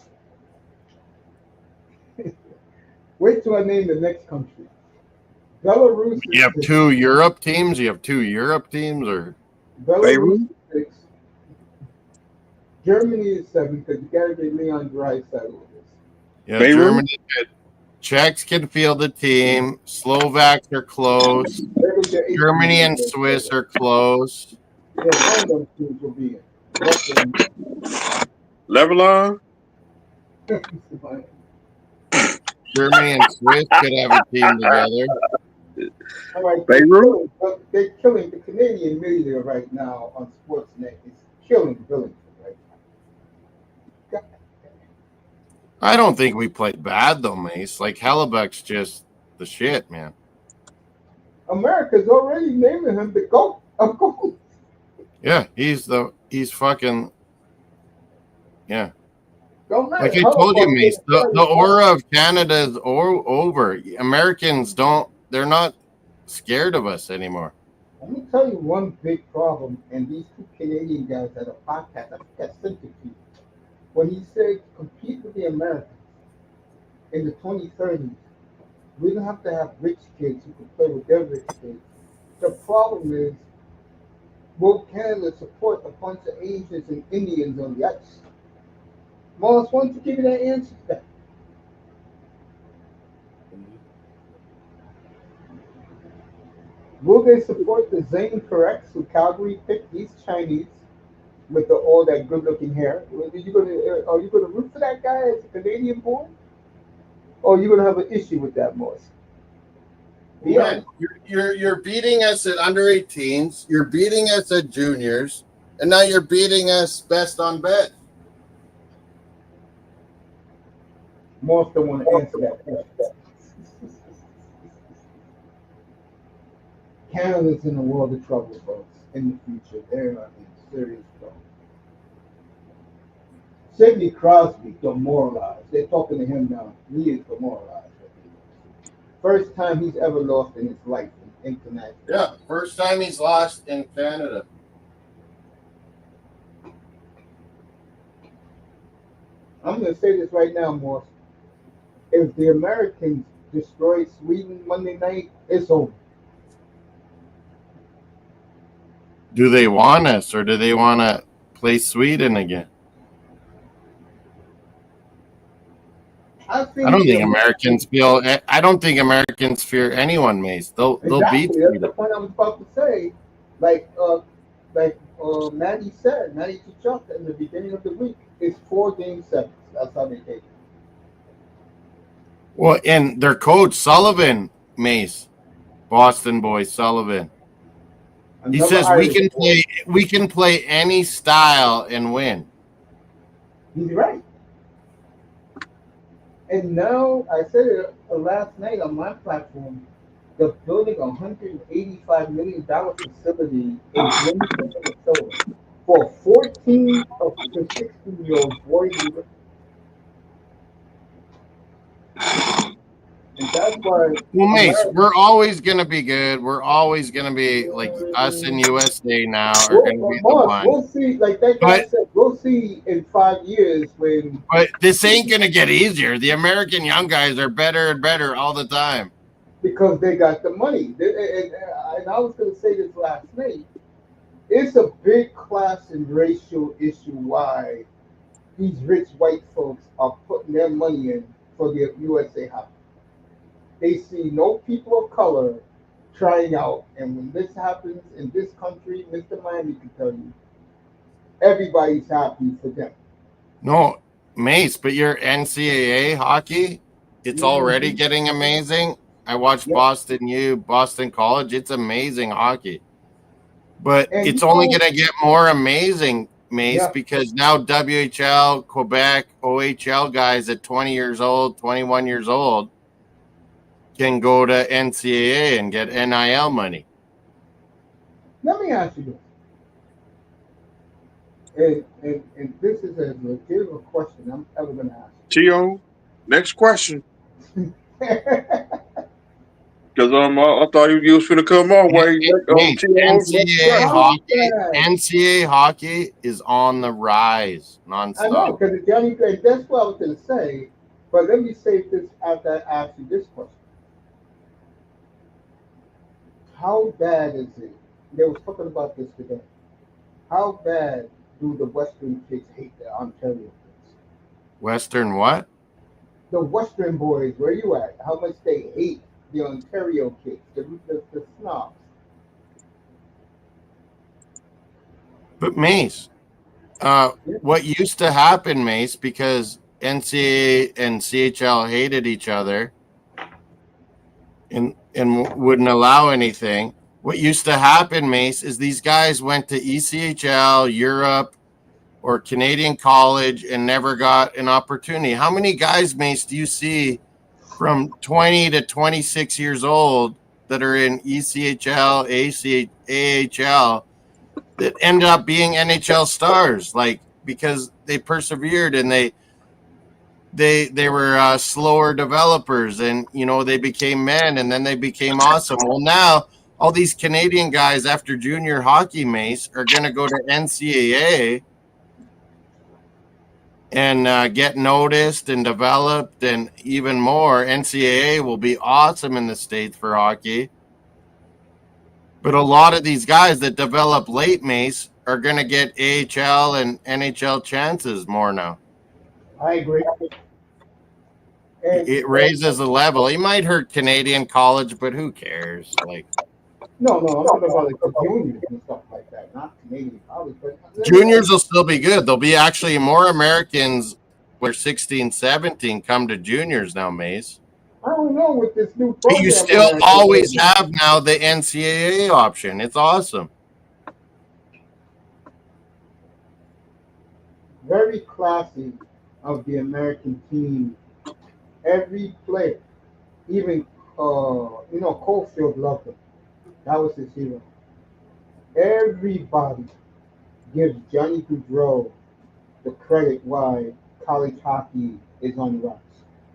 Wait till I name the next country. Belarus You have 2 Europe teams? You have 2 Europe teams? Or Belarus is 6. Germany is 7 because you got to get Leon Draisaitl with this. yeah, Germany. Czechs can field the team. Slovaks are close. Germany and Swiss are close. Yeah, one of those teams will be in. Lebanon? Germany and Swiss could have a team together. All right, they're killing the Canadian media right now on Sportsnet. It's killing Billington right now. I don't think we played bad though, Mace. Like Hellebuck's just the shit, man. America's already naming him the GOAT of gold. Yeah, he's fucking, yeah. Don't Like matter I how told you, about Mace, the aura of Canada is over. Americans they're not scared of us anymore. Let me tell you one big problem, and these two Canadian guys at a podcast, I think I sent it to you. When he said compete with the Americans in the 2030s, we don't have to have rich kids who can play with their rich kids. The problem is, will Canada support a bunch of Asians and Indians on the ice? Moss, why don't you give me that answer to that? Will they support the Zane Corrects who Calgary picked these Chinese with all that good-looking hair? Are you gonna root for that guy as a Canadian born, or are you gonna have an issue with that, Moss? Be Man, honest. you're beating us at under 18s. You're beating us at juniors, and now you're beating us best on bet. Moss don't want to answer that question. Canada's in a world of trouble, folks. In the future, they're in serious trouble. Sidney Crosby demoralized. They're talking to him now. He is demoralized. First time he's ever lost in his life in international. Yeah, first time he's lost in Canada. I'm going to say this right now, Morse. If the Americans destroy Sweden Monday night, it's over. Do they want us, or do they want to play Sweden again? I don't think Americans feel. I don't think Americans fear anyone, Mace. They'll beat Exactly. That's Sweden. the point I was about to say. Like Maddie said, Maddie Tuchuk in the beginning of the week, it's 4 game sevens. That's how they take it. Well, and their coach Sullivan, Mace, Boston boy Sullivan. He Another says Irish boy. we can play any style and win. He's right. And now I said it last night on my platform. They're building a $185 million facility in Bloomington, Minnesota, for 14 of the 16-year-old boys and girls. And that's why Well, Mace, America, we're always going to be good. We're always going to be like us in USA now are going to be the one. we'll see, like that guy said, we'll see in 5 years when. But this ain't going to get easier. The American young guys are better and better all the time. Because they got the money. And I was going to say this last night. It's a big class and racial issue why these rich white folks are putting their money in for the USA hockey. They see no people of color trying out. And when this happens in this country, Mr. Miami can tell you, everybody's happy for them. No, Mace, but your NCAA hockey, it's already getting amazing. I watched Boston College. It's amazing hockey. But it's only going to get more amazing, Mace, because now WHL, Quebec, OHL guys at 20 years old, 21 years old can go to NCAA and get NIL money. Let me ask you this. And this is a legitimate question I'm ever going to ask. T.O., next question. Because I thought you was going to come our way. NCAA hockey is on the rise nonstop. I know, because that's what I was going to say. But let me say this after I ask you this question. How bad is it? They was talking about this today. How bad do the Western kids hate the Ontario kids? Western what? The Western boys, where you at? How much they hate the Ontario kids, the snobs. But Mace, what used to happen, Mace, because NCAA and CHL hated each other and wouldn't allow anything. What used to happen, Mace, is these guys went to ECHL, Europe, or Canadian college and never got an opportunity. How many guys, Mace, do you see from 20 to 26 years old that are in ECHL, AHL that ended up being NHL stars, like because they persevered and they were slower developers, and they became men, and then they became awesome. Well, now all these Canadian guys after junior hockey, Mace, are going to go to NCAA and get noticed and developed, and even more. NCAA will be awesome in the States for hockey. But a lot of these guys that develop late, Mace, are going to get AHL and NHL chances more now. I agree. And It raises the level. He might hurt Canadian college, but who cares? Like, no, I'm talking about like the juniors and stuff like that, not Canadian college, but juniors will still be good. There'll be actually more Americans where 16, 17 come to juniors now, Mace. I don't know with this new But program. you still always have now the NCAA option. It's awesome. Very classy of the American team. Every player, even Cofield loved him. That was his hero. Everybody gives Johnny Gaudreau the credit why college hockey is on the rise.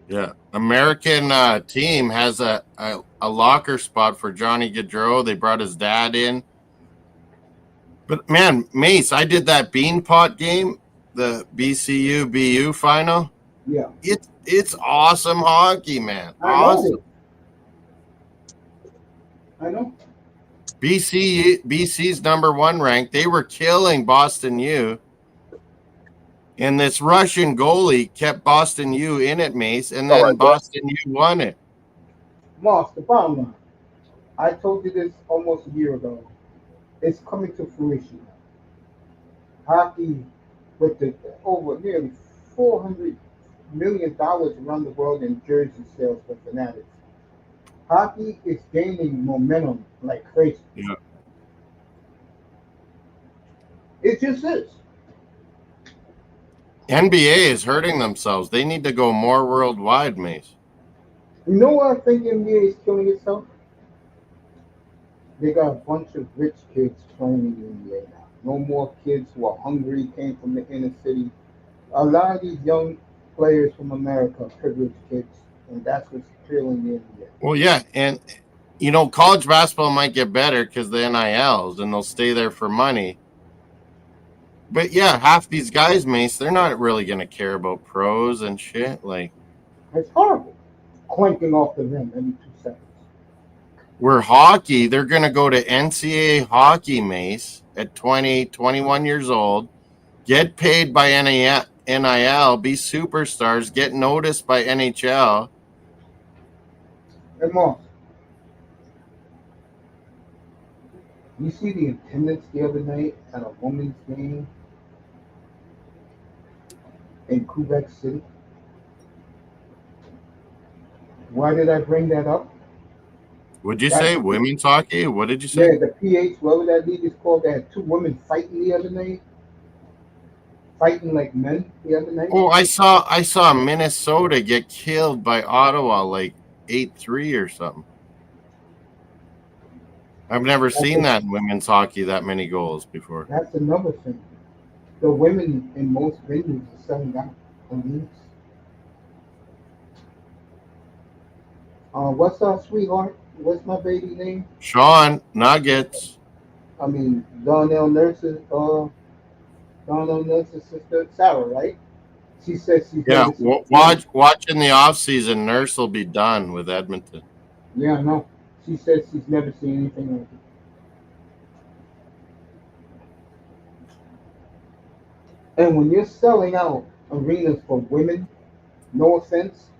Yeah, American team has a locker spot for Johnny Gaudreau. They brought his dad in. But man, Mace, I did that Beanpot game, the BCU BU final. Yeah, It's awesome hockey, man. I know. BC's number one ranked. They were killing Boston U. And this Russian goalie kept Boston U in it, Mace, and then Boston U won it. Moss, the bottom line. I told you this almost a year ago. It's coming to fruition now. Hockey, with the over nearly $400 million around the world in jersey sales for Fanatics, hockey is gaining momentum like crazy. Yeah. It just is. NBA is hurting themselves. They need to go more worldwide, Mace. You know what I think NBA is killing itself? They got a bunch of rich kids playing in the NBA now. No more kids who are hungry, came from the inner city. A lot of these young players from America are privileged kids, and that's what's killing the NBA. Well, yeah, and college basketball might get better because the NILs, and they'll stay there for money. But yeah, half these guys, Mace, they're not really going to care about pros and shit. Like, It's horrible. Clanking off the rim every 2 seconds. where hockey, they're going to go to NCAA hockey, Mace, at 20, 21 years old, get paid by NIL, be superstars, get noticed by NHL. And Moss, you see the attendance the other night at a women's game in Quebec City? Why did I bring that up? Would you say women's hockey? What did you say? Yeah, the PH, whatever that league is called, they had 2 women fighting the other night. Fighting like men the other night. Oh, I saw Minnesota get killed by Ottawa like 8-3 or something. I've never seen that in women's hockey, that many goals before. That's another thing. The women in most venues are selling out the leagues. What's our sweetheart? What's my baby name? Sean, Nuggets. I mean, Darnell Nurse's sister, Sarah, right? She says she's watch in the offseason. Nurse will be done with Edmonton. Yeah, I know. She says she's never seen anything like it. And when you're selling out arenas for women, no offense,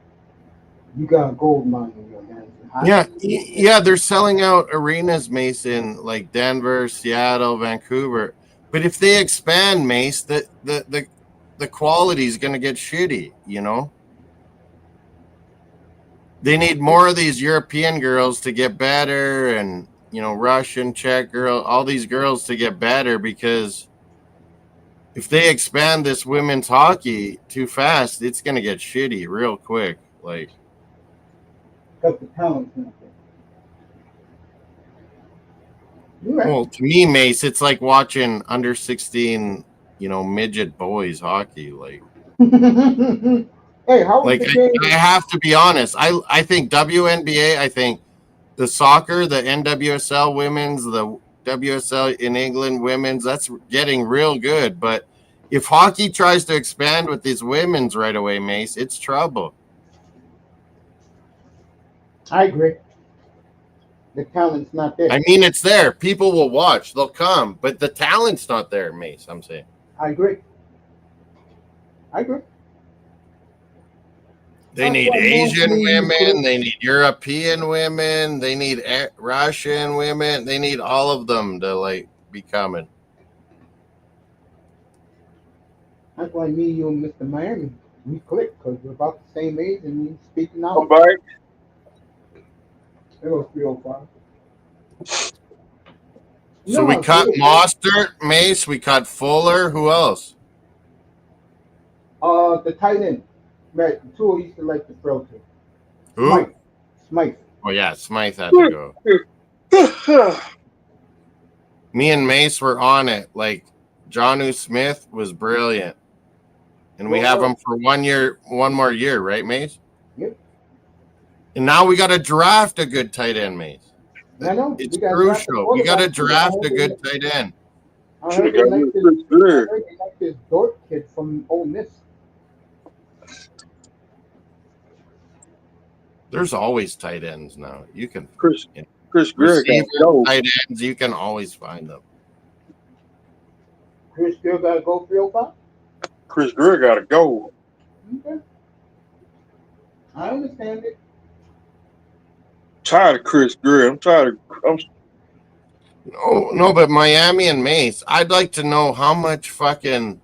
you got a gold mine in your hands. Yeah, they're selling out arenas, Mace, in like Denver, Seattle, Vancouver. But if they expand, Mace, the quality is going to get shitty, They need more of these European girls to get better, and, Russian, Czech girl, all these girls to get better, because if they expand this women's hockey too fast, it's going to get shitty real quick. Like, because the talent's not there. You're right. Well, to me, Mace, it's like watching under 16, midget boys hockey. Like Hey, how was Like the game? I have to be honest. I think WNBA. I think the soccer, the NWSL women's, the WSL in England women's. That's getting real good. But if hockey tries to expand with these women's right away, Mace, it's trouble. I agree. The talent's not there. I mean, it's there. People will watch. They'll come, but the talent's not there, Mace. I'm saying. I agree. I agree. They That's need why most Asian leagues women. They need European women. They need Russian women. They need all of them to be coming. That's why me, you, and Mr. Miami, we click because we're about the same age and we speaking I'm out. back. It was 305. So we cut Mostert, Mace. We cut Fuller. Who else? The tight end. Right, the two I used to like to throw to. Who? Smythe. Oh yeah, Smythe had to go. Me and Mace were on it. Like Jonnu Smith was brilliant, and we have him for 1 year, one more year, right, Mace? Yep. And now we got to draft a good tight end, Mace. I know. It's crucial. We got to draft a good tight end. I heard they like this Dort kid from Ole Miss. There's always tight ends now. You can Chris Greer got to go. tight ends. You can always find them. Chris Greer got to go 305? Chris Greer got to go. Okay. I understand it. Tired of Chris Greer. I'm tired of. No, but Miami and Mace, I'd like to know how much fucking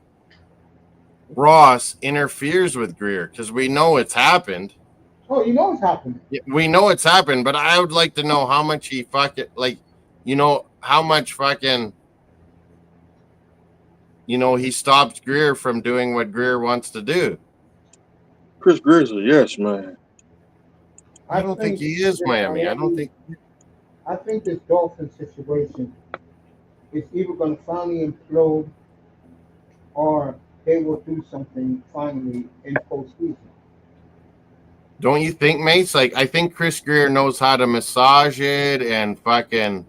Ross interferes with Greer because we know it's happened. Oh, you know it's happening. Yeah, we know it's happened, but I would like to know how much he fucking how much fucking he stopped Greer from doing what Greer wants to do. Chris Greer's a yes man. I don't think he is Miami. I think this Dolphin situation is either going to finally implode or they will do something finally in postseason. Don't you think, Mace? I think Chris Greer knows how to massage it and fucking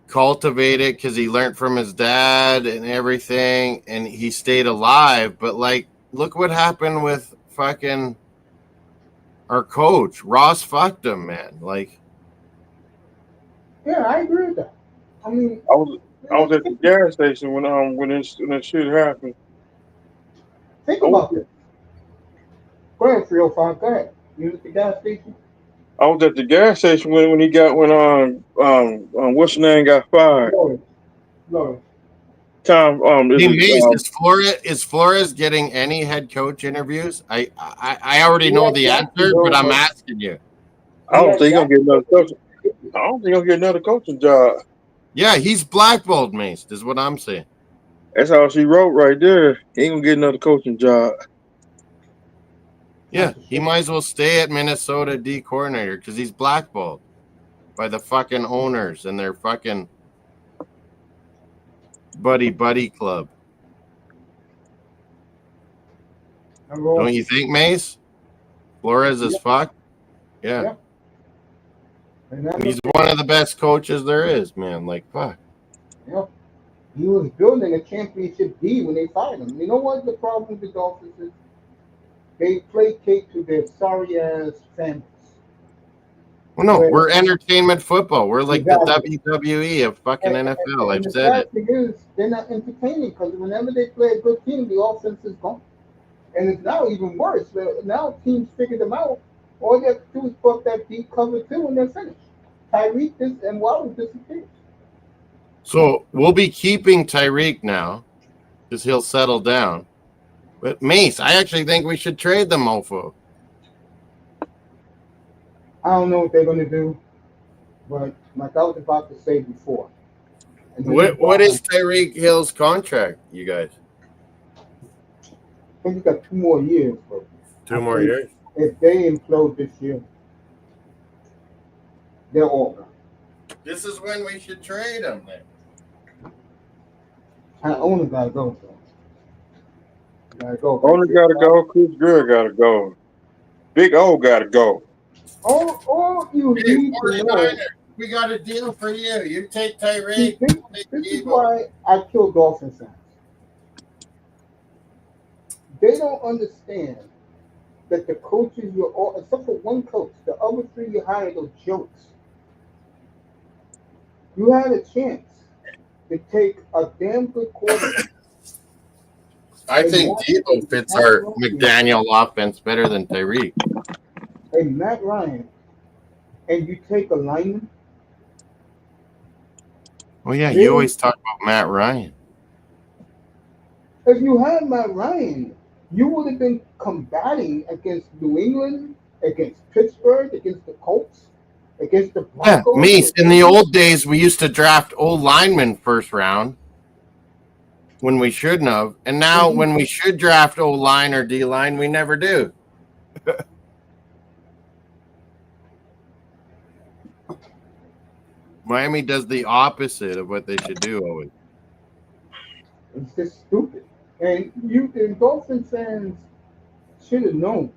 cultivate it because he learned from his dad and everything, and he stayed alive. But look what happened with fucking our coach. Ross fucked him, man. Yeah, I agree with that. I mean, I was at the gas station when this shit happened. Think about this. Go ahead, 305. Go ahead. You at the gas station? I was at the gas station when what's the name got fired. Flores. Tom is Flores getting any head coach interviews? I already know the answer, but I'm asking you. I don't think he'll get another coach. I don't think he'll get another coaching job. Yeah, he's blackballed, Mace, is what I'm saying. That's all she wrote right there. He ain't gonna get another coaching job. Yeah, he might as well stay at Minnesota D coordinator because he's blackballed by the fucking owners and their fucking buddy club. Don't you think, Mace? Flores is fucked? Yeah. And he's one of the best coaches there is, man. Fuck. Yeah. He was building a championship D when they fired him. You know what the problem with the Dolphins is? They placate to their sorry ass families. Well, no, we're entertainment football. We're like the WWE of fucking NFL. I've said it. The thing is, they're not entertaining because whenever they play a good team, the offense is gone. And it's now even worse. Now teams figure them out. All they have to do is fuck that deep cover two and they're finished. Tyreek and Waddle disappears. So we'll be keeping Tyreek now because he'll settle down. But Mace, I actually think we should trade the mofo. I don't know what they're going to do, but like I was about to say before. What is Tyreek Hill's contract, you guys? I think he's got 2 more years, bro. 2 more years? If they implode this year, they're all gone. This is when we should trade him. Then. I only gotta go. So. Gotta go. Only gotta go. Chris Greer gotta go. Big O gotta go. All you Hey, need to 49ers, know. we got a deal for you. You take See, Tyreek. this is why I kill Dolphins fans. They don't understand that the coaches you're all, except for one coach, the other three you hired are jokes. You had a chance to take a damn good quarterback. I think Debo fits our McDaniel offense better than Tyreek. And Matt Ryan, and you take a lineman. Oh yeah, you always talk about Matt Ryan. If you had Matt Ryan, you would have been combating against New England, against Pittsburgh, against the Colts, against the Broncos. Yeah, Mace. In the old days, we used to draft old linemen first round when we shouldn't have, and now when we should draft old line or D line, we never do. Miami does the opposite of what they should do always. It's just stupid. And you and Dolphin fans should have known.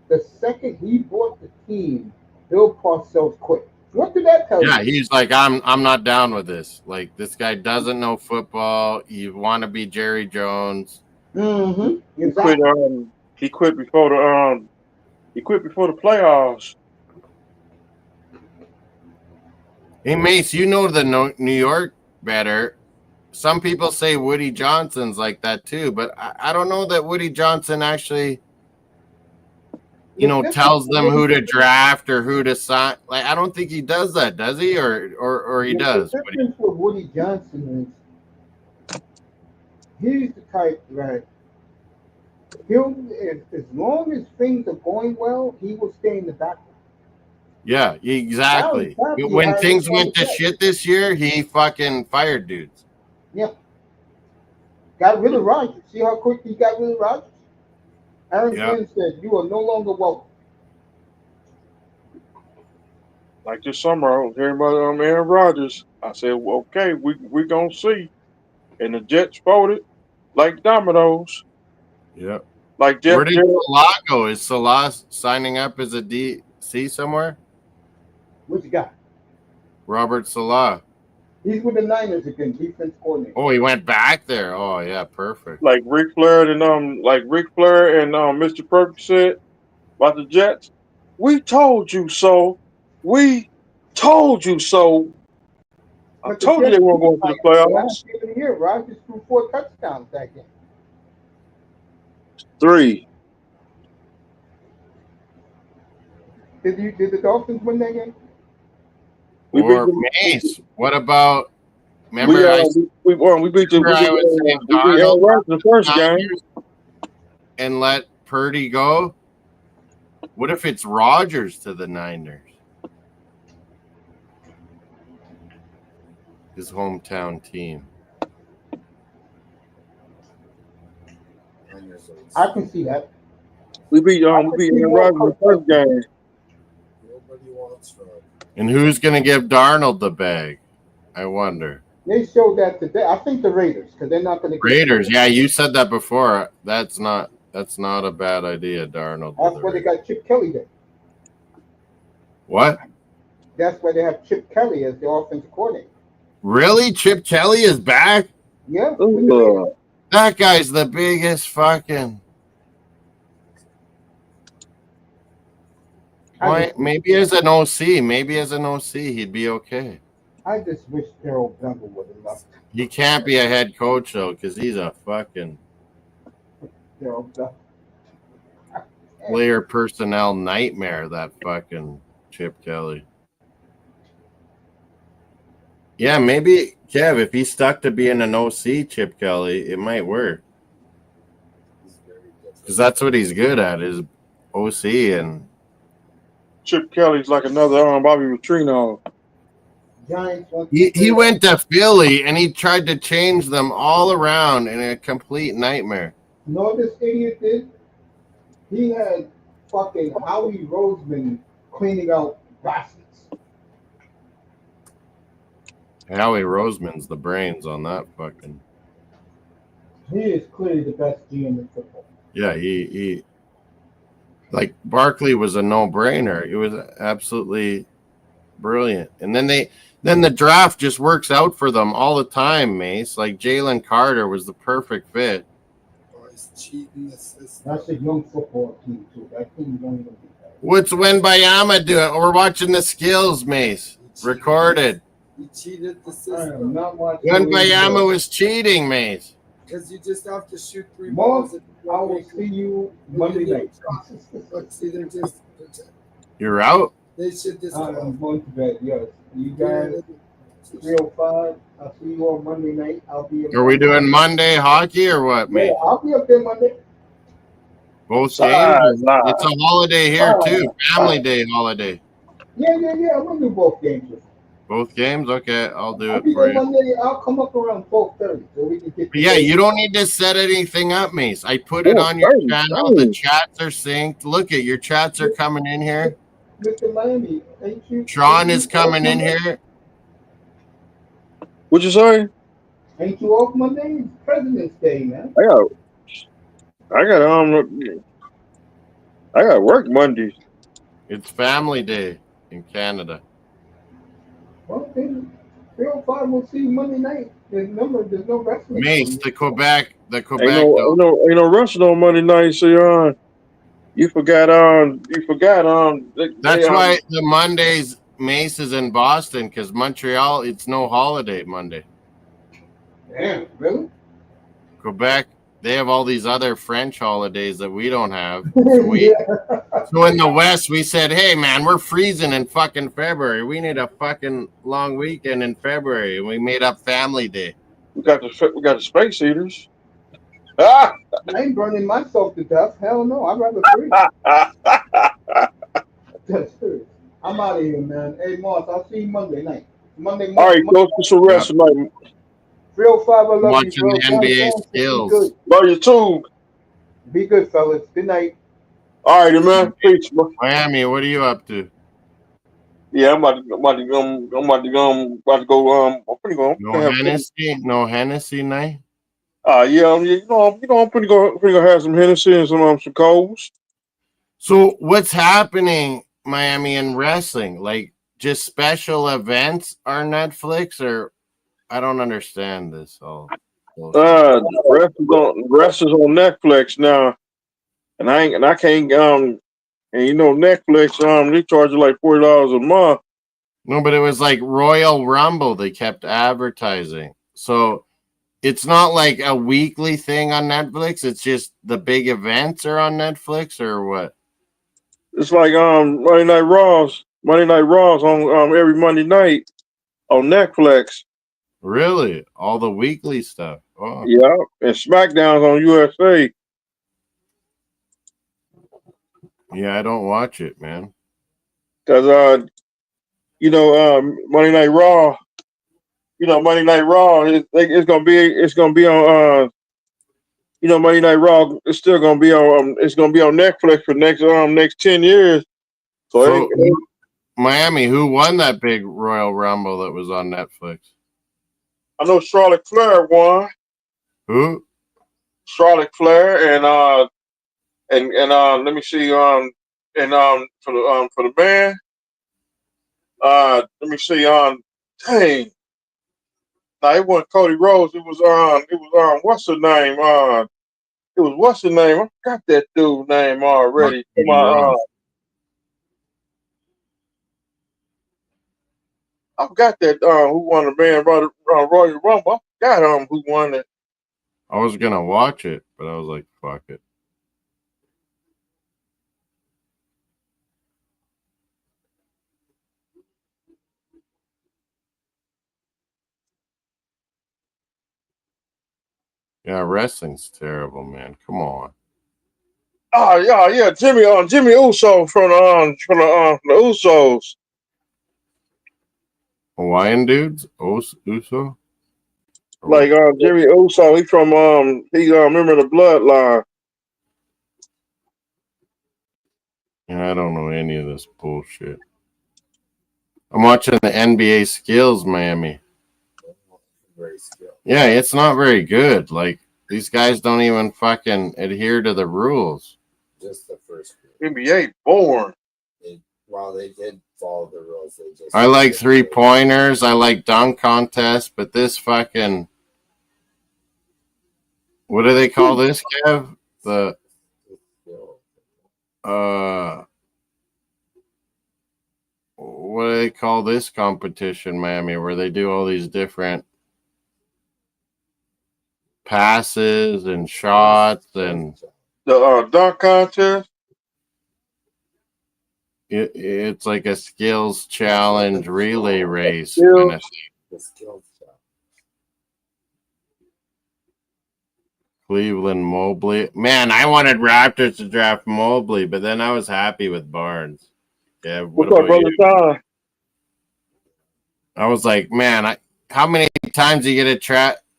The second he bought the team, Bill Parcells quit. What did that tell you? Yeah, he's like, I'm not down with this. Like, this guy doesn't know football. You want to be Jerry Jones. Mm-hmm. Exactly. He quit before the playoffs. Hey Mace, you know the New York better. Some people say Woody Johnson's like that too, but I don't know that Woody Johnson actually, tells them who to draft or who to sign. Like, I don't think he does that, does he? Or he does. The difference with Woody Johnson is he's the type that he'll, as long as things are going well, he will stay in the background. Yeah, exactly. When things went to shit this year, he fucking fired dudes. Yeah. Got rid of Rodgers. See how quick he got rid of Rodgers? Aaron Glenn said, "You are no longer welcome." Like this summer, I was hearing about Aaron Rodgers. I said, well, okay, we gonna see. And the Jets folded like dominoes. Yeah. Like Where did Salah go? Is Salah signing up as a DC somewhere? What you got? Robert Salah. He's with the Niners again, defense coordinator. Oh, he went back there. Oh, yeah, perfect. Like Ric Flair and Mr. Perfect said about the Jets. We told you so. We told you so. I told you they weren't going to the playoffs. Last game of the year, Rodgers threw 4 touchdowns that game. 3. Did the Dolphins win that game? Or Mace. What about? Remember, we beat Aaron Rodgers the first game and let Purdy go. What if it's Rodgers to the Niners? His hometown team. I can see that. We beat Aaron Rodgers the first game. And who's going to give Darnold the bag? I wonder. They showed that today. I think the Raiders, because they're not going to get Raiders. Yeah, you said that before. That's not a bad idea, Darnold. That's where they got Chip Kelly there. What? That's why they have Chip Kelly as the offensive coordinator. Really? Chip Kelly is back? Yeah. That guy's the biggest fucking. Maybe as an OC, he'd be okay. I just wish Daryl Bevell would have left. He can't be a head coach though, because he's a fucking player personnel nightmare. That fucking Chip Kelly. Yeah, maybe Kev, if he's stuck to being an OC, Chip Kelly, it might work. Because that's what he's good at, is OC. And Chip Kelly's like another Bobby Petrino. He went to Philly and he tried to change them all around in a complete nightmare. You know what this idiot did? He had fucking Howie Roseman cleaning out baskets. Howie Roseman's the brains on that fucking. He is clearly the best GM in football. Yeah, he like Barkley was a no-brainer. It was absolutely brilliant. And then the draft just works out for them all the time, Mace. Like Jalen Carter was the perfect fit. Oh, he's cheating the system. That's a young football team too. That team is only gonna be bad. What's Wenbayama doing? We're watching the skills, Mace. Recorded. He cheated the I system. am not watching. Wenbayama was cheating, Mace. Because you just have to shoot 3 Moss, balls. I will see you Monday night. Look, see, they're just. You're out? They should just. I'm going to bed. Yes, you guys. 3:05. I'll see you on Monday night. I'll be. Are we doing Monday hockey or what, Yeah, Mace? I'll be up there Monday. Both Side, games? side. It's a holiday here, too. Family Day holiday. Yeah. I'm gonna do both games. With you. Both games? Okay, I'll do I'll it be for there you. Monday. I'll come up around 12:30 so we can get. But yeah, you don't need to set anything up, Mace. I put it on your channel. The chats are synced. Look at your chats are coming in here. Mr. Miami, ain't you? Sean is coming in here. What you say? Ain't you off Monday? It's President's Day, man. I got work Monday. It's Family Day in Canada. Well, then 3:05. We'll see you Monday night. There's no wrestling. Mace, the Quebec. Ain't no wrestling on Monday night. So you forgot That's why the Mondays Mace is in Boston because Montreal, it's no holiday Monday. Damn, really? Quebec, they have all these other French holidays that we don't have. Yeah. So in the West, we said, hey, man, we're freezing in fucking February. We need a fucking long weekend in February. And we made up Family Day. we got the space heaters. Ah! I ain't burning myself to death. Hell no. I'd rather freeze. That's true. I'm out of here, man. Hey, Moss, I'll see you Monday night. Monday All right, morning. go to some rest tonight. 3:05. I love Watching you, bro. the NBA Be skills. good. Love you too. Be good, fellas. Good night. All right, man. Peace, bro. Miami, what are you up to? Yeah, I'm about to go. I'm pretty go. No Hennessy night? Yeah, I'm pretty gonna have some Hennessy and some Coles. So what's happening, Miami, in wrestling? Like just special events are Netflix, or I don't understand this all. The rest is on Netflix now, and I can't and Netflix they charge you like $40 a month. No, but it was like Royal Rumble. They kept advertising, so it's not like a weekly thing on Netflix. It's just the big events are on Netflix, or what? It's like Monday Night Raws on every Monday night on Netflix. Really, all the weekly stuff. Oh. Yeah, and SmackDown's on USA. Yeah, I don't watch it, man. Cause Monday Night Raw. Monday Night Raw. It's gonna be on. Monday Night Raw. It's still gonna be on. It's gonna be on Netflix for next 10 years. So Miami, who won that big Royal Rumble that was on Netflix? I know Charlotte Flair won. Who? Charlotte Flair and let me see for the band. Let me see dang. No, it wasn't Cody Rhodes. It was what's her name? It was what's her name? I forgot that dude's name already. I forgot that who won the band Royal Rumble. I forgot who won it. I was gonna watch it, but I was like, fuck it. Yeah, wrestling's terrible, man. Come on. Oh yeah, Jimmy Uso from the Usos. Hawaiian dudes? Uso? Like Jimmy Uso, he from remember the Bloodline. Yeah, I don't know any of this bullshit. I'm watching the NBA skills, Miami. very skilled. Yeah, it's not very good. Like, these guys don't even fucking adhere to the rules. Just the first group. NBA boring. While they did follow the rules, they just. I like 3-pointers. I like dunk contests, but this fucking. What do they call this, Kev? The. What do they call this competition, Miami, where they do all these different passes and shots and The dunk contest. it's like a skills challenge relay race Skills. kind of thing. The skills challenge. Cleveland Mobley. Man, I wanted Raptors to draft Mobley, but then I was happy with Barnes. Yeah, what What's up, about brother you? Tom? I was like, man, how many times do you get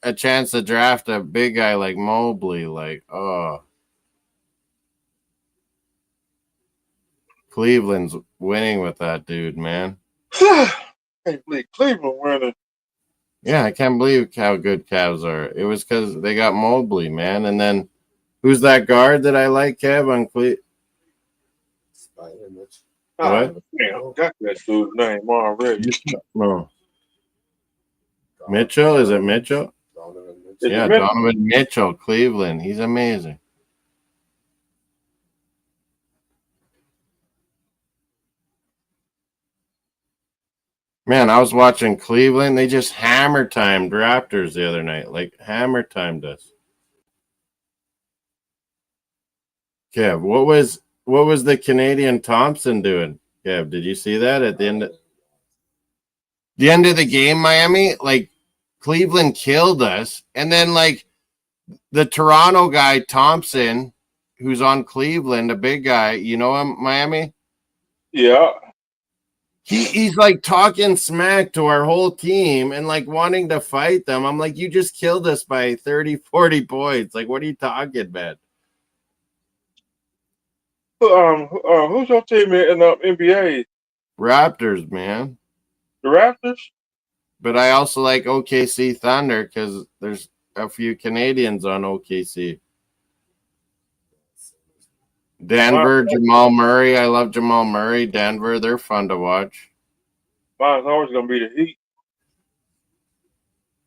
a chance to draft a big guy like Mobley? Like, oh. Cleveland's winning with that dude, man. Can't believe Cleveland winning. Yeah, I can't believe how good Cavs are. It was because they got Mobley, man. And then, who's that guard that I like, Kev, on Spider Mitch. What? Damn, got that dude's name already. No. Mitchell? Is it Mitchell? Donovan Mitchell. Is it Yeah, Mitchell? Donovan Mitchell, Cleveland. He's amazing. Man, I was watching Cleveland. They just hammer timed Raptors the other night. Like, hammer timed us. Kev, what was the Canadian Thompson doing? Kev, did you see that at the end of the game, Miami? Like, Cleveland killed us. And then, like, the Toronto guy, Thompson, who's on Cleveland, a big guy, you know him, Miami? Yeah. He's like talking smack to our whole team and like wanting to fight them. I'm like, you just killed us by 30, 40 points. Like, what are you talking about? Who's your team in the NBA? Raptors, man. The Raptors? But I also like OKC Thunder because there's a few Canadians on OKC. Denver, Jamal Murray. I love Jamal Murray. Denver, they're fun to watch. Mine's always gonna be the Heat.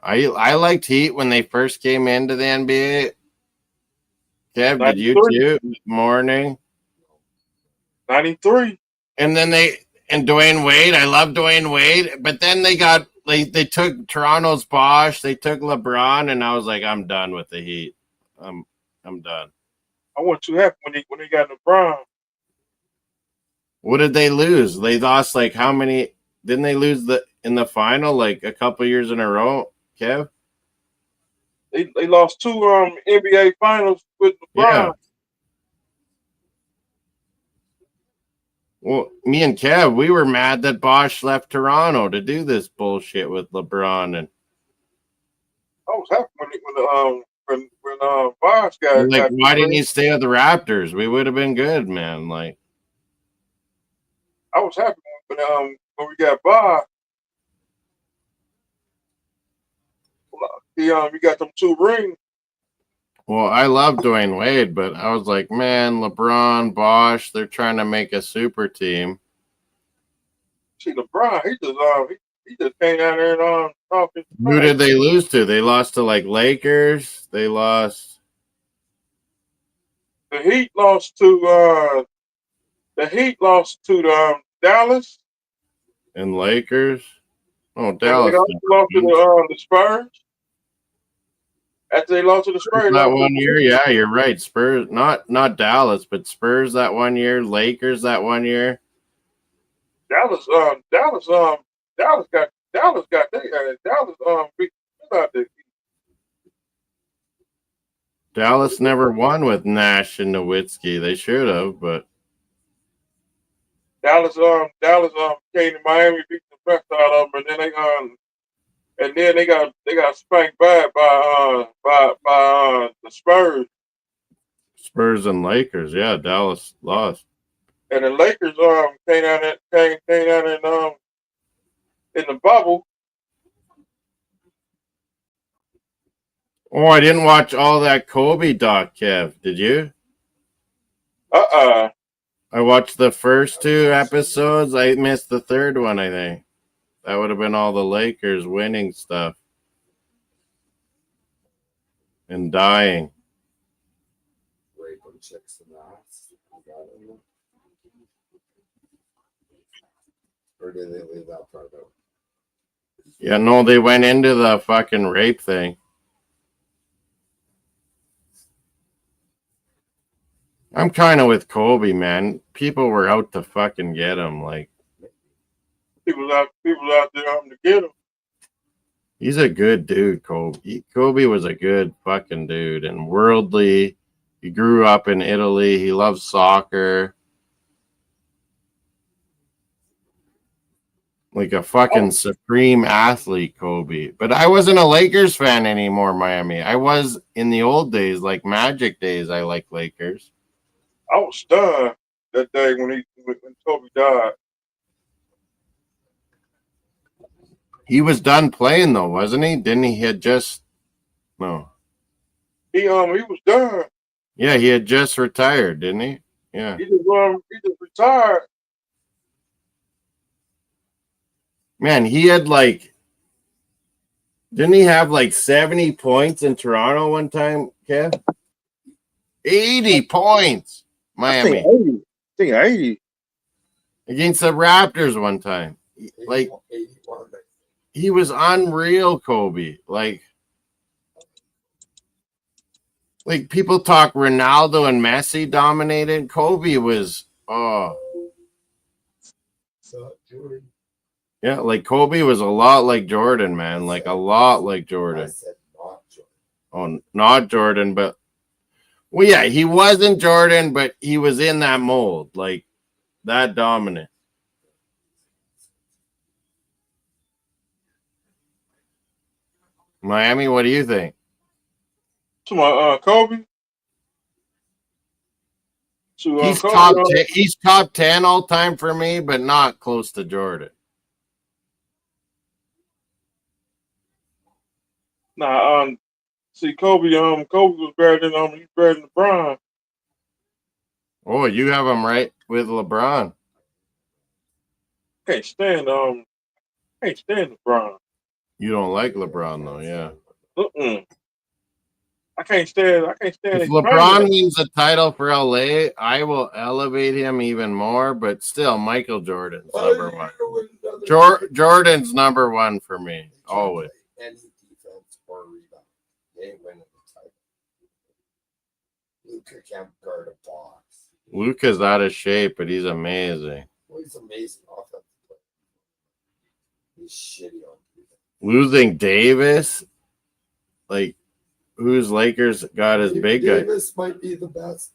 I liked Heat when they first came into the NBA. Kev, did you 93. too? Morning. 93. And then Dwayne Wade. I love Dwayne Wade. But then they took Toronto's Bosch. They took LeBron, and I was like, I'm done with the Heat. I'm done. I wasn't too happy when they got LeBron. What did they lose? They lost like how many? Didn't they lose in the final like a couple years in a row, Kev? They lost 2 NBA finals with LeBron. Yeah. Well, me and Kev, we were mad that Bosch left Toronto to do this bullshit with LeBron, and I was happy when Bosh got. like, why didn't he stay with the Raptors? We would have been good, man. Like, I was happy when we got Bosh. You got them 2 rings. well, I love Dwayne Wade, but I was like, man, LeBron, Bosch, they're trying to make a super team. See, LeBron, he just came down there and talking. Who did they lose to? They lost to like Lakers. They lost. The Heat lost to Dallas. And Lakers. Oh, And Dallas. they lost to the Spurs. After they lost to the Spurs That 1 year, yeah, you're right. Spurs, not Dallas, but Spurs that 1 year. Lakers that 1 year. Dallas got they Dallas beat out there. Dallas never won with Nash and Nowitzki. They should have, but Dallas came to Miami, beat the best out of them, and then they got spanked bad by the Spurs. Spurs and Lakers, yeah, Dallas lost. And the Lakers came down in the bubble Oh, I didn't watch all that Kobe doc, Kev. Did you? Uh-uh. I watched the first 2 episodes. I missed the third one, I think. That would have been all the Lakers winning stuff. And dying. Raping chicks in the ass. Or did they leave that part out? Yeah, no, they went into the fucking rape thing. I'm kind of with Kobe, man. People were out to fucking get him. Like, People out there having to get him. he's a good dude, Kobe. Kobe was a good fucking dude and worldly. He grew up in Italy. He loves soccer. Like a fucking supreme athlete, Kobe. But I wasn't a Lakers fan anymore, Miami. I was in the old days, like Magic days. I like Lakers. I was stunned that day when Kobe died. He was done playing though, wasn't he? Didn't he? He had just no. He was done. Yeah, he had just retired, didn't he? Yeah. He just retired. Man, he had like, didn't he have like 70 points in Toronto one time, Kev? 80 points, Miami. I think 80. Against the Raptors one time. Like, 81. he was unreal, Kobe. Like people talk Ronaldo and Messi dominated. Kobe was, oh. So, Jordan. Yeah, like Kobe was a lot like Jordan, man. Like a lot like I Jordan. said not Jordan. Oh, not Jordan, but well, yeah, he wasn't Jordan, but he was in that mold, like that dominant. Miami, what do you think? To my Kobe. He's Kobe, top 10 all time for me, but not close to Jordan. Nah, see Kobe was better than he's better than LeBron. Oh, you have him right with LeBron. Can't stand LeBron. You don't like LeBron though, yeah. I can't stand If his LeBron training. wins a title for LA, I will elevate him even more, but still Michael Jordan's number one. Jordan's number one for me, always. Any defense or rebound. They ain't winning the title. Luka can't guard a box. Luka's out of shape, but he's amazing. Well, he's amazing offensive player. He's shitty on defense. Losing Davis, like who's Lakers got as big guy? Davis might be the best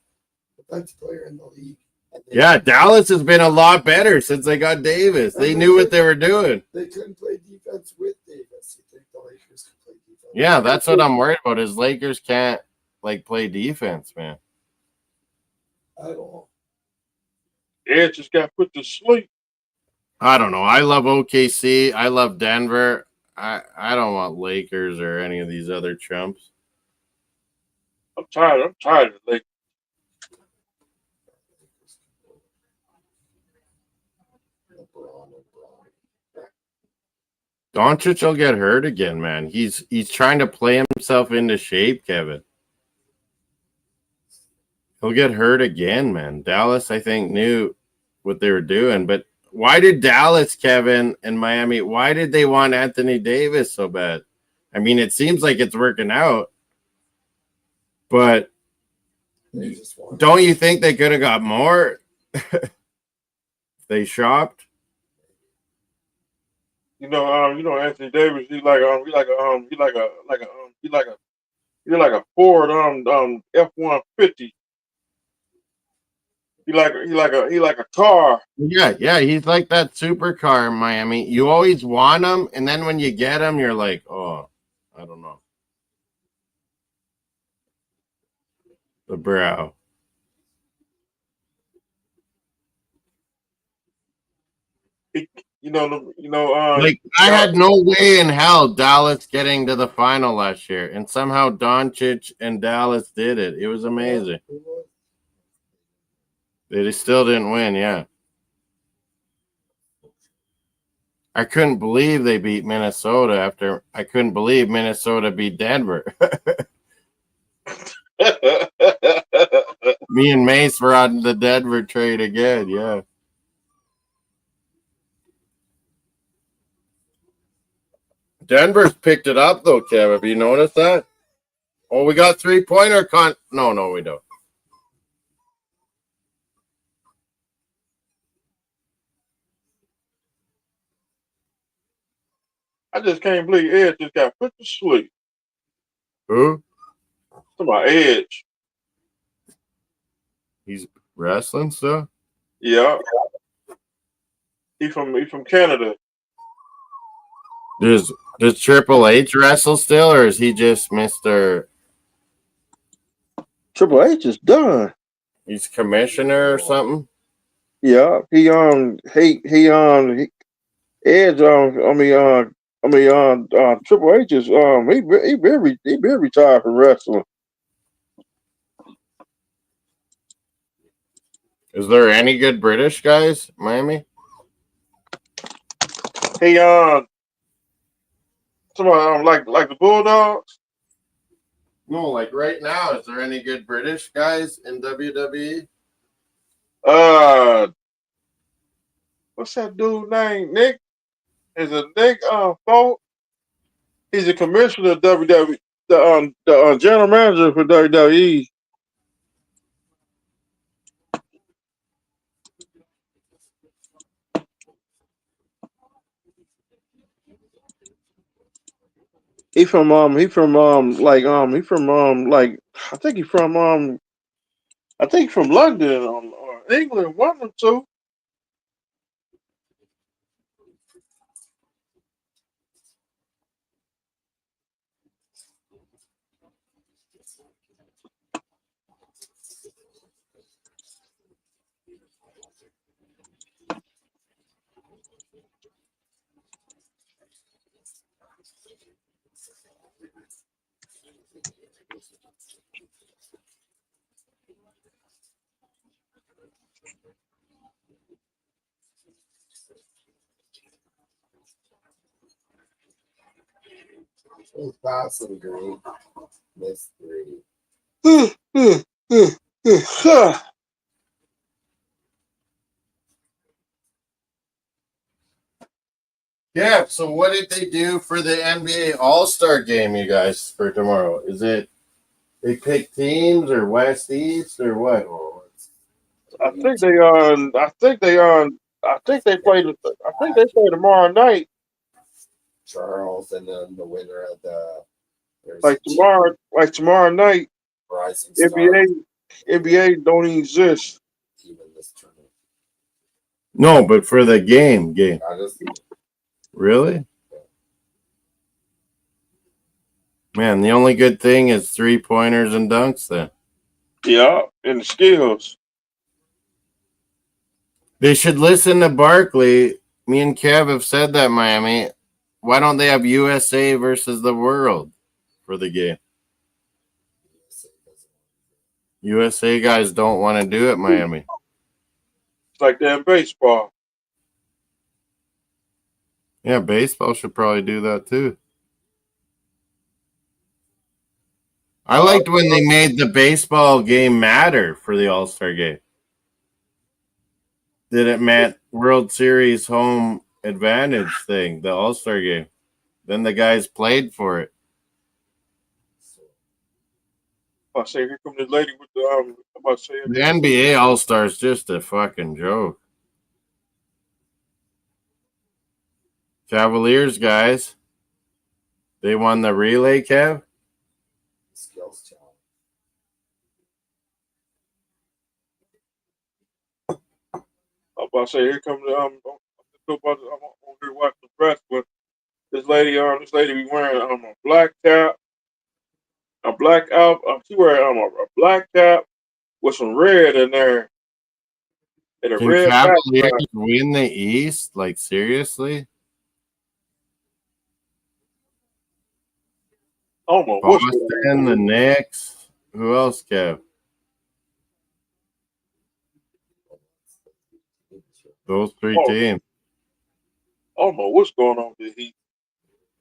defensive player in the league. Yeah, Dallas has been a lot better since they got Davis. They knew what they were doing. They couldn't play defense with Davis. You think the Lakers could play defense? Yeah, that's what I'm worried about. Is Lakers can't like play defense, man. At all. Ed just got put to sleep. I don't know. I love OKC. I love Denver. I don't want Lakers or any of these other chumps. I'm tired of the Lakers. Doncic will get hurt again, man. He's trying to play himself into shape, Kevin. He'll get hurt again, man. Dallas, I think, knew what they were doing. But why did Dallas, Kevin, and Miami, why did they want Anthony Davis so bad? I mean, it seems like it's working out. But don't you think they could have got more? They shopped. You know Anthony Davis. He's like a Ford F-150. He like a car. Yeah, he's like that supercar in Miami. You always want him, and then when you get him, you're like, oh, I don't know. The brow. You Like, I had no way in hell Dallas getting to the final last year, and somehow Doncic and Dallas did it. It was amazing. They still didn't win, yeah. I couldn't believe they beat Minnesota after I couldn't believe Minnesota beat Denver. Me and Mace were on the Denver trade again, yeah. Denver's picked it up though, Kev. Have you noticed that? Oh, we got 3-pointer No, we don't. I just can't believe Edge just got put to sleep. Who? To my Edge. He's wrestling stuff? Yeah. He from Canada. Does Triple H wrestle still, or is he just Mr. Triple H is done. He's commissioner or something? Yeah. Edge Triple H is he been retired from wrestling. Is there any good British guys, Miami? He somebody like the Bulldogs. No, like right now, is there any good British guys in WWE? What's that dude name? Nick? Is it Nick Folk? He's a commissioner of WWE, the general manager for WWE. He from like I think he from London or England, one or two. Passing green. Miss 3. Yeah, so what did they do for the NBA All-Star game, you guys, for tomorrow? Is it they pick teams or West East or what? I think they play tomorrow night. Charles, and then the winner of the Tomorrow night. Rising Star NBA don't even exist. team in this tournament. No, but for the game. Really? Man, the only good thing is 3-pointers and dunks then. Yeah, and the skills. They should listen to Barkley. Me and Kev have said that, Miami. Why don't they have USA versus the world for the game? USA guys don't want to do it, Miami. It's like that in baseball. Yeah, baseball should probably do that too. I liked when they made the baseball game matter for the All-Star game. Did it meant World Series home advantage thing, the All-Star game. Then the guys played for it. I say, here comes this lady with the The NBA All-Star is just a fucking joke. Cavaliers guys, they won the relay, Kev. Skills challenge. I'm about to say, here comes I'm over here watching the press, but this lady be wearing a black cap, she wearing a black cap with some red in there. And a Can red Cavaliers background. win the East? Like, seriously? I don't know what's going Boston, the on. Knicks. Who else, Kev? Those three Oh, teams. I don't know what's going on with the Heat.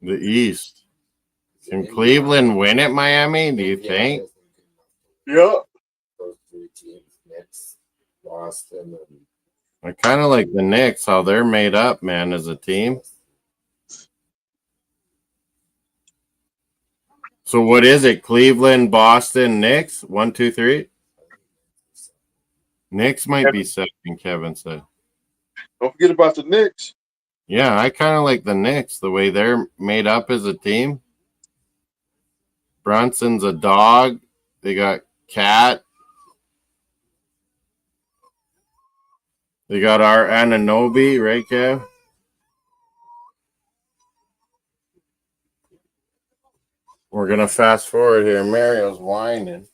The East. Can Cleveland win it, Miami? Do you think? Yeah. Those three teams, Knicks, Boston, and I kind of like the Knicks, how they're made up, man, as a team. So what is it? Cleveland, Boston, Knicks? 1, 2, 3? Knicks might be second, Kevin said. Don't forget about the Knicks. Yeah, I kind of like the Knicks, the way they're made up as a team. Brunson's a dog. They got Cat. They got our Anunoby, right, Kev? We're going to fast forward here. Mario's whining.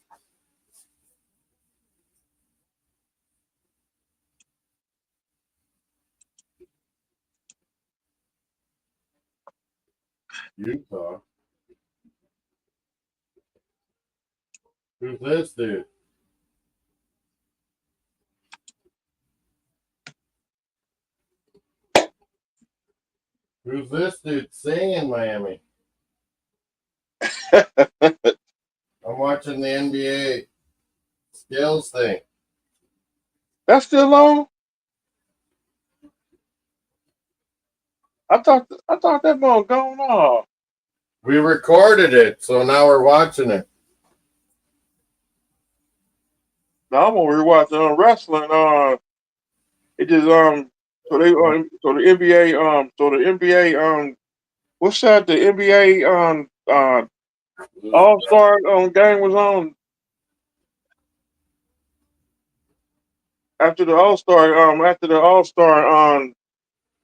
Utah. Who's this dude? Who's this dude singing Miami? I'm watching the NBA skills thing. That's still on? I thought that ball gone off. We recorded it, so now we're watching it. Now I'm over here watching wrestling. It just so the NBA what's that? The NBA All-Star game was on after the All-Star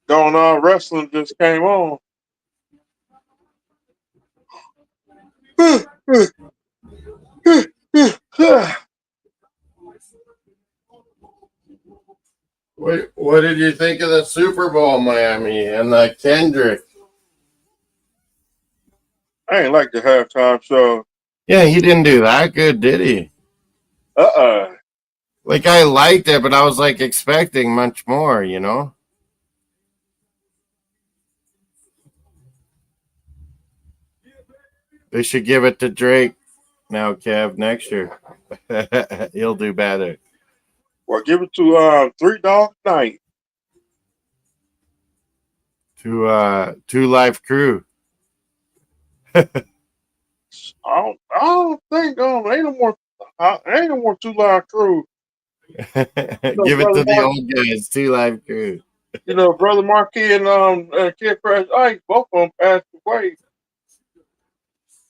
going on, wrestling just came on. What did you think of the Super Bowl, Miami, and the Kendrick? I ain't like the halftime show. Yeah, he didn't do that good, did he? Like, I liked it, but I was, like, expecting much more, you know? They should give it to Drake now, Kev, next year. He'll do better. Well, give it to Three Dog Night. To Two Live Crew. I don't think ain't no more Two Live Crew. Give it to the old guys, Two Live Crew. You know, Brother Marquis and Kid Fresh Ice, both of them passed away.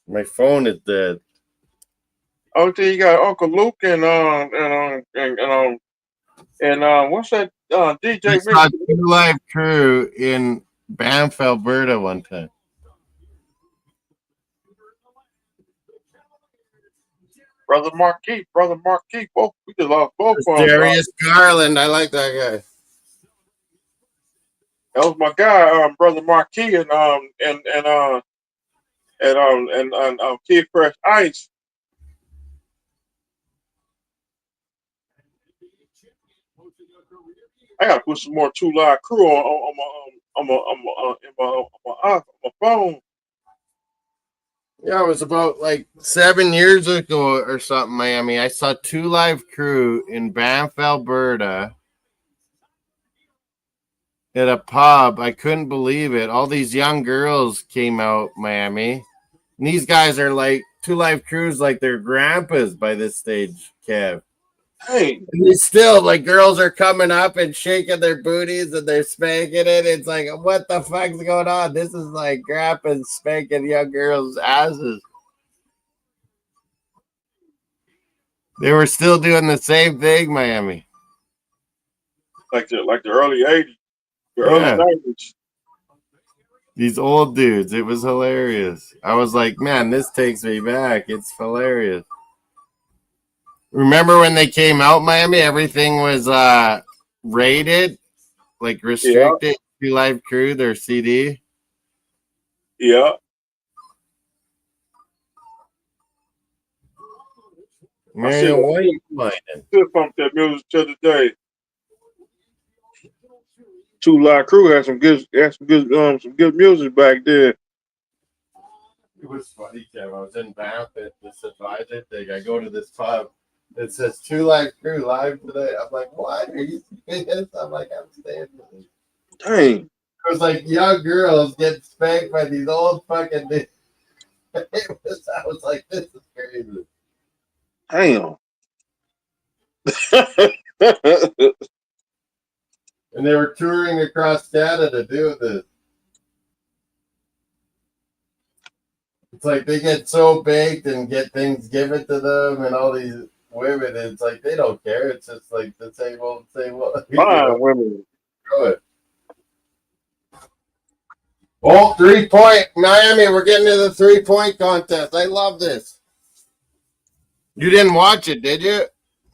My phone is dead. Only thing you got Uncle Luke and what's that I DJ saw Mix? Two Live Crew in Banff, Alberta one time. Brother Marquis, both we just lost both of them. Darius Garland, I like that guy. That was my guy, Brother Marquis and Kid Fresh Ice. I gotta put some more Two Live Crew on my phone. Yeah, it was about like 7 years ago or something, Miami. I saw Two Live Crew in Banff, Alberta at a pub. I couldn't believe it. All these young girls came out, Miami. And these guys are like Two Live Crews, like their grandpas by this stage, Kev. Hey, And they still, like, girls are coming up and shaking their booties and they're spanking it. It's like, what the fuck's going on? This is like grandpas spanking young girls' asses. They were still doing the same thing, Miami. like the early '80s, the early Yeah. '90s. These old dudes. It was hilarious. I was like, man, this takes me back. It's hilarious. Remember when they came out, Miami? Everything was rated, like restricted, Two Live Crew, their CD. Yeah. Mario, what are you playing? Still pump that music to the day. Two Live Crew had some good music back then. It was funny, Kev. I was in Banff at this advisor thing. I go to this pub. It says Two Live Crew live today. I'm like, what? Are you serious? I'm like, I'm staying for this. Dang. It was like young girls getting spanked by these old fucking dudes. I was like, this is crazy. Damn. And they were touring across Canada doing this. It's like they get so baked and get things given to them and all these women. It's like they don't care. It's just like the same old. Fine women. Good. Oh, 3-point Miami. We're getting to the 3-point contest. I love this. You didn't watch it, did you?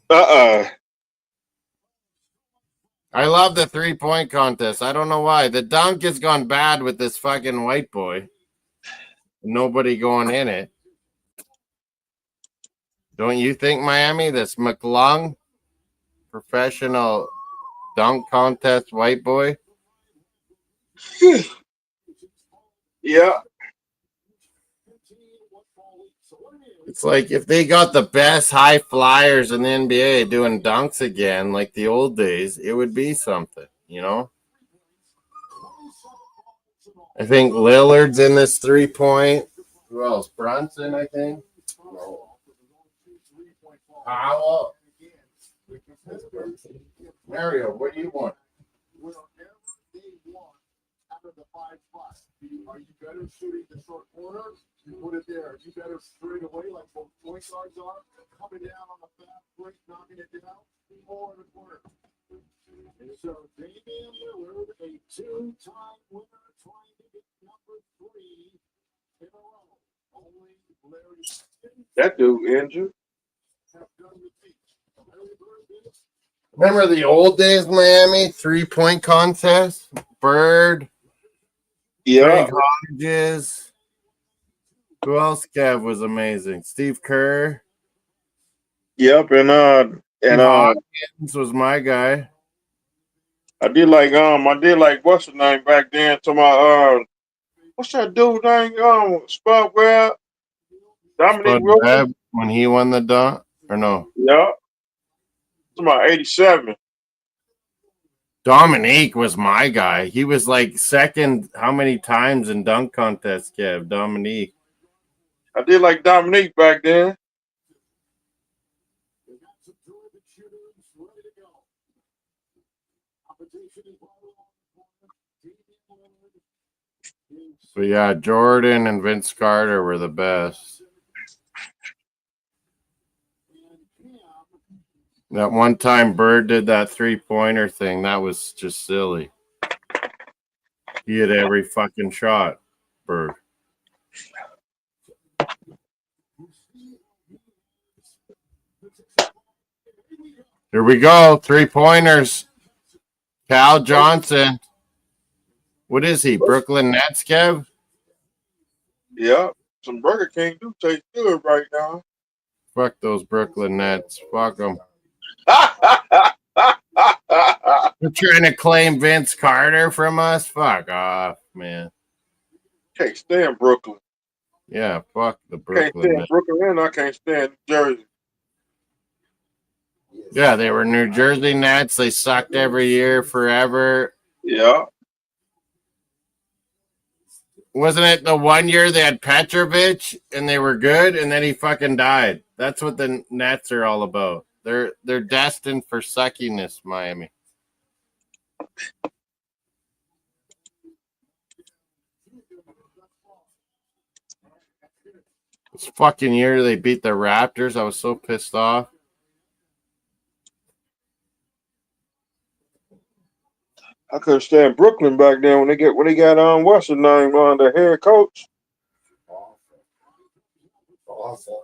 Uh-uh. I love the 3-point contest. I don't know why. The dunk has gone bad with this fucking white boy. Nobody going in it. Don't you think, Miami? This McClung professional dunk contest white boy? Yeah. It's like if they got the best high flyers in the NBA doing dunks again, like the old days, it would be something, you know? I think Lillard's in this 3-point. Who else? Brunson, I think. Powell. Mario, what do you want? Are you better shooting the short corner? You put it there. You better straight away like both point guards are. Coming down on the fast break, knocking it down. More in the corner. And so Damian Lillard, a two-time winner, trying to get number 3 in a row. Only Larry That dude injured. have done the feat. Larry Bird did it. Remember the old days, Miami? 3-point contest? Bird. Yeah. Craig Hodges. Who else, Kev, was amazing? Steve Kerr. Yep, and Hawkins was my guy. I did like what's the name back then to my what's that dude name? Spud Webb. Dominique Spud Wilson. Webb when he won the dunk, or no? Yeah. It's about 87. Dominique was my guy. He was like second how many times in dunk contest, Kev? Dominique. I did like Dominique back then. But yeah, Jordan and Vince Carter were the best. That one time Bird did that 3-pointer thing, that was just silly. He hit every fucking shot, Bird. Here we go, 3-pointers. Cal Johnson. What is he, Brooklyn Nets, Kev? Yeah. Some Burger King do taste good right now. Fuck those Brooklyn Nets. Fuck them. They're trying to claim Vince Carter from us? Fuck off, man. Can't stand Brooklyn. Yeah, fuck the Can't Brooklyn stand Nets. Brooklyn and I can't stand Jersey. Yeah, they were New Jersey Nets. They sucked every year forever. Yeah. Wasn't it the one year they had Petrovic and they were good and then he fucking died? That's what the Nets are all about. They're destined for suckiness, Miami. This fucking year they beat the Raptors. I was so pissed off. I couldn't stand Brooklyn back then when they got what's his name on the head coach. Awful.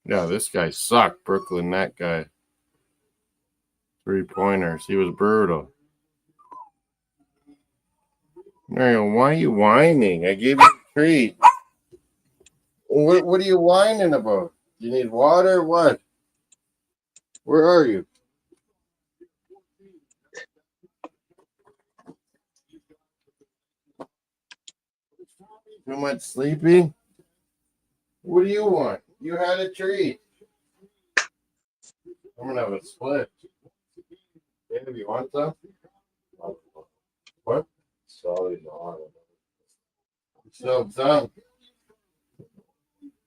Yeah, this guy sucked, Brooklyn, that guy. 3-pointers. He was brutal. Mario, why are you whining? I gave you a treat. What are you whining about? You need water? What? Where are you? Too much sleeping? What do you want? You had a treat. I'm gonna have a split. Dave, you want some? What? Sorry, no. So, some.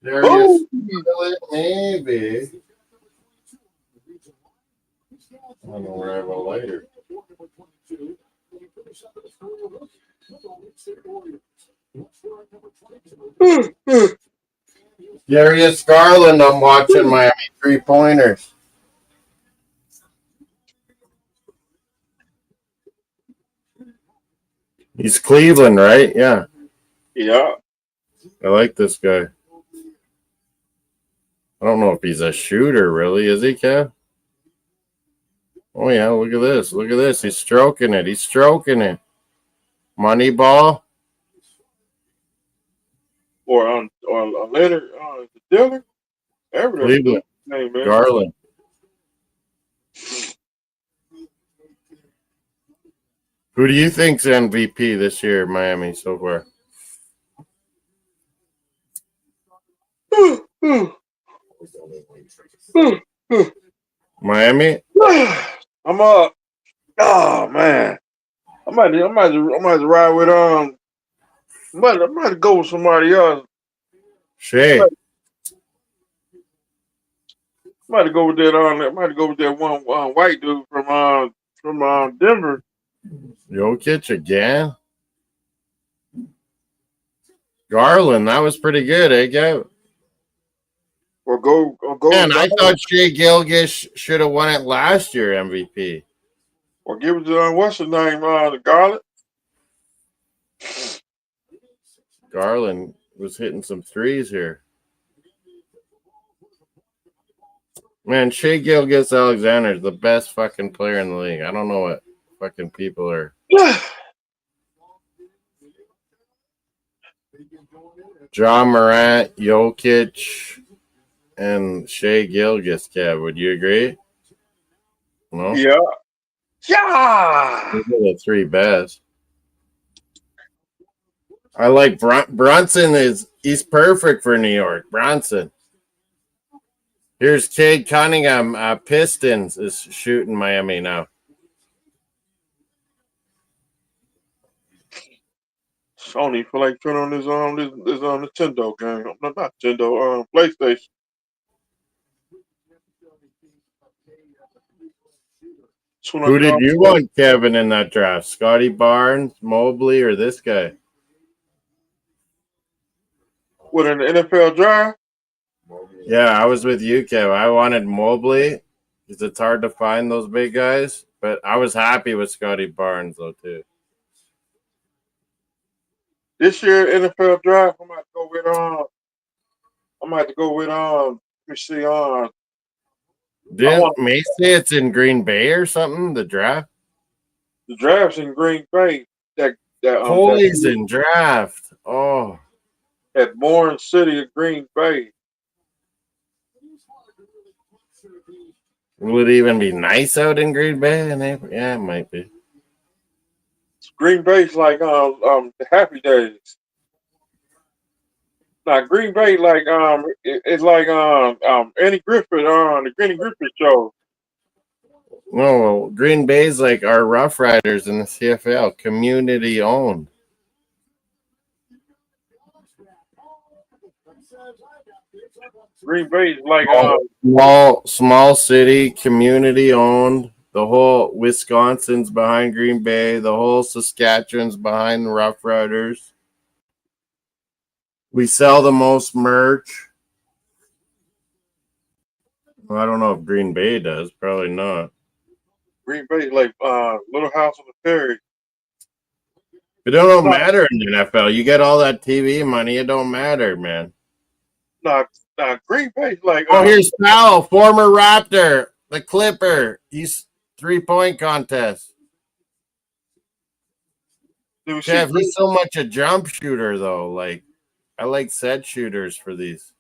Darius, maybe. I don't know where I have a lighter. Darius Garland, I'm watching Miami 3-pointers. He's Cleveland, right? Yeah. Yeah. I like this guy. I don't know if he's a shooter, really. Is he, Kev? Oh, yeah. Look at this. Look at this. He's stroking it. He's stroking it. Money ball. Or Leonard Dillon. Cleveland. Name, man. Garland. Who do you think's MVP this year, Miami, so far? Miami? I'm up. Oh man, I might to ride with I might to go with somebody else. Shea. I might to go with that I might to go with that one white dude from Denver. Jokic again? Garland, that was pretty good, eh, Gav? Or go. Man, I thought Shea Gilgeous should have won it last year, MVP. Or give it to what's his name, the Garland. Garland was hitting some threes here. Man, Shea Gilgeous-Alexander is the best fucking player in the league. I don't know what fucking people are. John Morant, Jokic, and Shea Gilgeous, Kev. Would you agree? No? Yeah. Yeah. Those are the three best. I like Brunson. He's perfect for New York. Brunson. Here's Cade Cunningham. Pistons is shooting Miami now. Sony feel like turn on this Nintendo game. Not Nintendo, PlayStation. Who did you want, Kevin, in that draft? Scotty Barnes, Mobley, or this guy? What, in the NFL draft? Yeah, I was with you, Kev. I wanted Mobley because it's hard to find those big guys, but I was happy with Scotty Barnes, though, too. This year NFL draft, I might go with let me see Didn't Mace say it's in Green Bay or something, the draft? the draft's in Green Bay. Poison draft. Oh. At Bourne City of Green Bay. Will it even be nice out in Green Bay in April? Yeah, it might be. Green Bay's like the Happy Days. Now Green Bay like it's like Andy Griffith on the Andy Griffith show. No, well, Green Bay's like our Rough Riders in the CFL, community owned. Green Bay's like small city, community owned. The whole Wisconsin's behind Green Bay. The whole Saskatchewan's behind the Rough Riders. We sell the most merch. Well, I don't know if Green Bay does. Probably not. Green Bay's like Little House on the Prairie. It don't matter in the NFL. You get all that TV money. It don't matter, man. Nah, Green Bay's like. Here's Powell, former Raptor, the Clipper. He's 3-point contest. Did we see Kev, Green, he's so much a jump shooter, though. Like, I like set shooters for these.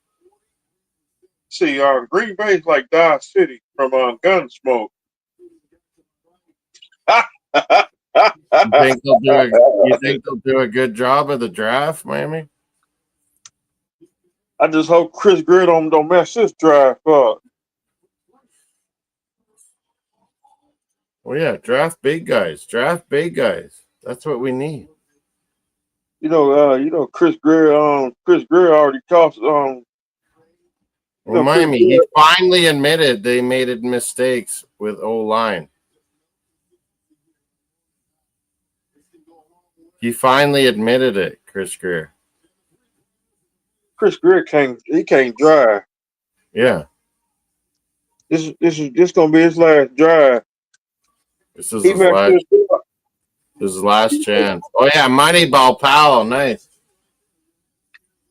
Green Bay's like Dodge City from Gunsmoke. You think they'll do a good job of the draft, Miami? I just hope Chris Greer don't mess this draft up. Well, yeah, draft big guys. Draft big guys. That's what we need. Chris Greer already cost Well, Chris Miami, Greer, he finally admitted they made mistakes with O-line. He finally admitted it, Chris Greer. can't drive. Yeah. This is gonna be his last drive. This is He his messed last, this up. this is his last chance. Oh yeah, Moneyball Powell, nice.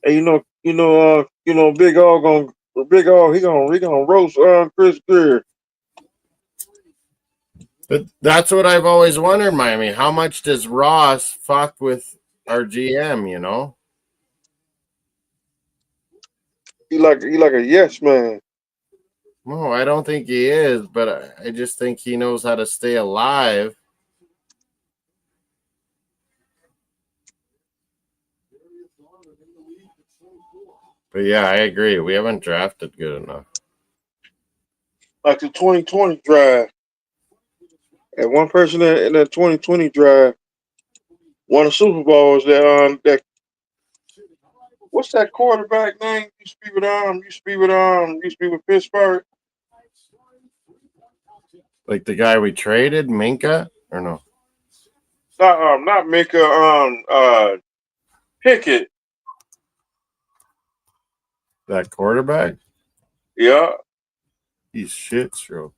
And Big O he gonna roast Chris Greer. But that's what I've always wondered, Miami. How much does Ross fuck with our GM, you know? He like a yes man. No, I don't think he is, but I just think he knows how to stay alive. But yeah, I agree. We haven't drafted good enough. Like the 2020 draft. And one person in that 2020 draft won a Super Bowl. That what's that quarterback name? Used to be with Pittsburgh. Like the guy we traded, Minka, or no? Not Mika. Pickett. That quarterback? Yeah. He's shit, bro.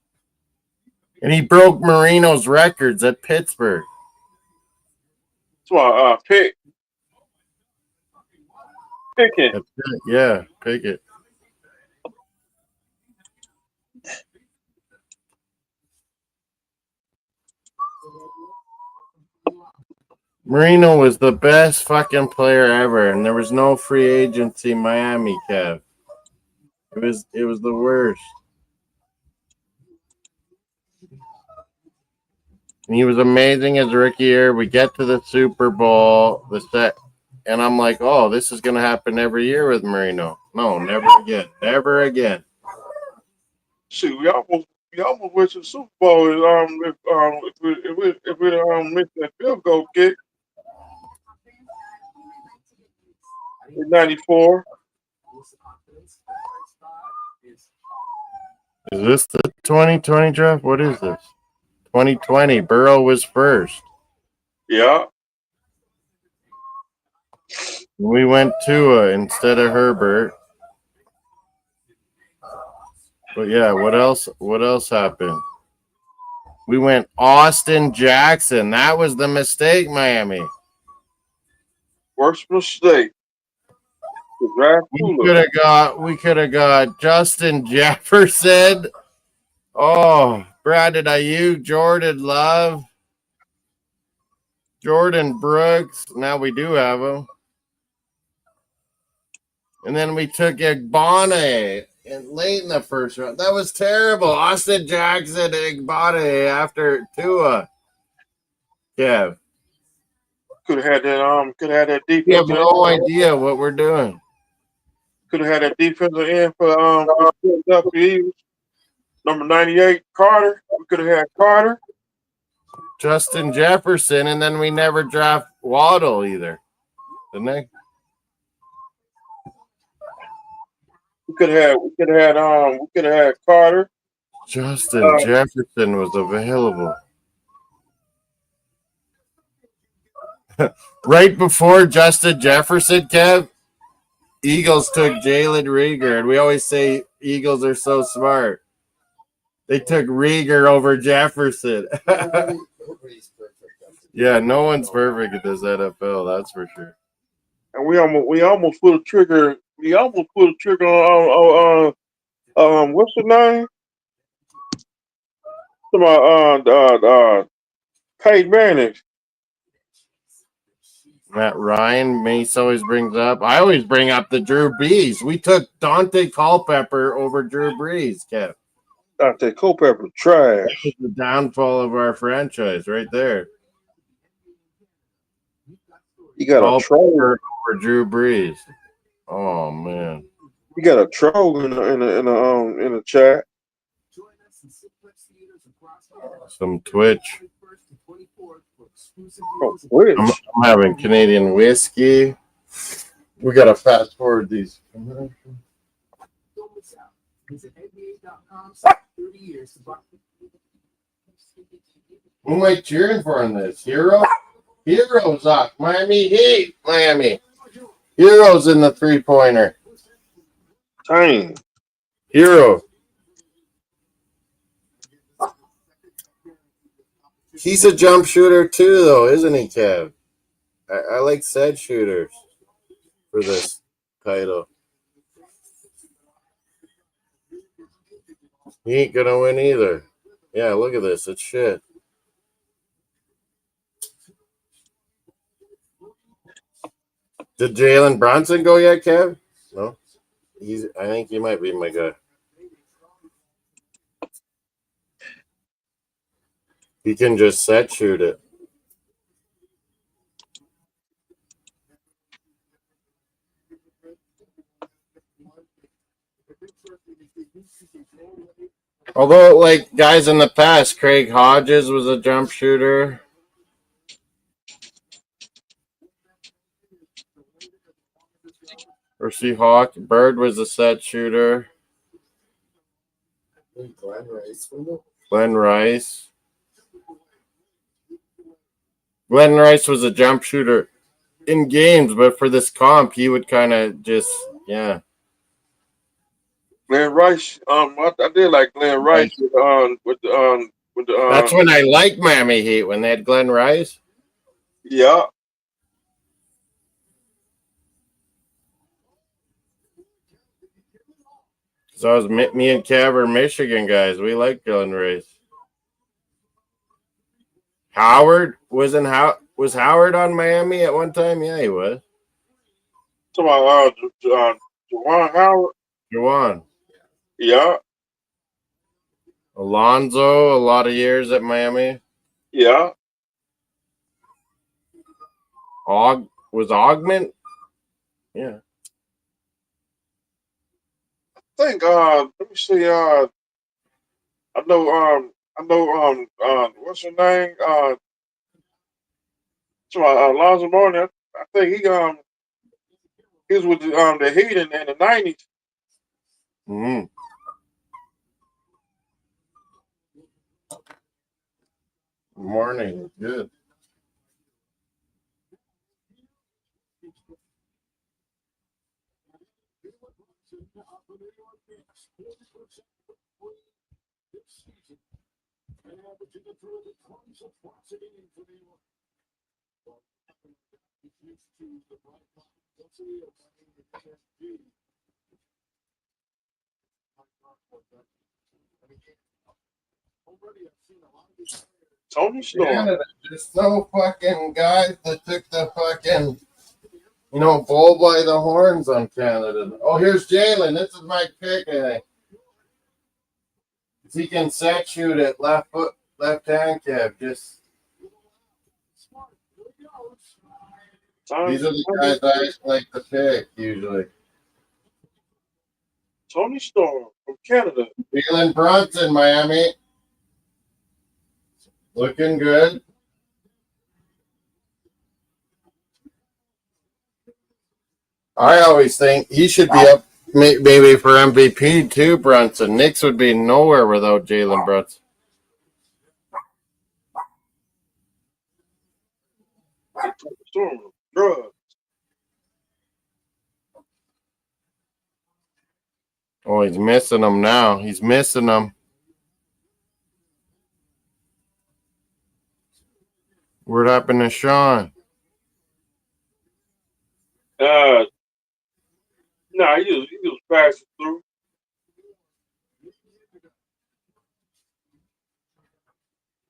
And he broke Marino's records at Pittsburgh. That's why Pickett. Yeah, Pickett. Marino was the best fucking player ever, and there was no free agency in Miami, Kev. It was the worst. And he was amazing as a rookie year. We get to the Super Bowl, and I'm like, oh, this is gonna happen every year with Marino. No, never again. Never again. Shoot, we almost went to the Super Bowl if we missed that field goal kick in '94. Is this the 2020 draft? What is this? 2020. Burrow was first. Yeah. We went Tua instead of Herbert. But yeah, what else? What else happened? We went Austin Jackson. That was the mistake, Miami. Worst mistake. The draft We could have got Justin Jefferson. Oh, Brandon Ayuk, Jordan Love, Jordan Brooks. Now we do have him. And then we took Igbone late in the first round. That was terrible. Austin Jackson and Igbone after Tua. Yeah. Could have had that defense. We have no idea what we're doing. Could have had that defensive end for the Eagles. Number 98, Carter. We could have had Carter. Justin Jefferson, and then we never draft Waddle either. Didn't they? We could have had Carter. Justin Jefferson was available. Right before Justin Jefferson, Kev, Eagles took Jalen Reagor, and we always say Eagles are so smart. They took Reagor over Jefferson. Yeah, no one's perfect at this NFL, that's for sure. And we almost pulled a trigger. We almost pulled a trigger on what's the name? To my Peyton Manning. Matt Ryan, Mace always brings up. I always bring up the Drew Brees. We took Dante Culpepper over Drew Brees, Kev. Dante Culpepper trash. That was the downfall of our franchise right there. You got a troll. Culpepper over Drew Brees. Oh man. You got a troll in the chat. Some Twitch. Oh, Twitch. I'm having Canadian whiskey. We gotta fast forward these. Who am I cheering for in this? Hero? Heroes up. Miami Heat. Miami. Heroes in the 3-pointer. Dang. Hero. He's a jump shooter too, though, isn't he, Kev? I like said shooters for this title. He ain't gonna win either. Yeah, look at this. It's shit. Did Jalen Brunson go yet, Kev? No. I think he might be my guy. He can just set shoot it. Although, like guys in the past, Craig Hodges was a jump shooter. Percy Hawk Bird was a set shooter. Glenn Rice. Glenn Rice was a jump shooter in games, but for this comp, he would kind of just, yeah. Glenn Rice. I did like Glenn Rice with the. That's when I liked Miami Heat, when they had Glenn Rice. Yeah. So it was me and Cav are Michigan guys. We like Glenn Rice. Howard was Howard on Miami at one time? Yeah, he was. To Juwan Howard. Juwan. Yeah. Alonzo, a lot of years at Miami. Yeah. Was Augment? Yeah. I think let me see, I know what's her name? Alonzo Mourning. I think he was with the Heat in the 90s. Mm-hmm. Morning. Good. Tony Storm. Canada, there's no fucking guys that took the fucking, bull by the horns on Canada. Oh, here's Jalen. This is my pick, I think. He can set shoot it, left foot, left hand cap. These are the guys I like to pick usually. Tony Storm from Canada. Jalen Brunson, Miami. Looking good. I always think he should be up maybe for MVP too, Brunson. Knicks would be nowhere without Jalen Brunson. Storm, drugs. Oh, he's missing them now. He's missing them. What happened to Sean? No, he was passing through.